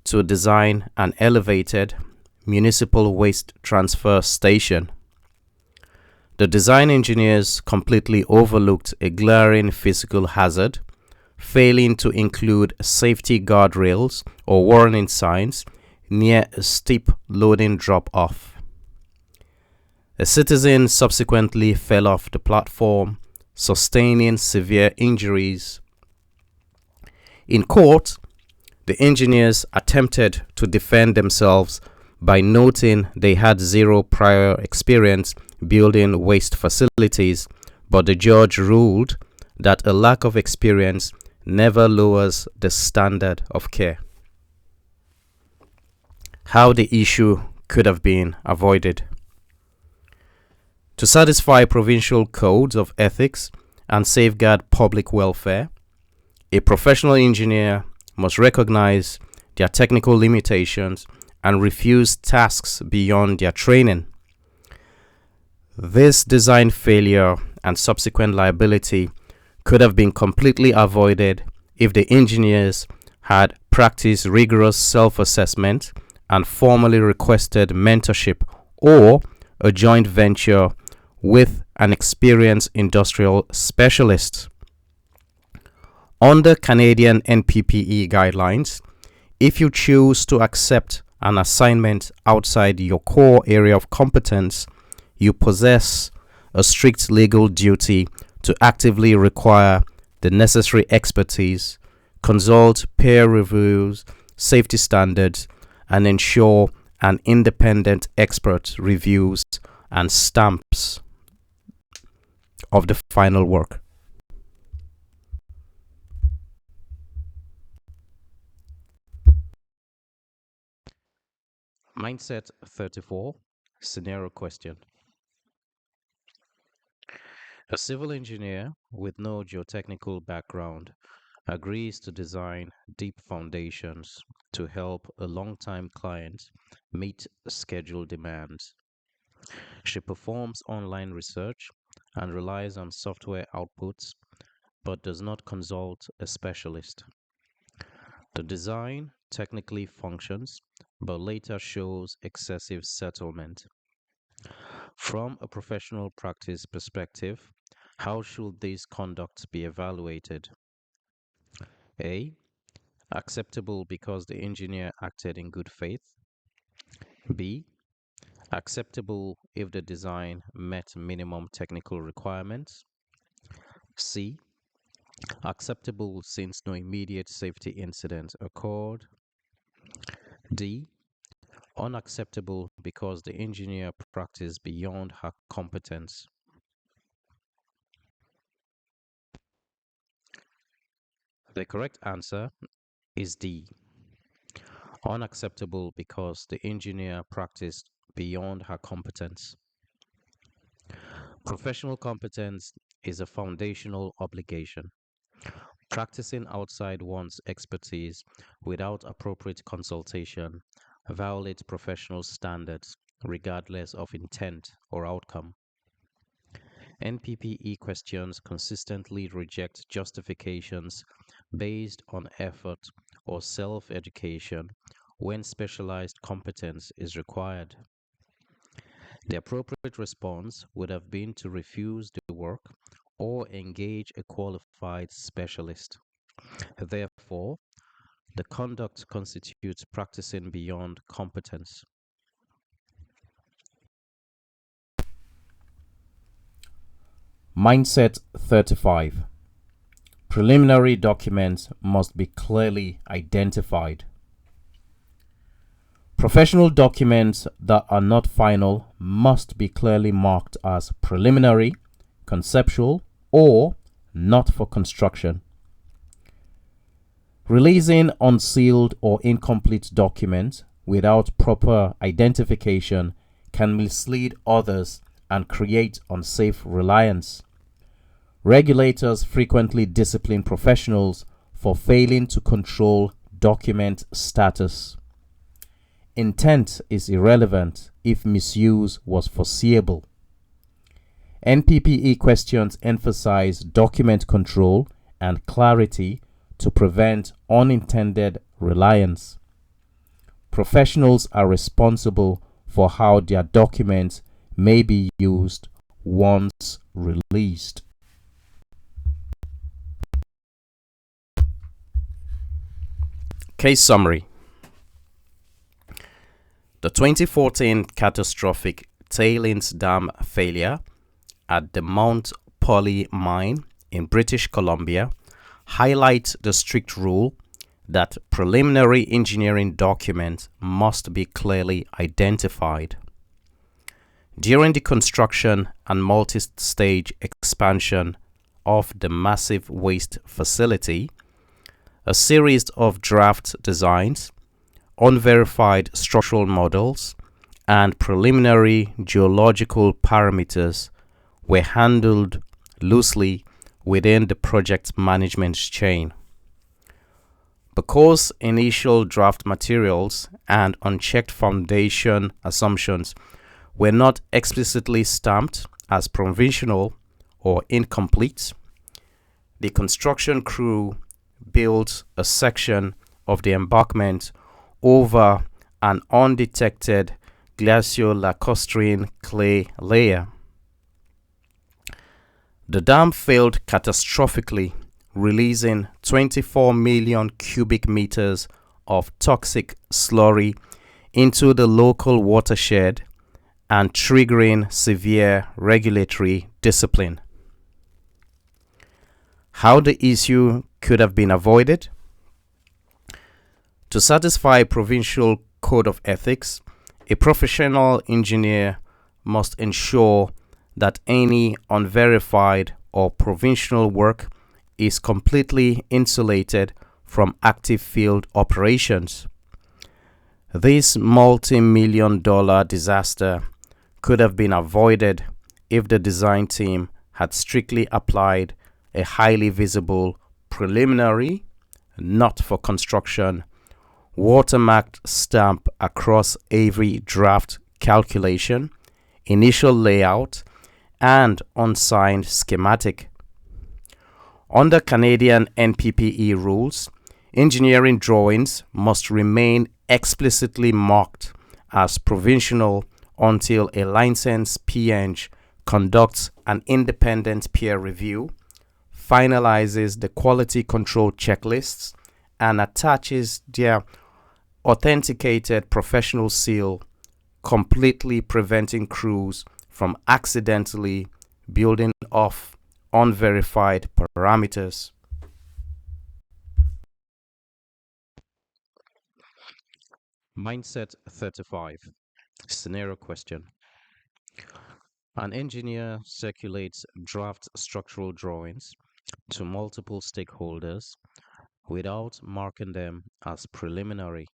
to design an elevated municipal waste transfer station. The design engineers completely overlooked a glaring physical hazard, failing to include safety guardrails or warning signs near a steep loading drop-off. A citizen subsequently fell off the platform, sustaining severe injuries. In court, the engineers attempted to defend themselves by noting they had zero prior experience building waste facilities, but the judge ruled that a lack of experience never lowers the standard of care. How the issue could have been avoided. To satisfy provincial codes of ethics and safeguard public welfare, a professional engineer must recognize their technical limitations and refuse tasks beyond their training. This design failure and subsequent liability could have been completely avoided if the engineers had practiced rigorous self-assessment and formally requested mentorship or a joint venture with an experienced industrial specialist. Under Canadian NPPE guidelines, if you choose to accept an assignment outside your core area of competence, you possess a strict legal duty to actively require the necessary expertise, consult peer reviews, safety standards, and ensure an independent expert reviews and stamps of the final work. Mindset 34, scenario question. A civil engineer with no geotechnical background agrees to design deep foundations to help a long-time client meet schedule demands. She performs online research and relies on software outputs, but does not consult a specialist. The design technically functions, but later shows excessive settlement. From a professional practice perspective, how should these conducts be evaluated? A. Acceptable because the engineer acted in good faith. B. Acceptable if the design met minimum technical requirements. C. Acceptable since no immediate safety incident occurred. D. Unacceptable because the engineer practiced beyond her competence. The correct answer is D. Unacceptable because the engineer practiced beyond her competence. Professional competence is a foundational obligation. Practicing outside one's expertise without appropriate consultation violates professional standards regardless of intent or outcome. NPPE questions consistently reject justifications based on effort or self-education when specialized competence is required. The appropriate response would have been to refuse the work or engage a qualified specialist. Therefore, the conduct constitutes practicing beyond competence. Mindset 35. Preliminary documents must be clearly identified. Professional documents that are not final must be clearly marked as preliminary, conceptual, or not for construction. Releasing unsealed or incomplete documents without proper identification can mislead others and create unsafe reliance. Regulators frequently discipline professionals for failing to control document status. Intent is irrelevant if misuse was foreseeable. NPPE questions emphasize document control and clarity to prevent unintended reliance. Professionals are responsible for how their documents may be used once released. Case summary. The 2014 catastrophic tailings dam failure at the Mount Poly mine in British Columbia highlights the strict rule that preliminary engineering documents must be clearly identified. During the construction and multi-stage expansion of the massive waste facility, a series of draft designs, unverified structural models, and preliminary geological parameters were handled loosely within the project management chain. Because initial draft materials and unchecked foundation assumptions were not explicitly stamped as provisional or incomplete, the construction crew built a section of the embankment over an undetected glaciolacustrine clay layer. The dam failed catastrophically, releasing 24 million cubic meters of toxic slurry into the local watershed and triggering severe regulatory discipline. How the issue could have been avoided? To satisfy provincial code of ethics, a professional engineer must ensure that any unverified or provincial work is completely insulated from active field operations. This multi-million-dollar disaster could have been avoided if the design team had strictly applied a highly visible preliminary, not for construction, watermarked stamp across every draft calculation, initial layout, and unsigned schematic. Under Canadian NPPE rules, engineering drawings must remain explicitly marked as provisional until a licensed P.Eng conducts an independent peer review, finalizes the quality control checklists, and attaches their authenticated professional seal, completely preventing crews from accidentally building off unverified parameters. Mindset 35. Scenario question. An engineer circulates draft structural drawings to multiple stakeholders without marking them as preliminary.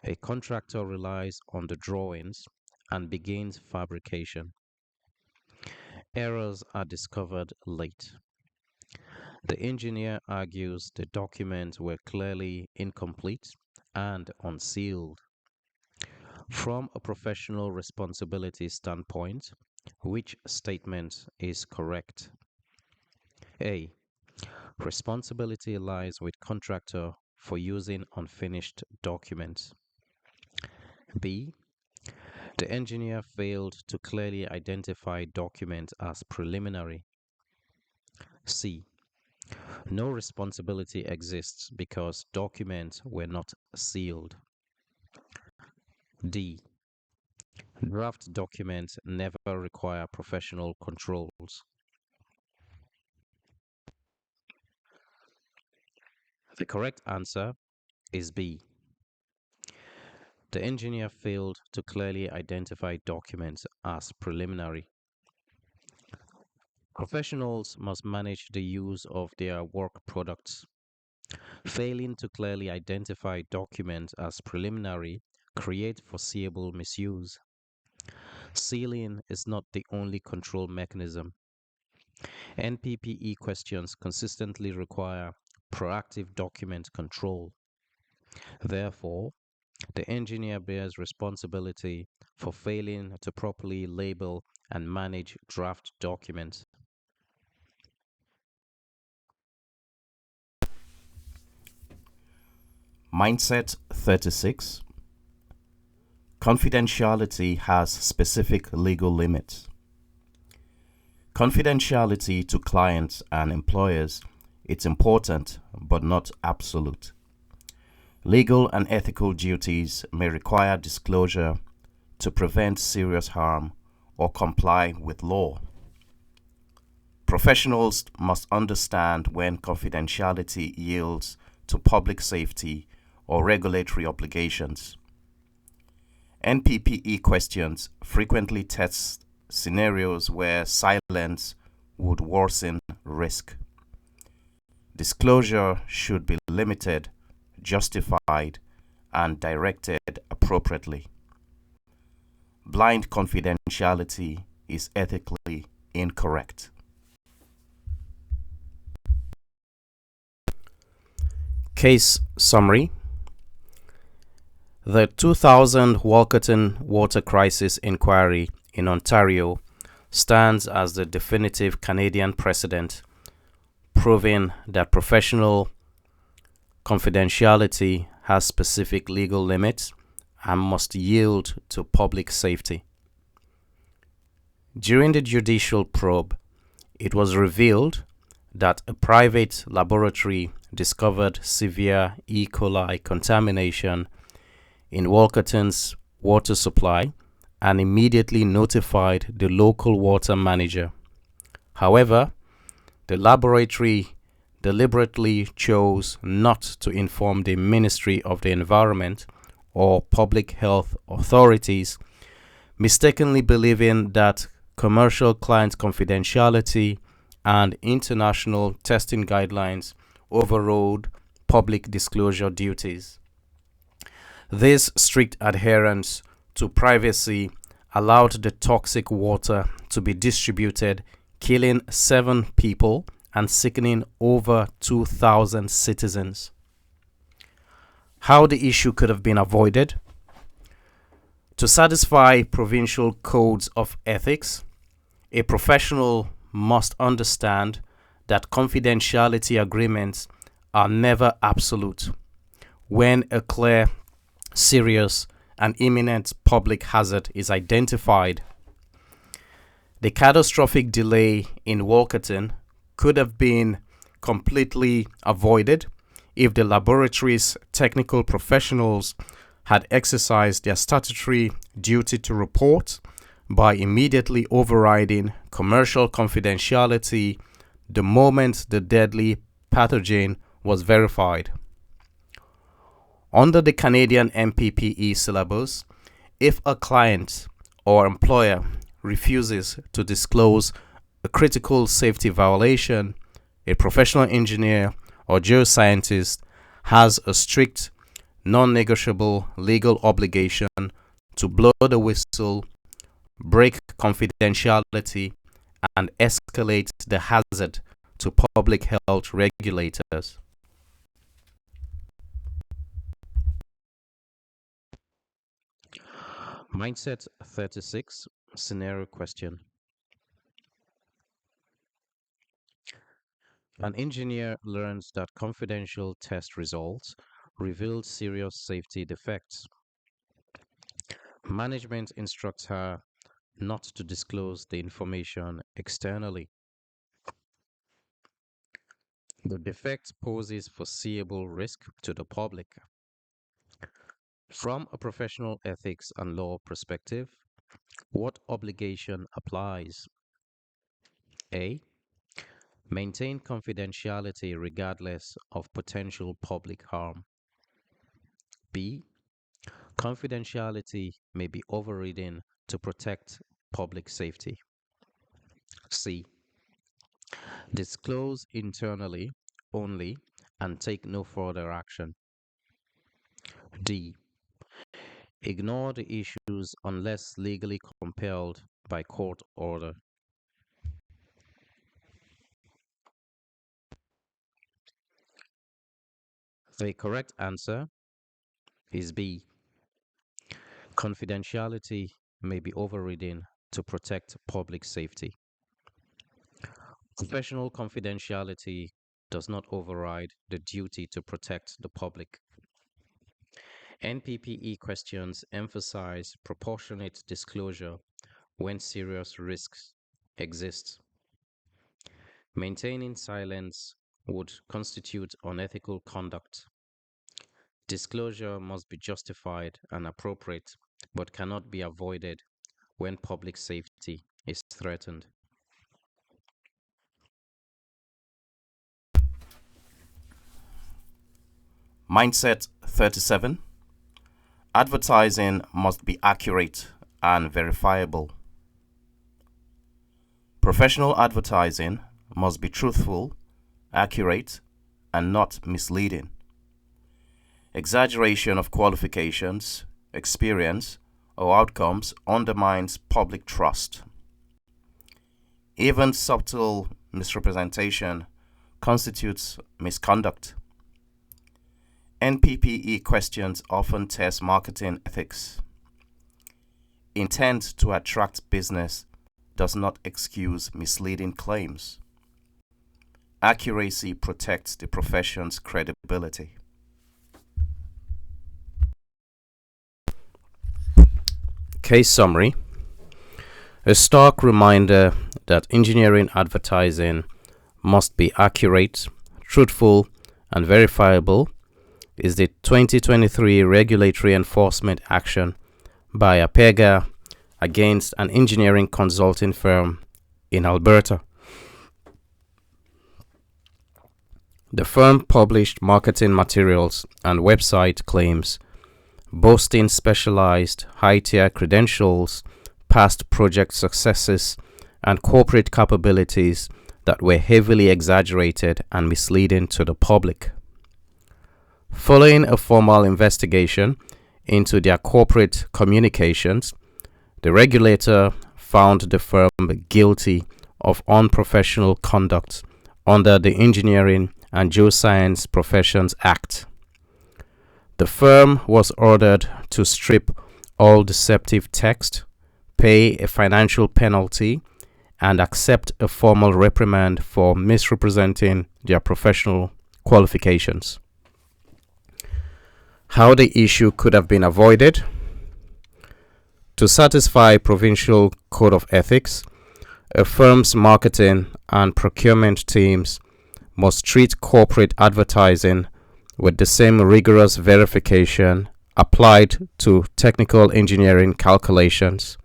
A contractor relies on the drawings and begins fabrication. Errors are discovered late. The engineer argues the documents were clearly incomplete and unsealed. From a professional responsibility standpoint, which statement is correct? A. Responsibility lies with contractor for using unfinished documents. B. The engineer failed to clearly identify documents as preliminary. C. No responsibility exists because documents were not sealed. D. Draft documents never require professional controls. The correct answer is B. The engineer failed to clearly identify documents as preliminary. Professionals must manage the use of their work products. Failing to clearly identify documents as preliminary creates foreseeable misuse. Sealing is not the only control mechanism. NPPE questions consistently require proactive document control. Therefore, the engineer bears responsibility for failing to properly label and manage draft documents. Mindset 36. Confidentiality has specific legal limits. Confidentiality to clients and employers is important but not absolute. Legal and ethical duties may require disclosure to prevent serious harm or comply with law. Professionals must understand when confidentiality yields to public safety or regulatory obligations. NPPE questions frequently test scenarios where silence would worsen risk. Disclosure should be limited, justified, and directed appropriately. Blind confidentiality is ethically incorrect. Case summary. The 2000 Walkerton water crisis inquiry in Ontario stands as the definitive Canadian precedent, proving that professional confidentiality has specific legal limits and must yield to public safety. During the judicial probe, it was revealed that a private laboratory discovered severe E. coli contamination in Walkerton's water supply and immediately notified the local water manager. However, the laboratory deliberately chose not to inform the Ministry of the Environment or public health authorities, mistakenly believing that commercial client confidentiality and international testing guidelines overrode public disclosure duties. This strict adherence to privacy allowed the toxic water to be distributed, killing 7 people and sickening over 2,000 citizens. How the issue could have been avoided? To satisfy provincial codes of ethics, a professional must understand that confidentiality agreements are never absolute. When a clear, serious, and imminent public hazard is identified, the catastrophic delay in Walkerton could have been completely avoided if the laboratory's technical professionals had exercised their statutory duty to report by immediately overriding commercial confidentiality the moment the deadly pathogen was verified. Under the Canadian NPPE syllabus, if a client or employer refuses to disclose a critical safety violation, a professional engineer or geoscientist has a strict, non-negotiable legal obligation to blow the whistle, break confidentiality, and escalate the hazard to public health regulators. Mindset 36, scenario question. An engineer learns that confidential test results revealed serious safety defects. Management instructs her not to disclose the information externally. The defect poses foreseeable risk to the public. From a professional ethics and law perspective, what obligation applies? A. Maintain confidentiality regardless of potential public harm. B. Confidentiality may be overridden to protect public safety. C. Disclose internally only and take no further action. D. Ignore the issues unless legally compelled by court order. The correct answer is B. Confidentiality may be overridden to protect public safety. Professional confidentiality does not override the duty to protect the public. NPPE questions emphasize proportionate disclosure when serious risks exist. Maintaining silence would constitute unethical conduct. Disclosure must be justified and appropriate, but cannot be avoided when public safety is threatened. Mindset 37. Advertising must be accurate and verifiable. Professional advertising must be truthful, accurate, and not misleading. Exaggeration of qualifications, experience, or outcomes undermines public trust. Even subtle misrepresentation constitutes misconduct. NPPE questions often test marketing ethics. Intent to attract business does not excuse misleading claims. Accuracy protects the profession's credibility. Case summary. A stark reminder that engineering advertising must be accurate, truthful, and verifiable is the 2023 regulatory enforcement action by P.Eng against an engineering consulting firm in Alberta. The firm published marketing materials and website claims boasting specialized high-tier credentials, past project successes, and corporate capabilities that were heavily exaggerated and misleading to the public. Following a formal investigation into their corporate communications, the regulator found the firm guilty of unprofessional conduct under the Engineering and Geoscience Professions Act. The firm was ordered to strip all deceptive text, pay a financial penalty, and accept a formal reprimand for misrepresenting their professional qualifications. How the issue could have been avoided? To satisfy provincial code of ethics, a firm's marketing and procurement teams must treat corporate advertising with the same rigorous verification applied to technical engineering calculations.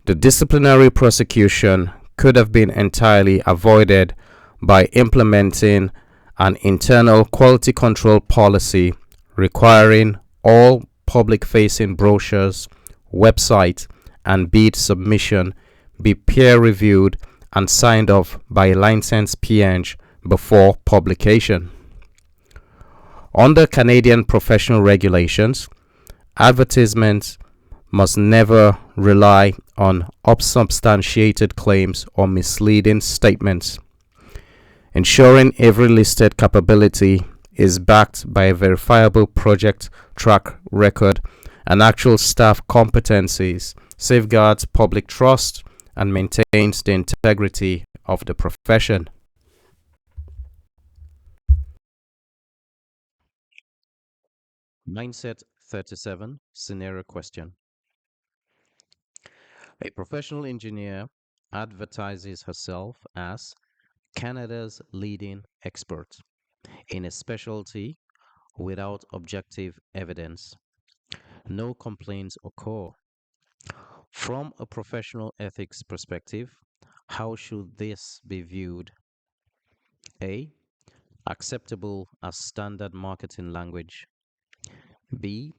The disciplinary prosecution could have been entirely avoided by implementing an internal quality control policy requiring all public-facing brochures, website, and bid submission be peer-reviewed and signed off by a licensed P.Eng before publication. Under Canadian professional regulations, advertisements must never rely on unsubstantiated claims or misleading statements. Ensuring every listed capability is backed by a verifiable project track record and actual staff competencies safeguards public trust and maintains the integrity of the profession. Mindset 37 Scenario Question. A professional engineer advertises herself as Canada's leading expert in a specialty without objective evidence. No complaints occur. From a professional ethics perspective, How should this be viewed? A. Acceptable as standard marketing language. B.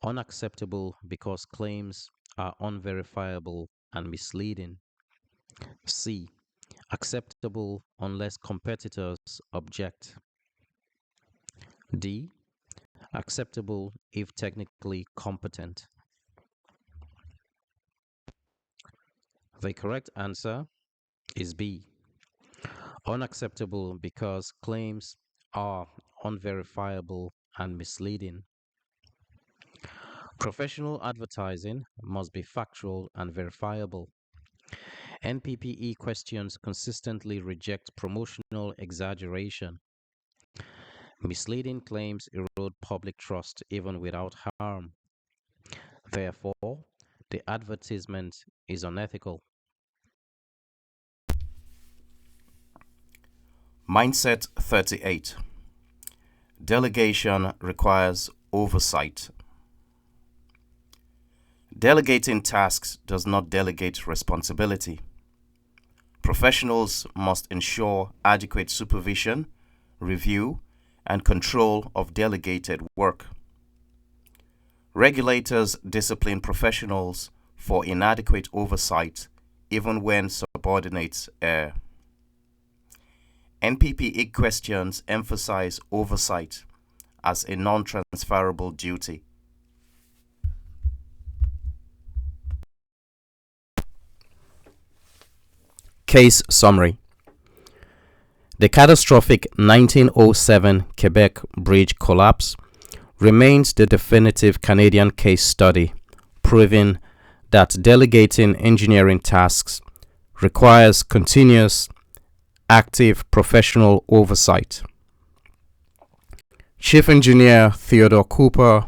Unacceptable because claims are unverifiable and misleading. C. Acceptable unless competitors object. D. Acceptable if technically competent. The correct answer is B. Unacceptable because claims are unverifiable and misleading. Professional advertising must be factual and verifiable. NPPE questions consistently reject promotional exaggeration. Misleading claims erode public trust even without harm. Therefore, the advertisement is unethical. Mindset 38. Delegation requires oversight. Delegating tasks does not delegate responsibility. Professionals must ensure adequate supervision, review, and control of delegated work. Regulators discipline professionals for inadequate oversight even when subordinates err. NPPE questions emphasize oversight as a non-transferable duty. Case summary. The catastrophic 1907 Quebec Bridge collapse remains the definitive Canadian case study, proving that delegating engineering tasks requires continuous, active professional oversight. Chief Engineer Theodore Cooper,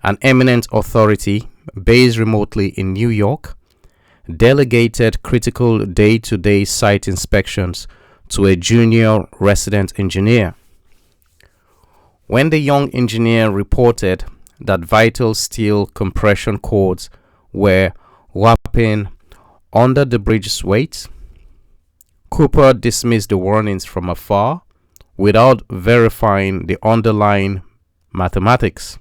an eminent authority based remotely in New York, delegated critical day-to-day site inspections to a junior resident engineer. When the young engineer reported that vital steel compression cords were warping under the bridge's weight, Cooper dismissed the warnings from afar without verifying the underlying mathematics.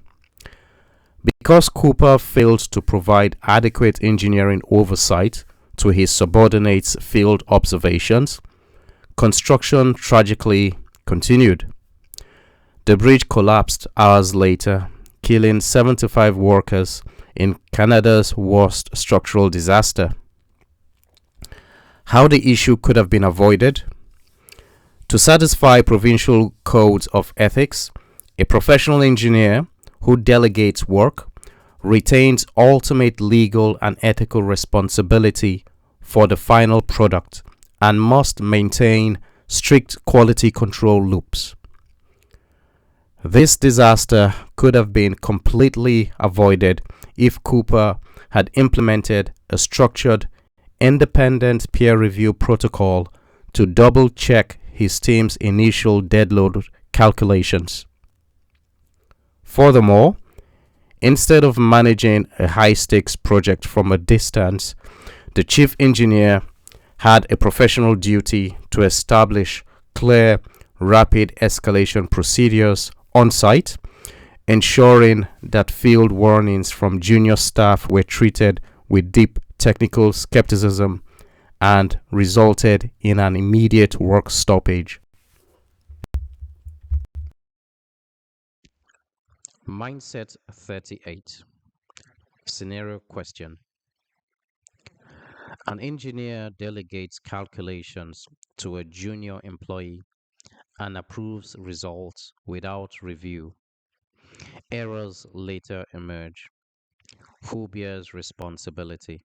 Because Cooper failed to provide adequate engineering oversight to his subordinates' field observations, construction tragically continued. The bridge collapsed hours later, killing 75 workers in Canada's worst structural disaster. How the issue could have been avoided? To satisfy provincial codes of ethics, a professional engineer who delegates work retains ultimate legal and ethical responsibility for the final product and must maintain strict quality control loops. This disaster could have been completely avoided if Cooper had implemented a structured, independent peer review protocol to double-check his team's initial deadload calculations. Furthermore, instead of managing a high-stakes project from a distance, the chief engineer had a professional duty to establish clear, rapid escalation procedures on site, ensuring that field warnings from junior staff were treated with deep technical skepticism and resulted in an immediate work stoppage. Mindset 38. Scenario question. An engineer delegates calculations to a junior employee and approves results without review. Errors later emerge. Who bears responsibility?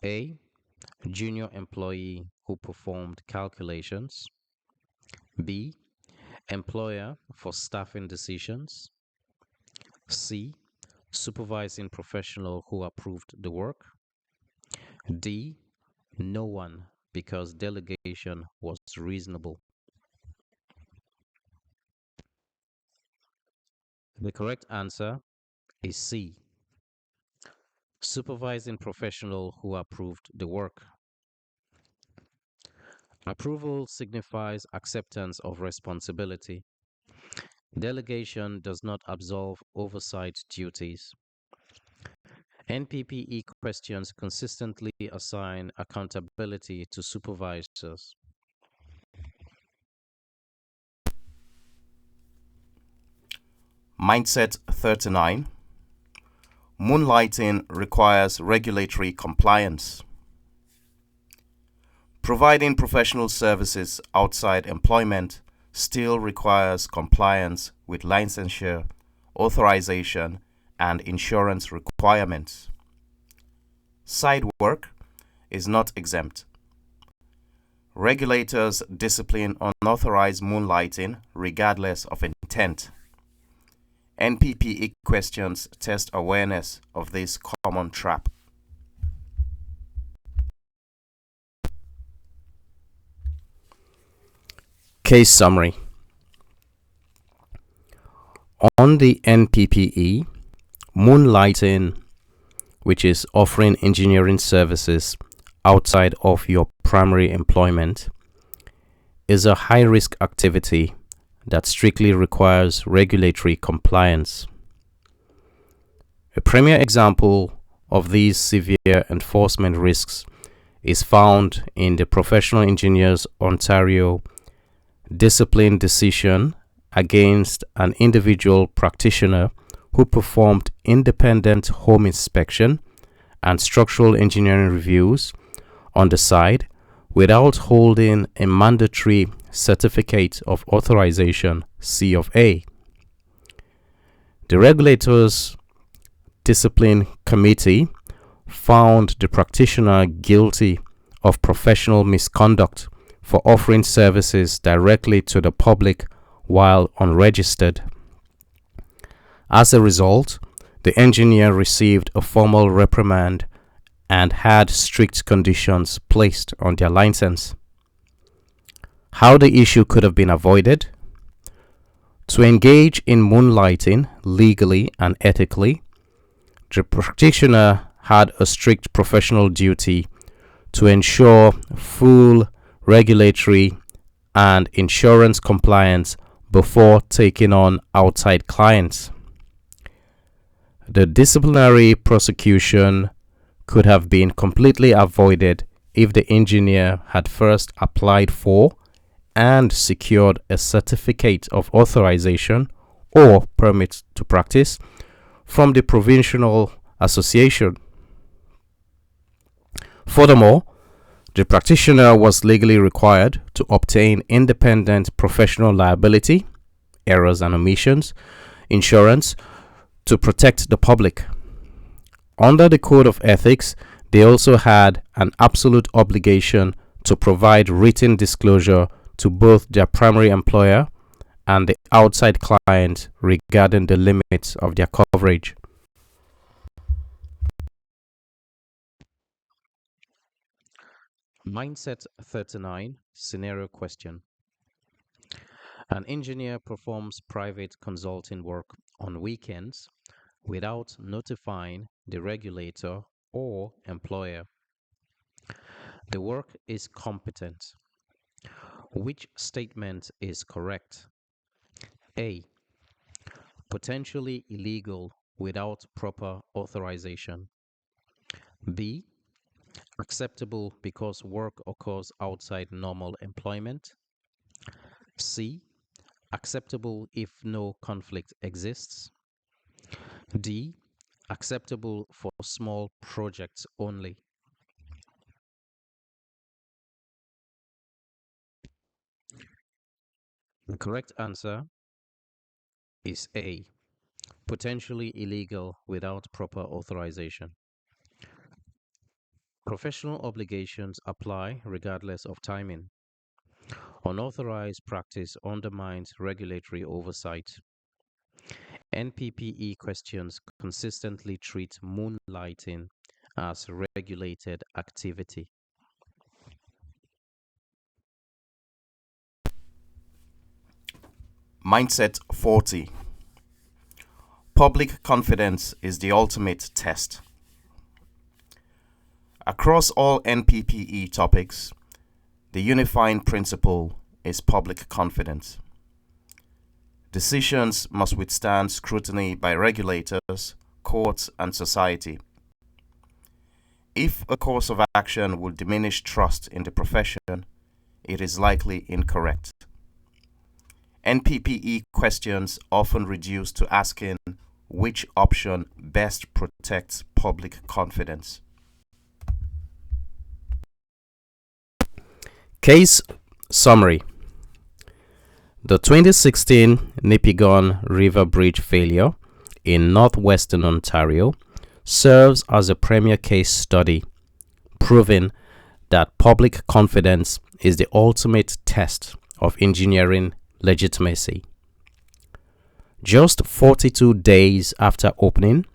A. Junior employee who performed calculations. B. Employer for staffing decisions. C. Supervising professional who approved the work. D. No one, because delegation was reasonable. The correct answer is C. Supervising professional who approved the work. Approval signifies acceptance of responsibility. Delegation does not absolve oversight duties. NPPE questions consistently assign accountability to supervisors. Mindset 39. Moonlighting requires regulatory compliance. Providing professional services outside employment still requires compliance with licensure, authorization, and insurance requirements. Side work is not exempt. Regulators discipline unauthorized moonlighting regardless of intent. NPPE questions test awareness of this common trap. Case summary. On the NPPE, moonlighting, which is offering engineering services outside of your primary employment, is a high-risk activity that strictly requires regulatory compliance. A premier example of these severe enforcement risks is found in the Professional Engineers Ontario discipline decision against an individual practitioner who performed independent home inspection and structural engineering reviews on the side without holding a mandatory certificate of authorization C of A. The regulator's discipline committee found the practitioner guilty of professional misconduct for offering services directly to the public while unregistered. As a result, the engineer received a formal reprimand and had strict conditions placed on their license. How the issue could have been avoided? To engage in moonlighting legally and ethically, the practitioner had a strict professional duty to ensure full regulatory and insurance compliance before taking on outside clients. The disciplinary prosecution could have been completely avoided if the engineer had first applied for and secured a certificate of authorization or permit to practice from the provincial association. Furthermore, the practitioner was legally required to obtain independent professional liability, errors and omissions, insurance to protect the public. Under the Code of Ethics, they also had an absolute obligation to provide written disclosure to both their primary employer and the outside client regarding the limits of their coverage. Mindset 39 Scenario Question. An engineer performs private consulting work on weekends without notifying the regulator or employer. The work is competent. Which statement is correct? A. Potentially illegal without proper authorization. B. Acceptable because work occurs outside normal employment. C. Acceptable if no conflict exists. D. Acceptable for small projects only. The correct answer is A. Potentially illegal without proper authorization. Professional obligations apply regardless of timing. Unauthorized practice undermines regulatory oversight. NPPE questions consistently treat moonlighting as regulated activity. Mindset 40. Public confidence is the ultimate test. Across all NPPE topics, The unifying principle is public confidence. Decisions must withstand scrutiny by regulators, courts, and society. If a course of action will diminish trust in the profession, it is likely incorrect. NPPE questions often reduce to asking which option best protects public confidence. Case summary. The 2016 Nipigon River Bridge failure in northwestern Ontario serves as a premier case study, proving that public confidence is the ultimate test of engineering legitimacy. Just 42 days after opening,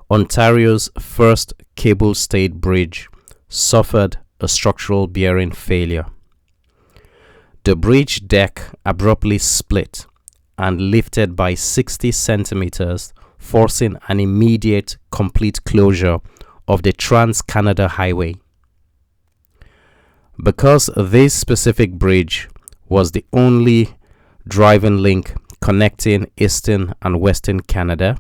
Ontario's first cable-stayed bridge suffered a structural bearing failure. The bridge deck abruptly split and lifted by 60 centimeters, forcing an immediate complete closure of the Trans-Canada Highway. Because this specific bridge was the only driving link connecting eastern and western Canada,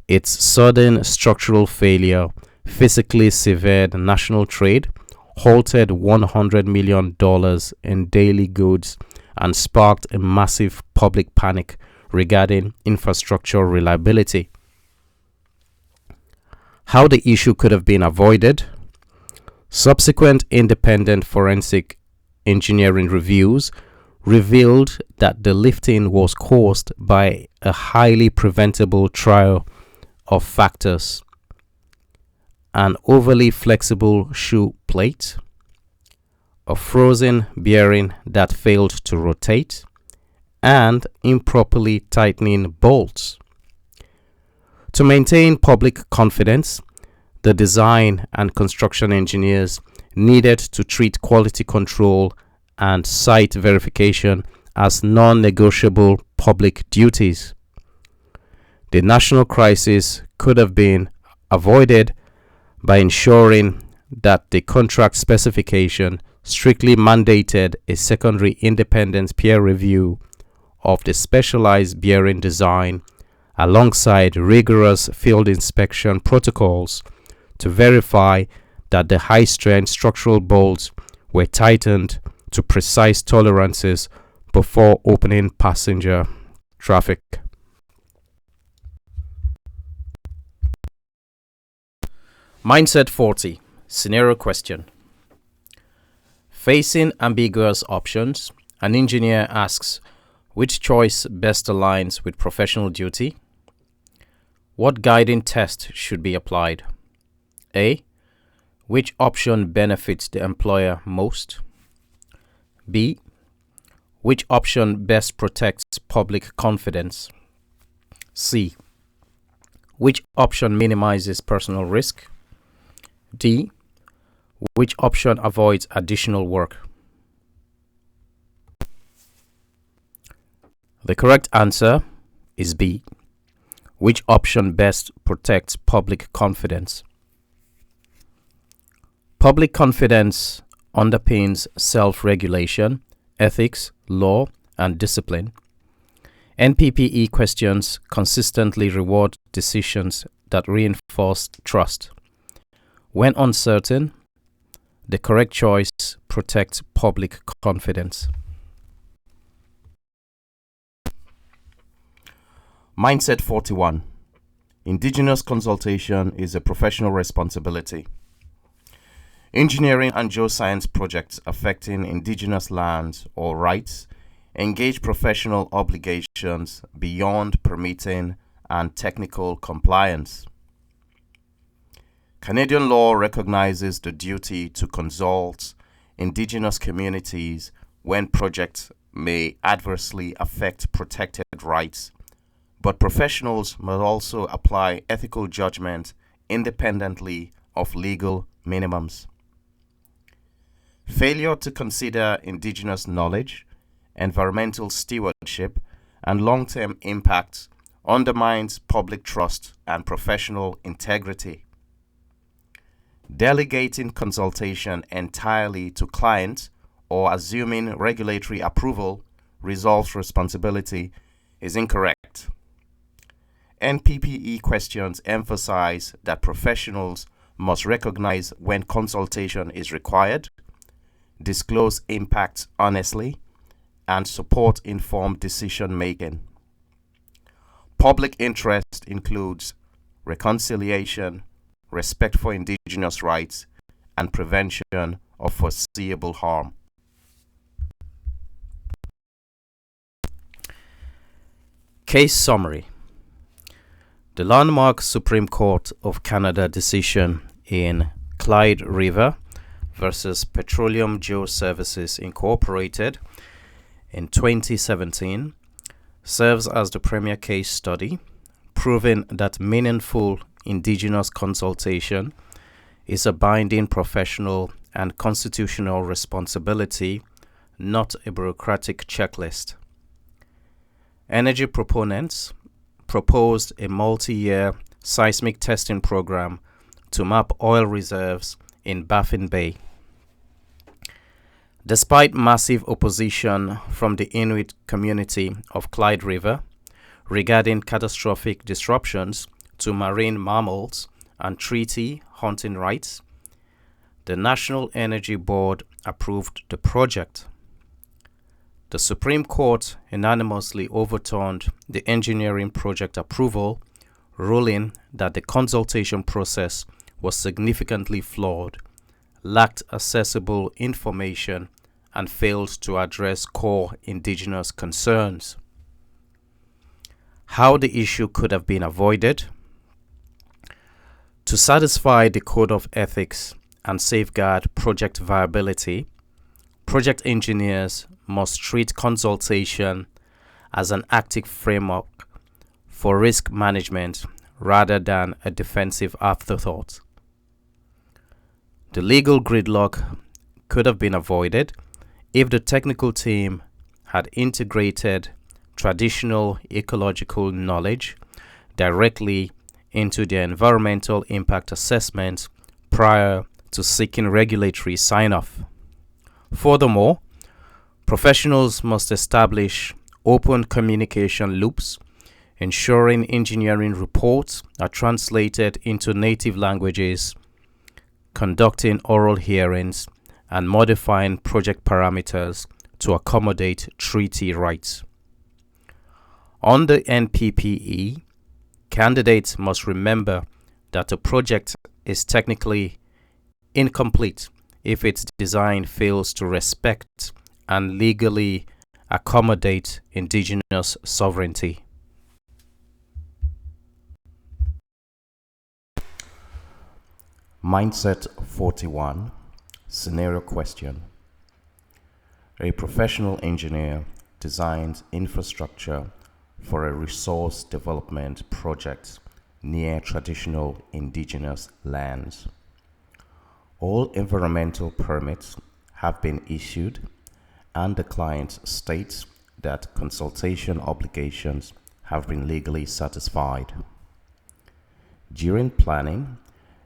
its sudden structural failure physically severed national trade, halted $100 million in daily goods, and sparked a massive public panic regarding infrastructure reliability. How the issue could have been avoided? Subsequent independent forensic engineering reviews revealed that the lifting was caused by a highly preventable trio of factors: an overly flexible shoe plate, a frozen bearing that failed to rotate, and improperly tightening bolts. To maintain public confidence, the design and construction engineers needed to treat quality control and site verification as non-negotiable public duties. The national crisis could have been avoided by ensuring that the contract specification strictly mandated a secondary independent peer review of the specialized bearing design alongside rigorous field inspection protocols to verify that the high-strength structural bolts were tightened to precise tolerances before opening passenger traffic. Mindset 40. Scenario question. Facing ambiguous options, an engineer asks which choice best aligns with professional duty. What guiding test should be applied? A. Which option benefits the employer most? B. Which option best protects public confidence? C. Which option minimizes personal risk? D. Which option avoids additional work? The correct answer is B. Which option best protects public confidence? Public confidence underpins self-regulation, ethics, law, and discipline. NPPE questions consistently reward decisions that reinforce trust. When uncertain, the correct choice protects public confidence. Mindset 41. Indigenous consultation is a professional responsibility. Engineering and geoscience projects affecting indigenous lands or rights engage professional obligations beyond permitting and technical compliance. Canadian law recognizes the duty to consult Indigenous communities when projects may adversely affect protected rights, but professionals must also apply ethical judgment independently of legal minimums. Failure to consider Indigenous knowledge, environmental stewardship, and long-term impacts undermines public trust and professional integrity. Delegating consultation entirely to clients or assuming regulatory approval resolves responsibility is incorrect. NPPE questions emphasize that professionals must recognize when consultation is required, disclose impacts honestly, and support informed decision making. Public interest includes reconciliation, respect for indigenous rights, and prevention of foreseeable harm. Case summary. The landmark Supreme Court of Canada decision in Clyde River versus Petroleum Geoservices Incorporated in 2017 serves as the premier case study, proving that meaningful Indigenous consultation is a binding professional and constitutional responsibility, not a bureaucratic checklist. Energy proponents proposed a multi-year seismic testing program to map oil reserves in Baffin Bay. Despite massive opposition from the Inuit community of Clyde River regarding catastrophic disruptions to marine mammals and treaty hunting rights, the National Energy Board approved the project. The Supreme Court unanimously overturned the engineering project approval, ruling that the consultation process was significantly flawed, lacked accessible information, and failed to address core Indigenous concerns. How the issue could have been avoided? To satisfy the Code of Ethics and safeguard project viability, project engineers must treat consultation as an active framework for risk management rather than a defensive afterthought. The legal gridlock could have been avoided if the technical team had integrated traditional ecological knowledge directly into their environmental impact assessment prior to seeking regulatory sign-off. Furthermore, professionals must establish open communication loops, ensuring engineering reports are translated into native languages, conducting oral hearings, and modifying project parameters to accommodate treaty rights. On the NPPE, candidates must remember that a project is technically incomplete if its design fails to respect and legally accommodate Indigenous sovereignty. Mindset 41. Scenario question. A professional engineer designs infrastructure for a resource development project near traditional Indigenous lands. All environmental permits have been issued, and the client states that consultation obligations have been legally satisfied. During planning,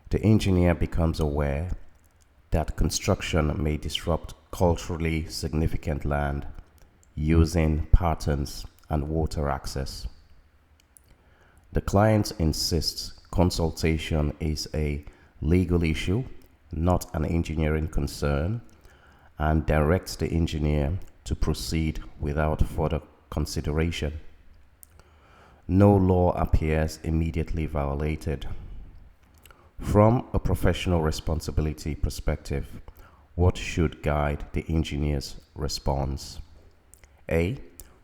the engineer becomes aware that construction may disrupt culturally significant land using patterns and water access. The client insists consultation is a legal issue, not an engineering concern, and directs the engineer to proceed without further consideration. No law appears immediately violated. From a professional responsibility perspective, what should guide the engineer's response? A.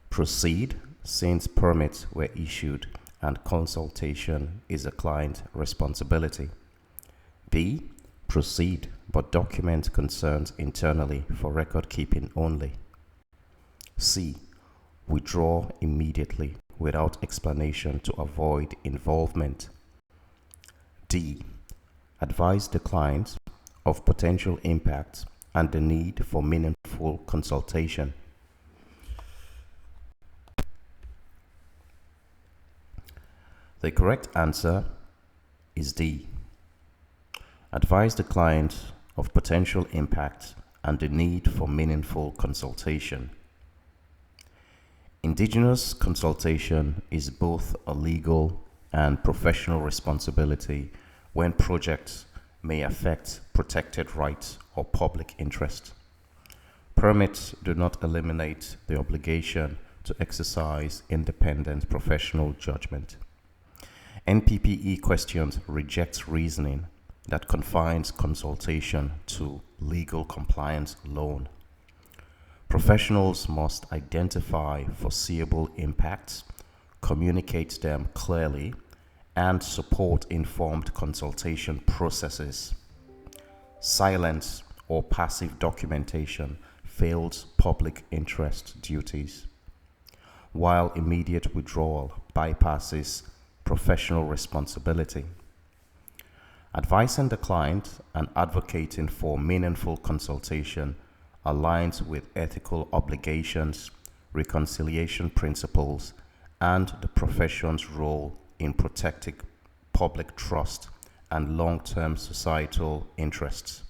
Proceed, since permits were issued and consultation is a client responsibility. B. Proceed, but document concerns internally for record keeping only. C. Withdraw immediately without explanation to avoid involvement. D. Advise the client of potential impacts and the need for meaningful consultation. The correct answer is D. Advise the client of potential impacts and the need for meaningful consultation. Indigenous consultation is both a legal and professional responsibility when projects may affect protected rights or public interest. Permits do not eliminate the obligation to exercise independent professional judgment. NPPE questions rejects reasoning that confines consultation to legal compliance alone. Professionals must identify foreseeable impacts, communicate them clearly, and support informed consultation processes. Silence or passive documentation fails public interest duties, while immediate withdrawal bypasses professional responsibility. Advising the client and advocating for meaningful consultation aligns with ethical obligations, reconciliation principles, and the profession's role in protecting public trust and long-term societal interests.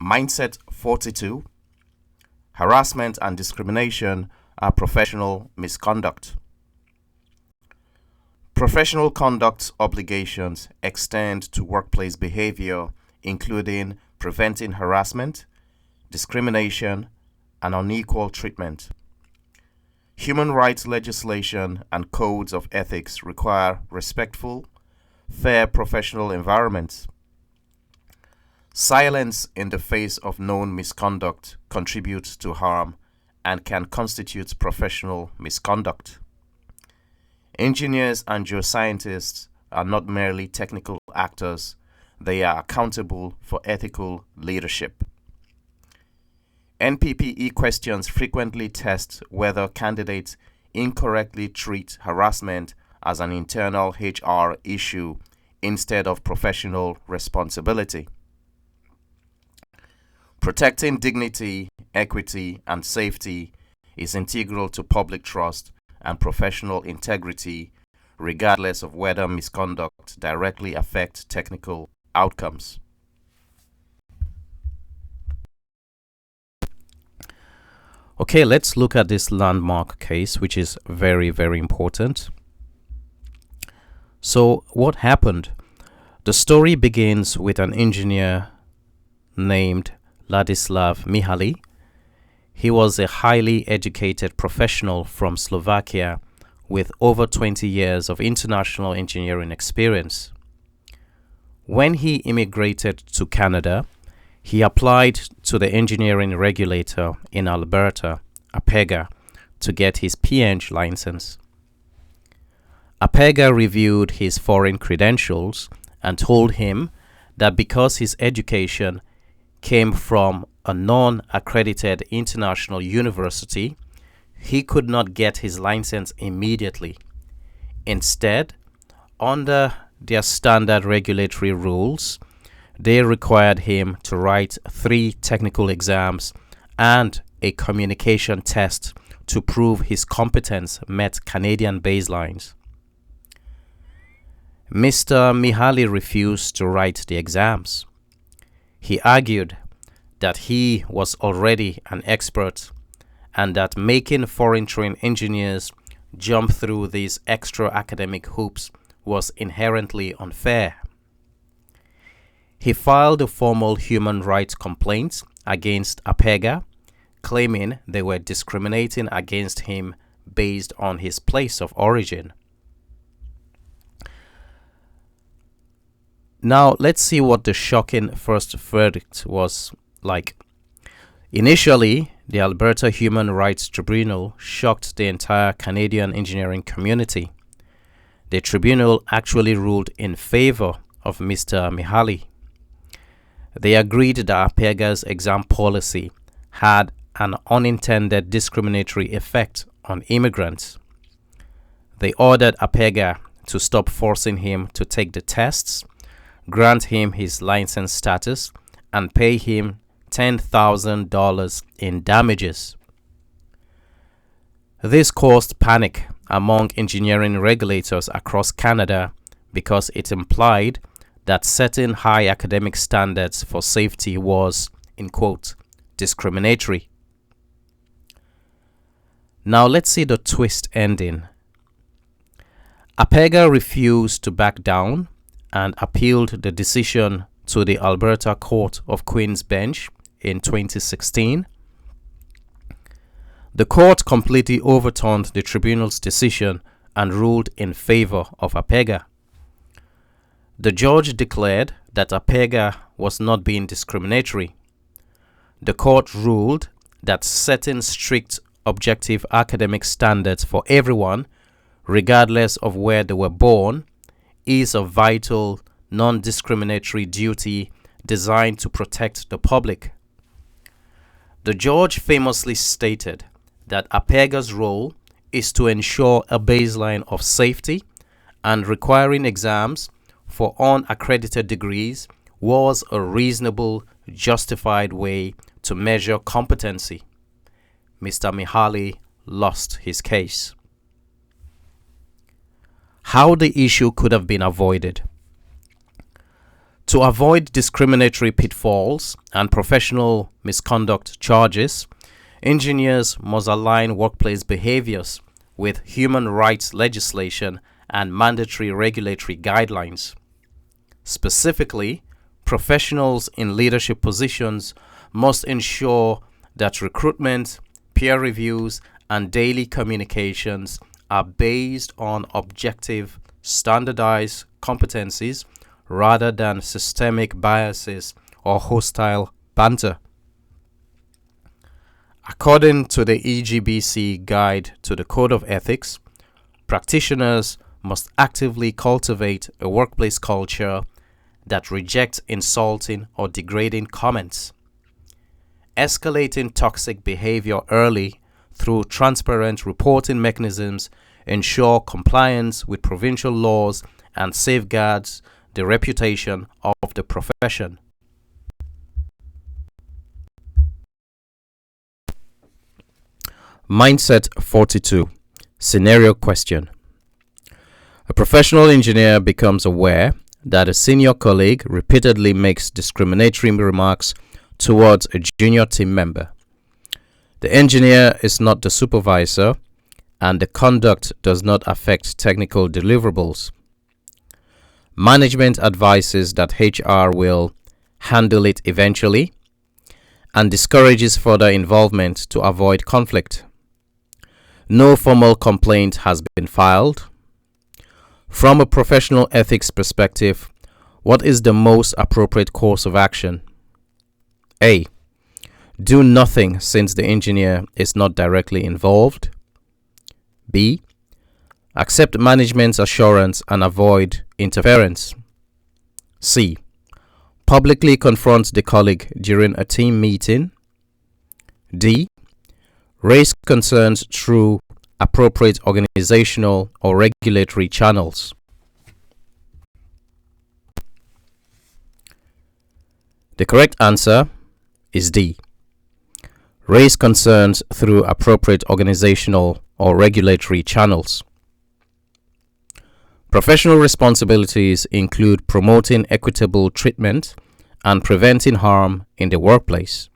Mindset 42. Harassment and discrimination are professional misconduct. Professional conduct obligations extend to workplace behavior, including preventing harassment, discrimination, and unequal treatment. Human rights legislation and codes of ethics require respectful, fair professional environments. Silence in the face of known misconduct contributes to harm and can constitute professional misconduct. Engineers and geoscientists are not merely technical actors, they are accountable for ethical leadership. NPPE questions frequently test whether candidates incorrectly treat harassment as an internal HR issue instead of professional responsibility. Protecting dignity, equity, and safety is integral to public trust and professional integrity, regardless of whether misconduct directly affects technical outcomes. Okay, let's look at this landmark case, which is very, very important. So, what happened? The story begins with an engineer named Ladislav Mihaly. He was a highly educated professional from Slovakia with over 20 years of international engineering experience. When he immigrated to Canada, he applied to the engineering regulator in Alberta, APEGA, to get his P.Eng license. APEGA reviewed his foreign credentials and told him that because his education came from a non-accredited international university, he could not get his license immediately. Instead, under their standard regulatory rules, they required him to write 3 technical exams and a communication test to prove his competence met Canadian baselines. Mr. Mihaly refused to write the exams. He argued that he was already an expert and that making foreign-trained engineers jump through these extra academic hoops was inherently unfair. He filed a formal human rights complaint against APEGA, claiming they were discriminating against him based on his place of origin. Now, let's see what the shocking first verdict was like. Initially, the Alberta Human Rights Tribunal shocked the entire Canadian engineering community. The tribunal actually ruled in favor of Mr. Mihaly. They agreed that APEGA's exam policy had an unintended discriminatory effect on immigrants. They ordered APEGA to stop forcing him to take the tests, grant him his license status, and pay him $10,000 in damages. This caused panic among engineering regulators across Canada because it implied that setting high academic standards for safety was, in quote, discriminatory. Now let's see the twist ending. PEng refused to back down and appealed the decision to the Alberta Court of Queen's Bench in 2016. The court completely overturned the tribunal's decision and ruled in favor of PEng. The judge declared that PEng was not being discriminatory. The court ruled that setting strict objective academic standards for everyone, regardless of where they were born, is a vital, non-discriminatory duty designed to protect the public. The judge famously stated that PEng's role is to ensure a baseline of safety, and requiring exams for unaccredited degrees was a reasonable, justified way to measure competency. Mr. Mihaly lost his case. How the issue could have been avoided. To avoid discriminatory pitfalls and professional misconduct charges, engineers must align workplace behaviors with human rights legislation and mandatory regulatory guidelines. Specifically, professionals in leadership positions must ensure that recruitment, peer reviews, and daily communications are based on objective, standardized competencies rather than systemic biases or hostile banter. According to the EGBC Guide to the Code of Ethics, practitioners must actively cultivate a workplace culture that rejects insulting or degrading comments. Escalating toxic behavior early through transparent reporting mechanisms ensure compliance with provincial laws and safeguards the reputation of the profession. Mindset 42. Scenario question. A professional engineer becomes aware that a senior colleague repeatedly makes discriminatory remarks towards a junior team member. The engineer is not the supervisor, and the conduct does not affect technical deliverables. Management advises that HR will handle it eventually and discourages further involvement to avoid conflict. No formal complaint has been filed. From a professional ethics perspective, what is the most appropriate course of action? A. Do nothing since the engineer is not directly involved. B. Accept management's assurance and avoid interference. C. Publicly confront the colleague during a team meeting. D. Raise concerns through appropriate organizational or regulatory channels. The correct answer is D. Raise concerns through appropriate organizational or regulatory channels. Professional responsibilities include promoting equitable treatment and preventing harm in the workplace.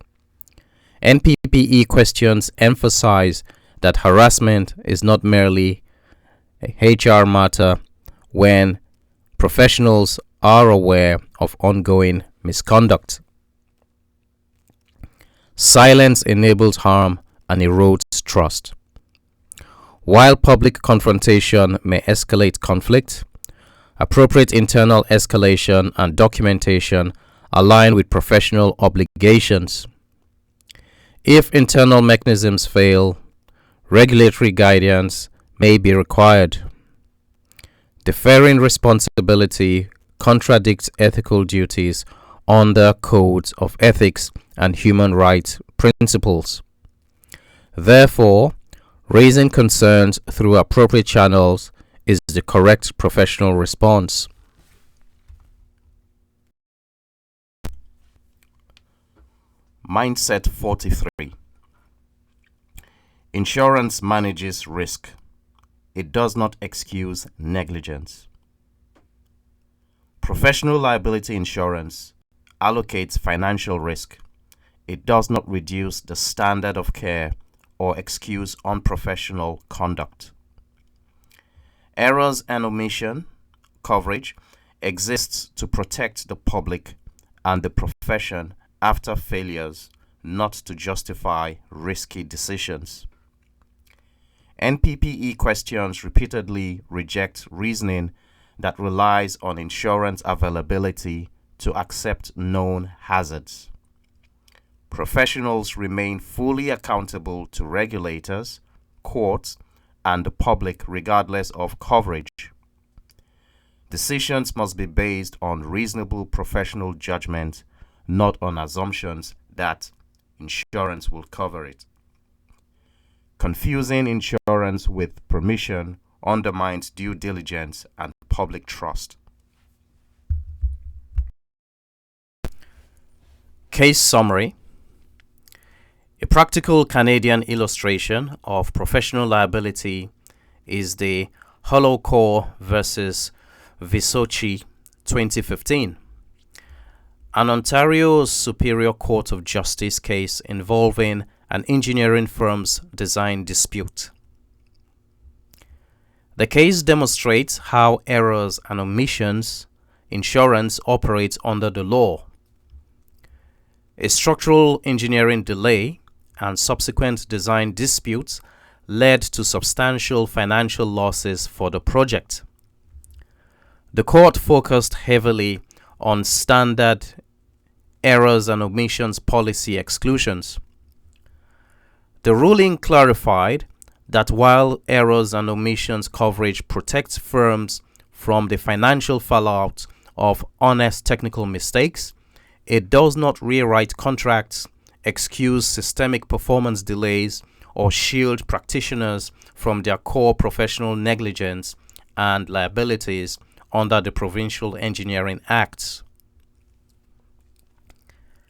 NPPE questions emphasize that harassment is not merely a HR matter when professionals are aware of ongoing misconduct. Silence enables harm and erodes trust. While public confrontation may escalate conflict, appropriate internal escalation and documentation align with professional obligations. If internal mechanisms fail, regulatory guidance may be required. Deferring responsibility contradicts ethical duties under codes of ethics and human rights principles. Therefore, raising concerns through appropriate channels is the correct professional response. Mindset 43. Insurance manages risk. It does not excuse negligence. Professional liability insurance allocates financial risk. It does not reduce the standard of care or excuse unprofessional conduct. Errors and omission coverage exists to protect the public and the profession after failures, not to justify risky decisions. NPPE questions repeatedly reject reasoning that relies on insurance availability to accept known hazards. Professionals remain fully accountable to regulators, courts, and the public regardless of coverage. Decisions must be based on reasonable professional judgment, not on assumptions that insurance will cover it. Confusing insurance with permission undermines due diligence and public trust. Case summary. A practical Canadian illustration of professional liability is the Hollow Core versus Visochi 2015, an Ontario Superior Court of Justice case involving an engineering firm's design dispute. The case demonstrates how errors and omissions insurance operates under the law. A structural engineering delay and subsequent design disputes led to substantial financial losses for the project. The court focused heavily on standard errors and omissions policy exclusions. The ruling clarified that while errors and omissions coverage protects firms from the financial fallout of honest technical mistakes, it does not rewrite contracts, excuse systemic performance delays, or shield practitioners from their core professional negligence and liabilities under the Provincial Engineering Acts.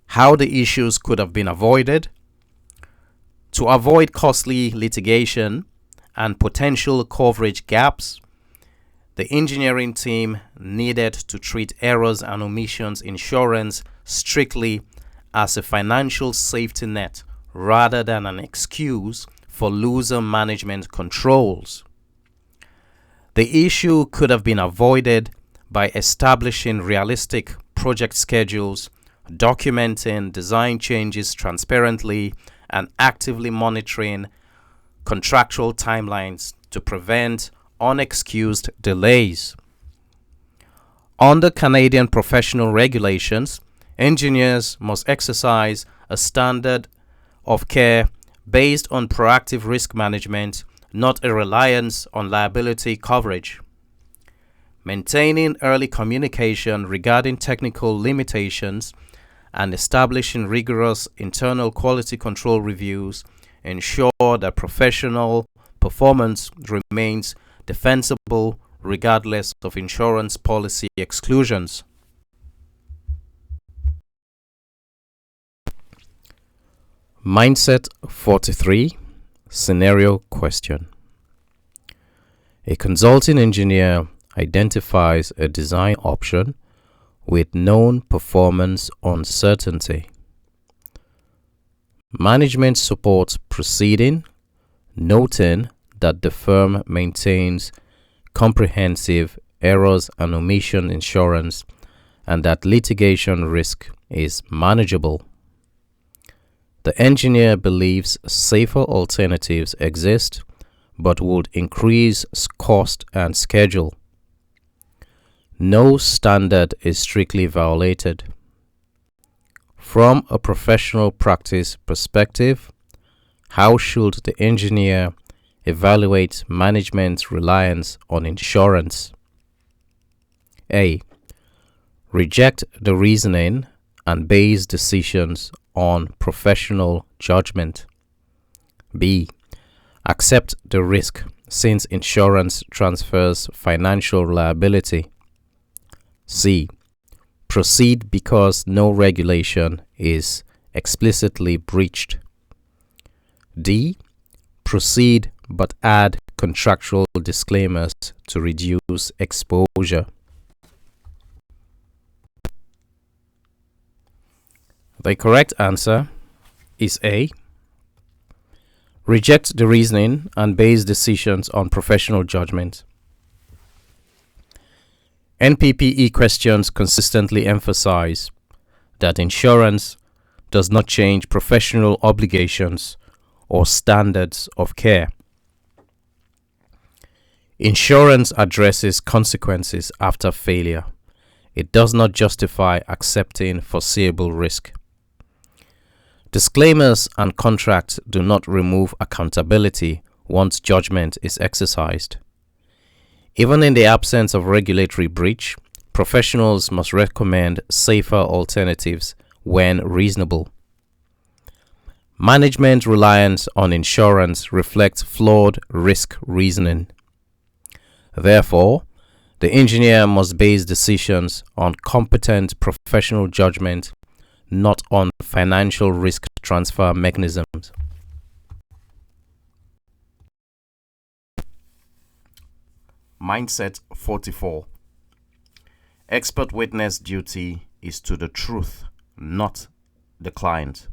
How the issues could have been avoided. To avoid costly litigation and potential coverage gaps, the engineering team needed to treat errors and omissions insurance strictly as a financial safety net rather than an excuse for looser management controls. The issue could have been avoided by establishing realistic project schedules, documenting design changes transparently, and actively monitoring contractual timelines to prevent unexcused delays. Under Canadian professional regulations, engineers must exercise a standard of care based on proactive risk management, not a reliance on liability coverage. Maintaining early communication regarding technical limitations and establishing rigorous internal quality control reviews ensure that professional performance remains defensible regardless of insurance policy exclusions. Mindset 43 Scenario Question. A consulting engineer identifies a design option with known performance uncertainty. Management supports proceeding, noting that the firm maintains comprehensive errors and omission insurance and that litigation risk is manageable. The engineer believes safer alternatives exist but would increase cost and schedule. No standard is strictly violated. From a professional practice perspective, how should the engineer evaluate management's reliance on insurance? A. Reject the reasoning and base decisions on professional judgment. B. Accept the risk since insurance transfers financial liability. C. Proceed because no regulation is explicitly breached. D. Proceed but add contractual disclaimers to reduce exposure. The correct answer is A. Reject the reasoning and base decisions on professional judgment. NPPE questions consistently emphasize that insurance does not change professional obligations or standards of care. Insurance addresses consequences after failure. It does not justify accepting foreseeable risk. Disclaimers and contracts do not remove accountability once judgment is exercised. Even in the absence of regulatory breach, professionals must recommend safer alternatives when reasonable. Management reliance on insurance reflects flawed risk reasoning. Therefore, the engineer must base decisions on competent professional judgment, not on financial risk transfer mechanisms. Mindset 44. Expert witness duty is to the truth, not the client.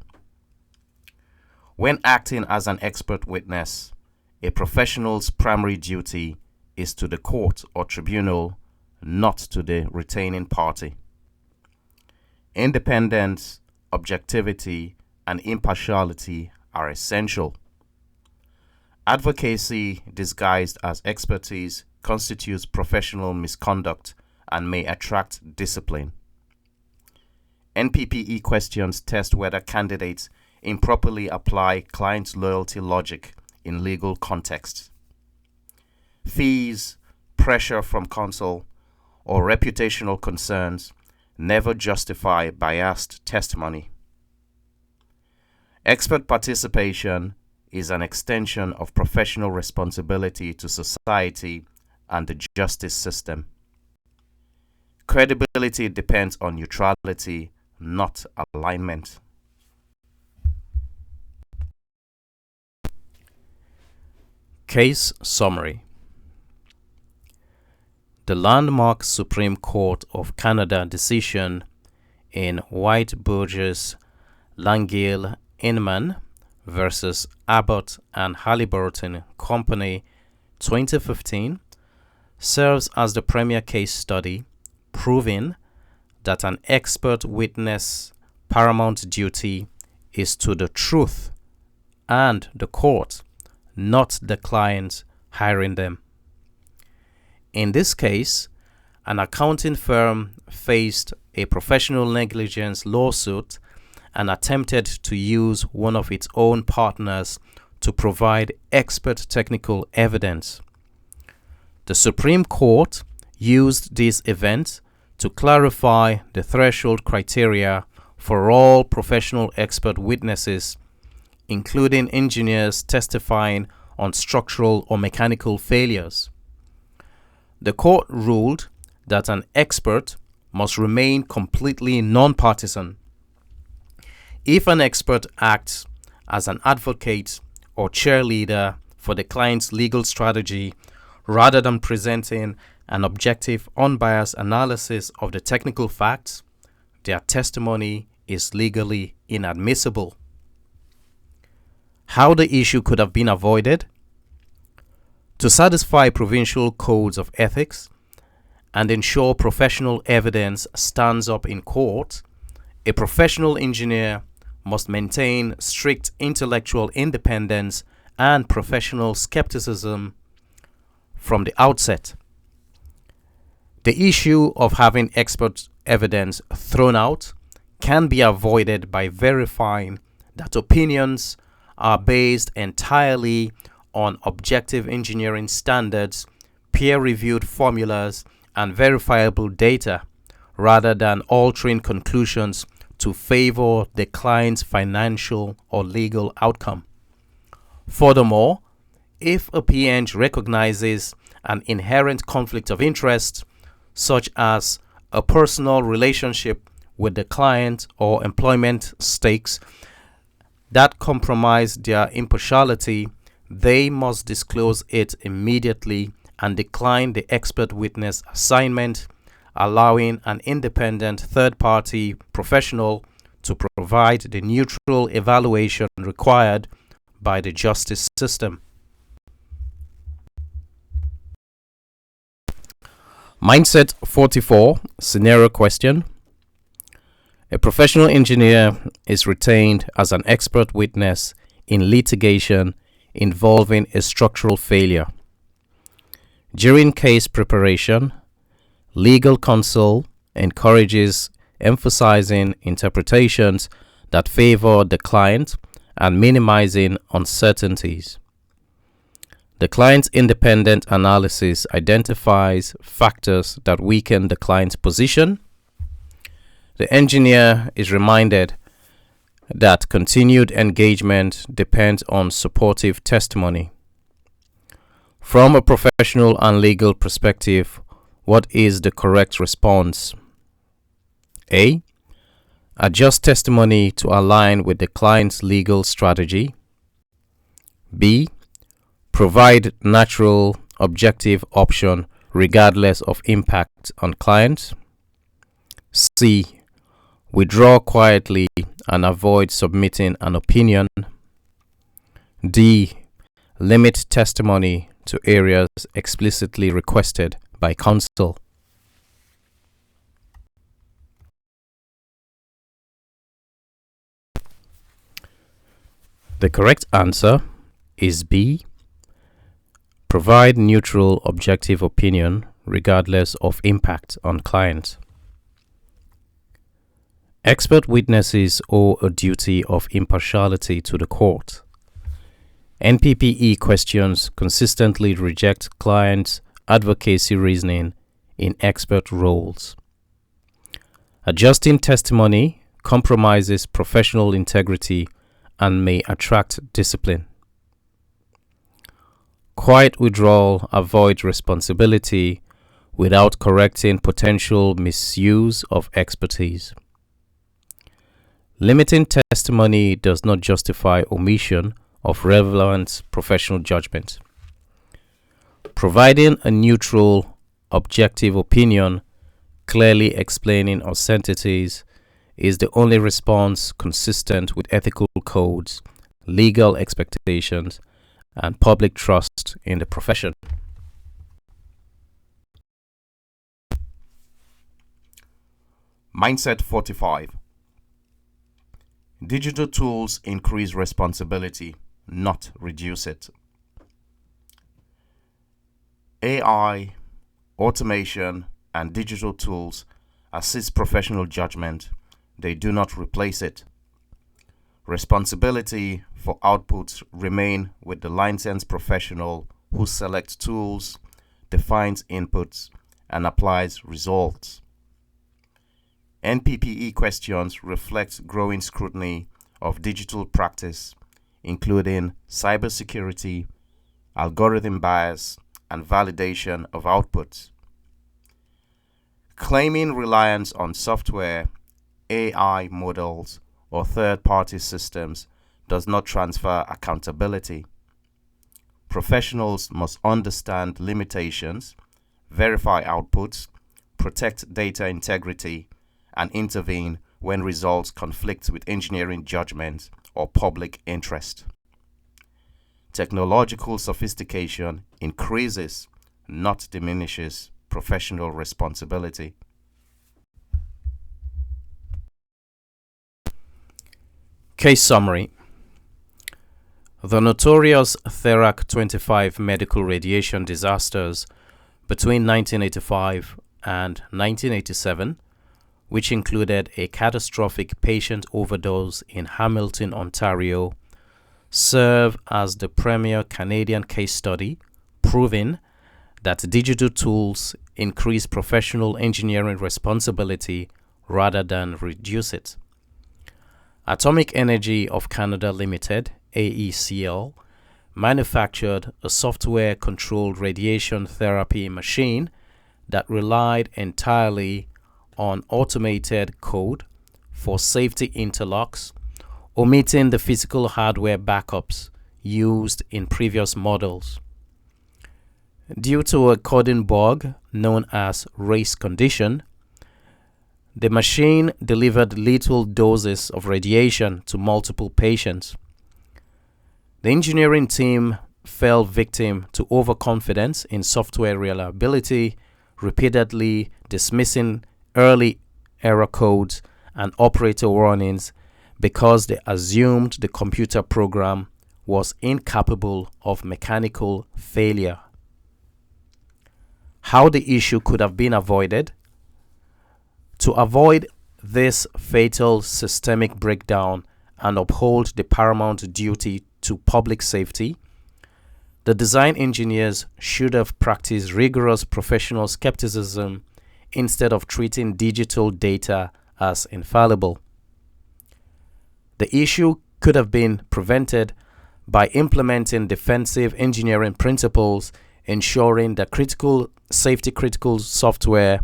When acting as an expert witness, a professional's primary duty is to the court or tribunal, not to the retaining party. Independence, objectivity, and impartiality are essential. Advocacy disguised as expertise constitutes professional misconduct and may attract discipline. NPPE questions test whether candidates improperly apply client loyalty logic in legal contexts. Fees, pressure from counsel, or reputational concerns never justify biased testimony. Expert participation is an extension of professional responsibility to society and the justice system. Credibility depends on neutrality, not alignment. Case summary. The landmark Supreme Court of Canada decision in White Burgess Langille Inman versus Abbott and Halliburton Company 2015 serves as the premier case study proving that an expert witness paramount duty is to the truth and the court, not the client hiring them. In this case, an accounting firm faced a professional negligence lawsuit and attempted to use one of its own partners to provide expert technical evidence. The Supreme Court used this event to clarify the threshold criteria for all professional expert witnesses, including engineers testifying on structural or mechanical failures. The court ruled that an expert must remain completely non-partisan. If an expert acts as an advocate or cheerleader for the client's legal strategy rather than presenting an objective, unbiased analysis of the technical facts, their testimony is legally inadmissible. How the issue could have been avoided? To satisfy provincial codes of ethics and ensure professional evidence stands up in court, a professional engineer must maintain strict intellectual independence and professional skepticism from the outset. The issue of having expert evidence thrown out can be avoided by verifying that opinions are based entirely on objective engineering standards, peer-reviewed formulas, and verifiable data, rather than altering conclusions to favor the client's financial or legal outcome. Furthermore, if a P.Eng recognizes an inherent conflict of interest, such as a personal relationship with the client or employment stakes that compromise their impartiality, they must disclose it immediately and decline the expert witness assignment, allowing an independent third-party professional to provide the neutral evaluation required by the justice system. Mindset 44, scenario question. A professional engineer is retained as an expert witness in litigation involving a structural failure. During case preparation, legal counsel encourages emphasizing interpretations that favor the client and minimizing uncertainties. The client's independent analysis identifies factors that weaken the client's position. The engineer is reminded that continued engagement depends on supportive testimony. From a professional and legal perspective, what is the correct response? A. Adjust testimony to align with the client's legal strategy. B. Provide natural, objective option regardless of impact on client. C. Withdraw quietly and avoid submitting an opinion. D. Limit testimony to areas explicitly requested by counsel. The correct answer is B. Provide neutral, objective opinion regardless of impact on client. Expert witnesses owe a duty of impartiality to the court. NPPE questions consistently reject client advocacy reasoning in expert roles. Adjusting testimony compromises professional integrity and may attract discipline. Quiet withdrawal avoids responsibility without correcting potential misuse of expertise. Limiting testimony does not justify omission of relevant professional judgment. Providing a neutral, objective opinion, clearly explaining uncertainties, is the only response consistent with ethical codes, legal expectations, and public trust in the profession. Mindset 45. Digital tools increase responsibility, not reduce it. AI, automation, and digital tools assist professional judgment. They do not replace it. Responsibility for outputs remain with the licensed professional who selects tools, defines inputs, and applies results. NPPE questions reflect growing scrutiny of digital practice, including cybersecurity, algorithm bias, and validation of outputs. Claiming reliance on software, AI models, or third-party systems does not transfer accountability. Professionals must understand limitations, verify outputs, protect data integrity, and intervene when results conflict with engineering judgment or public interest. Technological sophistication increases, not diminishes, professional responsibility. Case summary. The notorious Therac 25 medical radiation disasters between 1985 and 1987, which included a catastrophic patient overdose in Hamilton, Ontario, serve as the premier Canadian case study proving that digital tools increase professional engineering responsibility rather than reduce it. Atomic Energy of Canada Limited, AECL, manufactured a software-controlled radiation therapy machine that relied entirely on automated code for safety interlocks, omitting the physical hardware backups used in previous models. Due to a coding bug known as race condition, The machine delivered lethal doses of radiation to multiple patients. The engineering team fell victim to overconfidence in software reliability, repeatedly dismissing early error codes and operator warnings because they assumed the computer program was incapable of mechanical failure. How the issue could have been avoided? To avoid this fatal systemic breakdown and uphold the paramount duty to public safety, the design engineers should have practiced rigorous professional skepticism instead of treating digital data as infallible. The issue could have been prevented by implementing defensive engineering principles, ensuring that safety-critical software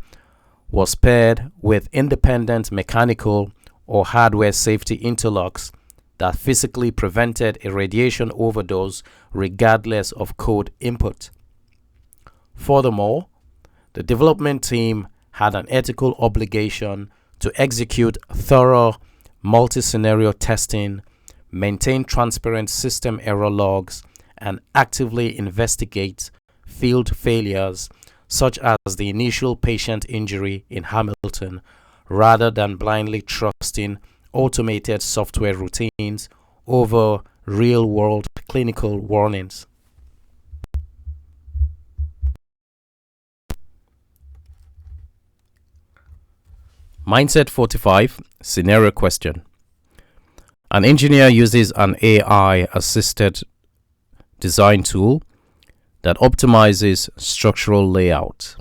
was paired with independent mechanical or hardware safety interlocks that physically prevented a radiation overdose regardless of code input. Furthermore, the development team had an ethical obligation to execute thorough multi-scenario testing, maintain transparent system error logs, and actively investigate field failures such as the initial patient injury in Hamilton, rather than blindly trusting automated software routines over real-world clinical warnings. Mindset 45, Scenario Question. An engineer uses an AI-assisted design tool that optimizes structural layout.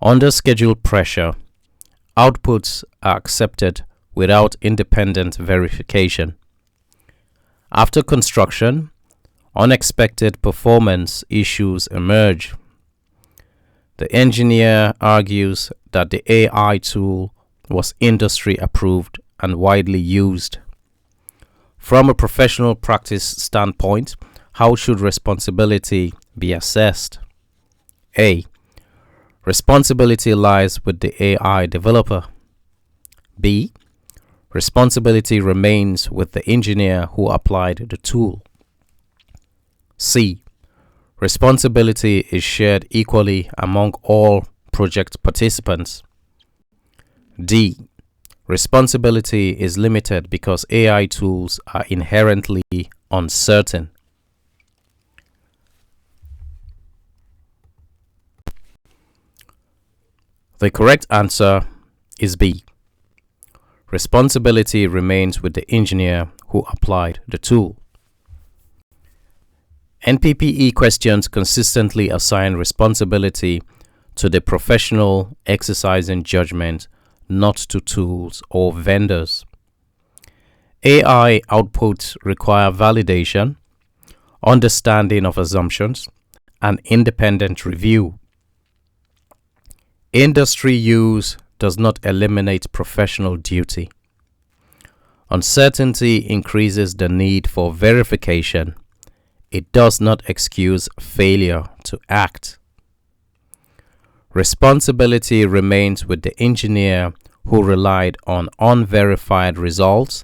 Under schedule pressure, outputs are accepted without independent verification. After construction, unexpected performance issues emerge. The engineer argues that the AI tool was industry approved and widely used. From a professional practice standpoint, how should responsibility be assessed? A. Responsibility lies with the AI developer. B. Responsibility remains with the engineer who applied the tool. C. Responsibility is shared equally among all project participants. D. Responsibility is limited because AI tools are inherently uncertain. The correct answer is B. Responsibility remains with the engineer who applied the tool. NPPE questions consistently assign responsibility to the professional exercising judgment, not to tools or vendors. AI outputs require validation, understanding of assumptions, and independent review. Industry use does not eliminate professional duty. Uncertainty increases the need for verification. It does not excuse failure to act. Responsibility remains with the engineer who relied on unverified results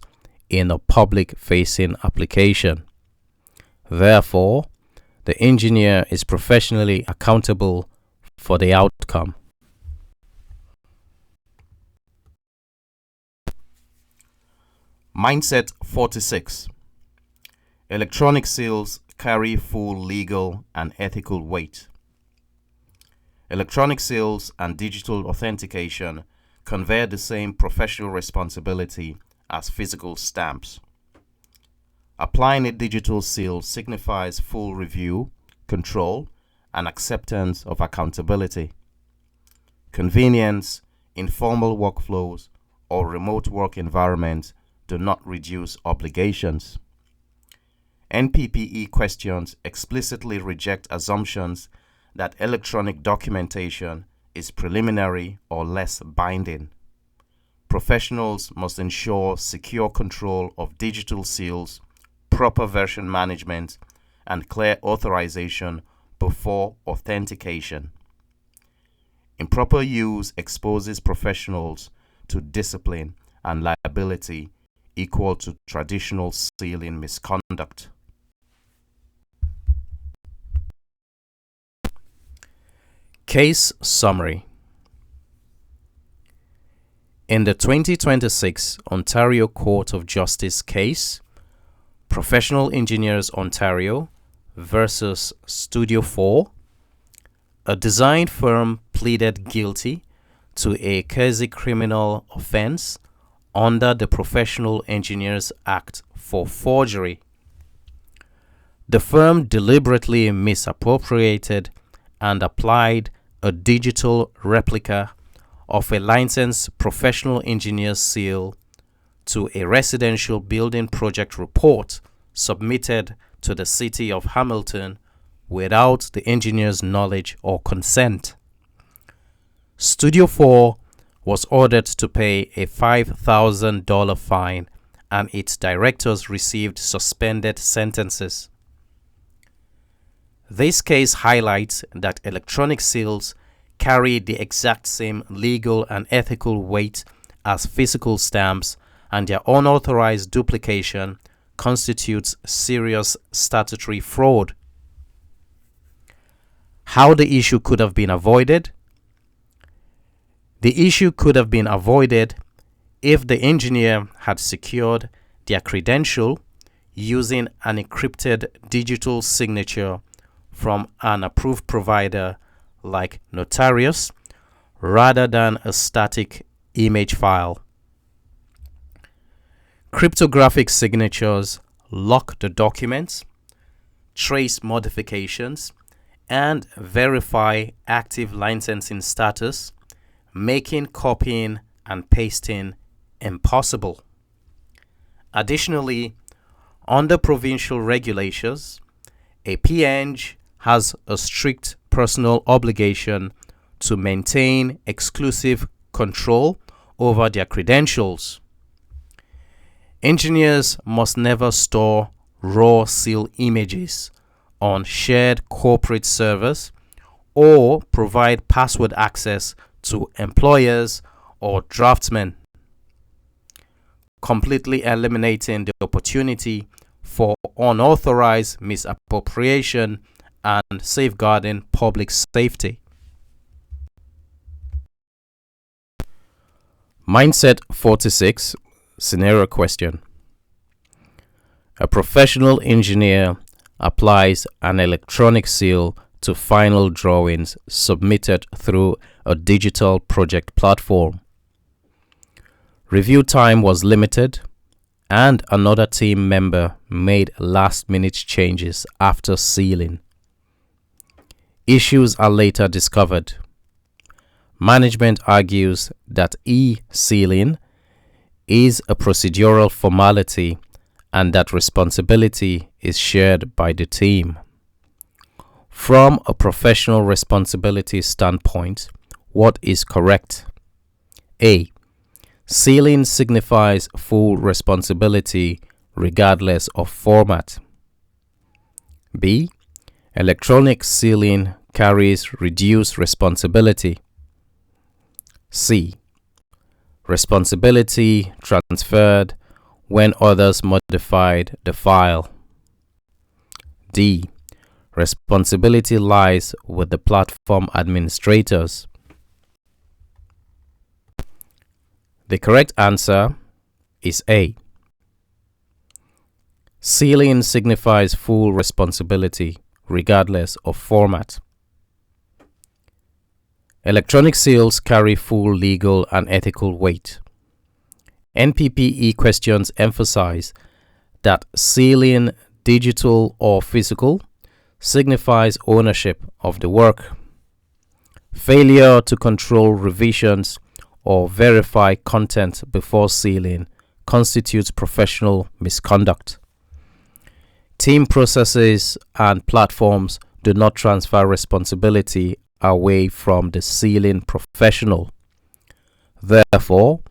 in a public-facing application. Therefore, the engineer is professionally accountable for the outcome. Mindset 46. Electronic seals carry full legal and ethical weight. Electronic seals and digital authentication convey the same professional responsibility as physical stamps. Applying a digital seal signifies full review, control, and acceptance of accountability. Convenience, informal workflows, or remote work environments do not reduce obligations. NPPE questions explicitly reject assumptions that electronic documentation is preliminary or less binding. Professionals must ensure secure control of digital seals, proper version management, and clear authorization before authentication. Improper use exposes professionals to discipline and liability equal to traditional sealing misconduct. Case summary. In the 2026 Ontario Court of Justice case, Professional Engineers Ontario versus Studio 4, a design firm pleaded guilty to a quasi-criminal offense under the Professional Engineers Act for forgery. The firm deliberately misappropriated and applied a digital replica of a licensed professional engineer's seal to a residential building project report submitted to the City of Hamilton without the engineer's knowledge or consent. Studio 4 was ordered to pay a $5,000 fine, and its directors received suspended sentences. This case highlights that electronic seals carry the exact same legal and ethical weight as physical stamps, and their unauthorized duplication constitutes serious statutory fraud. How the issue could have been avoided? The issue could have been avoided if the engineer had secured their credential using an encrypted digital signature from an approved provider like Notarius rather than a static image file. Cryptographic signatures lock the documents, trace modifications, and verify active licensing status, making copying and pasting impossible. Additionally, under provincial regulations, a P.Eng has a strict personal obligation to maintain exclusive control over their credentials. Engineers must never store raw seal images on shared corporate servers or provide password access to employers or draftsmen, completely eliminating the opportunity for unauthorized misappropriation and safeguarding public safety. Mindset 46 Scenario question. A professional engineer applies an electronic seal to final drawings submitted through a digital project platform. Review time was limited, and another team member made last-minute changes after sealing. Issues are later discovered. Management argues that e-sealing is a procedural formality and that responsibility is shared by the team. From a professional responsibility standpoint, what is correct? A. Sealing signifies full responsibility regardless of format. B. Electronic sealing carries reduced responsibility. C. Responsibility transferred when others modified the file. D. Responsibility lies with the platform administrators. The correct answer is A. Sealing signifies full responsibility regardless of format. Electronic seals carry full legal and ethical weight. NPPE questions emphasize that sealing, digital or physical, signifies ownership of the work. Failure to control revisions or verify content before sealing constitutes professional misconduct. Team processes and platforms do not transfer responsibility away from the sealing professional. Therefore,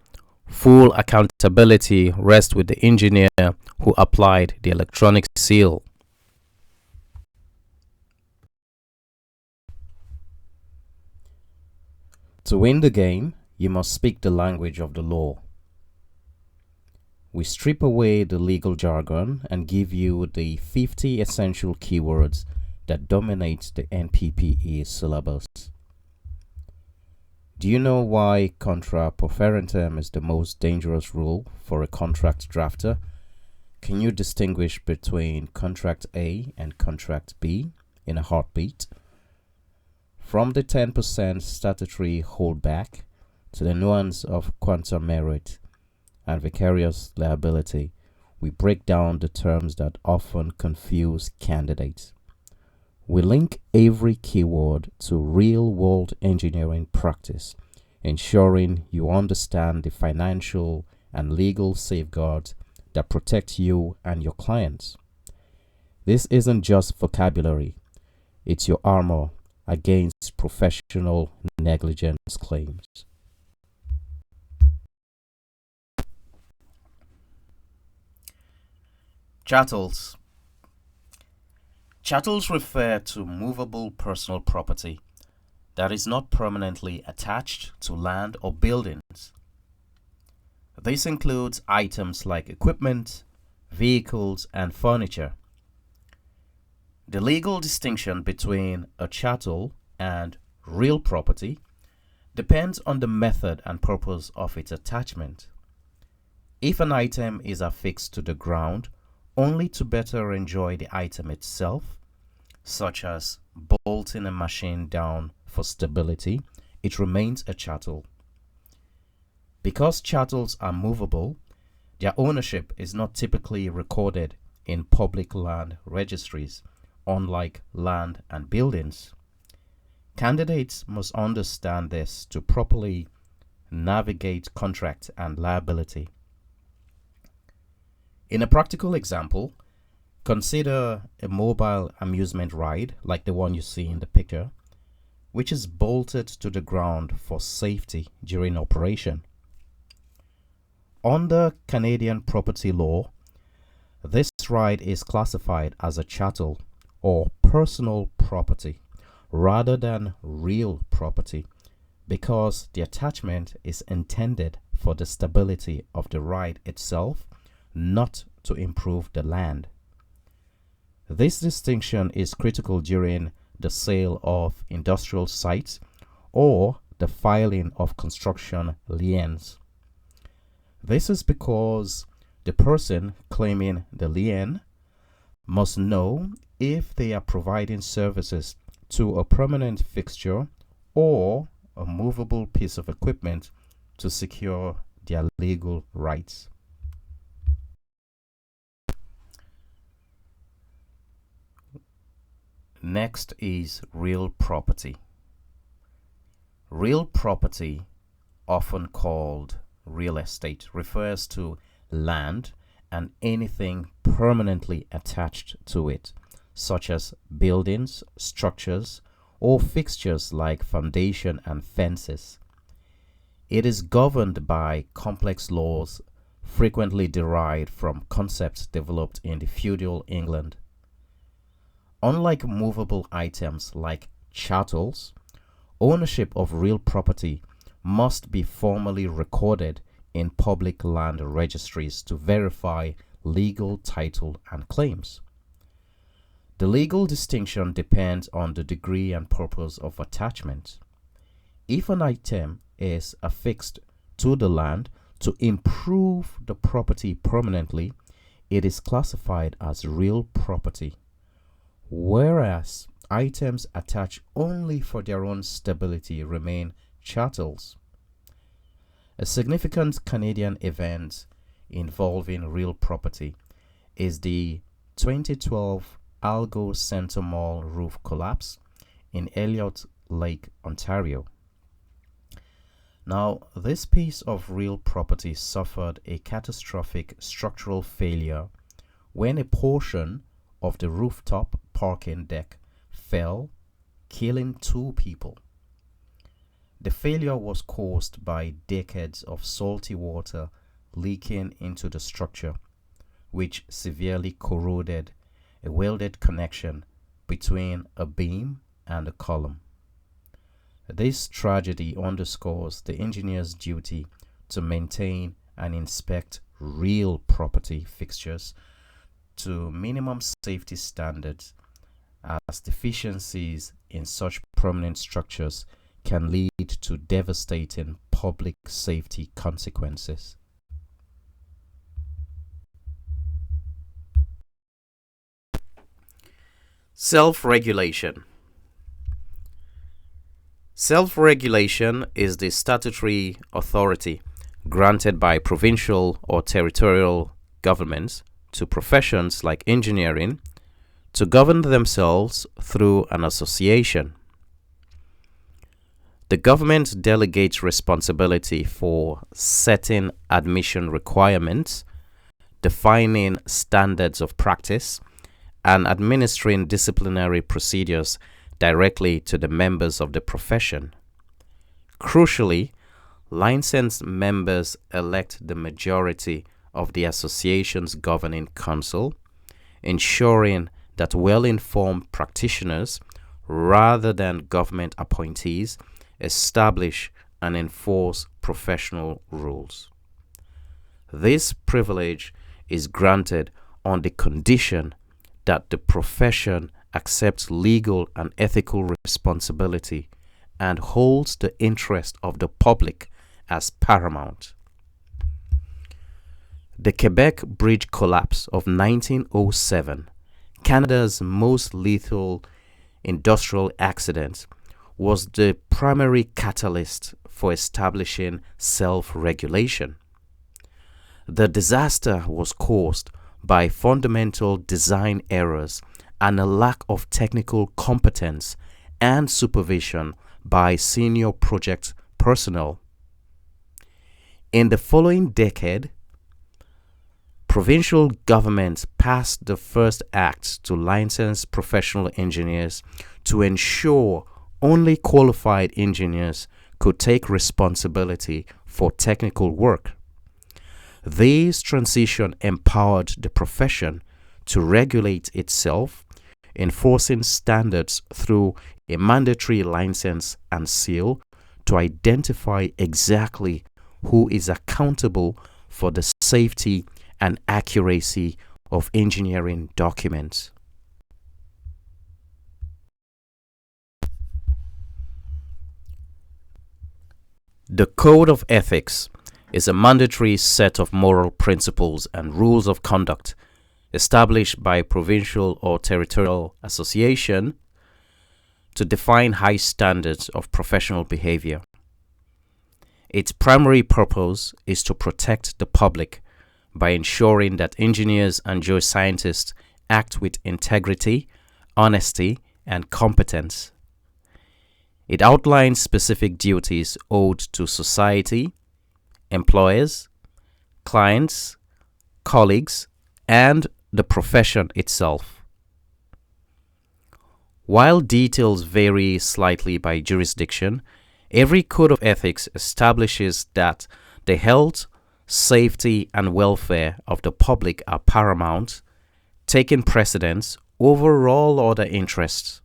full accountability rests with the engineer who applied the electronic seal. To win the game, you must speak the language of the law. We strip away the legal jargon and give you the 50 essential keywords that dominate the NPPE syllabus. Do you know why Contra Proferentem is the most dangerous rule for a contract drafter? Can you distinguish between Contract A and Contract B in a heartbeat? From the 10% statutory holdback to the nuance of quantum merit and vicarious liability, we break down the terms that often confuse candidates. We link every keyword to real-world engineering practice, ensuring you understand the financial and legal safeguards that protect you and your clients. This isn't just vocabulary, it's your armor against professional negligence claims. Chattels. Chattels refer to movable personal property that is not permanently attached to land or buildings. This includes items like equipment, vehicles, and furniture. The legal distinction between a chattel and real property depends on the method and purpose of its attachment. If an item is affixed to the ground only to better enjoy the item itself, such as bolting a machine down for stability, it remains a chattel. Because chattels are movable, their ownership is not typically recorded in public land registries, unlike land and buildings. Candidates must understand this to properly navigate contract and liability. In a practical example, consider a mobile amusement ride like the one you see in the picture, which is bolted to the ground for safety during operation. Under Canadian property law, this ride is classified as a chattel or personal property rather than real property because the attachment is intended for the stability of the ride itself, not to improve the land. This distinction is critical during the sale of industrial sites or the filing of construction liens. This is because the person claiming the lien must know if they are providing services to a permanent fixture or a movable piece of equipment to secure their legal rights. Next is real property. Real property, often called real estate, refers to land and anything permanently attached to it, such as buildings, structures, or fixtures like foundation and fences. It is governed by complex laws frequently derived from concepts developed in the feudal England. Unlike movable items like chattels, ownership of real property must be formally recorded in public land registries to verify legal title and claims. The legal distinction depends on the degree and purpose of attachment. If an item is affixed to the land to improve the property permanently, it is classified as real property, whereas items attached only for their own stability remain chattels. A significant Canadian event involving real property is the 2012 Algo Centre Mall roof collapse in Elliott Lake, Ontario. Now, this piece of real property suffered a catastrophic structural failure when a portion of the rooftop parking deck fell, killing 2 people. The failure was caused by decades of salty water leaking into the structure, which severely corroded a welded connection between a beam and a column. This tragedy underscores the engineer's duty to maintain and inspect real property fixtures to minimum safety standards, as deficiencies in such permanent structures can lead to devastating public safety consequences. Self-regulation. Self-regulation is the statutory authority granted by provincial or territorial governments to professions like engineering to govern themselves through an association. The government delegates responsibility for setting admission requirements, defining standards of practice, and administering disciplinary procedures directly to the members of the profession. Crucially, licensed members elect the majority of the association's governing council, ensuring that well-informed practitioners, rather than government appointees, establish and enforce professional rules. This privilege is granted on the condition that the profession accepts legal and ethical responsibility and holds the interest of the public as paramount. The Quebec Bridge collapse of 1907, Canada's most lethal industrial accident, was the primary catalyst for establishing self-regulation. The disaster was caused by fundamental design errors and a lack of technical competence and supervision by senior project personnel. In the following decade, provincial governments passed the first act to license professional engineers to ensure only qualified engineers could take responsibility for technical work. This transition empowered the profession to regulate itself, enforcing standards through a mandatory license and seal to identify exactly who is accountable for the safety and accuracy of engineering documents. The Code of Ethics is a mandatory set of moral principles and rules of conduct established by provincial or territorial association to define high standards of professional behavior. Its primary purpose is to protect the public by ensuring that engineers and geoscientists act with integrity, honesty, and competence. It outlines specific duties owed to society, employers, clients, colleagues, and the profession itself. While details vary slightly by jurisdiction, every code of ethics establishes that the health, safety, and welfare of the public are paramount, taking precedence over all other interests.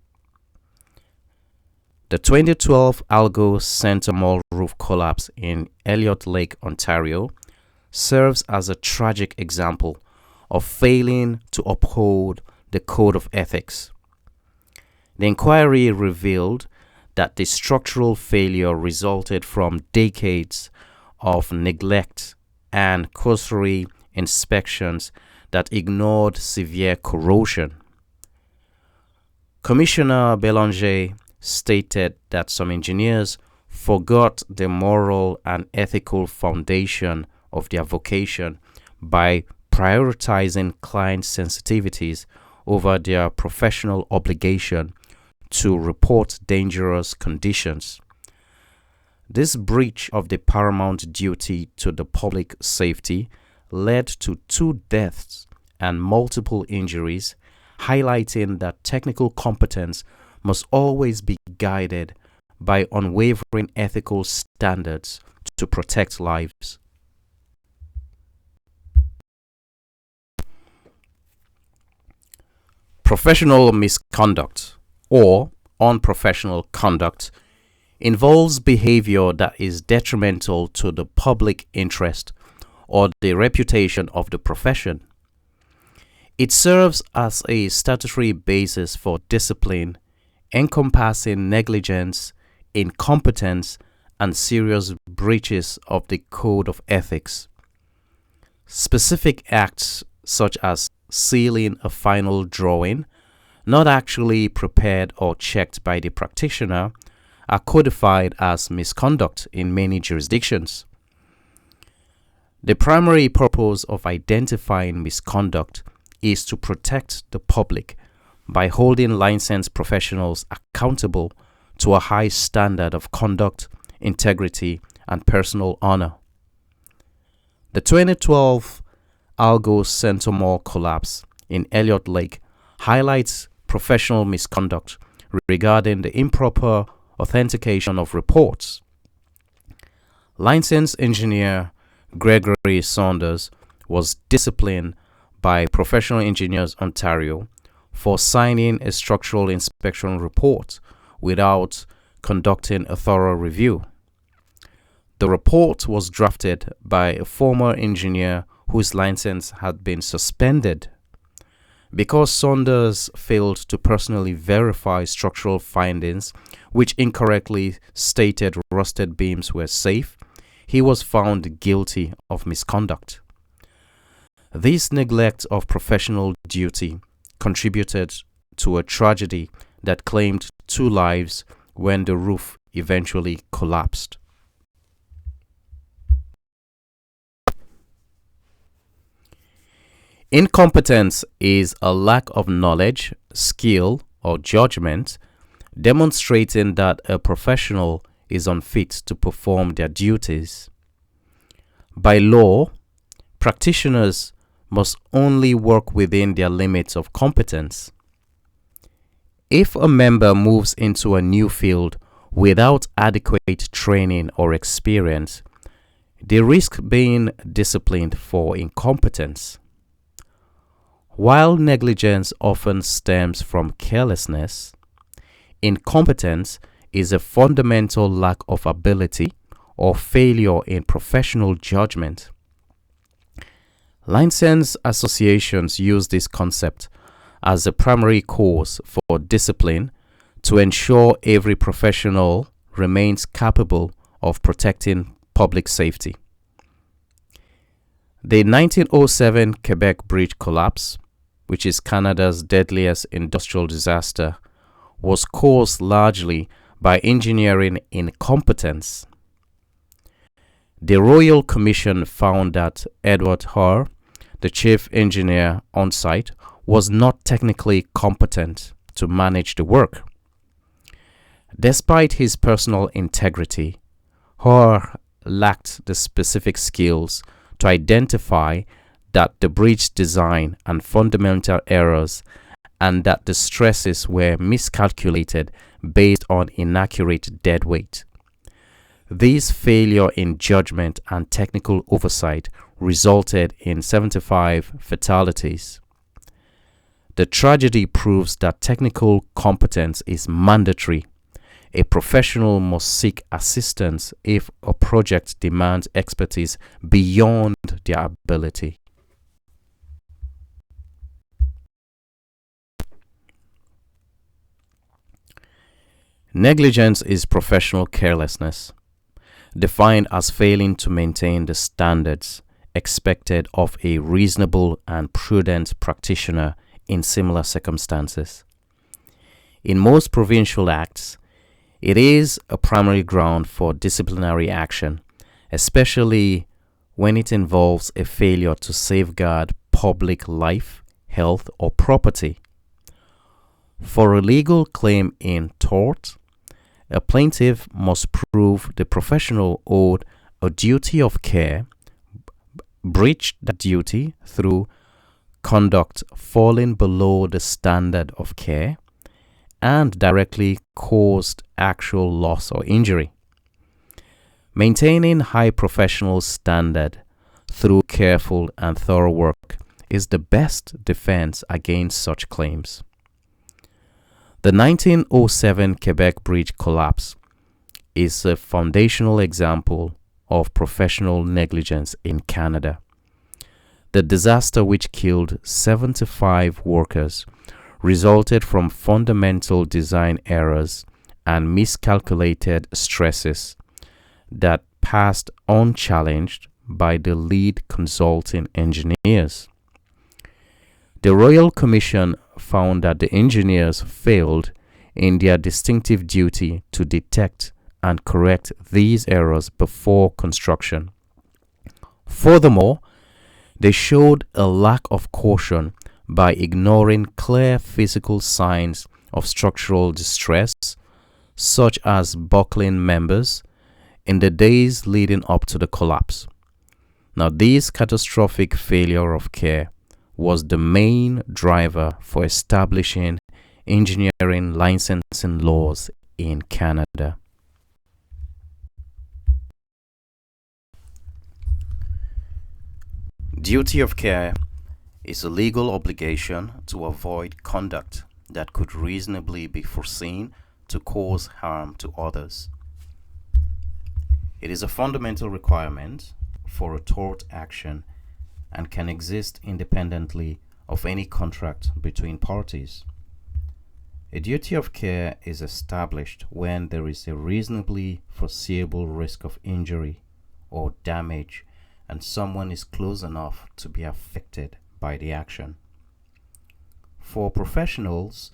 The 2012 Algo Center Mall roof collapse in Elliott Lake, Ontario, serves as a tragic example of failing to uphold the code of ethics. The inquiry revealed that the structural failure resulted from decades of neglect and cursory inspections that ignored severe corrosion. Commissioner Belanger stated that some engineers forgot the moral and ethical foundation of their vocation by prioritizing client sensitivities over their professional obligation to report dangerous conditions. This breach of the paramount duty to the public safety led to 2 deaths and multiple injuries, highlighting that technical competence must always be guided by unwavering ethical standards to protect lives. Professional misconduct or unprofessional conduct involves behavior that is detrimental to the public interest or the reputation of the profession. It serves as a statutory basis for discipline, encompassing negligence, incompetence, and serious breaches of the code of ethics. Specific acts such as sealing a final drawing, not actually prepared or checked by the practitioner, are codified as misconduct in many jurisdictions. The primary purpose of identifying misconduct is to protect the public by holding licensed professionals accountable to a high standard of conduct, integrity, and personal honor. The 2012 Algo Centomore collapse in Elliott Lake highlights professional misconduct regarding the improper authentication of reports. Licensed engineer Gregory Saunders was disciplined by Professional Engineers Ontario for signing a structural inspection report without conducting a thorough review. The report was drafted by a former engineer whose license had been suspended. Because Saunders failed to personally verify structural findings, which incorrectly stated rusted beams were safe, he was found guilty of misconduct. This neglect of professional duty contributed to a tragedy that claimed 2 lives when the roof eventually collapsed. Incompetence is a lack of knowledge, skill, or judgment, demonstrating that a professional is unfit to perform their duties. By law, practitioners must only work within their limits of competence. If a member moves into a new field without adequate training or experience, they risk being disciplined for incompetence. While negligence often stems from carelessness, incompetence is a fundamental lack of ability or failure in professional judgment. Licensed associations use this concept as a primary cause for discipline to ensure every professional remains capable of protecting public safety. The 1907 Quebec Bridge collapse, which is Canada's deadliest industrial disaster, was caused largely by engineering incompetence. The Royal Commission found that Edward Hoare, the chief engineer on site, was not technically competent to manage the work. Despite his personal integrity, Hoare lacked the specific skills to identify that the bridge design and fundamental errors and that the stresses were miscalculated based on inaccurate dead weight. This failure in judgment and technical oversight resulted in 75 fatalities. The tragedy proves that technical competence is mandatory. A professional must seek assistance if a project demands expertise beyond their ability. Negligence is professional carelessness, defined as failing to maintain the standards expected of a reasonable and prudent practitioner in similar circumstances. In most provincial acts, it is a primary ground for disciplinary action, especially when it involves a failure to safeguard public life, health, or property. For a legal claim in tort, a plaintiff must prove the professional owed a duty of care, breached that duty through conduct falling below the standard of care, and directly caused actual loss or injury. Maintaining high professional standard through careful and thorough work is the best defense against such claims. The 1907 Quebec Bridge collapse is a foundational example of professional negligence in Canada. The disaster, which killed 75 workers, resulted from fundamental design errors and miscalculated stresses that passed unchallenged by the lead consulting engineers. The Royal Commission found that the engineers failed in their distinctive duty to detect and correct these errors before construction. Furthermore, they showed a lack of caution by ignoring clear physical signs of structural distress, such as buckling members, in the days leading up to the collapse. Now, this catastrophic failure of care was the main driver for establishing engineering licensing laws in Canada. Duty of care is a legal obligation to avoid conduct that could reasonably be foreseen to cause harm to others. It is a fundamental requirement for a tort action and can exist independently of any contract between parties. A duty of care is established when there is a reasonably foreseeable risk of injury or damage and someone is close enough to be affected by the action. For professionals,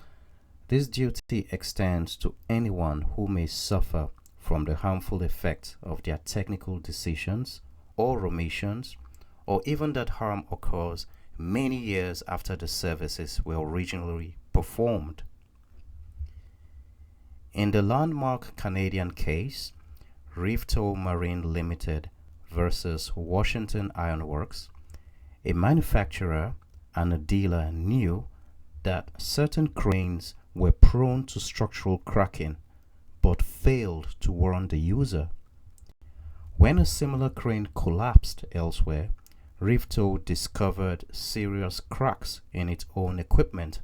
this duty extends to anyone who may suffer from the harmful effects of their technical decisions or omissions, or even that harm occurs many years after the services were originally performed. In the landmark Canadian case, Rifto Marine Limited versus Washington Iron Works, a manufacturer and a dealer knew that certain cranes were prone to structural cracking but failed to warn the user. When a similar crane collapsed elsewhere, Rifto discovered serious cracks in its own equipment,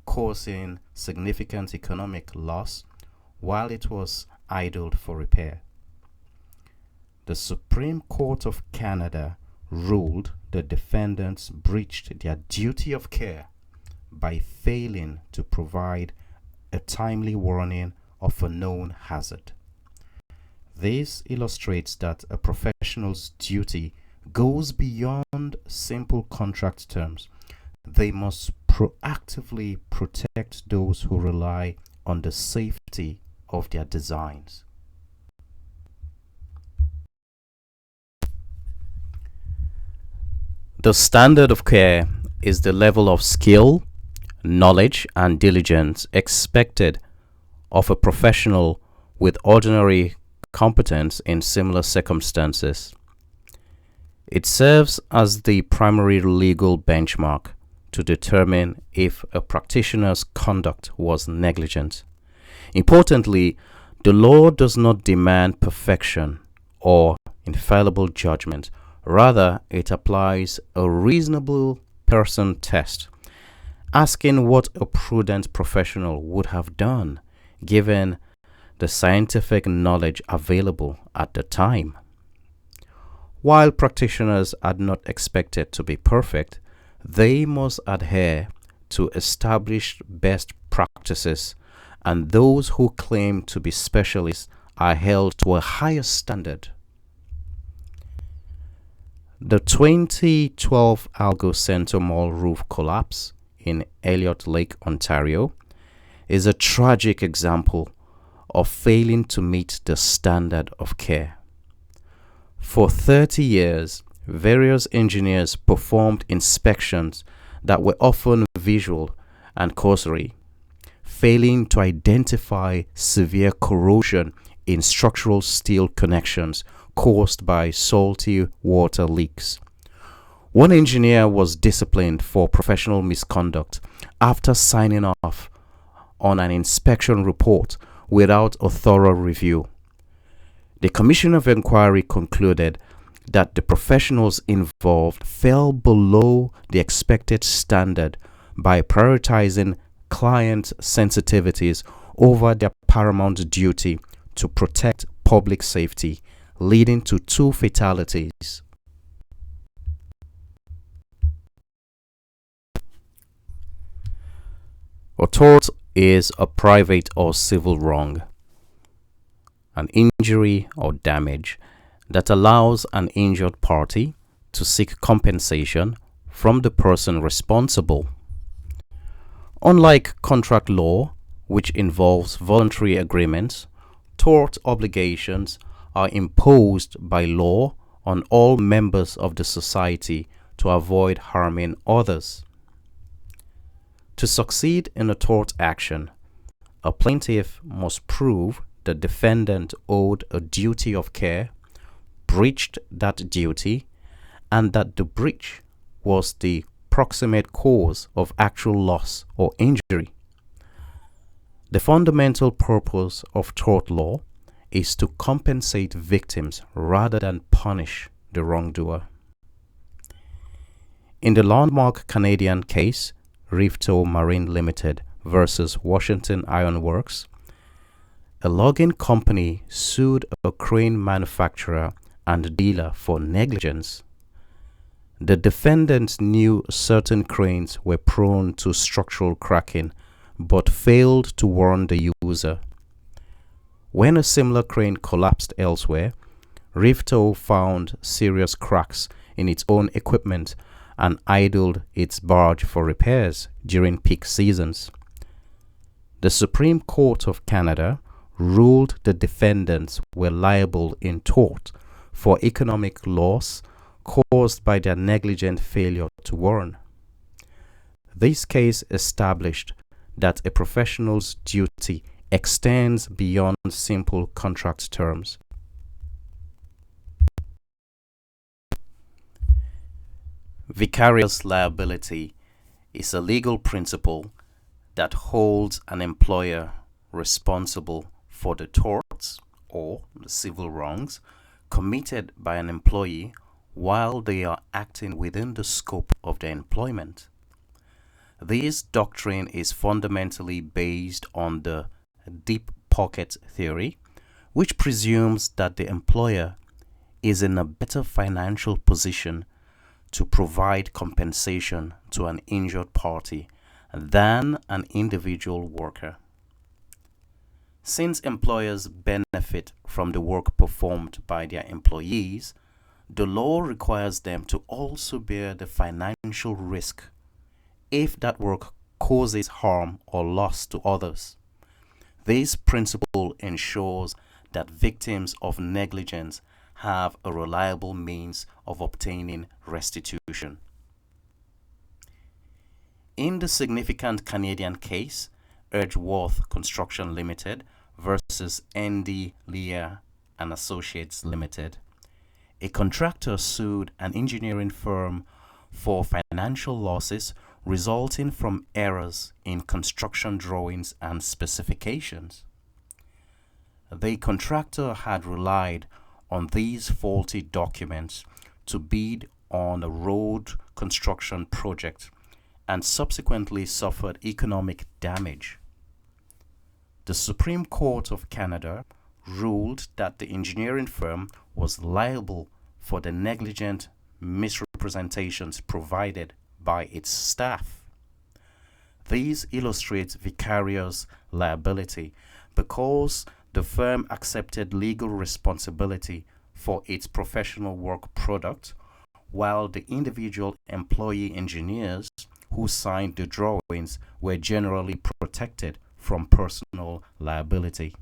causing significant economic loss while it was idled for repair. The Supreme Court of Canada ruled the defendants breached their duty of care by failing to provide a timely warning of a known hazard. This illustrates that a professional's duty goes beyond simple contract terms. They must proactively protect those who rely on the safety of their designs. The standard of care is the level of skill, knowledge, and diligence expected of a professional with ordinary competence in similar circumstances. It serves as the primary legal benchmark to determine if a practitioner's conduct was negligent. Importantly, the law does not demand perfection or infallible judgment. Rather, it applies a reasonable person test, asking what a prudent professional would have done given the scientific knowledge available at the time. While practitioners are not expected to be perfect, they must adhere to established best practices, and those who claim to be specialists are held to a higher standard. The 2012 Algo Center Mall roof collapse in Elliott Lake, Ontario, is a tragic example of failing to meet the standard of care. For 30 years, various engineers performed inspections that were often visual and cursory, failing to identify severe corrosion in structural steel connections caused by salty water leaks. One engineer was disciplined for professional misconduct after signing off on an inspection report without a thorough review. The Commission of Inquiry concluded that the professionals involved fell below the expected standard by prioritizing client sensitivities over their paramount duty to protect public safety, leading to 2 fatalities. A tort is a private or civil wrong, an injury or damage that allows an injured party to seek compensation from the person responsible. Unlike contract law, which involves voluntary agreements, tort obligations are imposed by law on all members of the society to avoid harming others. To succeed in a tort action, a plaintiff must prove the defendant owed a duty of care, breached that duty, and that the breach was the proximate cause of actual loss or injury. The fundamental purpose of tort law is to compensate victims rather than punish the wrongdoer. In the landmark Canadian case, Rivetow Marine Limited versus Washington Iron Works, a logging company sued a crane manufacturer and dealer for negligence. The defendants knew certain cranes were prone to structural cracking but failed to warn the user. When a similar crane collapsed elsewhere, Rivetow found serious cracks in its own equipment and idled its barge for repairs during peak seasons. The Supreme Court of Canada ruled the defendants were liable in tort for economic loss caused by their negligent failure to warn. This case established that a professional's duty extends beyond simple contract terms. Vicarious liability is a legal principle that holds an employer responsible for the torts or the civil wrongs committed by an employee while they are acting within the scope of their employment. This doctrine is fundamentally based on the deep pocket theory, which presumes that the employer is in a better financial position to provide compensation to an injured party than an individual worker. Since employers benefit from the work performed by their employees, the law requires them to also bear the financial risk if that work causes harm or loss to others. This principle ensures that victims of negligence have a reliable means of obtaining restitution. In the significant Canadian case, Edgeworth Construction Limited versus ND Lear and Associates Limited, a contractor sued an engineering firm for financial losses resulting from errors in construction drawings and specifications. The contractor had relied on these faulty documents to bid on a road construction project and subsequently suffered economic damage. The Supreme Court of Canada ruled that the engineering firm was liable for the negligent misrepresentations provided by its staff. These illustrate vicarious liability because the firm accepted legal responsibility for its professional work product, while the individual employee engineers who signed the drawings were generally protected from personal liability.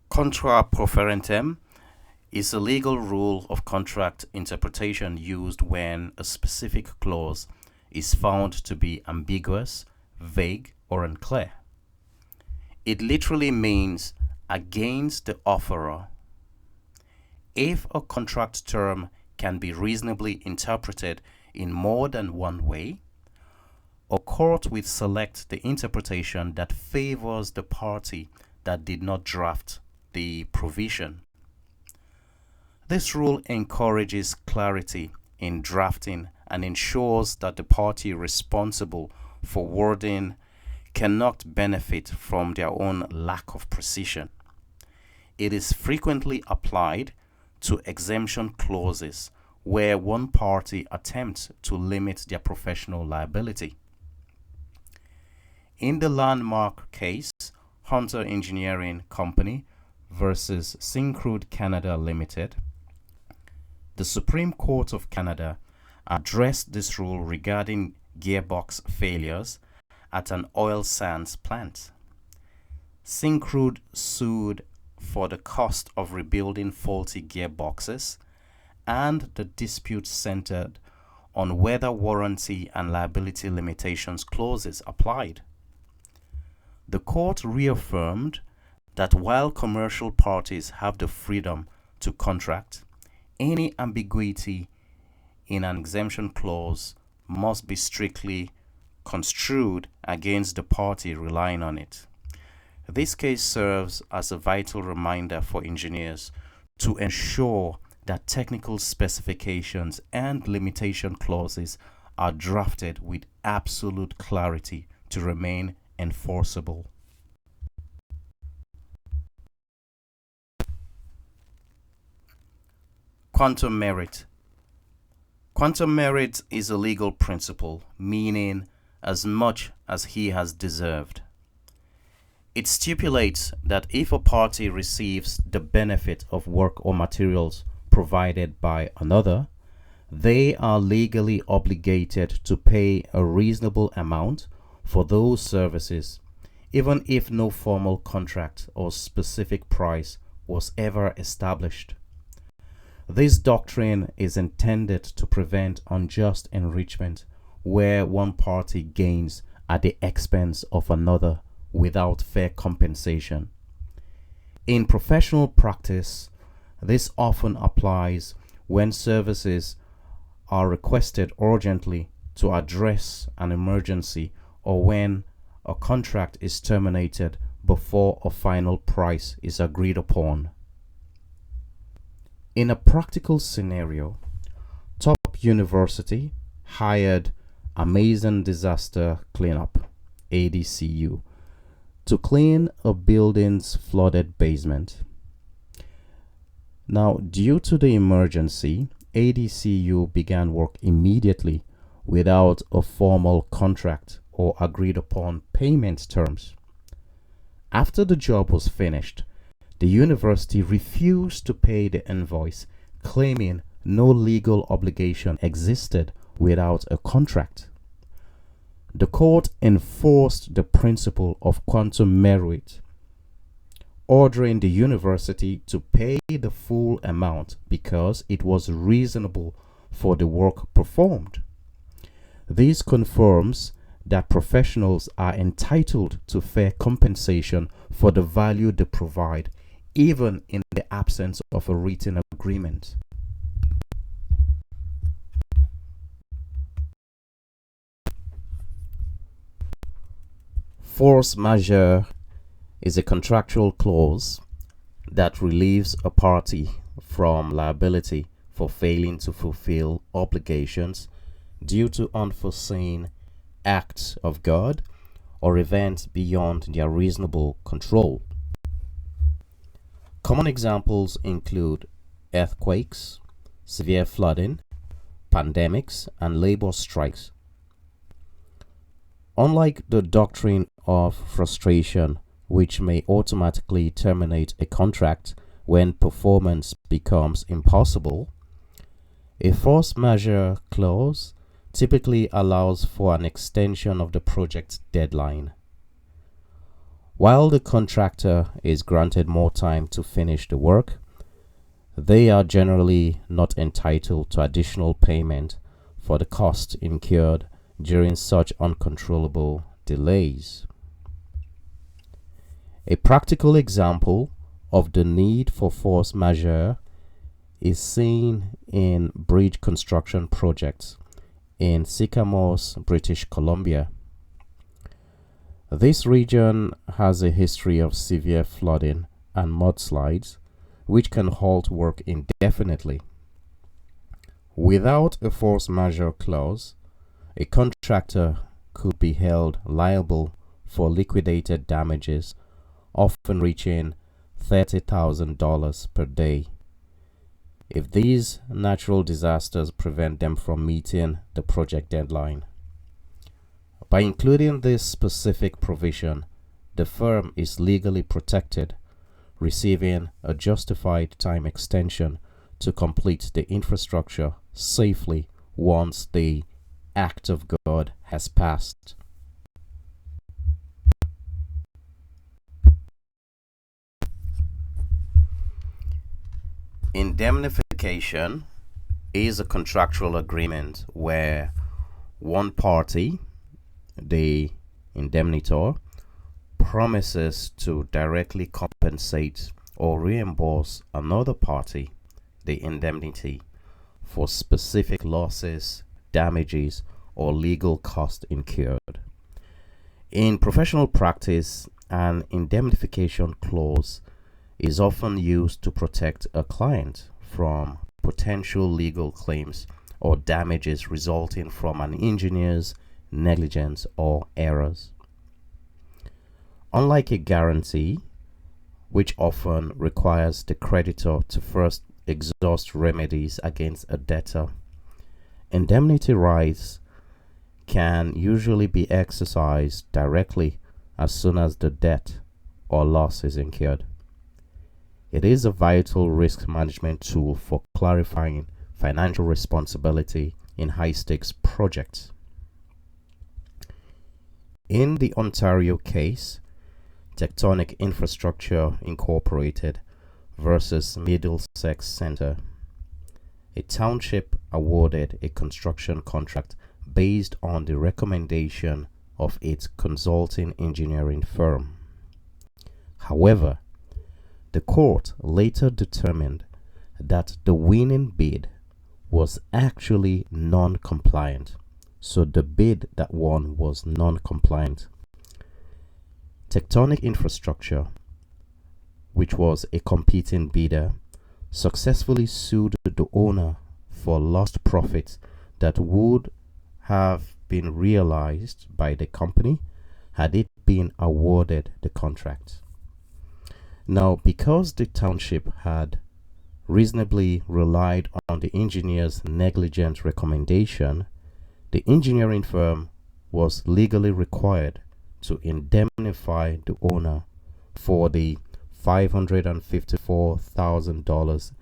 Contra Proferentem is a legal rule of contract interpretation used when a specific clause is found to be ambiguous, vague, or unclear. It literally means against the offerer. If a contract term can be reasonably interpreted in more than one way, a court will select the interpretation that favors the party that did not draft the provision. This rule encourages clarity in drafting and ensures that the party responsible for wording cannot benefit from their own lack of precision. It is frequently applied to exemption clauses where one party attempts to limit their professional liability. In the landmark case, Hunter Engineering Company versus Syncrude Canada Limited, the Supreme Court of Canada addressed this rule regarding gearbox failures at an oil sands plant. Syncrude sued for the cost of rebuilding faulty gearboxes, and the dispute centered on whether warranty and liability limitations clauses applied. The court reaffirmed that while commercial parties have the freedom to contract, any ambiguity in an exemption clause must be strictly construed against the party relying on it. This case serves as a vital reminder for engineers to ensure that technical specifications and limitation clauses are drafted with absolute clarity to remain enforceable. Quantum merit. Quantum merit is a legal principle, meaning as much as he has deserved. It stipulates that if a party receives the benefit of work or materials provided by another, they are legally obligated to pay a reasonable amount for those services, even if no formal contract or specific price was ever established. This doctrine is intended to prevent unjust enrichment where one party gains at the expense of another without fair compensation. In professional practice, this often applies when services are requested urgently to address an emergency or when a contract is terminated before a final price is agreed upon. In a practical scenario, Top University hired Amazon Disaster Cleanup, ADCU, to clean a building's flooded basement. Now, due to the emergency, ADCU began work immediately without a formal contract or agreed upon payment terms. After the job was finished, the university refused to pay the invoice, claiming no legal obligation existed without a contract. The court enforced the principle of quantum merit, ordering the university to pay the full amount because it was reasonable for the work performed. This confirms that professionals are entitled to fair compensation for the value they provide, even in the absence of a written agreement. Force majeure is a contractual clause that relieves a party from liability for failing to fulfill obligations due to unforeseen acts of God or events beyond their reasonable control. Common examples include earthquakes, severe flooding, pandemics, and labor strikes. Unlike the doctrine of frustration, which may automatically terminate a contract when performance becomes impossible, a force majeure clause typically allows for an extension of the project's deadline. While the contractor is granted more time to finish the work, they are generally not entitled to additional payment for the cost incurred during such uncontrollable delays. A practical example of the need for force majeure is seen in bridge construction projects in Sycamores, British Columbia. This region has a history of severe flooding and mudslides, which can halt work indefinitely. Without a force majeure clause, a contractor could be held liable for liquidated damages, often reaching $30,000 per day, if these natural disasters prevent them from meeting the project deadline. By including this specific provision, the firm is legally protected, receiving a justified time extension to complete the infrastructure safely once the act of God has passed. Indemnification is a contractual agreement where one party, the indemnitor, promises to directly compensate or reimburse another party, the indemnity, for specific losses, damages, or legal costs incurred. In professional practice, an indemnification clause is often used to protect a client from potential legal claims or damages resulting from an engineer's negligence or errors. Unlike a guarantee, which often requires the creditor to first exhaust remedies against a debtor, indemnity rights can usually be exercised directly as soon as the debt or loss is incurred. It is a vital risk management tool for clarifying financial responsibility in high-stakes projects. In the Ontario case, Tectonic Infrastructure Incorporated versus Middlesex Centre, a township awarded a construction contract based on the recommendation of its consulting engineering firm. However, the court later determined that the winning bid was actually non-compliant, so the bid that won was non-compliant. Tectonic Infrastructure, which was a competing bidder, successfully sued the owner for lost profits that would have been realized by the company had it been awarded the contract. Now, because the township had reasonably relied on the engineer's negligent recommendation, the engineering firm was legally required to indemnify the owner for the $554,000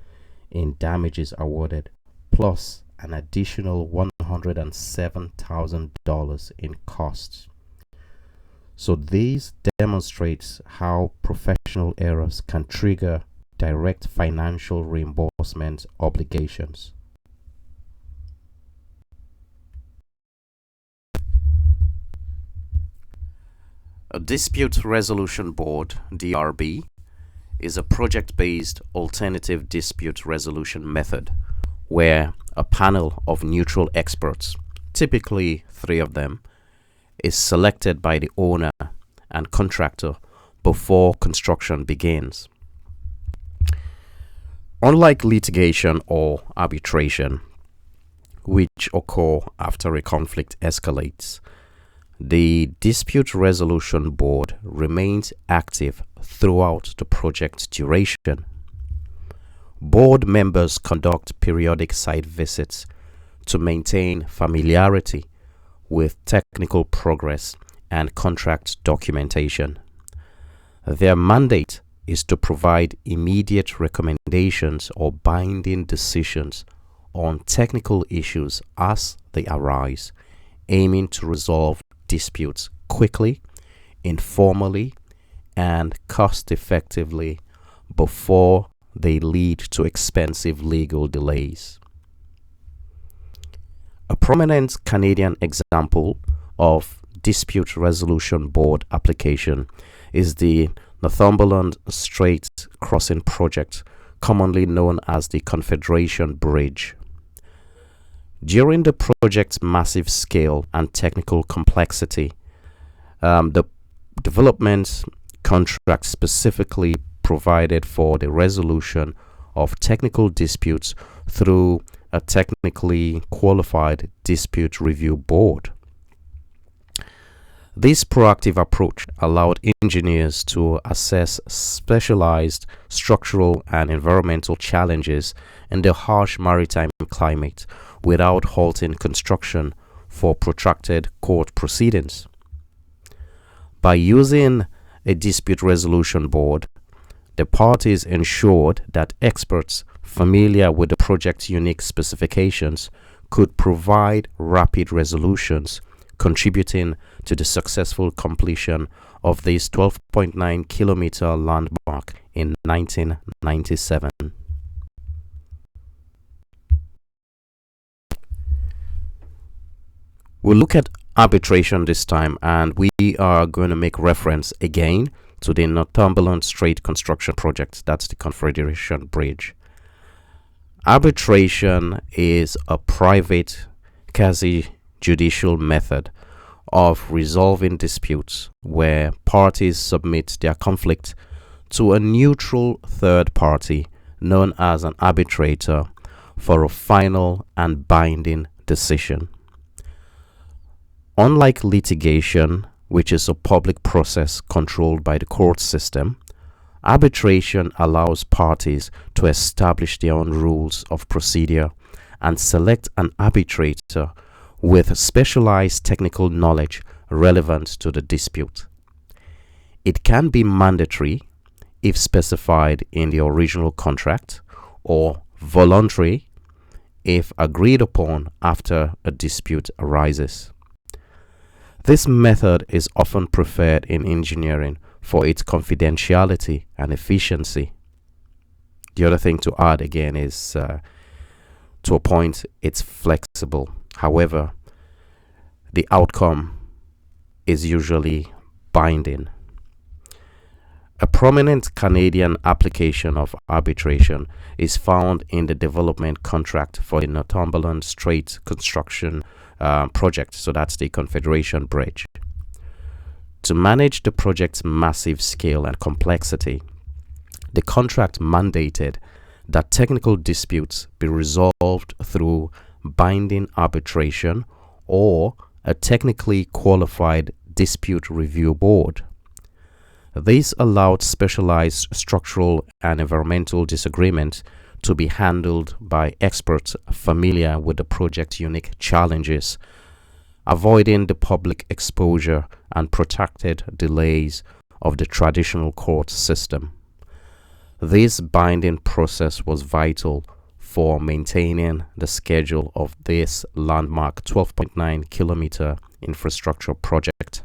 in damages awarded, plus an additional $107,000 in costs. So this demonstrates how professional errors can trigger direct financial reimbursement obligations. A dispute resolution board, DRB, is a project-based alternative dispute resolution method where a panel of neutral experts, typically 3 of them, is selected by the owner and contractor before construction begins. Unlike litigation or arbitration, which occur after a conflict escalates, the Dispute Resolution Board remains active throughout the project's duration. Board members conduct periodic site visits to maintain familiarity with technical progress and contract documentation. Their mandate is to provide immediate recommendations or binding decisions on technical issues as they arise, aiming to resolve disputes quickly, informally, and cost-effectively before they lead to expensive legal delays. A prominent Canadian example of Dispute Resolution Board application is the Northumberland Strait Crossing Project, commonly known as the Confederation Bridge. During the project's massive scale and technical complexity, the development contract specifically provided for the resolution of technical disputes through a technically qualified dispute review board. This proactive approach allowed engineers to assess specialized structural and environmental challenges in the harsh maritime climate without halting construction for protracted court proceedings. By using a dispute resolution board, the parties ensured that experts familiar with the project's unique specifications could provide rapid resolutions, contributing to the successful completion of this 12.9-kilometer landmark in 1997. We'll look at arbitration this time, and we are going to make reference again to the Northumberland Strait construction project. That's the Confederation Bridge. Arbitration is a private, quasi-judicial method of resolving disputes where parties submit their conflict to a neutral third party known as an arbitrator for a final and binding decision. Unlike litigation, which is a public process controlled by the court system, arbitration allows parties to establish their own rules of procedure and select an arbitrator with specialized technical knowledge relevant to the dispute. It can be mandatory if specified in the original contract, or voluntary if agreed upon after a dispute arises. This method is often preferred in engineering for its confidentiality and efficiency. The other thing to add again is, to a point, it's flexible. However, the outcome is usually binding. A prominent Canadian application of arbitration is found in the development contract for the Northumberland Strait construction project. So that's the Confederation Bridge. To manage the project's massive scale and complexity, the contract mandated that technical disputes be resolved through binding arbitration or a technically qualified dispute review board. This allowed specialized structural and environmental disagreements to be handled by experts familiar with the project's unique challenges, avoiding the public exposure and protracted delays of the traditional court system. This binding process was vital for maintaining the schedule of this landmark 12.9-kilometer infrastructure project.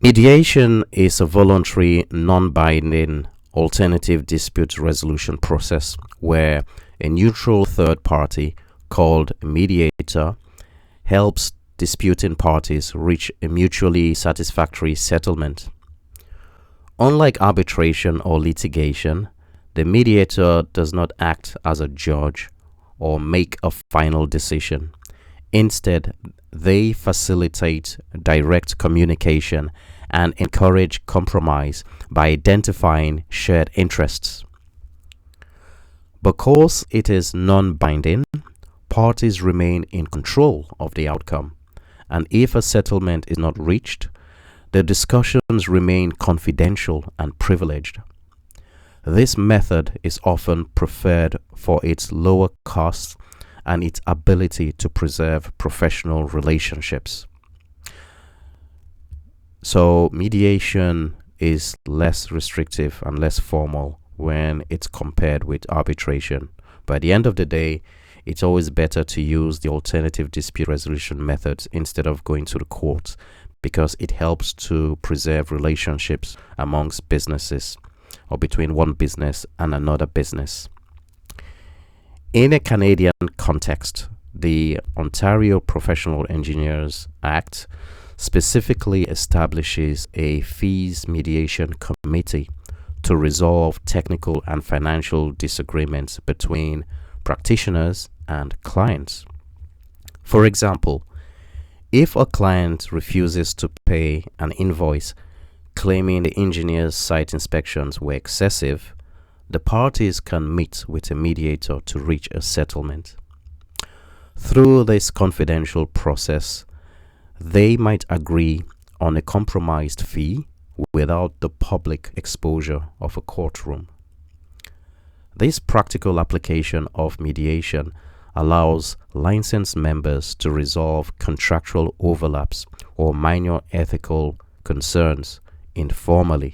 Mediation is a voluntary, non-binding alternative dispute resolution process where a neutral third party called a mediator helps disputing parties reach a mutually satisfactory settlement. Unlike arbitration or litigation, the mediator does not act as a judge or make a final decision. Instead, they facilitate direct communication and encourage compromise by identifying shared interests. Because it is non-binding, parties remain in control of the outcome, and if a settlement is not reached, the discussions remain confidential and privileged. This method is often preferred for its lower costs and its ability to preserve professional relationships. So mediation is less restrictive and less formal when it's compared with arbitration. But at the end of the day, it's always better to use the alternative dispute resolution methods instead of going to the courts, because it helps to preserve relationships amongst businesses or between one business and another business. In a Canadian context, the Ontario Professional Engineers Act specifically establishes a fees mediation committee to resolve technical and financial disagreements between practitioners and clients. For example, if a client refuses to pay an invoice claiming the engineer's site inspections were excessive, the parties can meet with a mediator to reach a settlement. Through this confidential process, they might agree on a compromised fee without the public exposure of a courtroom. This practical application of mediation allows licensed members to resolve contractual overlaps or minor ethical concerns informally.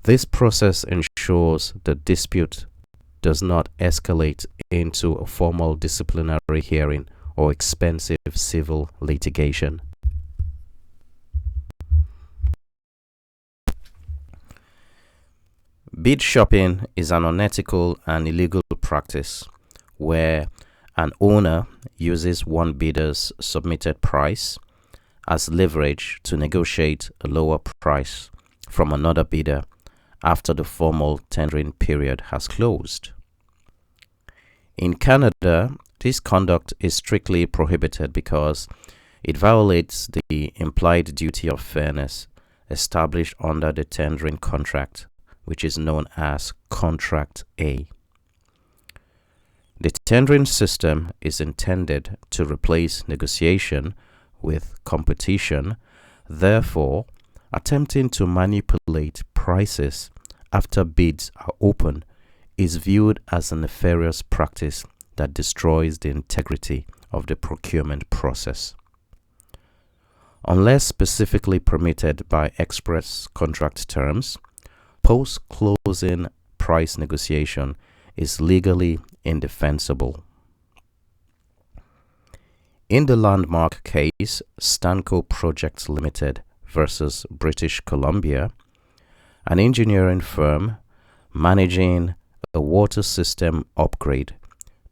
This process ensures the dispute does not escalate into a formal disciplinary hearing or expensive civil litigation. Bid shopping is an unethical and illegal practice where an owner uses one bidder's submitted price as leverage to negotiate a lower price from another bidder after the formal tendering period has closed. In Canada, this conduct is strictly prohibited because it violates the implied duty of fairness established under the tendering contract, which is known as Contract A. The tendering system is intended to replace negotiation with competition, therefore, attempting to manipulate prices after bids are open is viewed as a nefarious practice that destroys the integrity of the procurement process. Unless specifically permitted by express contract terms, post-closing price negotiation is legally indefensible. In the landmark case Stanco Projects Limited versus British Columbia, an engineering firm managing a water system upgrade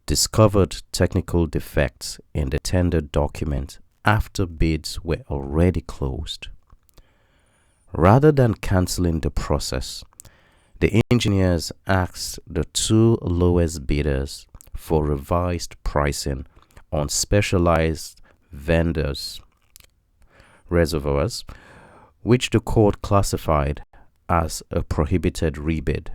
discovered technical defects in the tender document after bids were already closed. Rather than cancelling the process, the engineers asked the two lowest bidders for revised pricing on specialized vendors' reservoirs, which the court classified as a prohibited rebid.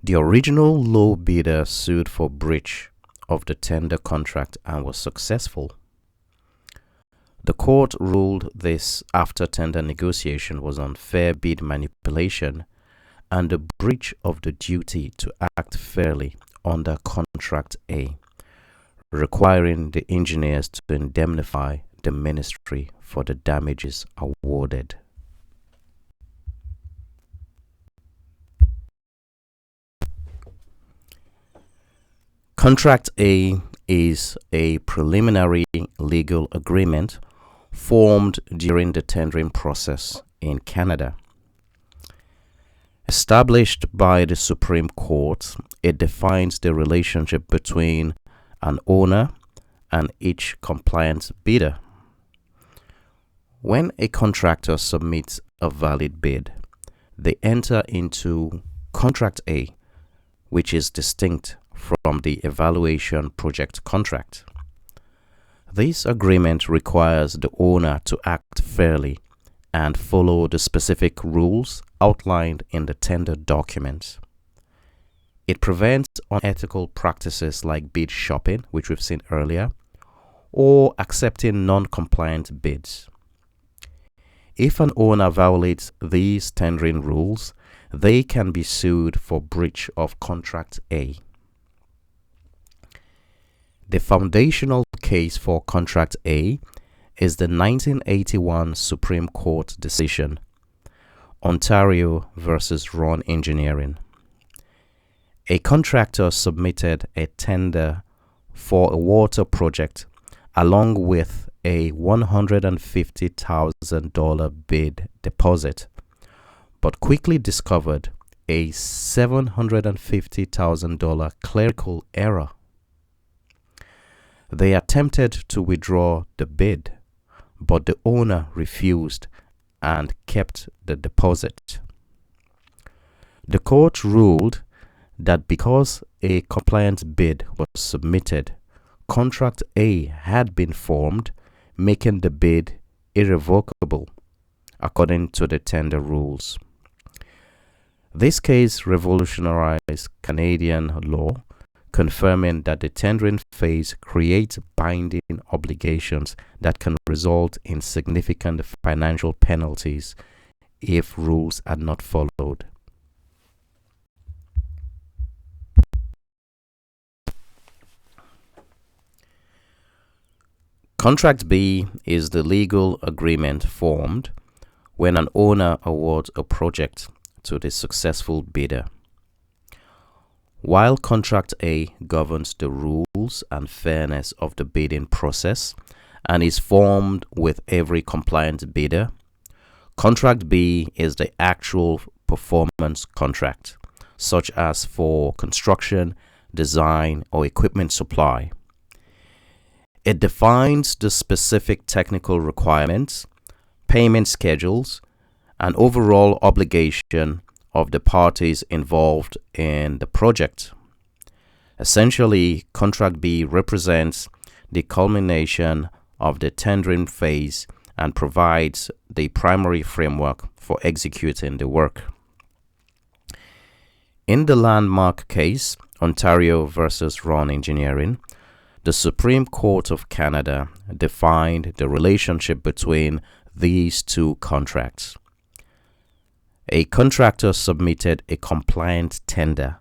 The original low bidder sued for breach of the tender contract and was successful. The court ruled this after tender negotiation was unfair bid manipulation and a breach of the duty to act fairly under Contract A, requiring the engineers to indemnify the ministry for the damages awarded. Contract A is a preliminary legal agreement formed during the tendering process in Canada. Established by the Supreme Court, it defines the relationship between an owner and each compliant bidder. When a contractor submits a valid bid, they enter into Contract A, which is distinct from the evaluation project contract. This agreement requires the owner to act fairly and follow the specific rules outlined in the tender documents. It prevents unethical practices like bid shopping, which we've seen earlier, or accepting non-compliant bids. If an owner violates these tendering rules, they can be sued for breach of Contract A. The foundational case for Contract A is the 1981 Supreme Court decision, Ontario versus Ron Engineering. A contractor submitted a tender for a water project along with a $150,000 bid deposit, but quickly discovered a $750,000 clerical error. They attempted to withdraw the bid, but the owner refused and kept the deposit. The court ruled that because a compliant bid was submitted, Contract A had been formed, making the bid irrevocable according to the tender rules. This case revolutionized Canadian law, confirming that the tendering phase creates binding obligations that can result in significant financial penalties if rules are not followed. Contract B is the legal agreement formed when an owner awards a project to the successful bidder. While Contract A governs the rules and fairness of the bidding process and is formed with every compliant bidder, Contract B is the actual performance contract, such as for construction, design, or equipment supply. It defines the specific technical requirements, payment schedules, and overall obligation of the parties involved in the project. Essentially, Contract B represents the culmination of the tendering phase and provides the primary framework for executing the work. In the landmark case, Ontario versus Ron Engineering, the Supreme Court of Canada defined the relationship between these two contracts. A contractor submitted a compliant tender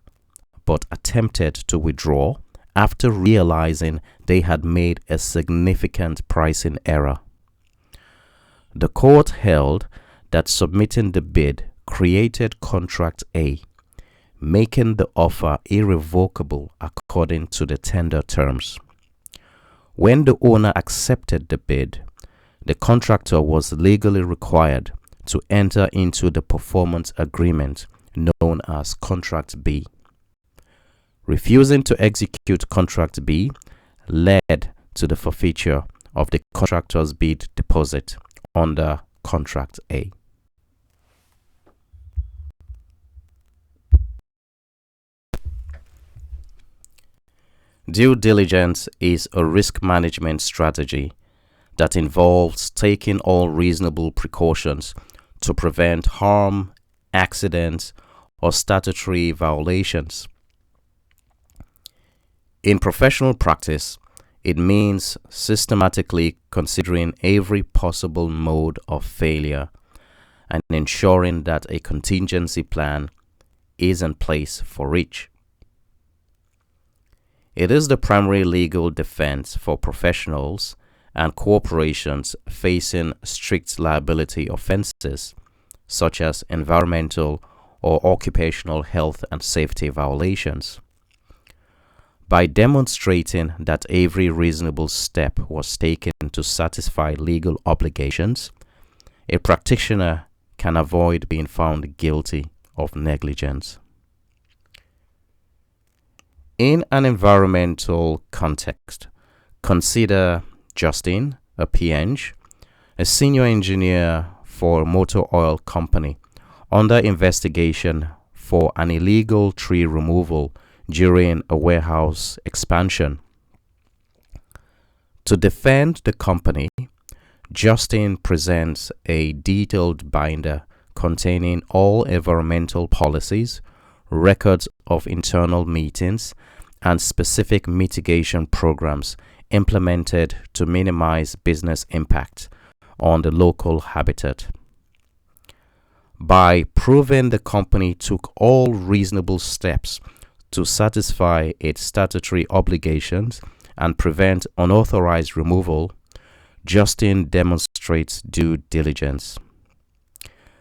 but attempted to withdraw after realizing they had made a significant pricing error. The court held that submitting the bid created Contract A, making the offer irrevocable according to the tender terms. When the owner accepted the bid, the contractor was legally required to enter into the performance agreement known as Contract B. Refusing to execute Contract B led to the forfeiture of the contractor's bid deposit under Contract A. Due diligence is a risk management strategy that involves taking all reasonable precautions to prevent harm, accidents, or statutory violations. In professional practice, it means systematically considering every possible mode of failure and ensuring that a contingency plan is in place for each. It is the primary legal defense for professionals and corporations facing strict liability offenses, such as environmental or occupational health and safety violations. By demonstrating that every reasonable step was taken to satisfy legal obligations, a practitioner can avoid being found guilty of negligence. In an environmental context, consider Justin, a P.Eng, a senior engineer for a motor oil company, under investigation for an illegal tree removal during a warehouse expansion. To defend the company, Justin presents a detailed binder containing all environmental policies, records of internal meetings, and specific mitigation programs implemented to minimize business impact on the local habitat. By proving the company took all reasonable steps to satisfy its statutory obligations and prevent unauthorized removal, Justin demonstrates due diligence.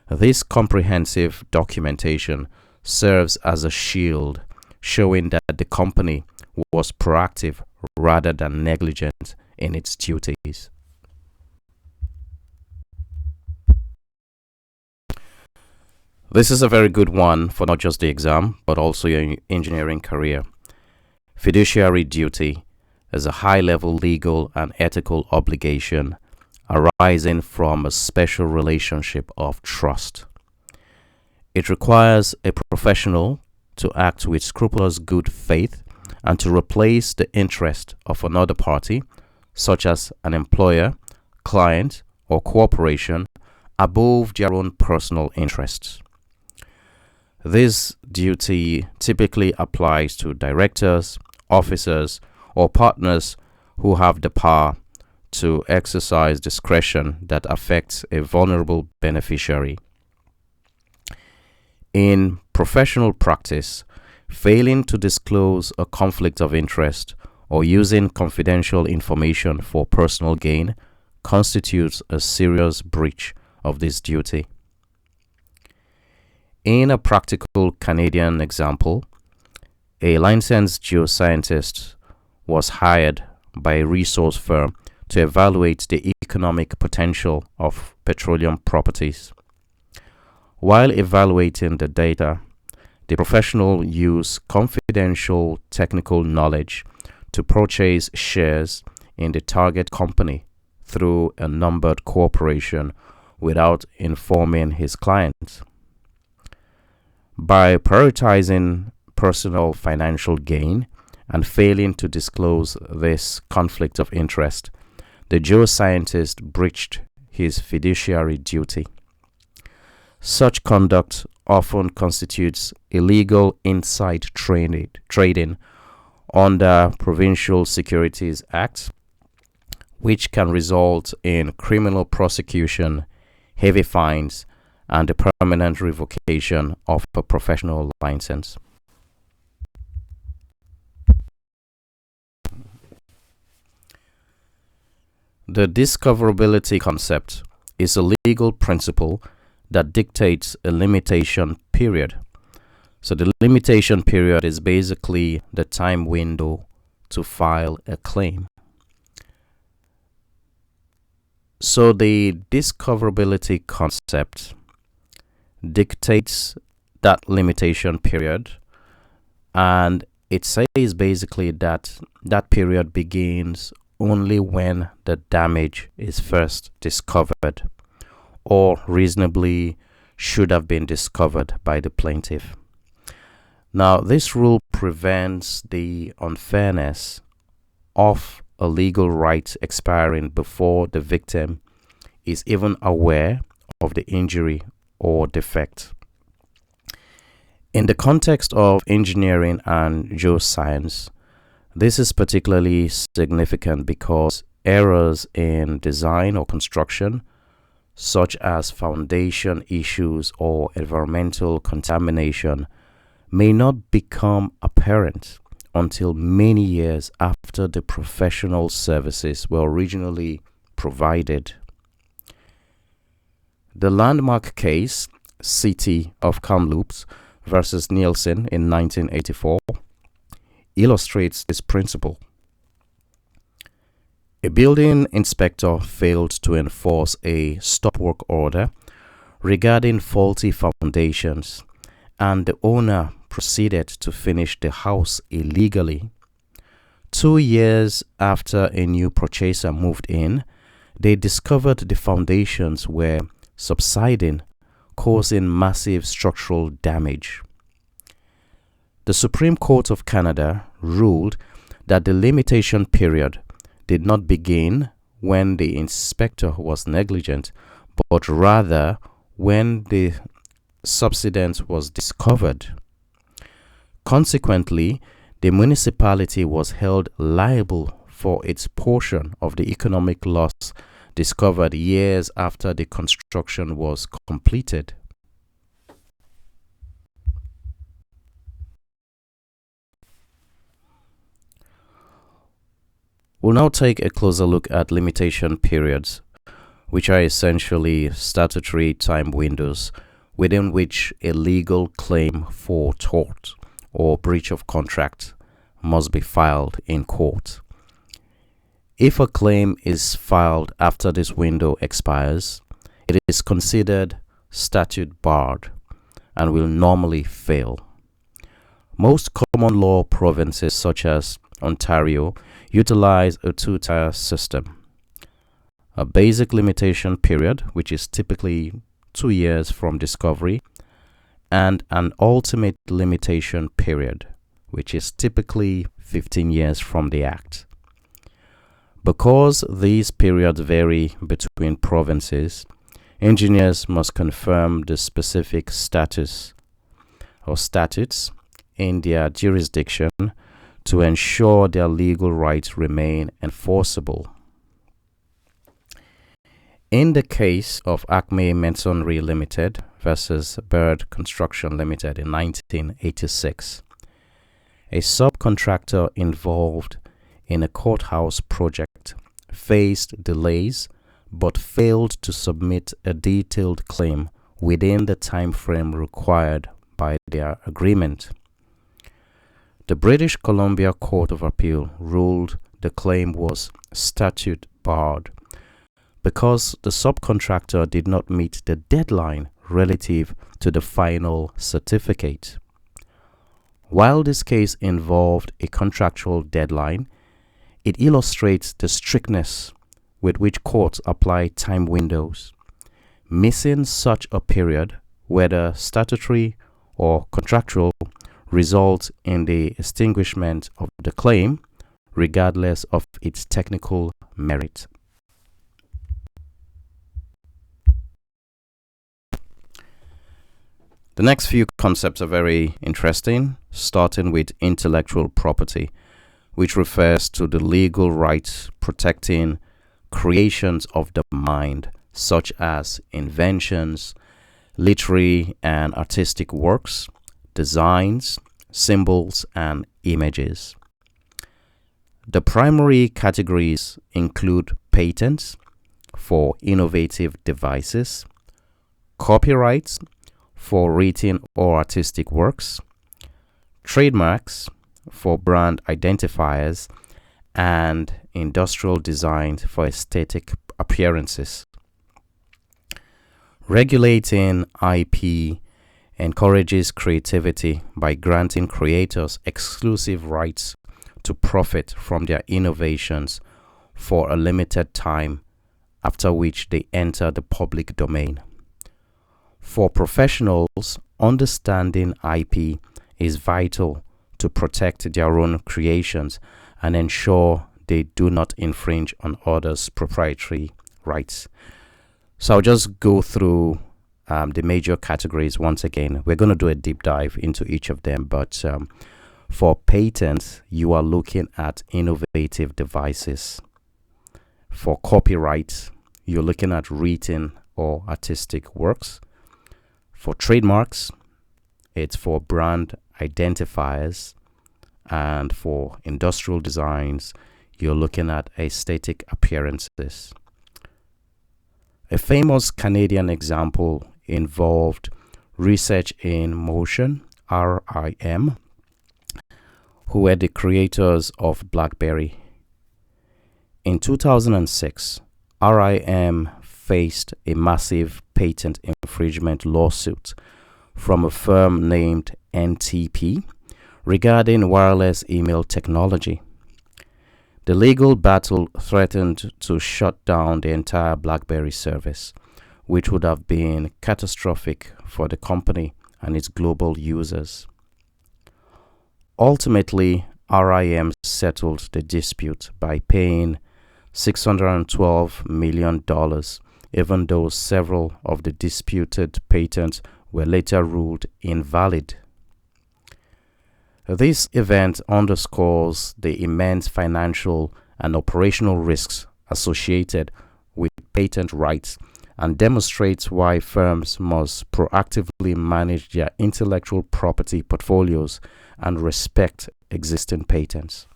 This comprehensive documentation serves as a shield, showing that the company was proactive rather than negligent in its duties. This is a very good one for not just the exam, but also your engineering career. Fiduciary duty is a high-level legal and ethical obligation arising from a special relationship of trust. It requires a professional to act with scrupulous good faith and to replace the interest of another party, such as an employer, client, or corporation, above their own personal interests. This duty typically applies to directors, officers, or partners who have the power to exercise discretion that affects a vulnerable beneficiary. In professional practice, failing to disclose a conflict of interest or using confidential information for personal gain constitutes a serious breach of this duty. In a practical Canadian example, a licensed geoscientist was hired by a resource firm to evaluate the economic potential of petroleum properties. While evaluating the data, the professional used confidential technical knowledge to purchase shares in the target company through a numbered corporation without informing his clients. By prioritizing personal financial gain and failing to disclose this conflict of interest, the geoscientist breached his fiduciary duty. Such conduct often constitutes illegal inside trading under Provincial Securities Act, which can result in criminal prosecution, heavy fines, and the permanent revocation of a professional license. The discoverability concept is a legal principle that dictates a limitation period. So the limitation period is basically the time window to file a claim. So the discoverability concept dictates that limitation period, and it says basically that that period begins only when the damage is first discovered or reasonably should have been discovered by the plaintiff. Now, this rule prevents the unfairness of a legal right expiring before the victim is even aware of the injury or defect. In the context of engineering and geoscience, this is particularly significant because errors in design or construction, such as foundation issues or environmental contamination, may not become apparent until many years after the professional services were originally provided. The landmark case, City of Kamloops versus Nielsen in 1984, illustrates this principle. A building inspector failed to enforce a stop work order regarding faulty foundations, and the owner proceeded to finish the house illegally. 2 years after a new purchaser moved in, they discovered the foundations were subsiding, causing massive structural damage. The Supreme Court of Canada ruled that the limitation period did not begin when the inspector was negligent, but rather when the subsidence was discovered. Consequently, the municipality was held liable for its portion of the economic loss discovered years after the construction was completed. We'll now take a closer look at limitation periods, which are essentially statutory time windows within which a legal claim for tort or breach of contract must be filed in court. If a claim is filed after this window expires, it is considered statute barred and will normally fail. Most common law provinces such as Ontario utilize a two-tier system. A basic limitation period, which is typically 2 years from discovery, and an ultimate limitation period, which is typically 15 years from the act. Because these periods vary between provinces, engineers must confirm the specific status or statutes in their jurisdiction to ensure their legal rights remain enforceable. In the case of Acme Masonry Limited versus Bird Construction Limited in 1986, a subcontractor involved in a courthouse project faced delays but failed to submit a detailed claim within the time frame required by their agreement. The British Columbia Court of Appeal ruled the claim was statute barred because the subcontractor did not meet the deadline relative to the final certificate. While this case involved a contractual deadline, it illustrates the strictness with which courts apply time windows. Missing such a period, whether statutory or contractual, results in the extinguishment of the claim, regardless of its technical merit. The next few concepts are very interesting, starting with intellectual property, which refers to the legal rights protecting creations of the mind, such as inventions, literary and artistic works, designs, symbols, and images. The primary categories include patents for innovative devices, copyrights for written or artistic works, trademarks for brand identifiers, and industrial designs for aesthetic appearances. Regulating IP encourages creativity by granting creators exclusive rights to profit from their innovations for a limited time, after which they enter the public domain. For professionals, understanding IP is vital to protect their own creations and ensure they do not infringe on others' proprietary rights. So I'll just go through the major categories once again. We're going to do a deep dive into each of them, but for patents, you are looking at innovative devices. For copyright, you're looking at written or artistic works. For trademarks, it's for brand identifiers. And for industrial designs, you're looking at aesthetic appearances. A famous Canadian example involved Research in Motion, RIM, who were the creators of BlackBerry. In 2006, RIM faced a massive patent infringement lawsuit from a firm named NTP regarding wireless email technology. The legal battle threatened to shut down the entire BlackBerry service, which would have been catastrophic for the company and its global users. Ultimately, RIM settled the dispute by paying $612 million, even though several of the disputed patents were later ruled invalid. This event underscores the immense financial and operational risks associated with patent rights and demonstrates why firms must proactively manage their intellectual property portfolios and respect existing patents.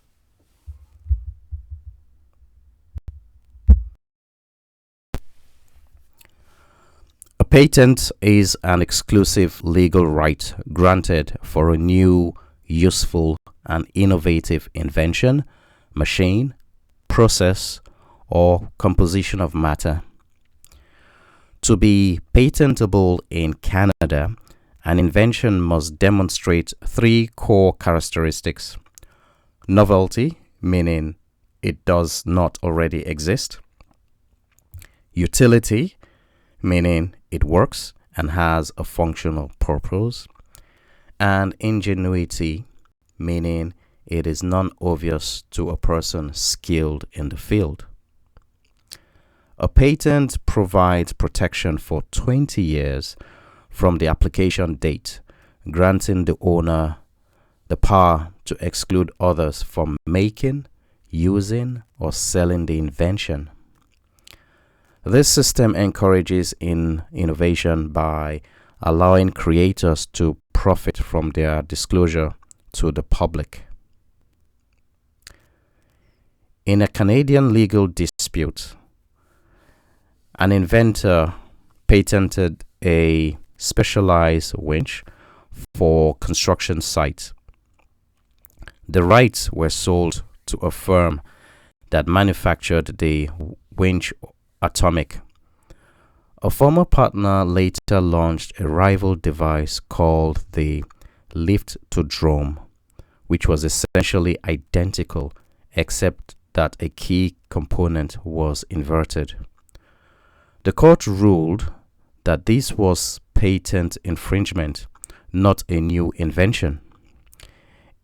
A patent is an exclusive legal right granted for a new, useful, and innovative invention, machine, process, or composition of matter. To be patentable in Canada, an invention must demonstrate three core characteristics: novelty, meaning it does not already exist; utility, meaning it works and has a functional purpose; and ingenuity, meaning it is non-obvious to a person skilled in the field. A patent provides protection for 20 years from the application date, granting the owner the power to exclude others from making, using, or selling the invention. This system encourages innovation by allowing creators to profit from their disclosure to the public. In a Canadian legal dispute, an inventor patented a specialized winch for construction sites. The rights were sold to a firm that manufactured the winch Atomic. A former partner later launched a rival device called the lift-to-drome, which was essentially identical except that a key component was inverted. The court ruled that this was patent infringement, not a new invention.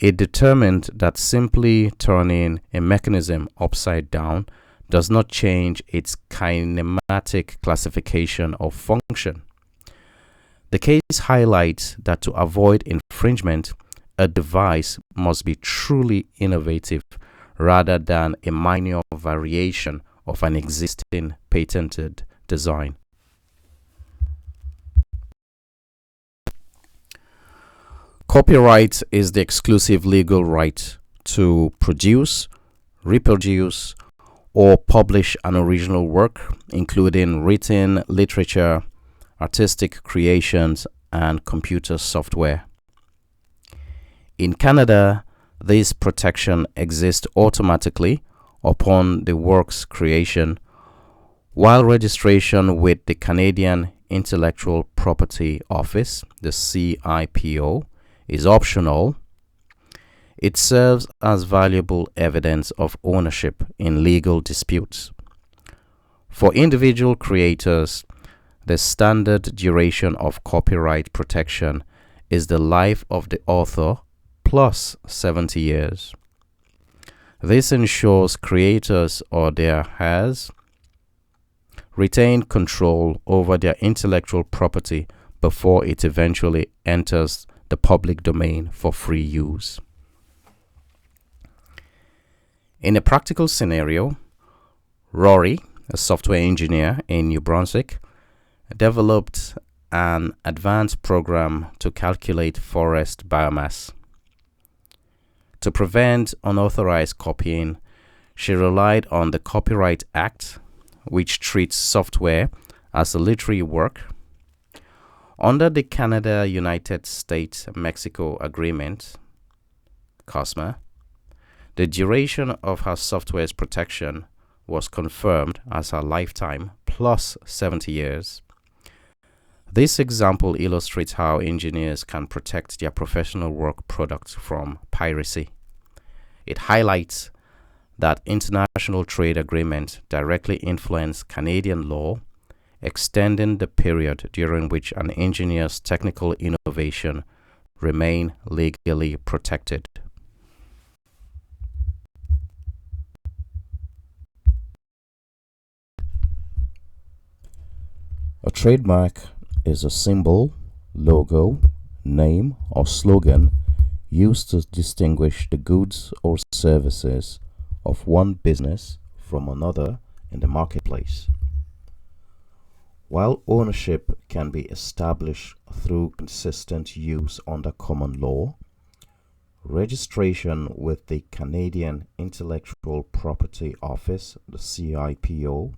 It determined that simply turning a mechanism upside down does not change its kinematic classification or function. The case highlights that to avoid infringement, a device must be truly innovative rather than a minor variation of an existing patented design. Copyright is the exclusive legal right to produce, reproduce, or publish an original work, including written literature, artistic creations, and computer software. In Canada, this protection exists automatically upon the work's creation, while registration with the Canadian Intellectual Property Office, the CIPO, is optional. It serves as valuable evidence of ownership in legal disputes. For individual creators, the standard duration of copyright protection is the life of the author plus 70 years. This ensures creators or their heirs retain control over their intellectual property before it eventually enters the public domain for free use. In a practical scenario, Rory, a software engineer in New Brunswick, developed an advanced program to calculate forest biomass. To prevent unauthorized copying, she relied on the Copyright Act, which treats software as a literary work. Under the Canada-United States-Mexico Agreement, COSMA, the duration of her software's protection was confirmed as her lifetime plus 70 years. This example illustrates how engineers can protect their professional work products from piracy. It highlights that international trade agreements directly influence Canadian law, extending the period during which an engineer's technical innovation remain legally protected. A trademark is a symbol, logo, name, or slogan used to distinguish the goods or services of one business from another in the marketplace. While ownership can be established through consistent use under common law, registration with the Canadian Intellectual Property Office, the CIPO,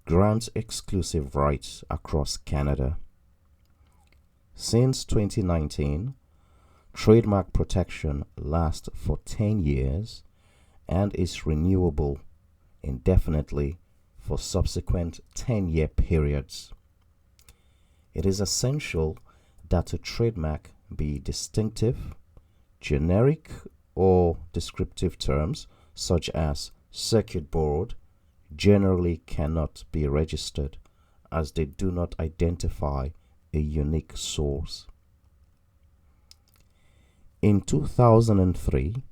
grants exclusive rights across Canada. Since 2019, trademark protection lasts for 10 years and is renewable indefinitely for subsequent 10-year periods. It is essential that a trademark be distinctive, generic or descriptive terms such as circuit board generally cannot be registered as they do not identify a unique source. In 2003,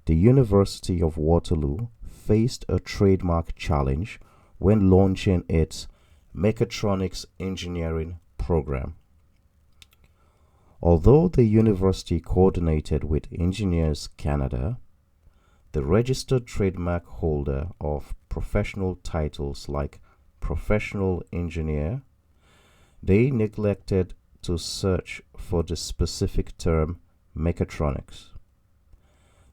the University of Waterloo faced a trademark challenge when launching its mechatronics engineering program. Although the university coordinated with Engineers Canada, the registered trademark holder of professional titles like professional engineer, they neglected to search for the specific term mechatronics.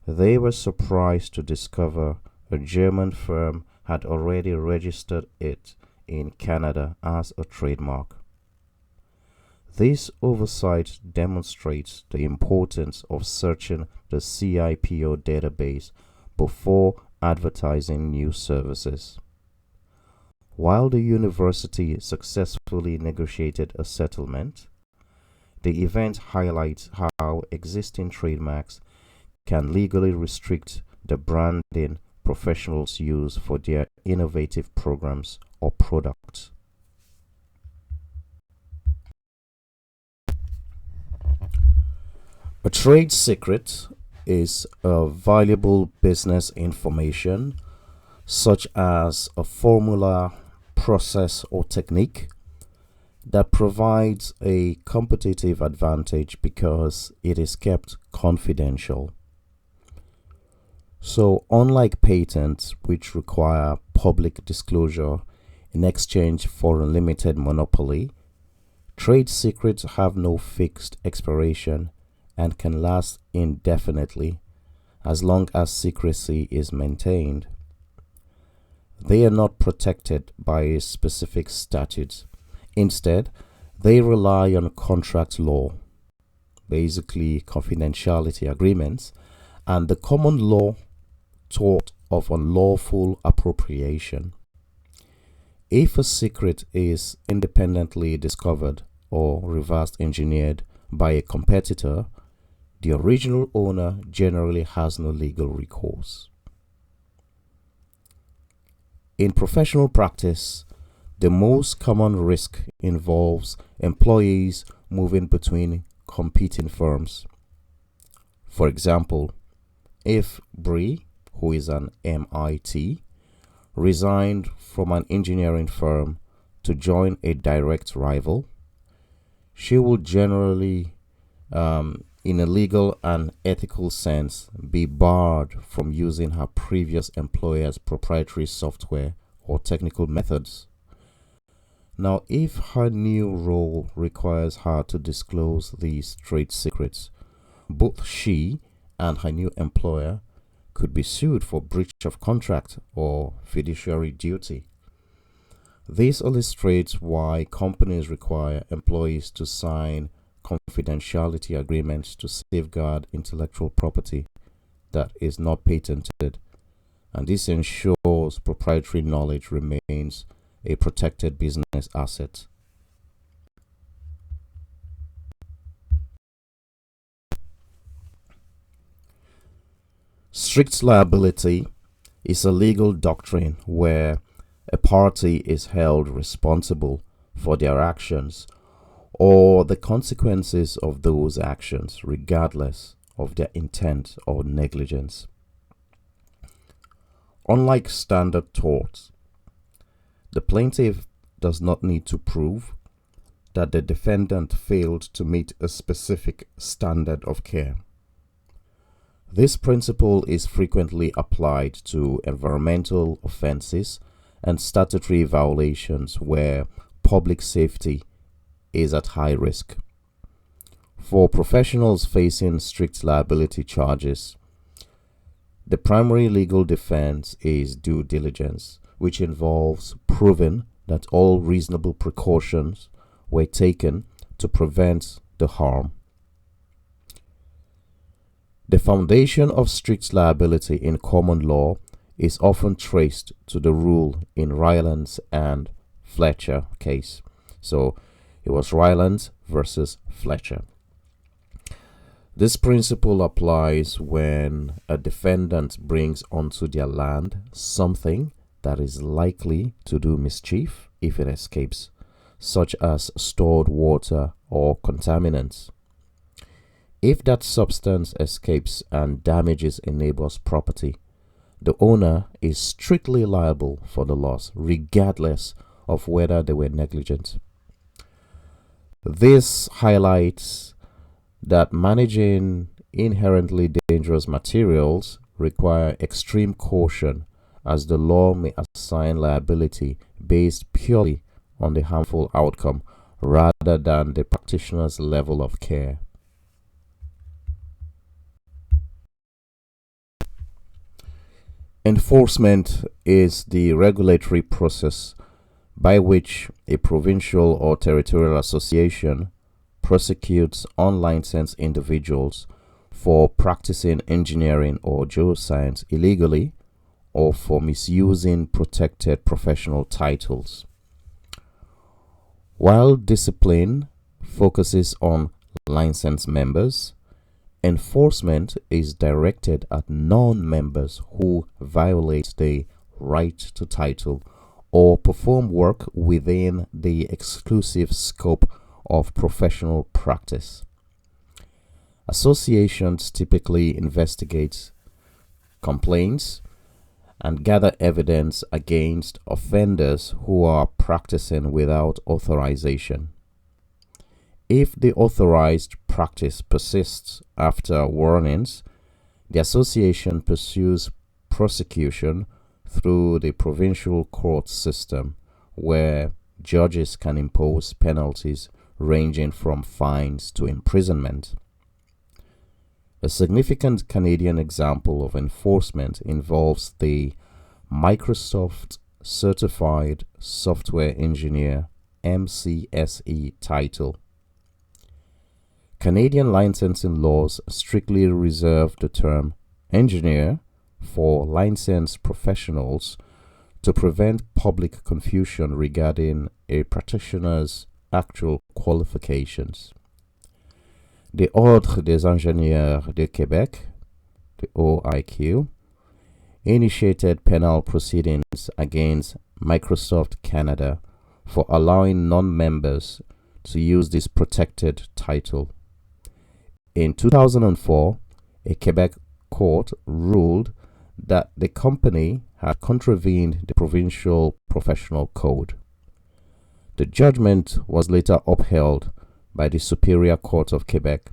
They were surprised to discover a German firm had already registered it in Canada as a trademark. This oversight demonstrates the importance of searching the CIPO database before advertising new services. While the university successfully negotiated a settlement, the event highlights how existing trademarks can legally restrict the branding professionals use for their innovative programs or products. A trade secret is a valuable business information such as a formula, process, or technique that provides a competitive advantage because it is kept confidential. So, unlike patents, which require public disclosure in exchange for a limited monopoly, trade secrets have no fixed expiration and can last indefinitely as long as secrecy is maintained. They are not protected by a specific statute. Instead, they rely on contract law, basically confidentiality agreements, and the common law tort of unlawful appropriation. If a secret is independently discovered or reverse engineered by a competitor, the original owner generally has no legal recourse. In professional practice, the most common risk involves employees moving between competing firms. For example, if Bree, who is an MIT, resigned from an engineering firm to join a direct rival, she will generally, in a legal and ethical sense, be barred from using her previous employer's proprietary software or technical methods. Now, if her new role requires her to disclose these trade secrets, both she and her new employer could be sued for breach of contract or fiduciary duty. This illustrates why companies require employees to sign confidentiality agreements to safeguard intellectual property that is not patented, and this ensures proprietary knowledge remains a protected business asset. Strict liability is a legal doctrine where a party is held responsible for their actions or the consequences of those actions, regardless of their intent or negligence. Unlike standard torts, the plaintiff does not need to prove that the defendant failed to meet a specific standard of care. This principle is frequently applied to environmental offenses and statutory violations where public safety is at high risk. For professionals facing strict liability charges, the primary legal defense is due diligence, which involves proving that all reasonable precautions were taken to prevent the harm. The foundation of strict liability in common law is often traced to the rule in Rylands and Fletcher case. So it was Rylands versus Fletcher. This principle applies when a defendant brings onto their land something that is likely to do mischief if it escapes, such as stored water or contaminants. If that substance escapes and damages a neighbor's property, the owner is strictly liable for the loss, regardless of whether they were negligent. This highlights that managing inherently dangerous materials require extreme caution, as the law may assign liability based purely on the harmful outcome rather than the practitioner's level of care. Enforcement is the regulatory process by which a provincial or territorial association prosecutes unlicensed individuals for practicing engineering or geoscience illegally or for misusing protected professional titles. While discipline focuses on licensed members, enforcement is directed at non-members who violate the right to title or perform work within the exclusive scope of professional practice. Associations typically investigate complaints and gather evidence against offenders who are practicing without authorization. If the authorized practice persists after warnings, the association pursues prosecution through the provincial court system, where judges can impose penalties ranging from fines to imprisonment. A significant Canadian example of enforcement involves the Microsoft Certified Software Engineer (MCSE) title. Canadian licensing laws strictly reserve the term engineer for licensed professionals to prevent public confusion regarding a practitioner's actual qualifications. The Ordre des Ingénieurs de Québec, the OIQ, initiated penal proceedings against Microsoft Canada for allowing non-members to use this protected title. In 2004, a Quebec court ruled that the company had contravened the provincial professional code. The judgment was later upheld by the Superior Court of Quebec,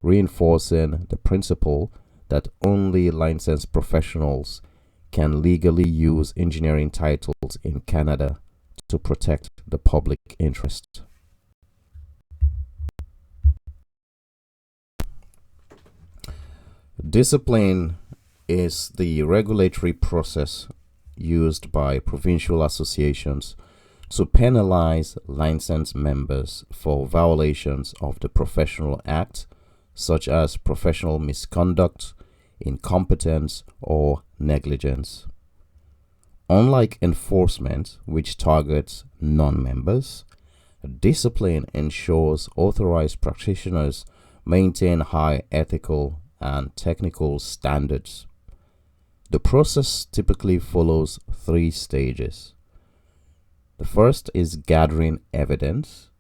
reinforcing the principle that only licensed professionals can legally use engineering titles in Canada to protect the public interest. Discipline is the regulatory process used by provincial associations to penalize licensed members for violations of the Professional Act, such as professional misconduct, incompetence, or negligence. Unlike enforcement, which targets non-members, discipline ensures authorized practitioners maintain high ethical and technical standards. The process typically follows 3 stages. The first is gathering evidence.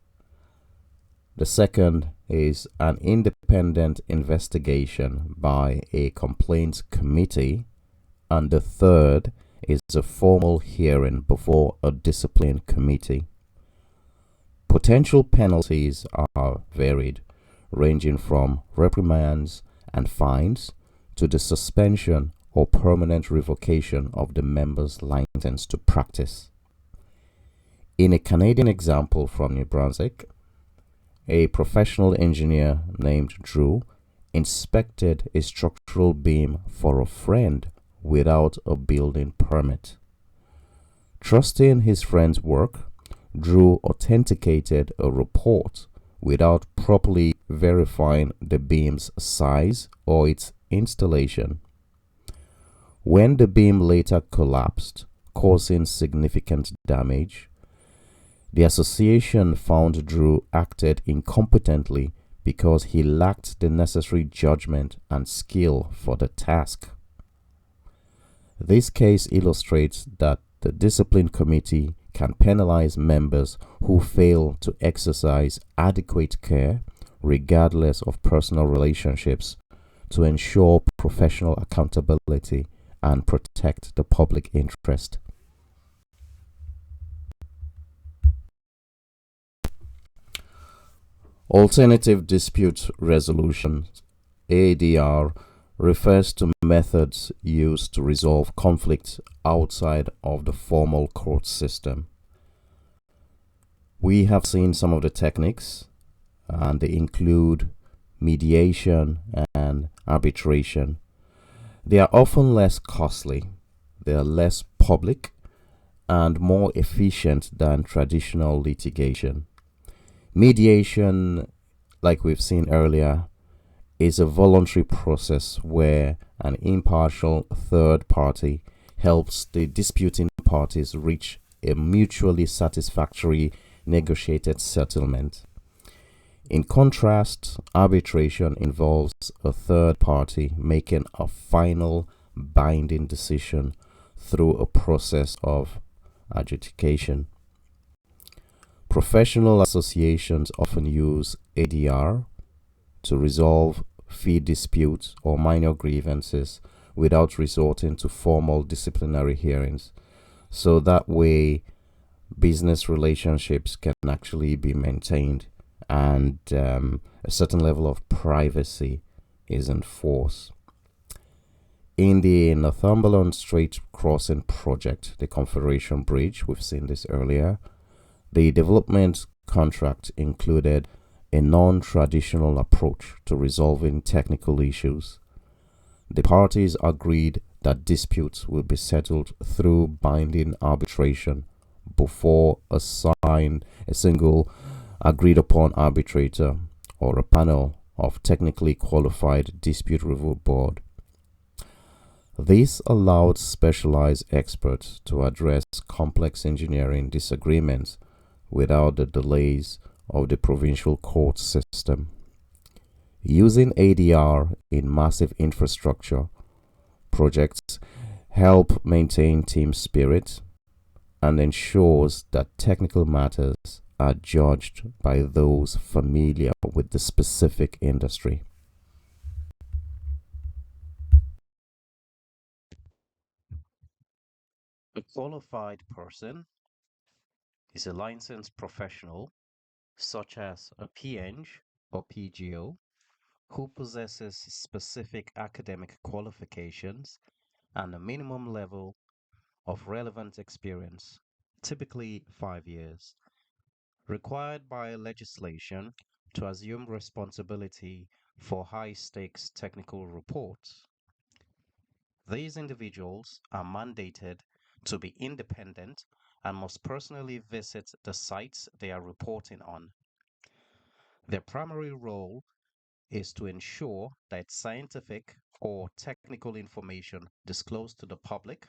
The second is an independent investigation by a complaints committee. And the third is a formal hearing before a discipline committee. Potential penalties are varied, ranging from reprimands and fines to the suspension or permanent revocation of the member's license to practice. In a Canadian example from New Brunswick, a professional engineer named Drew inspected a structural beam for a friend without a building permit. Trusting his friend's work, Drew authenticated a report without properly verifying the beam's size or its installation. When the beam later collapsed, causing significant damage, the association found Drew acted incompetently because he lacked the necessary judgment and skill for the task. This case illustrates that the discipline committee can penalize members who fail to exercise adequate care, regardless of personal relationships, to ensure professional accountability and protect the public interest. Alternative dispute resolution, ADR, refers to methods used to resolve conflicts outside of the formal court system. We have seen some of the techniques, and they include mediation and arbitration. They are often less costly, they are less public, and more efficient than traditional litigation. Mediation, like we've seen earlier, is a voluntary process where an impartial third party helps the disputing parties reach a mutually satisfactory negotiated settlement. In contrast, arbitration involves a third party making a final binding decision through a process of adjudication. Professional associations often use ADR to resolve fee disputes or minor grievances without resorting to formal disciplinary hearings. So that way, business relationships can actually be maintained, and a certain level of privacy is enforced. In the Northumberland Strait Crossing project, the Confederation Bridge, we've seen this earlier, the development contract included a non-traditional approach to resolving technical issues. The parties agreed that disputes will be settled through binding arbitration before a single agreed upon arbitrator or a panel of technically qualified dispute review board. This allowed specialized experts to address complex engineering disagreements without the delays of the provincial court system. Using ADR in massive infrastructure projects help maintain team spirit and ensures that technical matters are judged by those familiar with the specific industry. A qualified person is a licensed professional, such as a P.Eng or PGO, who possesses specific academic qualifications and a minimum level of relevant experience, typically 5 years, required by legislation to assume responsibility for high-stakes technical reports. These individuals are mandated to be independent and must personally visit the sites they are reporting on. Their primary role is to ensure that scientific or technical information disclosed to the public,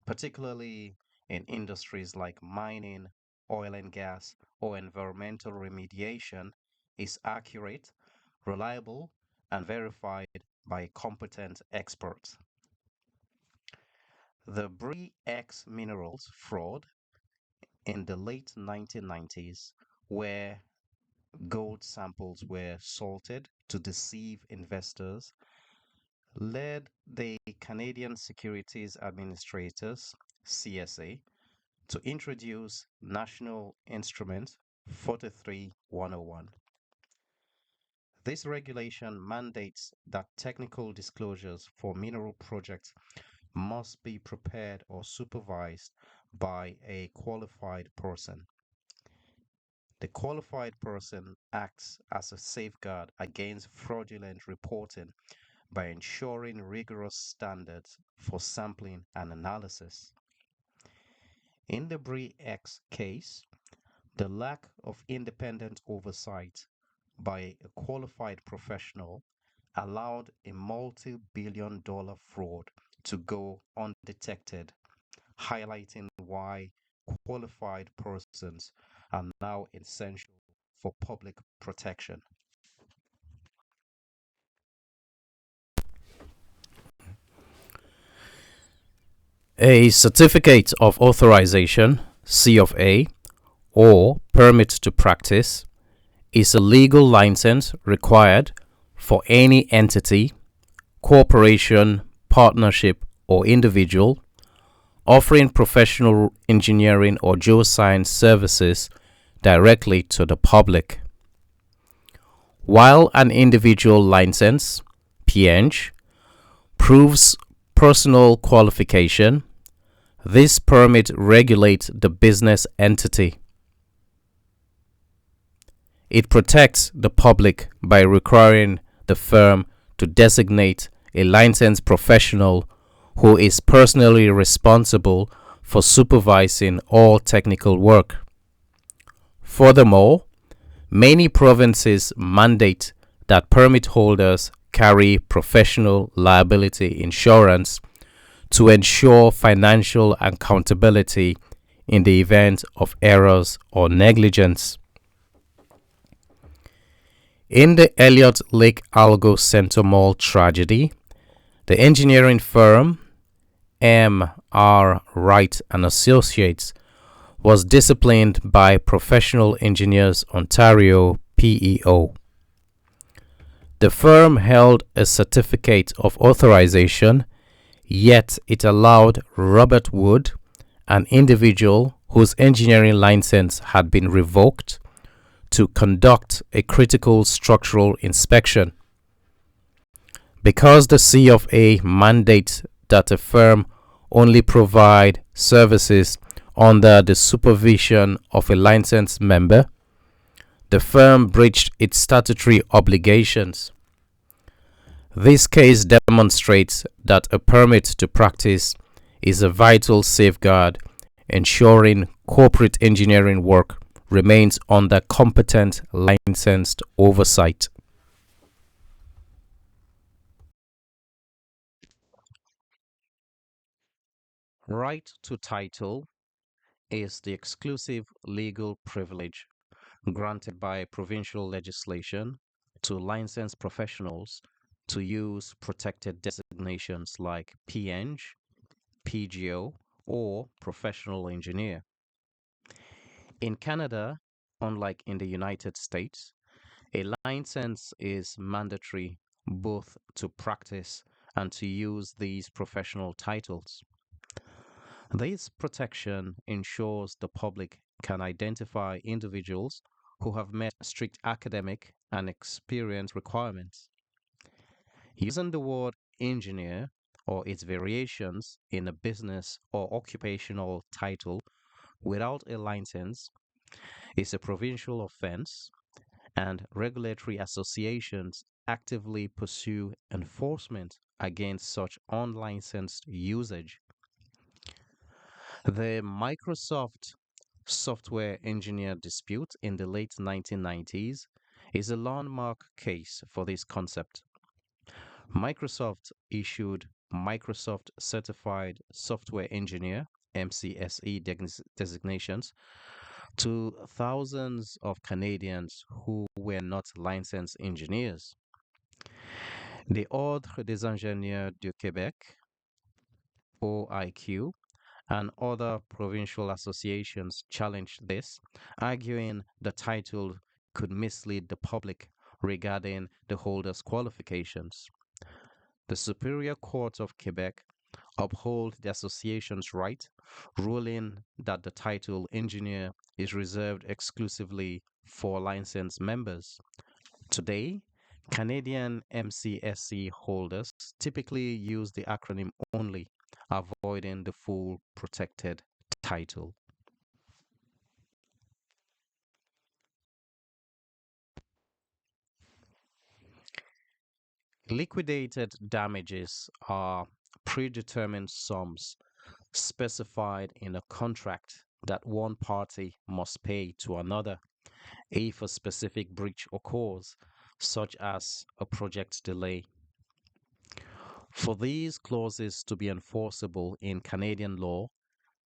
particularly in industries like mining, oil and gas, or environmental remediation, is accurate, reliable, and verified by competent experts. The Bre-X minerals fraud in the late 1990s, where gold samples were salted to deceive investors, led the Canadian Securities Administrators, CSA, to introduce National Instrument 43101. This regulation mandates that technical disclosures for mineral projects must be prepared or supervised by a qualified person. The qualified person acts as a safeguard against fraudulent reporting by ensuring rigorous standards for sampling and analysis. In the Bre-X case, the lack of independent oversight by a qualified professional allowed a multi-billion-dollar fraud to go undetected, highlighting why qualified persons are now essential for public protection. A certificate of authorization, C of A, or permit to practice is a legal license required for any entity, corporation, partnership, or individual offering professional engineering or geoscience services directly to the public. while an individual license, P.Eng, proves personal qualification, this permit regulates the business entity. It protects the public by requiring the firm to designate a licensed professional who is personally responsible for supervising all technical work. Furthermore, many provinces mandate that permit holders carry professional liability insurance to ensure financial accountability in the event of errors or negligence. In the Elliott Lake Algo Center Mall tragedy, the engineering firm M.R. Wright and Associates was disciplined by Professional Engineers Ontario PEO. The firm held a certificate of authorization, yet it allowed Robert Wood, an individual whose engineering license had been revoked, to conduct a critical structural inspection. Because the C of A mandates that a firm only provide services under the supervision of a licensed member, the firm breached its statutory obligations. This case demonstrates that a permit to practice is a vital safeguard, ensuring corporate engineering work remains under competent licensed oversight. Right to title is the exclusive legal privilege granted by provincial legislation to licensed professionals to use protected designations like P.Eng, PGO, or professional engineer. In Canada, unlike in the United States, a license is mandatory both to practice and to use these professional titles. This protection ensures the public can identify individuals who have met strict academic and experience requirements. Using the word engineer or its variations in a business or occupational title without a license is a provincial offense, and regulatory associations actively pursue enforcement against such unlicensed usage. The Microsoft software engineer dispute in the late 1990s is a landmark case for this concept. Microsoft issued Microsoft Certified Software Engineer MCSE designations to thousands of Canadians who were not licensed engineers. The Ordre des Ingénieurs du Québec, OIQ, and other provincial associations challenged this, arguing the title could mislead the public regarding the holder's qualifications. The Superior Court of Quebec upheld the association's right, ruling that the title engineer is reserved exclusively for licensed members. Today, Canadian MCSE holders typically use the acronym only, avoiding the full protected title. Liquidated damages are predetermined sums specified in a contract that one party must pay to another if a specific breach occurs, such as a project delay. For these clauses to be enforceable in Canadian law,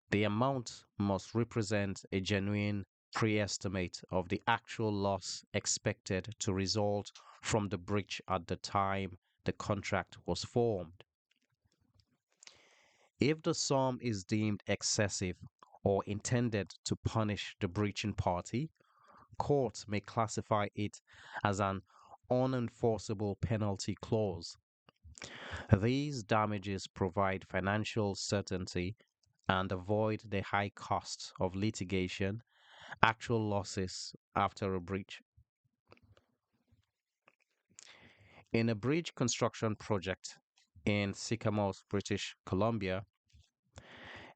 the amount must represent a genuine pre-estimate of the actual loss expected to result from the breach at the time the contract was formed. If the sum is deemed excessive or intended to punish the breaching party, courts may classify it as an unenforceable penalty clause. These damages provide financial certainty and avoid the high costs of litigation, actual losses after a breach. In a bridge construction project in Sycamore, British Columbia,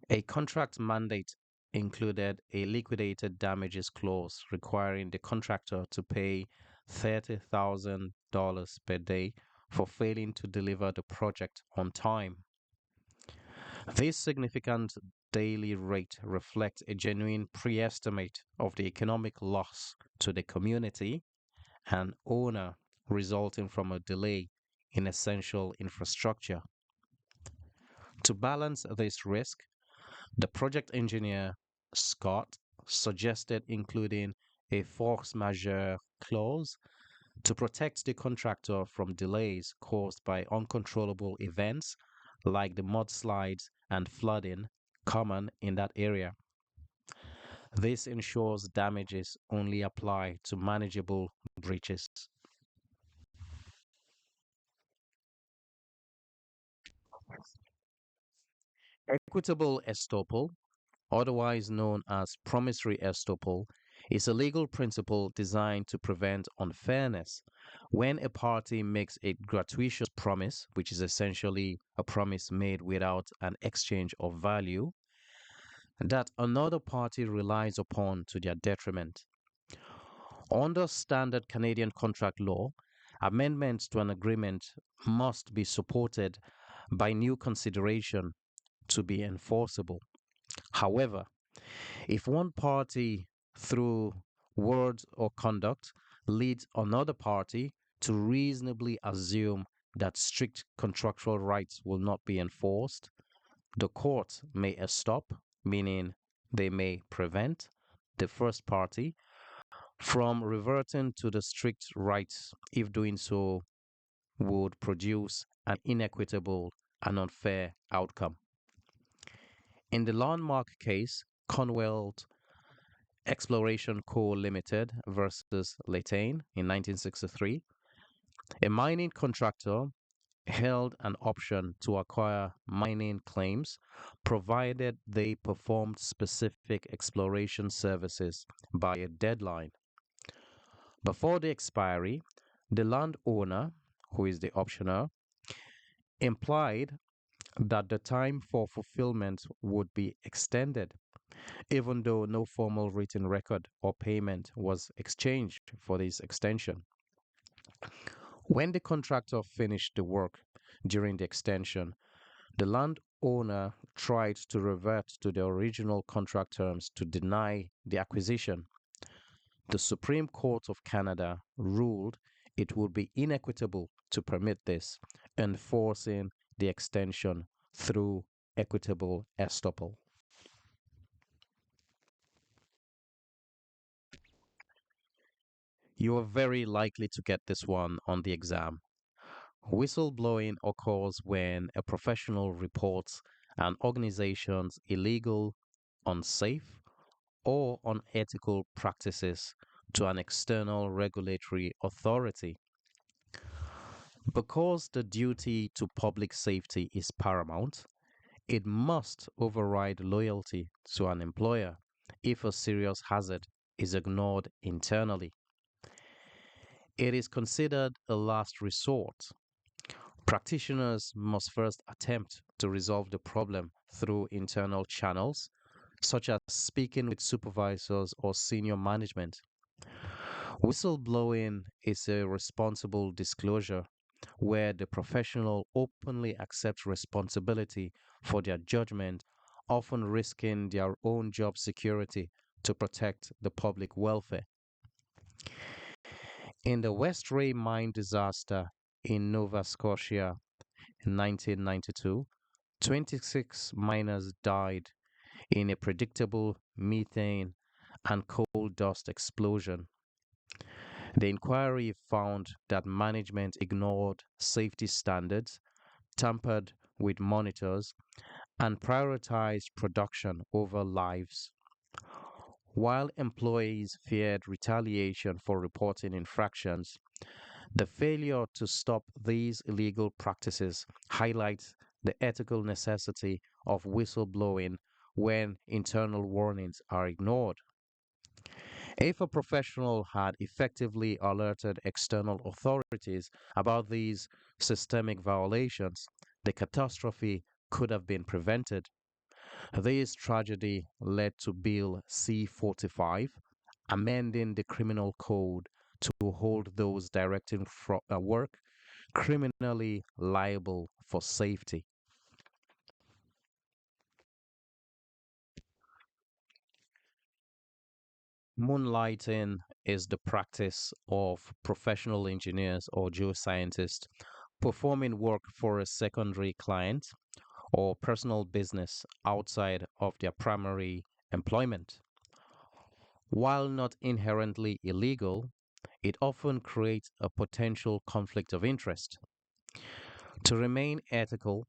a contract mandate included a liquidated damages clause requiring the contractor to pay $30,000 per day for failing to deliver the project on time. This significant daily rate reflects a genuine pre-estimate of the economic loss to the community and owner resulting from a delay in essential infrastructure. To balance this risk, the project engineer, Scott, suggested including a force majeure clause to protect the contractor from delays caused by uncontrollable events like the mudslides and flooding common in that area. This ensures damages only apply to manageable breaches. Equitable estoppel, otherwise known as promissory estoppel, is a legal principle designed to prevent unfairness when a party makes a gratuitous promise, which is essentially a promise made without an exchange of value, that another party relies upon to their detriment. Under standard Canadian contract law, amendments to an agreement must be supported by new consideration to be enforceable. However, if one party, through words or conduct, leads another party to reasonably assume that strict contractual rights will not be enforced, the court may stop, meaning they may prevent the first party from reverting to the strict rights if doing so would produce an inequitable and unfair outcome. In the landmark case, Commonwealth Exploration Co. Limited versus Latane in 1963, a mining contractor held an option to acquire mining claims provided they performed specific exploration services by a deadline. Before the expiry, the landowner, who is the optioner, implied that the time for fulfillment would be extended, even though no formal written record or payment was exchanged for this extension. When the contractor finished the work during the extension, the landowner tried to revert to the original contract terms to deny the acquisition. The Supreme Court of Canada ruled it would be inequitable to permit this, enforcing the extension through equitable estoppel. You are very likely to get this one on the exam. Whistleblowing occurs when a professional reports an organization's illegal, unsafe, or unethical practices to an external regulatory authority. Because the duty to public safety is paramount, it must override loyalty to an employer if a serious hazard is ignored internally. It is considered a last resort. Practitioners must first attempt to resolve the problem through internal channels, such as speaking with supervisors or senior management. Whistleblowing is a responsible disclosure where the professional openly accepts responsibility for their judgment, often risking their own job security to protect the public welfare. In the West Ray mine disaster in Nova Scotia in 1992, 26 miners died in a predictable methane and coal dust explosion. The inquiry found that management ignored safety standards, tampered with monitors, and prioritized production over lives. While employees feared retaliation for reporting infractions, the failure to stop these illegal practices highlights the ethical necessity of whistleblowing when internal warnings are ignored. If a professional had effectively alerted external authorities about these systemic violations, the catastrophe could have been prevented. This tragedy led to Bill C-45, amending the criminal code to hold those directing work criminally liable for safety. Moonlighting is the practice of professional engineers or geoscientists performing work for a secondary client or personal business outside of their primary employment. While not inherently illegal, it often creates a potential conflict of interest. To remain ethical,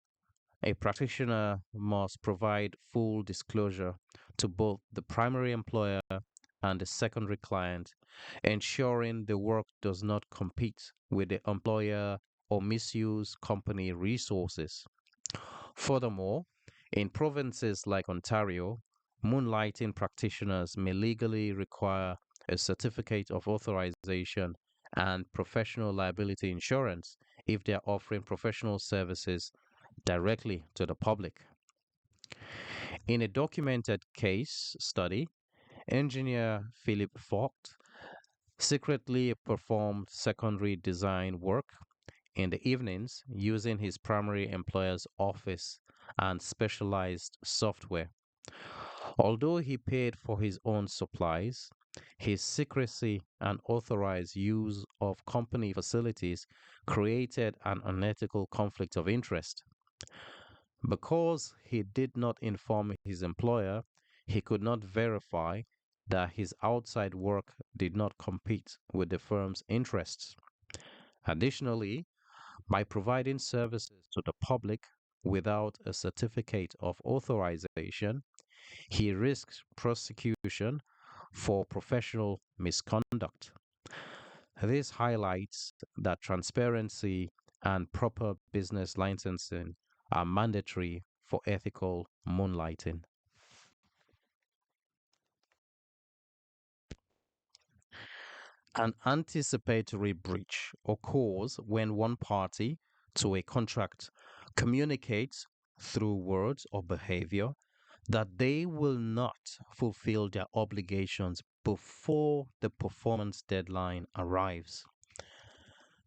a practitioner must provide full disclosure to both the primary employer and the secondary client, ensuring the work does not compete with the employer or misuse company resources. Furthermore, in provinces like Ontario, moonlighting practitioners may legally require a certificate of authorization and professional liability insurance if they are offering professional services directly to the public. In a documented case study, engineer Philip Vogt secretly performed secondary design work in the evenings using his primary employer's office and specialized software. Although he paid for his own supplies, his secrecy and authorized use of company facilities created an unethical conflict of interest. Because he did not inform his employer, he could not verify that his outside work did not compete with the firm's interests. Additionally, by providing services to the public without a certificate of authorization, he risks prosecution for professional misconduct. This highlights that transparency and proper business licensing are mandatory for ethical moonlighting. An anticipatory breach occurs when one party to a contract communicates through words or behavior that they will not fulfill their obligations before the performance deadline arrives.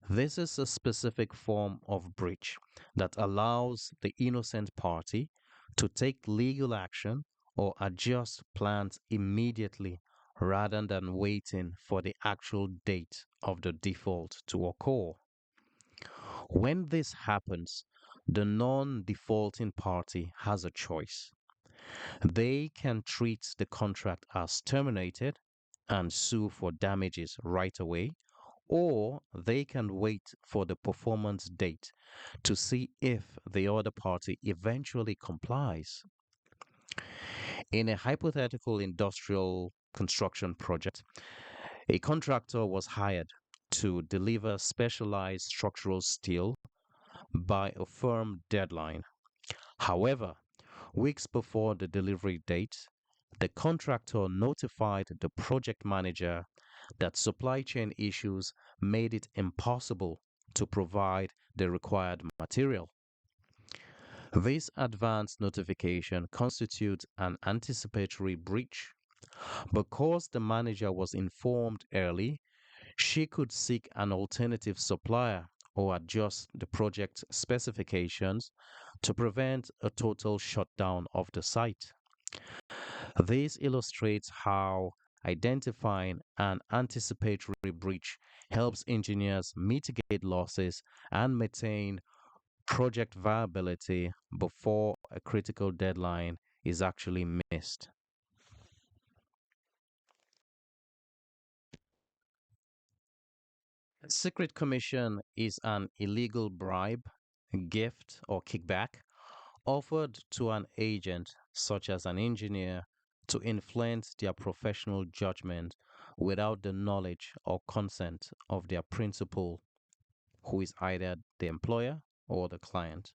This is a specific form of breach that allows the innocent party to take legal action or adjust plans immediately rather than waiting for the actual date of the default to occur. When this happens, the non defaulting party has a choice. They can treat the contract as terminated and sue for damages right away, or they can wait for the performance date to see if the other party eventually complies. In a hypothetical industrial construction project, a contractor was hired to deliver specialized structural steel by a firm deadline. However, weeks before the delivery date, the contractor notified the project manager that supply chain issues made it impossible to provide the required material. This advance notification constitutes an anticipatory breach. Because the manager was informed early, she could seek an alternative supplier or adjust the project specifications to prevent a total shutdown of the site. This illustrates how identifying an anticipatory breach helps engineers mitigate losses and maintain project viability before a critical deadline is actually missed. Secret commission is an illegal bribe, gift, or kickback offered to an agent, such as an engineer, to influence their professional judgment without the knowledge or consent of their principal, who is either the employer or the client.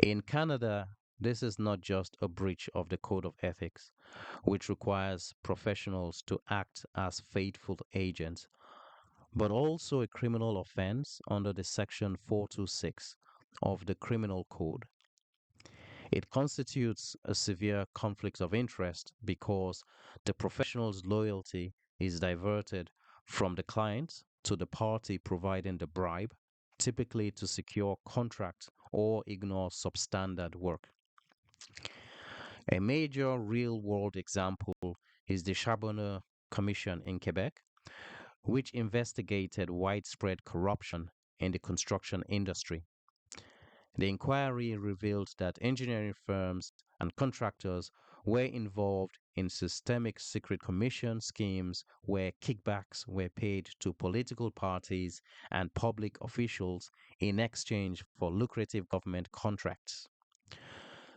In Canada, this is not just a breach of the code of ethics, which requires professionals to act as faithful agents, but also a criminal offense under the Section 426 of the Criminal Code. It constitutes a severe conflict of interest because the professional's loyalty is diverted from the client to the party providing the bribe, typically to secure contract or ignore substandard work. A major real-world example is the Charbonneau Commission in Quebec, which investigated widespread corruption in the construction industry. The inquiry revealed that engineering firms and contractors were involved in systemic secret commission schemes where kickbacks were paid to political parties and public officials in exchange for lucrative government contracts.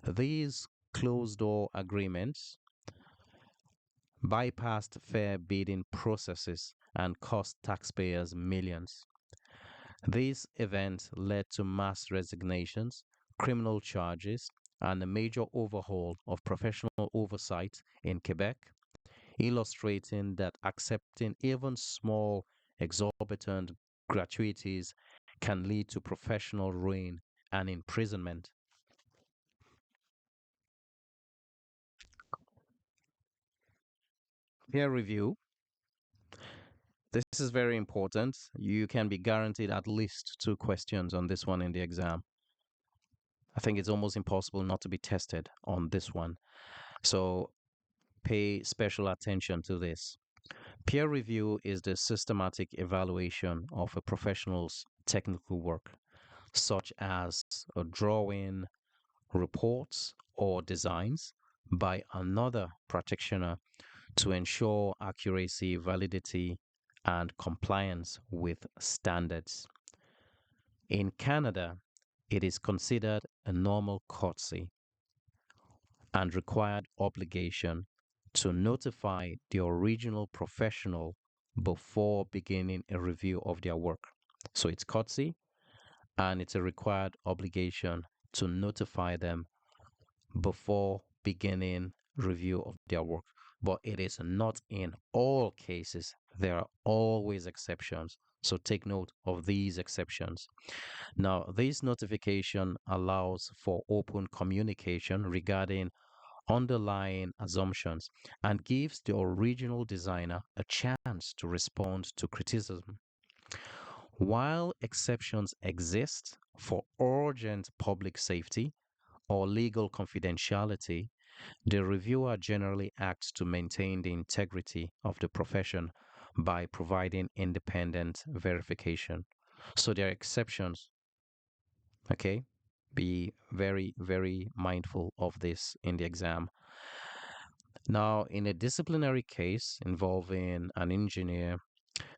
These closed-door agreements bypassed fair bidding processes and cost taxpayers millions. These events led to mass resignations, criminal charges, and a major overhaul of professional oversight in Quebec, illustrating that accepting even small, exorbitant gratuities can lead to professional ruin and imprisonment. Peer review. This is very important. You can be guaranteed at least 2 questions on this one in the exam. I think it's almost impossible not to be tested on this one. So pay special attention to this. Peer review is the systematic evaluation of a professional's technical work, such as a drawing, reports, or designs by another practitioner to ensure accuracy, validity, and compliance with standards. In Canada, it is considered a normal courtesy and required obligation to notify the original professional before beginning a review of their work. So it's courtesy and it's a required obligation to notify them before beginning review of their work. But it is not in all cases. There are always exceptions. So take note of these exceptions. Now, this notification allows for open communication regarding underlying assumptions and gives the original designer a chance to respond to criticism. While exceptions exist for urgent public safety or legal confidentiality, the reviewer generally acts to maintain the integrity of the profession by providing independent verification. So there are exceptions, okay? Be very, very mindful of this in the exam. Now, in a disciplinary case involving an engineer,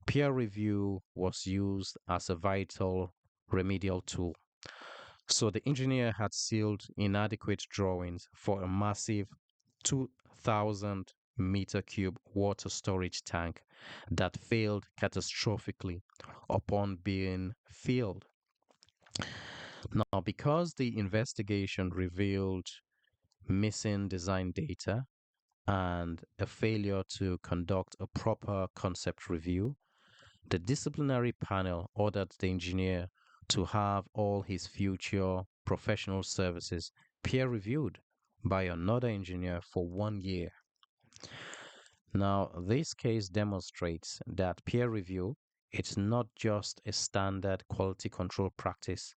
peer review was used as a vital remedial tool. So the engineer had sealed inadequate drawings for a massive 2,000 meter cube water storage tank that failed catastrophically upon being filled. Now, because the investigation revealed missing design data and a failure to conduct a proper concept review, the disciplinary panel ordered the engineer to have all his future professional services peer reviewed by another engineer for 1 year. Now, this case demonstrates that peer review is not just a standard quality control practice,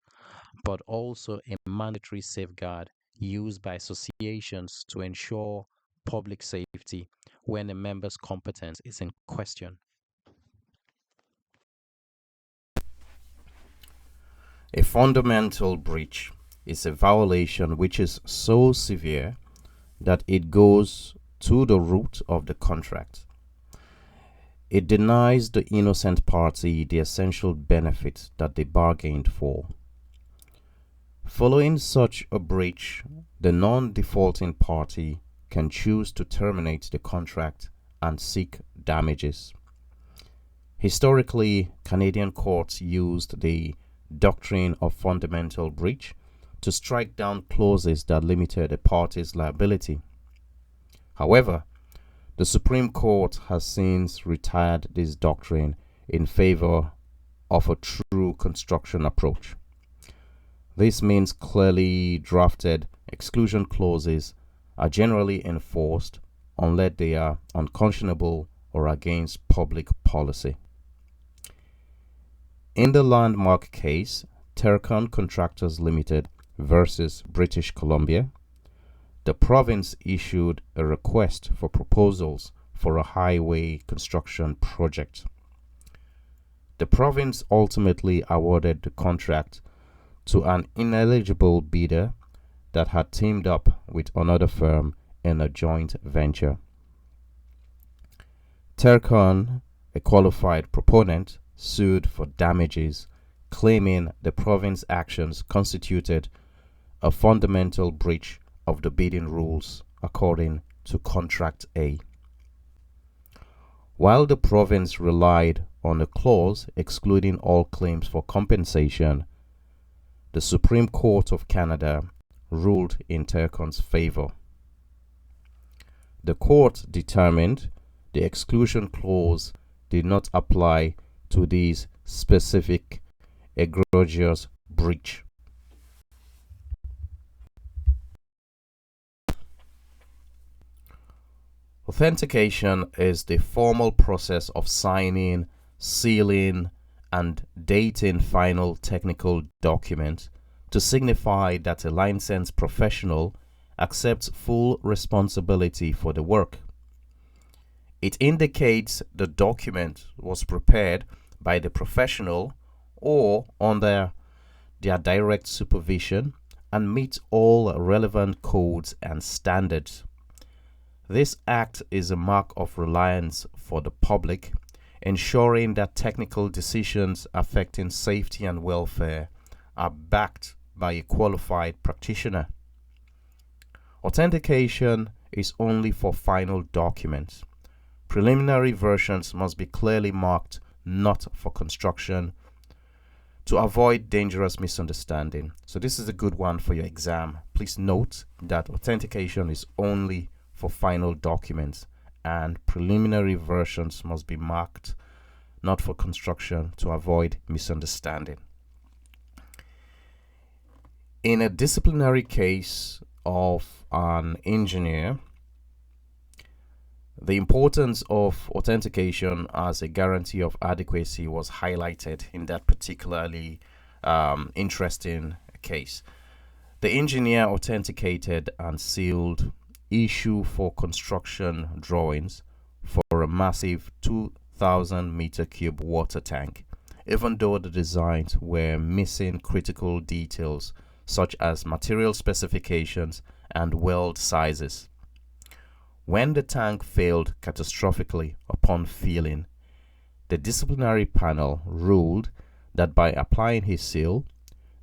but also a mandatory safeguard used by associations to ensure public safety when a member's competence is in question. A fundamental breach is a violation which is so severe that it goes to the root of the contract. It denies the innocent party the essential benefit that they bargained for. Following such a breach, the non-defaulting party can choose to terminate the contract and seek damages. Historically, Canadian courts used the doctrine of fundamental breach to strike down clauses that limited a party's liability. However, the Supreme Court has since retired this doctrine in favor of a true construction approach. This means clearly drafted exclusion clauses are generally enforced unless they are unconscionable or against public policy. In the landmark case, Tercon Contractors Limited versus British Columbia, the province issued a request for proposals for a highway construction project. The province ultimately awarded the contract to an ineligible bidder that had teamed up with another firm in a joint venture. Tercon, a qualified proponent, sued for damages, claiming the province's actions constituted a fundamental breach of the bidding rules according to Contract A. While the province relied on a clause excluding all claims for compensation, the Supreme Court of Canada ruled in Tercon's favor. The court determined the exclusion clause did not apply to these specific egregious breach. Authentication is the formal process of signing, sealing, and dating final technical documents to signify that a licensed professional accepts full responsibility for the work. It indicates the document was prepared by the professional or under their direct supervision and meets all relevant codes and standards. This act is a mark of reliance for the public, ensuring that technical decisions affecting safety and welfare are backed by a qualified practitioner. Authentication is only for final documents. Preliminary versions must be clearly marked not for construction to avoid dangerous misunderstanding. So this is a good one for your exam. Please note that authentication is only for final documents and preliminary versions must be marked not for construction to avoid misunderstanding. In a disciplinary case of an engineer, the importance of authentication as a guarantee of adequacy was highlighted in that particularly interesting case. The engineer authenticated and sealed issue for construction drawings for a massive 2,000 meter cube water tank, even though the designs were missing critical details such as material specifications and weld sizes. When the tank failed catastrophically upon filling, the disciplinary panel ruled that by applying his seal,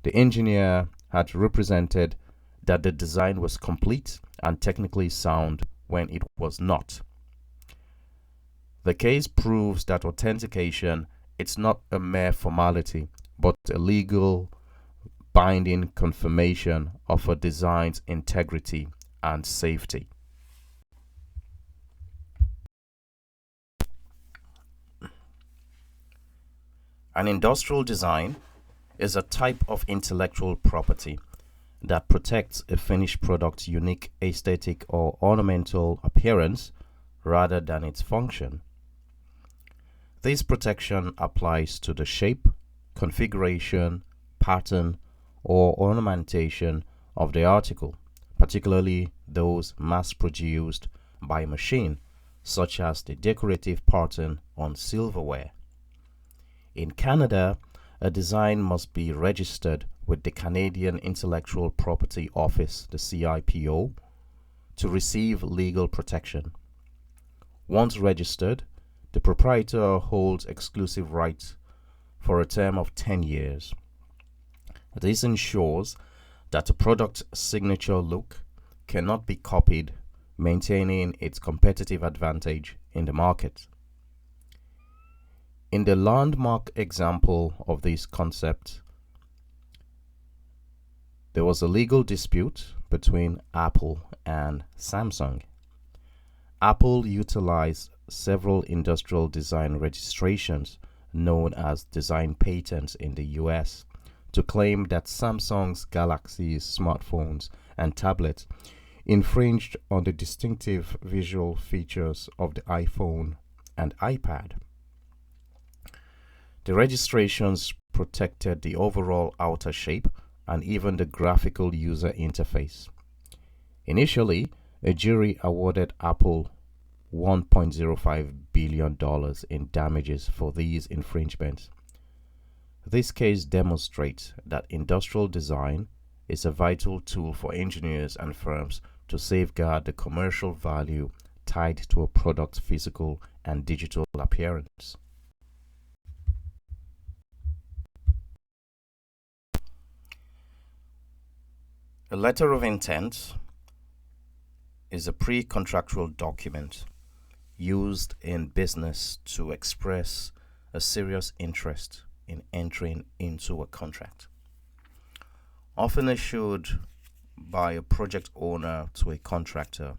the engineer had represented that the design was complete and technically sound when it was not. The case proves that authentication is not a mere formality, but a legal binding confirmation of a design's integrity and safety. An industrial design is a type of intellectual property that protects a finished product's unique aesthetic or ornamental appearance rather than its function. This protection applies to the shape, configuration, pattern, or ornamentation of the article, particularly those mass-produced by machine, such as the decorative pattern on silverware. In Canada, a design must be registered with the Canadian Intellectual Property Office, the CIPO, to receive legal protection. Once registered, the proprietor holds exclusive rights for a term of 10 years. This ensures that a product's signature look cannot be copied, maintaining its competitive advantage in the market. In the landmark example of this concept, There was a legal dispute between Apple and Samsung. Apple utilized several industrial design registrations known as design patents in the US to claim that Samsung's Galaxy smartphones and tablets infringed on the distinctive visual features of the iPhone and iPad. The registrations protected the overall outer shape and even the graphical user interface. Initially, a jury awarded Apple $1.05 billion in damages for these infringements. This case demonstrates that industrial design is a vital tool for engineers and firms to safeguard the commercial value tied to a product's physical and digital appearance. A letter of intent is a pre-contractual document used in business to express a serious interest in entering into a contract. Often issued by a project owner to a contractor,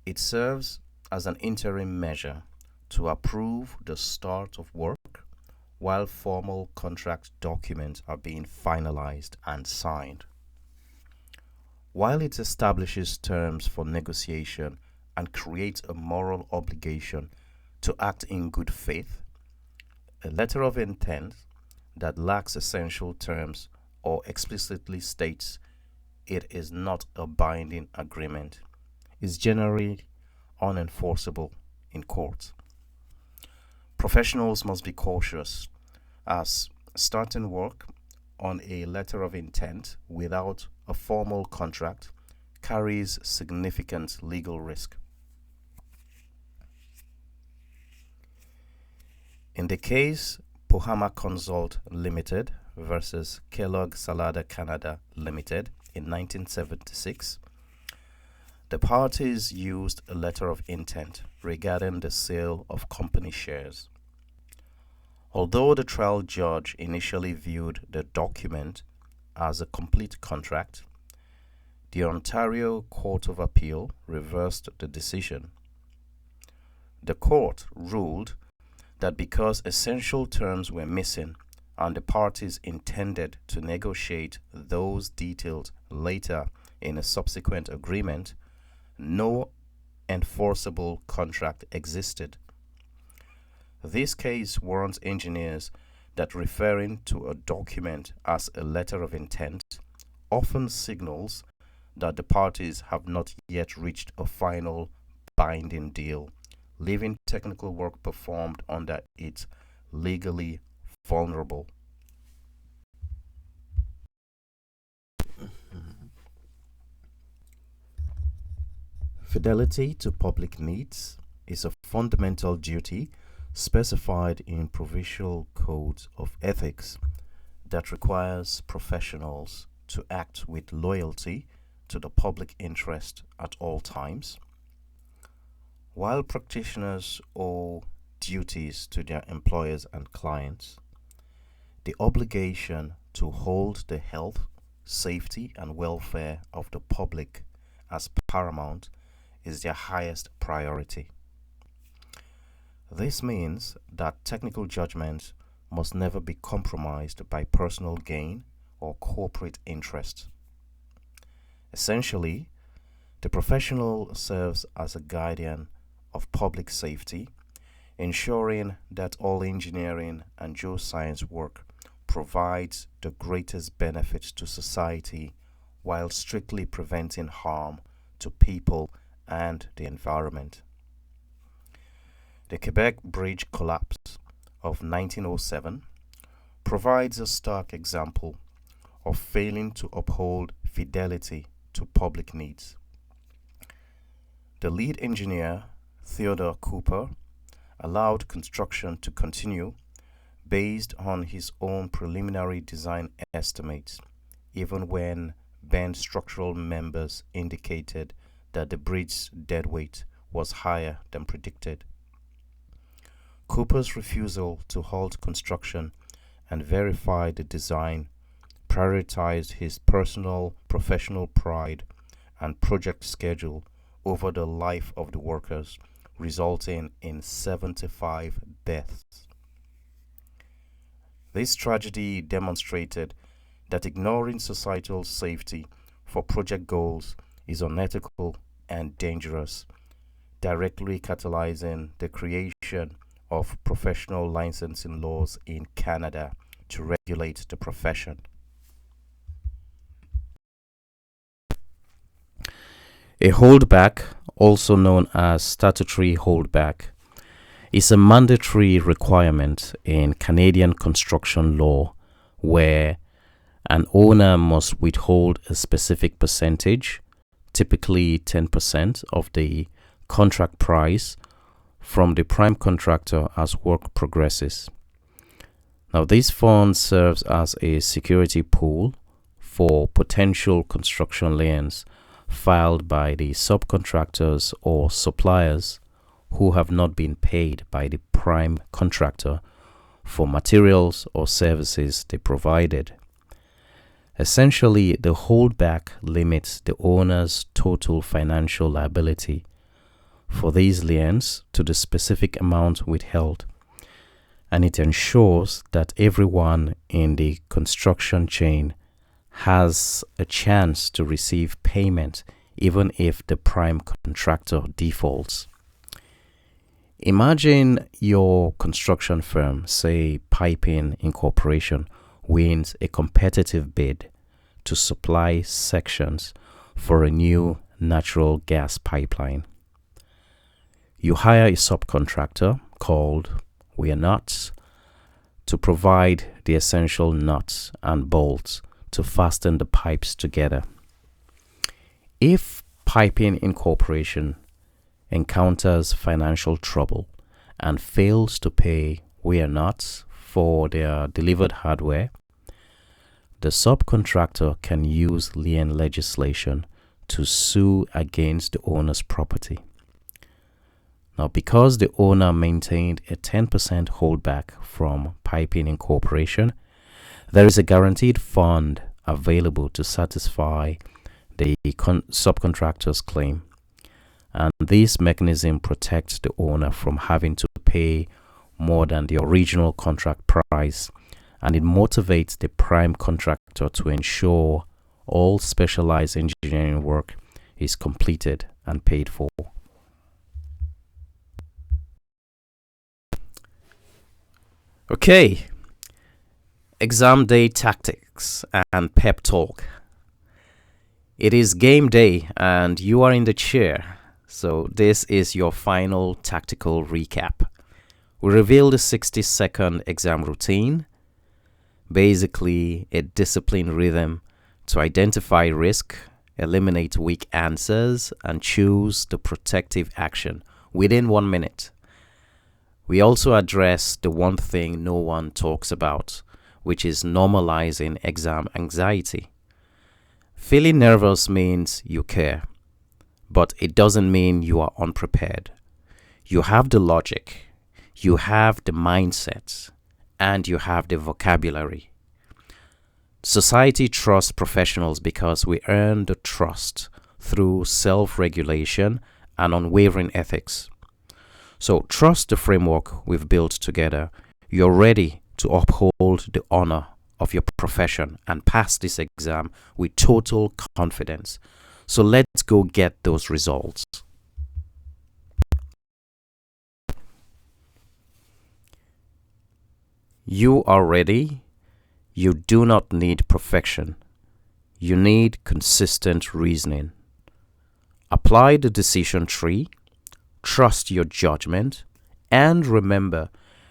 it serves as an interim measure to approve the start of work while formal contract documents are being finalized and signed. While it establishes terms for negotiation and creates a moral obligation to act in good faith, a letter of intent that lacks essential terms or explicitly states it is not a binding agreement is generally unenforceable in court. Professionals must be cautious, as starting work on a letter of intent without a formal contract carries significant legal risk. In the case Pohama Consult Limited versus Kellogg Salada Canada Limited in 1976, the parties used a letter of intent regarding the sale of company shares. Although the trial judge initially viewed the document as a complete contract, the Ontario Court of Appeal reversed the decision. The court ruled that because essential terms were missing and the parties intended to negotiate those details later in a subsequent agreement, no enforceable contract existed. This case warns engineers that referring to a document as a letter of intent often signals that the parties have not yet reached a final binding deal, leaving technical work performed under it legally vulnerable. Fidelity to public needs is a fundamental duty specified in provincial codes of ethics that requires professionals to act with loyalty to the public interest at all times. While practitioners owe duties to their employers and clients, the obligation to hold the health, safety, and welfare of the public as paramount is their highest priority. This means that technical judgment must never be compromised by personal gain or corporate interest. Essentially, the professional serves as a guardian of public safety, ensuring that all engineering and geoscience work provides the greatest benefit to society while strictly preventing harm to people and the environment. The Quebec Bridge collapse of 1907 provides a stark example of failing to uphold fidelity to public needs. The lead engineer, Theodore Cooper, allowed construction to continue based on his own preliminary design estimates, even when band structural members indicated that the bridge's deadweight was higher than predicted. Cooper's refusal to halt construction and verify the design prioritized his personal professional pride and project schedule over the life of the workers, resulting in 75 deaths. This tragedy demonstrated that ignoring societal safety for project goals is unethical and dangerous, directly catalyzing the creation of professional licensing laws in Canada to regulate the profession. A holdback, also known as statutory holdback, is a mandatory requirement in Canadian construction law where an owner must withhold a specific percentage, typically 10% of the contract price, from the prime contractor as work progresses. Now, this fund serves as a security pool for potential construction liens filed by the subcontractors or suppliers who have not been paid by the prime contractor for materials or services they provided. Essentially, the holdback limits the owner's total financial liability for these liens to the specific amount withheld, and it ensures that everyone in the construction chain has a chance to receive payment even if the prime contractor defaults. Imagine your construction firm, say P.Eng Incorporation, wins a competitive bid to supply sections for a new natural gas pipeline. You hire a subcontractor called We're Nuts to provide the essential nuts and bolts to fasten the pipes together. If P.Eng Incorporation encounters financial trouble and fails to pay We're Nuts for their delivered hardware, the subcontractor can use lien legislation to sue against the owner's property. Now, because the owner maintained a 10% holdback from P.Eng Incorporation, there is a guaranteed fund available to satisfy the subcontractor's claim. And this mechanism protects the owner from having to pay more than the original contract price, and it motivates the prime contractor to ensure all specialized engineering work is completed and paid for. Okay, exam day tactics and pep talk. It is game day and you are in the chair, so this is your final tactical recap. We reveal the 60-second exam routine, basically a disciplined rhythm to identify risk, eliminate weak answers, and choose the protective action within 1 minute. We also address the one thing no one talks about, which is normalizing exam anxiety. Feeling nervous means you care, but it doesn't mean you are unprepared. You have the logic, you have the mindset, and you have the vocabulary. Society trusts professionals because we earn the trust through self-regulation and unwavering ethics. So trust the framework we've built together. You're ready to uphold the honor of your profession and pass this exam with total confidence. So let's go get those results. You are ready. You do not need perfection. You need consistent reasoning. Apply the decision tree. Trust your judgment, and remember,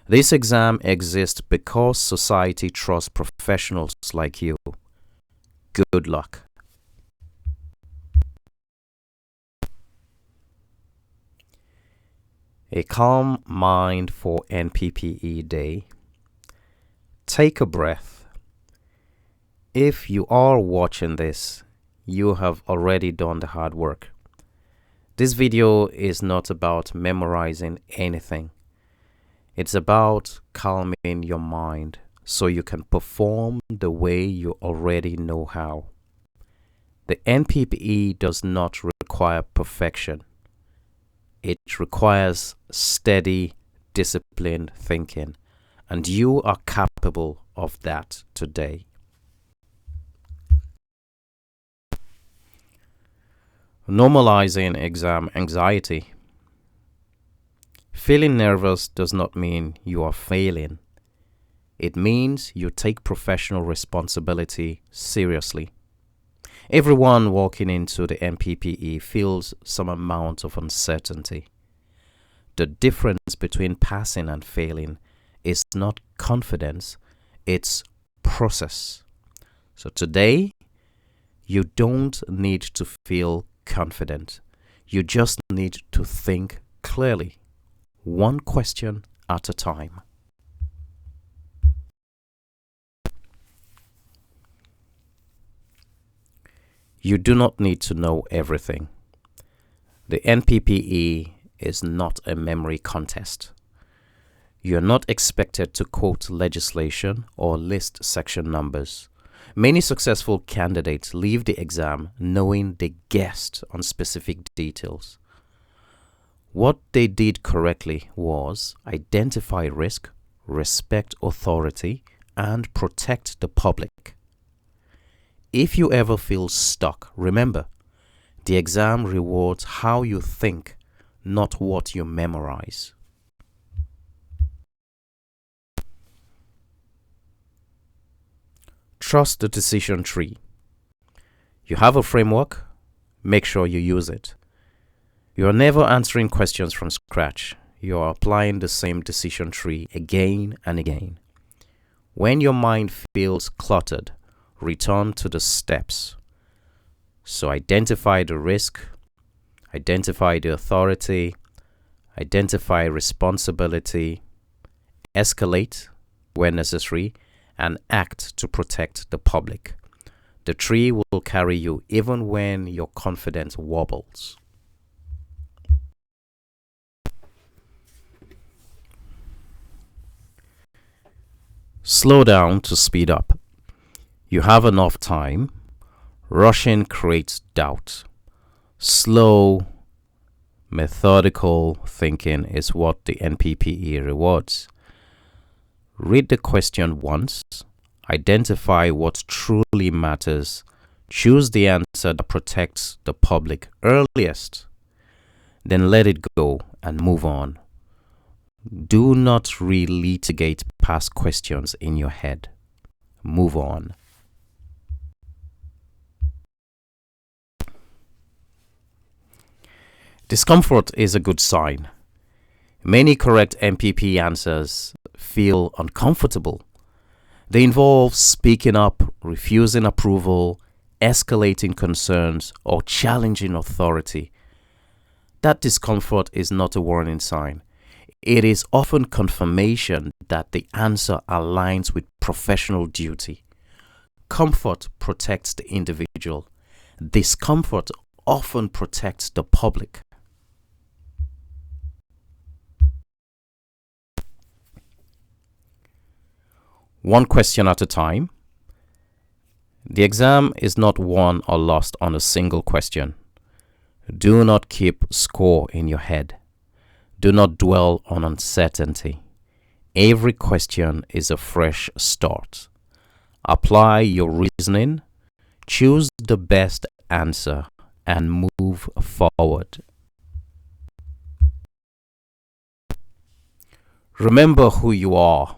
this exam exists because society trusts professionals like you. Good luck. A calm mind for NPPE Day. Take a breath. If you are watching this, you have already done the hard work. This video is not about memorizing anything. It's about calming your mind so you can perform the way you already know how. The NPPE does not require perfection. It requires steady, disciplined thinking, and you are capable of that today. Normalizing exam anxiety. Feeling nervous does not mean you are failing. It means you take professional responsibility seriously. Everyone walking into the NPPE feels some amount of uncertainty. The difference between passing and failing is not confidence, it's process. So today, you don't need to feel confident. You just need to think clearly, one question at a time. You do not need to know everything. The NPPE is not a memory contest. You are not expected to quote legislation or list section numbers. Many successful candidates leave the exam knowing they guessed on specific details. What they did correctly was identify risk, respect authority, and protect the public. If you ever feel stuck, remember, the exam rewards how you think, not what you memorize. Trust the decision tree. You have a framework, make sure you use it. You are never answering questions from scratch. You are applying the same decision tree again and again. When your mind feels cluttered, return to the steps. So identify the risk, identify the authority, identify responsibility, escalate when necessary, and act to protect the public. The tree will carry you even when your confidence wobbles. Slow down to speed up. You have enough time. Rushing creates doubt. Slow, methodical thinking is what the NPPE rewards. Read the question once, identify what truly matters, choose the answer that protects the public earliest, then let it go and move on. Do not relitigate past questions in your head. Move on. Discomfort is a good sign. Many correct NPP answers feel uncomfortable. They involve speaking up, refusing approval, escalating concerns, or challenging authority. That discomfort is not a warning sign. It is often confirmation that the answer aligns with professional duty. Comfort protects the individual. Discomfort often protects the public. One question at a time. The exam is not won or lost on a single question. Do not keep score in your head. Do not dwell on uncertainty. Every question is a fresh start. Apply your reasoning, choose the best answer, and move forward. Remember who you are.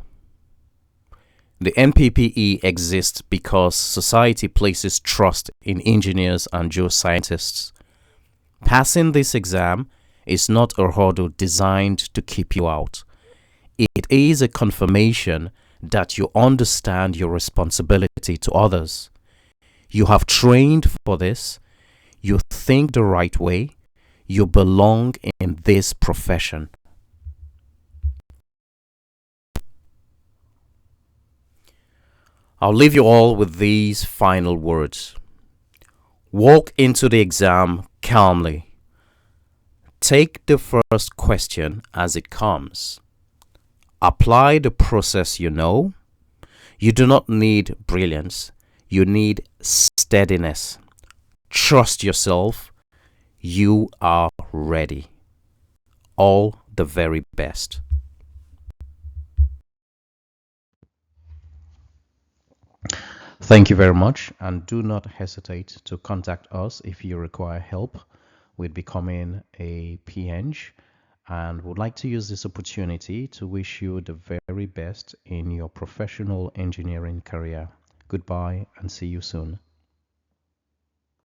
The NPPE exists because society places trust in engineers and geoscientists. Passing this exam is not a hurdle designed to keep you out. It is a confirmation that you understand your responsibility to others. You have trained for this. You think the right way. You belong in this profession. I'll leave you all with these final words. Walk into the exam calmly. Take the first question as it comes. Apply the process you know. You do not need brilliance. You need steadiness. Trust yourself. You are ready. All the very best. Thank you very much, and do not hesitate to contact us if you require help with becoming a P.Eng, and would like to use this opportunity to wish you the very best in your professional engineering career. Goodbye and see you soon.